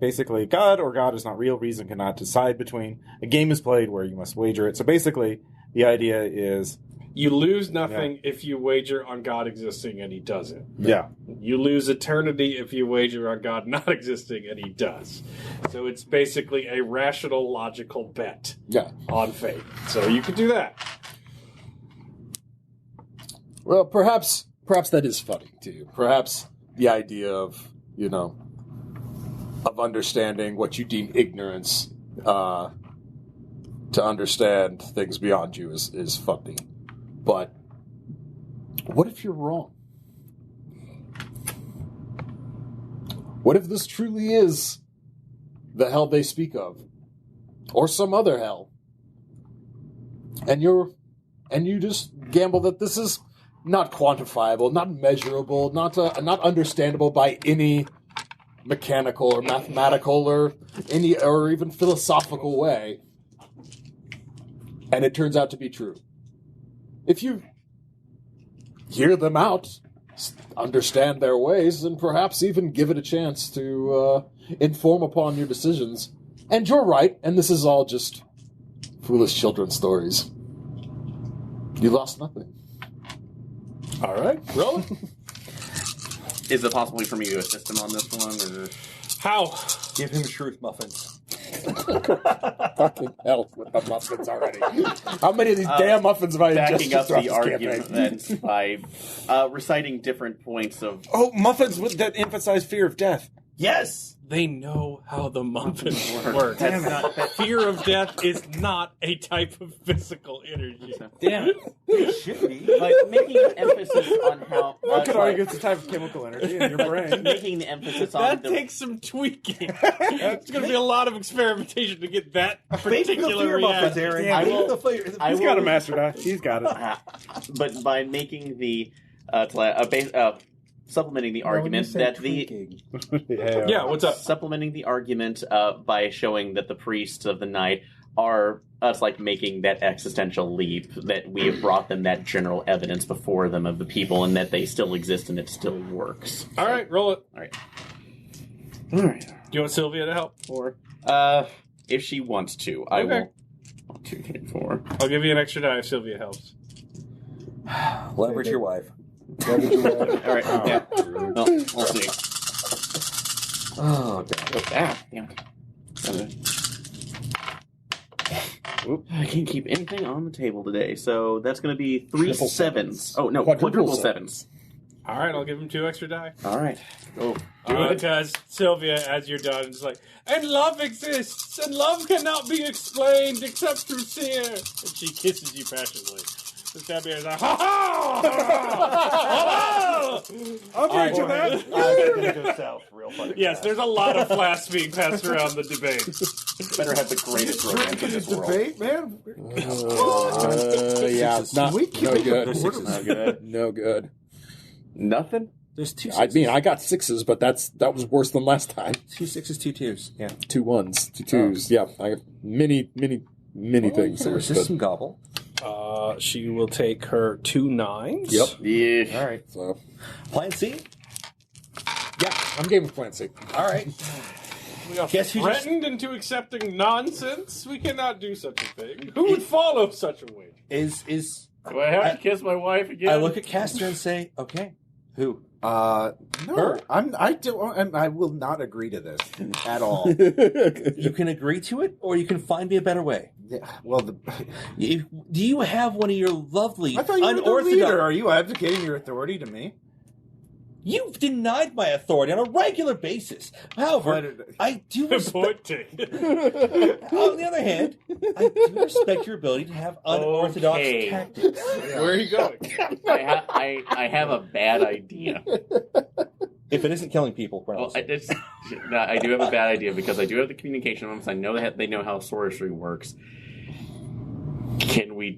[SPEAKER 6] basically God or God is not real. Reason cannot decide between. A game is played where you must wager it. So basically, the idea is
[SPEAKER 2] You lose nothing if you wager on God existing and he doesn't.
[SPEAKER 6] yeah.
[SPEAKER 2] You lose eternity if you wager on God not existing and he does. So it's basically a rational, logical bet
[SPEAKER 4] Yeah.
[SPEAKER 2] on fate. So you could do that.
[SPEAKER 4] Well, perhaps that is funny to you. Perhaps the idea of, of understanding what you deem ignorance, to understand things beyond you is funny. But what if you're wrong? What if this truly is the hell they speak of? Or some other hell? And you just gamble that this is not quantifiable, not measurable, not understandable by any mechanical or mathematical or even philosophical way. And it turns out to be true. If you hear them out, understand their ways, and perhaps even give it a chance to inform upon your decisions, and you're right, and this is all just foolish children's stories, you lost nothing.
[SPEAKER 2] All right, roll it.
[SPEAKER 5] Is it possible for me to assist him on this one? Or?
[SPEAKER 2] How?
[SPEAKER 8] Give him truth muffins.
[SPEAKER 4] Fucking hell with the muffins already. How many of these damn muffins have I
[SPEAKER 5] Backing up
[SPEAKER 4] ingested
[SPEAKER 5] the
[SPEAKER 4] throughout this
[SPEAKER 5] argument
[SPEAKER 4] campaign?
[SPEAKER 5] then by reciting different points of...
[SPEAKER 6] Oh, muffins that emphasize fear of death.
[SPEAKER 8] Yes!
[SPEAKER 2] They know how the muffins work.
[SPEAKER 5] That's not...
[SPEAKER 2] Fear of death is not a type of physical energy.
[SPEAKER 8] Damn it. It should be.
[SPEAKER 5] But making an emphasis on how...
[SPEAKER 6] I could argue it's a type of chemical energy in your brain.
[SPEAKER 5] Making the emphasis on...
[SPEAKER 2] That takes some tweaking. It's going to be a lot of experimentation to get that particular
[SPEAKER 8] muffins,
[SPEAKER 2] reaction.
[SPEAKER 8] Aaron.
[SPEAKER 5] I
[SPEAKER 6] He's got a master die. He's got it.
[SPEAKER 5] But by making the... supplementing the argument that the...
[SPEAKER 2] Yeah, what's up?
[SPEAKER 5] Supplementing the argument by showing that the priests of the night are us making that existential leap, that we have brought them that general evidence before them of the people and that they still exist and it still works.
[SPEAKER 2] All right, roll it.
[SPEAKER 5] All right.
[SPEAKER 2] Do you want Sylvia to help?
[SPEAKER 5] Or if she wants to, I
[SPEAKER 2] Okay.
[SPEAKER 5] will. 1, 2, 3, 4.
[SPEAKER 2] I'll give you an extra die if Sylvia helps.
[SPEAKER 8] Leverage your wife.
[SPEAKER 5] All right. Yeah. Well, we'll see.
[SPEAKER 8] Oh, God.
[SPEAKER 5] Damn it. I can't keep anything on the table today, so that's going to be 3
[SPEAKER 4] Triple
[SPEAKER 5] sevens. Oh, no,
[SPEAKER 4] Quadruple
[SPEAKER 5] quadruple sevens.
[SPEAKER 2] All right, I'll give him 2 extra die.
[SPEAKER 5] All right. Oh,
[SPEAKER 2] Because Sylvia, as you're done, is like, and love exists, and love cannot be explained except through fear. And she kisses you passionately. The Tabby is like, ha ha!
[SPEAKER 6] Okay, to that.
[SPEAKER 8] I'm going to go south real funny.
[SPEAKER 2] Yes, there's a lot of flasks being passed around the debate.
[SPEAKER 5] better have the greatest romance in this world.
[SPEAKER 3] Debate, man.
[SPEAKER 4] Yeah, it's not
[SPEAKER 3] We keep
[SPEAKER 4] no
[SPEAKER 3] it
[SPEAKER 4] good.
[SPEAKER 3] order.
[SPEAKER 5] Not good.
[SPEAKER 4] No good.
[SPEAKER 5] Nothing?
[SPEAKER 8] There's 2
[SPEAKER 4] I
[SPEAKER 8] sixes.
[SPEAKER 4] mean, I got 6s, but that was worse than last time.
[SPEAKER 8] 2 6s, 2 2s. Yeah.
[SPEAKER 4] 2 1s, 2 2s. Yeah, I got many things.
[SPEAKER 8] So
[SPEAKER 4] There,
[SPEAKER 8] it's just some gobble.
[SPEAKER 2] She will take her 2 9s.
[SPEAKER 4] Yep.
[SPEAKER 5] Yeah.
[SPEAKER 8] All right.
[SPEAKER 4] So,
[SPEAKER 8] Plan C?
[SPEAKER 4] yeah, I'm game with Plan C.
[SPEAKER 8] All right.
[SPEAKER 2] We are
[SPEAKER 8] Guess who just-
[SPEAKER 2] threatened into accepting nonsense? We cannot do such a thing. Who would follow such a way?
[SPEAKER 8] Is
[SPEAKER 2] Do I have to kiss my wife again?
[SPEAKER 8] I look at Castor and say, okay, who?
[SPEAKER 3] No,
[SPEAKER 8] Her?
[SPEAKER 3] I will not agree to this at all.
[SPEAKER 8] You can agree to it, or you can find me a better way.
[SPEAKER 3] Yeah, well,
[SPEAKER 8] Do you have one of your lovely
[SPEAKER 3] I thought you were the
[SPEAKER 8] unorthodox...
[SPEAKER 3] leader. Are you abdicating your authority to me?
[SPEAKER 8] You've denied my authority on a regular basis. However, I do respect...
[SPEAKER 2] Point
[SPEAKER 8] On the other hand, I do respect your ability to have unorthodox
[SPEAKER 5] Okay.
[SPEAKER 8] tactics.
[SPEAKER 2] Where are you going?
[SPEAKER 5] I have a bad idea.
[SPEAKER 8] If it isn't killing people,
[SPEAKER 5] Well, I do have a bad idea because I do have the communication moments. I know that they know how sorcery works.
[SPEAKER 9] Can we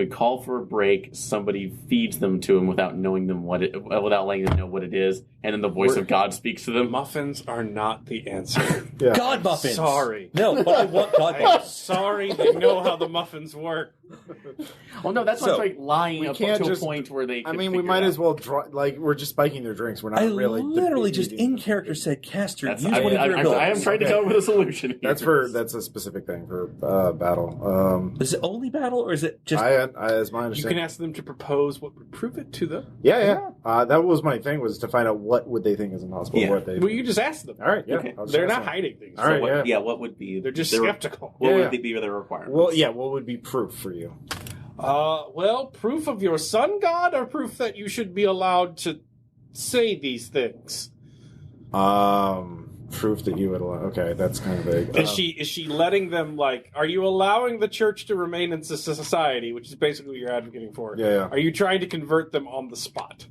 [SPEAKER 9] call for a break? Somebody feeds them to him without knowing them without letting them know what it is, and then the voice of God speaks to them.
[SPEAKER 2] Muffins are not the answer.
[SPEAKER 6] Yeah.
[SPEAKER 8] God muffins.
[SPEAKER 2] Sorry.
[SPEAKER 8] No, but I want God
[SPEAKER 2] I'm
[SPEAKER 8] muffins.
[SPEAKER 2] sorry they know how the muffins work.
[SPEAKER 9] Well, no, that's
[SPEAKER 7] So,
[SPEAKER 9] like lying
[SPEAKER 1] we
[SPEAKER 9] up
[SPEAKER 1] can't
[SPEAKER 9] to
[SPEAKER 1] just-
[SPEAKER 9] a point where they.
[SPEAKER 1] I
[SPEAKER 9] could
[SPEAKER 1] mean, we
[SPEAKER 9] figure
[SPEAKER 1] might
[SPEAKER 9] it
[SPEAKER 1] as
[SPEAKER 9] out.
[SPEAKER 1] well we're just spiking their drinks. We're not
[SPEAKER 8] I
[SPEAKER 1] really
[SPEAKER 8] literally just
[SPEAKER 1] debating.
[SPEAKER 8] in character said, Caster,
[SPEAKER 9] That's,
[SPEAKER 8] use
[SPEAKER 9] I,
[SPEAKER 8] one of
[SPEAKER 9] I,
[SPEAKER 8] your
[SPEAKER 9] I,
[SPEAKER 8] abilities.
[SPEAKER 9] I am trying to come up with a solution. Here.
[SPEAKER 1] That's a specific thing for battle.
[SPEAKER 8] Is it only battle, or is it just...
[SPEAKER 1] I as my
[SPEAKER 2] You
[SPEAKER 1] understanding.
[SPEAKER 2] can ask them to propose what would prove it to them.
[SPEAKER 1] Yeah. That was my thing, was to find out what would they think is impossible.
[SPEAKER 9] Yeah.
[SPEAKER 1] What they.
[SPEAKER 2] Well, you just ask them.
[SPEAKER 1] All right. Yeah.
[SPEAKER 9] Okay.
[SPEAKER 1] I'll just
[SPEAKER 2] They're
[SPEAKER 1] ask
[SPEAKER 2] not
[SPEAKER 1] them.
[SPEAKER 2] hiding things.
[SPEAKER 1] All right.
[SPEAKER 9] What,
[SPEAKER 1] yeah.
[SPEAKER 9] what would be?
[SPEAKER 2] They're just
[SPEAKER 9] their-
[SPEAKER 2] skeptical.
[SPEAKER 9] What
[SPEAKER 1] Yeah.
[SPEAKER 9] would they be their requirements?
[SPEAKER 1] Well, yeah. What would be proof for you?
[SPEAKER 2] Well, proof of your sun god, or proof that you should be allowed to say these things?
[SPEAKER 1] Proof that you would allow. Okay, that's kind of vague.
[SPEAKER 2] Is she letting them, like, are you allowing the church to remain in society, which is basically what you're advocating for?
[SPEAKER 1] Yeah.
[SPEAKER 2] Are you trying to convert them on the spot?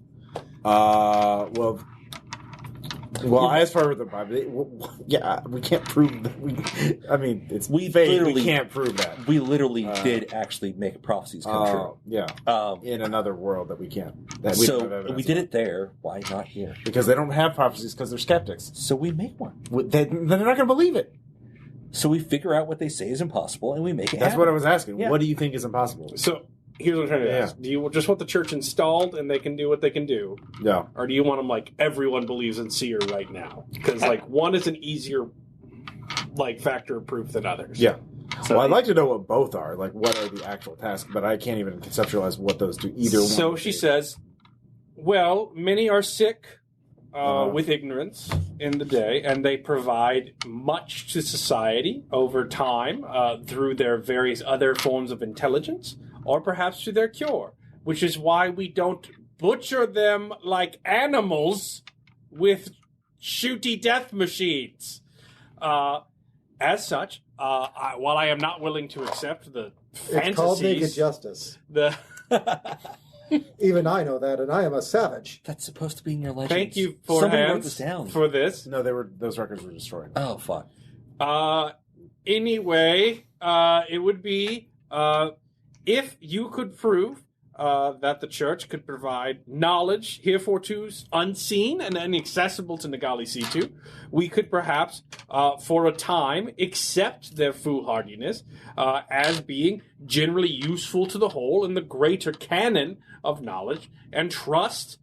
[SPEAKER 1] Well, as far as the Bible, yeah, we can't prove that. I mean, it's
[SPEAKER 8] We
[SPEAKER 1] vague.
[SPEAKER 8] literally-
[SPEAKER 1] We can't prove that.
[SPEAKER 8] We literally did actually make prophecies come true.
[SPEAKER 1] Yeah, in another world that we can't. That we don't have
[SPEAKER 8] So
[SPEAKER 1] evidence
[SPEAKER 8] we did
[SPEAKER 1] of.
[SPEAKER 8] it there. Why not here?
[SPEAKER 1] Because they don't have prophecies because they're skeptics.
[SPEAKER 8] So we make one.
[SPEAKER 1] Then they're not going to believe it.
[SPEAKER 8] So we figure out what they say is impossible, and we make it
[SPEAKER 1] That's
[SPEAKER 8] happen.
[SPEAKER 1] what I was asking.
[SPEAKER 8] Yeah.
[SPEAKER 1] What do you think is impossible?
[SPEAKER 2] So here's what I'm trying to ask. Do you just want the church installed and they can do what they can do?
[SPEAKER 1] Yeah.
[SPEAKER 2] Or do you want them, like, everyone believes in seer right now? Because, like, one is an easier, like, factor of proof than others.
[SPEAKER 1] Yeah.
[SPEAKER 9] So
[SPEAKER 1] Well, I'd like to know what both are. Like, what are the actual tasks? But I can't even conceptualize what those do. Either one.
[SPEAKER 2] So
[SPEAKER 1] would
[SPEAKER 2] she
[SPEAKER 1] be.
[SPEAKER 2] says, well, many are sick with ignorance in the day, and they provide much to society over time through their various other forms of intelligence, or perhaps through their cure, which is why we don't butcher them like animals with shooty death machines. As such, while I am not willing to accept the fantasies...
[SPEAKER 3] It's called naked justice.
[SPEAKER 2] the
[SPEAKER 3] Even I know that, and I am a savage.
[SPEAKER 8] That's supposed to be in your legends.
[SPEAKER 2] Thank you, for
[SPEAKER 8] Somebody wrote
[SPEAKER 2] hands,
[SPEAKER 8] this down.
[SPEAKER 2] for this.
[SPEAKER 1] No, those records were destroyed.
[SPEAKER 8] Oh, fuck.
[SPEAKER 2] Anyway, it would be if you could prove that the church could provide knowledge heretofore unseen and inaccessible to Nagalisitu, we could perhaps, for a time, accept their foolhardiness as being generally useful to the whole in the greater canon of knowledge, and trust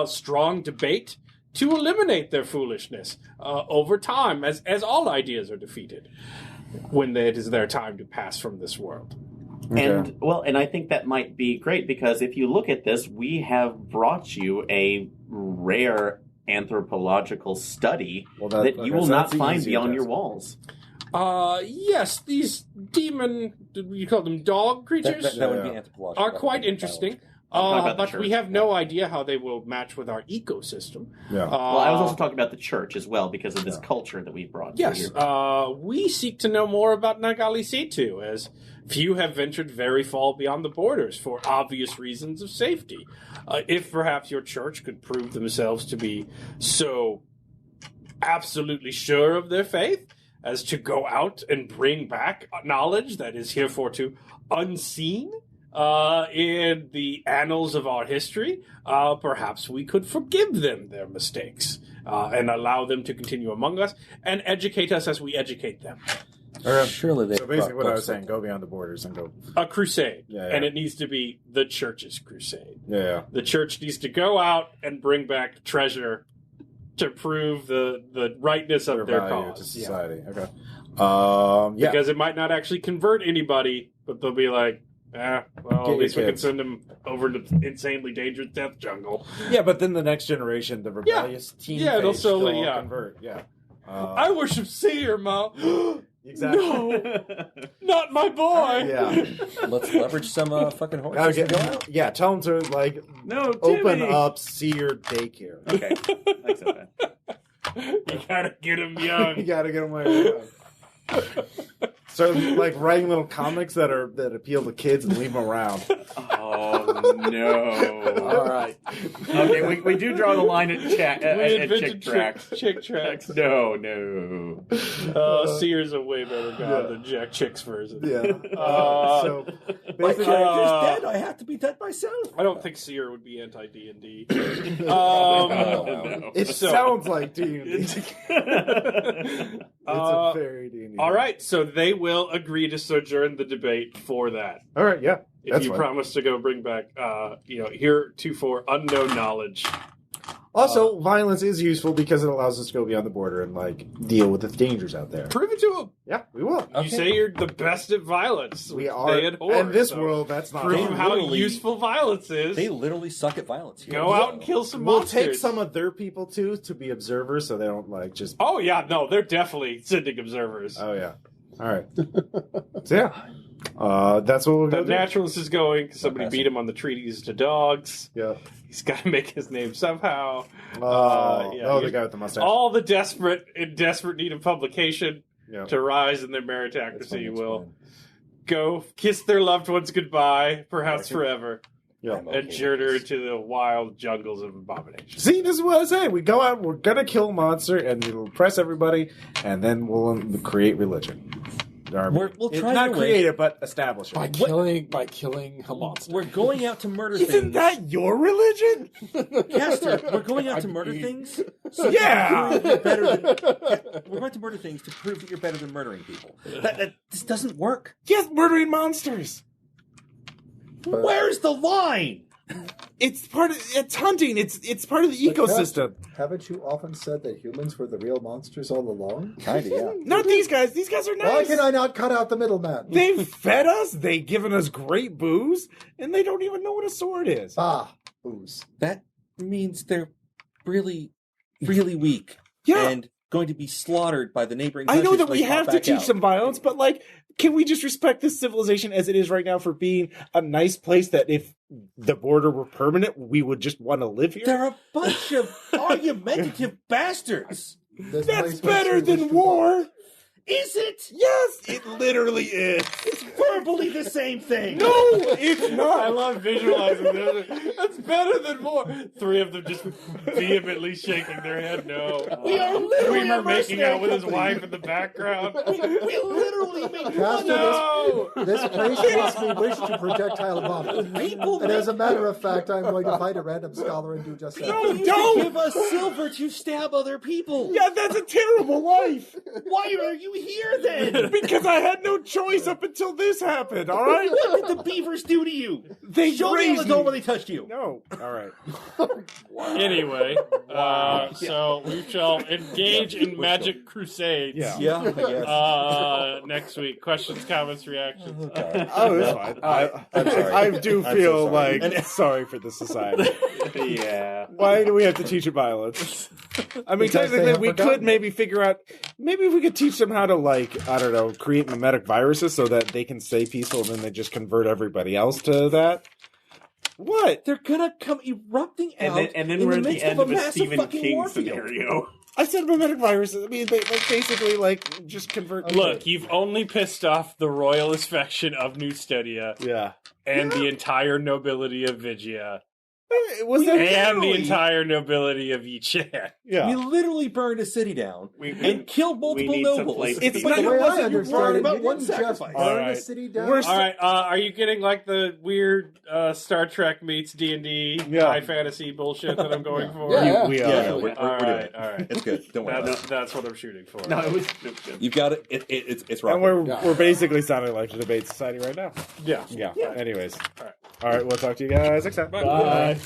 [SPEAKER 2] strong debate to eliminate their foolishness over time, as all ideas are defeated when it is their time to pass from this world.
[SPEAKER 9] And I think that might be great, because if you look at this, we have brought you a rare anthropological study that you will not find beyond your walls.
[SPEAKER 2] Yes, these demon, you call them dog creatures,
[SPEAKER 8] That would be anthropological.
[SPEAKER 2] are quite interesting.
[SPEAKER 9] talking about the
[SPEAKER 2] But we
[SPEAKER 9] church,
[SPEAKER 2] have no idea how they will match with our ecosystem.
[SPEAKER 1] Yeah.
[SPEAKER 9] Well, I was also talking about the church as well, because of this culture that we brought
[SPEAKER 2] Yes,
[SPEAKER 9] here.
[SPEAKER 2] we seek to know more about Nagalisitu, as few have ventured very far beyond the borders for obvious reasons of safety. If perhaps your church could prove themselves to be so absolutely sure of their faith as to go out and bring back knowledge that is heretofore unseen in the annals of our history, perhaps we could forgive them their mistakes and allow them to continue among us and educate us as we educate them.
[SPEAKER 8] Surely they.
[SPEAKER 1] So basically, what I was saying: go beyond the borders and go.
[SPEAKER 2] A crusade,
[SPEAKER 1] Yeah.
[SPEAKER 2] and it needs to be the church's crusade.
[SPEAKER 1] Yeah.
[SPEAKER 2] The church needs to go out and bring back treasure to prove the rightness of their
[SPEAKER 1] value
[SPEAKER 2] cause.
[SPEAKER 1] to
[SPEAKER 2] Yeah.
[SPEAKER 1] society. Okay. Yeah.
[SPEAKER 2] Because it might not actually convert anybody, but they'll be like, well,
[SPEAKER 1] Get
[SPEAKER 2] at
[SPEAKER 1] your
[SPEAKER 2] least we can
[SPEAKER 1] kids.
[SPEAKER 2] send them over to insanely dangerous death jungle.
[SPEAKER 1] Yeah, but then the next generation, the rebellious teen,
[SPEAKER 2] Yeah, they'll
[SPEAKER 1] phase,
[SPEAKER 2] slowly,
[SPEAKER 1] they'll all
[SPEAKER 2] yeah.
[SPEAKER 1] convert. Yeah.
[SPEAKER 2] I worship Seer, Mom.
[SPEAKER 1] Exactly.
[SPEAKER 2] No, not my boy.
[SPEAKER 1] Yeah.
[SPEAKER 8] Let's leverage some fucking horses.
[SPEAKER 1] Okay.
[SPEAKER 8] and go out.
[SPEAKER 1] Yeah. Tell them to like
[SPEAKER 9] No,
[SPEAKER 1] open
[SPEAKER 9] Timmy!
[SPEAKER 1] up Seer daycare.
[SPEAKER 9] Okay. Thanks, okay.
[SPEAKER 2] You gotta get him
[SPEAKER 1] You
[SPEAKER 2] young.
[SPEAKER 1] gotta get them like.
[SPEAKER 6] So like writing little comics that appeal to kids and leave them around.
[SPEAKER 9] Oh no!
[SPEAKER 2] All right.
[SPEAKER 9] Okay, we do draw the line at chick tracks.
[SPEAKER 2] Chick tracks.
[SPEAKER 9] No.
[SPEAKER 2] Seer's a way better god than Jack Chick's version.
[SPEAKER 6] Yeah.
[SPEAKER 2] So
[SPEAKER 8] My character's dead. I have to be dead myself.
[SPEAKER 2] I don't think Seer would be anti D&D.
[SPEAKER 6] It sounds like D&D. It's a very D&D.
[SPEAKER 2] All right, so they will agree to sojourn the debate for that.
[SPEAKER 6] All right, yeah.
[SPEAKER 2] If you promise to go bring back, heretofore unknown knowledge.
[SPEAKER 6] Also, violence is useful because it allows us to go beyond the border and like deal with the dangers out there.
[SPEAKER 2] Prove it to them.
[SPEAKER 6] Yeah, we will.
[SPEAKER 2] You say you're the best at violence.
[SPEAKER 6] We are.
[SPEAKER 2] They abhor,
[SPEAKER 6] in this world, that's not
[SPEAKER 2] prove
[SPEAKER 6] true.
[SPEAKER 2] how useful violence is.
[SPEAKER 8] They literally suck at violence.
[SPEAKER 2] Go out and kill some
[SPEAKER 6] We'll
[SPEAKER 2] monsters.
[SPEAKER 6] take some of their people too to be observers, so they don't like just.
[SPEAKER 2] Oh yeah, no, they're definitely sending observers.
[SPEAKER 6] Oh yeah. All right. So yeah, that's what we'll
[SPEAKER 2] The
[SPEAKER 6] go do.
[SPEAKER 2] naturalist is going. Somebody beat him on the treaties to dogs.
[SPEAKER 6] Yeah.
[SPEAKER 2] He's got to make his name somehow.
[SPEAKER 6] The guy with the mustache.
[SPEAKER 2] All the desperate need of publication
[SPEAKER 6] Yeah.
[SPEAKER 2] to rise in their meritocracy will go kiss their loved ones goodbye, perhaps forever,
[SPEAKER 6] Yeah.
[SPEAKER 2] and journey into the wild jungles of abomination.
[SPEAKER 6] See, this is what I say. We go out, we're gonna kill a monster, and it'll impress everybody, and then we'll create religion.
[SPEAKER 8] We'll try
[SPEAKER 6] not
[SPEAKER 8] to
[SPEAKER 6] create it, but establish it.
[SPEAKER 4] By killing a monster.
[SPEAKER 8] We're going out to murder
[SPEAKER 6] Isn't
[SPEAKER 8] things.
[SPEAKER 6] that your religion?
[SPEAKER 8] Caster, we're going out to murder things. So
[SPEAKER 6] Yeah!
[SPEAKER 8] you prove you're better than, we're going to murder things to prove that you're better than murdering people. This doesn't work.
[SPEAKER 6] Yes, murdering monsters.
[SPEAKER 8] Where's the line?
[SPEAKER 6] It's hunting. It's part of the ecosystem.
[SPEAKER 3] Haven't you often said that humans were the real monsters all along?
[SPEAKER 7] Kinda, yeah.
[SPEAKER 6] Not these guys. These guys are nice.
[SPEAKER 3] Why can I not cut out the middleman?
[SPEAKER 6] They've fed us. They've given us great booze, and they don't even know what a sword is.
[SPEAKER 3] Ah, booze.
[SPEAKER 8] That means they're really, really weak.
[SPEAKER 6] Yeah.
[SPEAKER 8] And going to be slaughtered by the neighboring
[SPEAKER 6] I
[SPEAKER 8] countries
[SPEAKER 6] know that
[SPEAKER 8] when
[SPEAKER 6] we
[SPEAKER 8] they pop
[SPEAKER 6] have to
[SPEAKER 8] back
[SPEAKER 6] teach
[SPEAKER 8] out.
[SPEAKER 6] some violence, but like, can we just respect this civilization as it is right now for being a nice place that if the border were permanent, we would just want to live here?
[SPEAKER 8] They're a bunch of argumentative bastards.
[SPEAKER 6] That's better than war.
[SPEAKER 8] Is it?
[SPEAKER 6] Yes, it literally is.
[SPEAKER 8] It's verbally the same thing.
[SPEAKER 6] No, it's not.
[SPEAKER 2] I love visualizing this. That's better than more. Three of them just vehemently shaking their head no.
[SPEAKER 8] We are literally
[SPEAKER 2] Dreamer
[SPEAKER 8] a
[SPEAKER 2] making out with his
[SPEAKER 8] mercenary
[SPEAKER 2] wife in the background.
[SPEAKER 8] We literally make
[SPEAKER 3] Caster,
[SPEAKER 2] No!
[SPEAKER 3] this place makes me wish to projectile vomit.
[SPEAKER 8] people.
[SPEAKER 3] And as a matter of fact, I'm going to find a random scholar and do just that.
[SPEAKER 6] No,
[SPEAKER 8] You
[SPEAKER 6] don't.
[SPEAKER 8] give us silver to stab other people.
[SPEAKER 6] Yeah, that's a terrible life.
[SPEAKER 8] Why are you here then?
[SPEAKER 6] Because I had no choice up until this happened, all right?
[SPEAKER 8] What did the beavers do to you?
[SPEAKER 6] They
[SPEAKER 8] Show me on the
[SPEAKER 6] raised
[SPEAKER 8] door
[SPEAKER 6] me.
[SPEAKER 8] when they touched you.
[SPEAKER 6] No. All right.
[SPEAKER 2] Anyway, so we shall engage in magic crusades.
[SPEAKER 6] Yeah.
[SPEAKER 8] I guess.
[SPEAKER 2] Next week. Questions, comments, reactions.
[SPEAKER 6] Oh, that's fine.
[SPEAKER 7] I'm sorry.
[SPEAKER 6] I do
[SPEAKER 7] I'm
[SPEAKER 6] feel
[SPEAKER 7] so sorry.
[SPEAKER 6] like sorry for the society.
[SPEAKER 2] Yeah.
[SPEAKER 6] Why do we have to teach them violence? I mean,
[SPEAKER 3] Because they
[SPEAKER 6] technically,
[SPEAKER 3] have
[SPEAKER 6] we
[SPEAKER 3] forgotten.
[SPEAKER 6] could maybe figure out. Maybe if we could teach them how to, like, I don't know, create mimetic viruses so that they can stay peaceful and then they just convert everybody else to that. What?
[SPEAKER 8] They're gonna come erupting out,
[SPEAKER 9] And then
[SPEAKER 8] in
[SPEAKER 9] we're
[SPEAKER 8] the
[SPEAKER 9] at the
[SPEAKER 8] midst
[SPEAKER 9] end
[SPEAKER 8] of
[SPEAKER 9] of
[SPEAKER 8] a
[SPEAKER 9] a
[SPEAKER 8] massive
[SPEAKER 9] Stephen
[SPEAKER 8] fucking
[SPEAKER 9] King
[SPEAKER 8] war field.
[SPEAKER 9] scenario.
[SPEAKER 6] I said mimetic viruses. I mean, they like basically like just convert.
[SPEAKER 2] Look, you've only pissed off the royalist faction of New Stadia
[SPEAKER 6] Yeah.
[SPEAKER 2] and the entire nobility of Vigia
[SPEAKER 6] Was that
[SPEAKER 2] and the entire nobility of Yichan.
[SPEAKER 6] Yeah.
[SPEAKER 8] We literally burned a city down and killed multiple
[SPEAKER 9] need some
[SPEAKER 8] nobles.
[SPEAKER 9] place
[SPEAKER 6] It's
[SPEAKER 3] But
[SPEAKER 6] not-
[SPEAKER 3] the way I
[SPEAKER 8] wasn't you
[SPEAKER 3] understand
[SPEAKER 8] worried
[SPEAKER 3] it,
[SPEAKER 8] about
[SPEAKER 3] you
[SPEAKER 8] one
[SPEAKER 3] didn't just
[SPEAKER 8] sacrifice.
[SPEAKER 3] burn
[SPEAKER 2] Alright.
[SPEAKER 3] the city down.
[SPEAKER 6] We're
[SPEAKER 2] All right, are you getting like the weird Star Trek meets D&D high fantasy bullshit that I'm going for?
[SPEAKER 4] Yeah.
[SPEAKER 6] We
[SPEAKER 8] Yeah,
[SPEAKER 6] are.
[SPEAKER 8] no, we're
[SPEAKER 2] All
[SPEAKER 8] doing
[SPEAKER 2] right,
[SPEAKER 8] it.
[SPEAKER 2] all right.
[SPEAKER 8] It's good. Don't worry about it.
[SPEAKER 2] That's what I'm shooting for.
[SPEAKER 9] No, it was.
[SPEAKER 8] You've got it. It's
[SPEAKER 6] And
[SPEAKER 8] right.
[SPEAKER 6] we're basically sounding like the debate society right now.
[SPEAKER 2] Yeah.
[SPEAKER 6] Yeah. Anyways. All right. We'll talk to you guys next time.
[SPEAKER 4] Bye.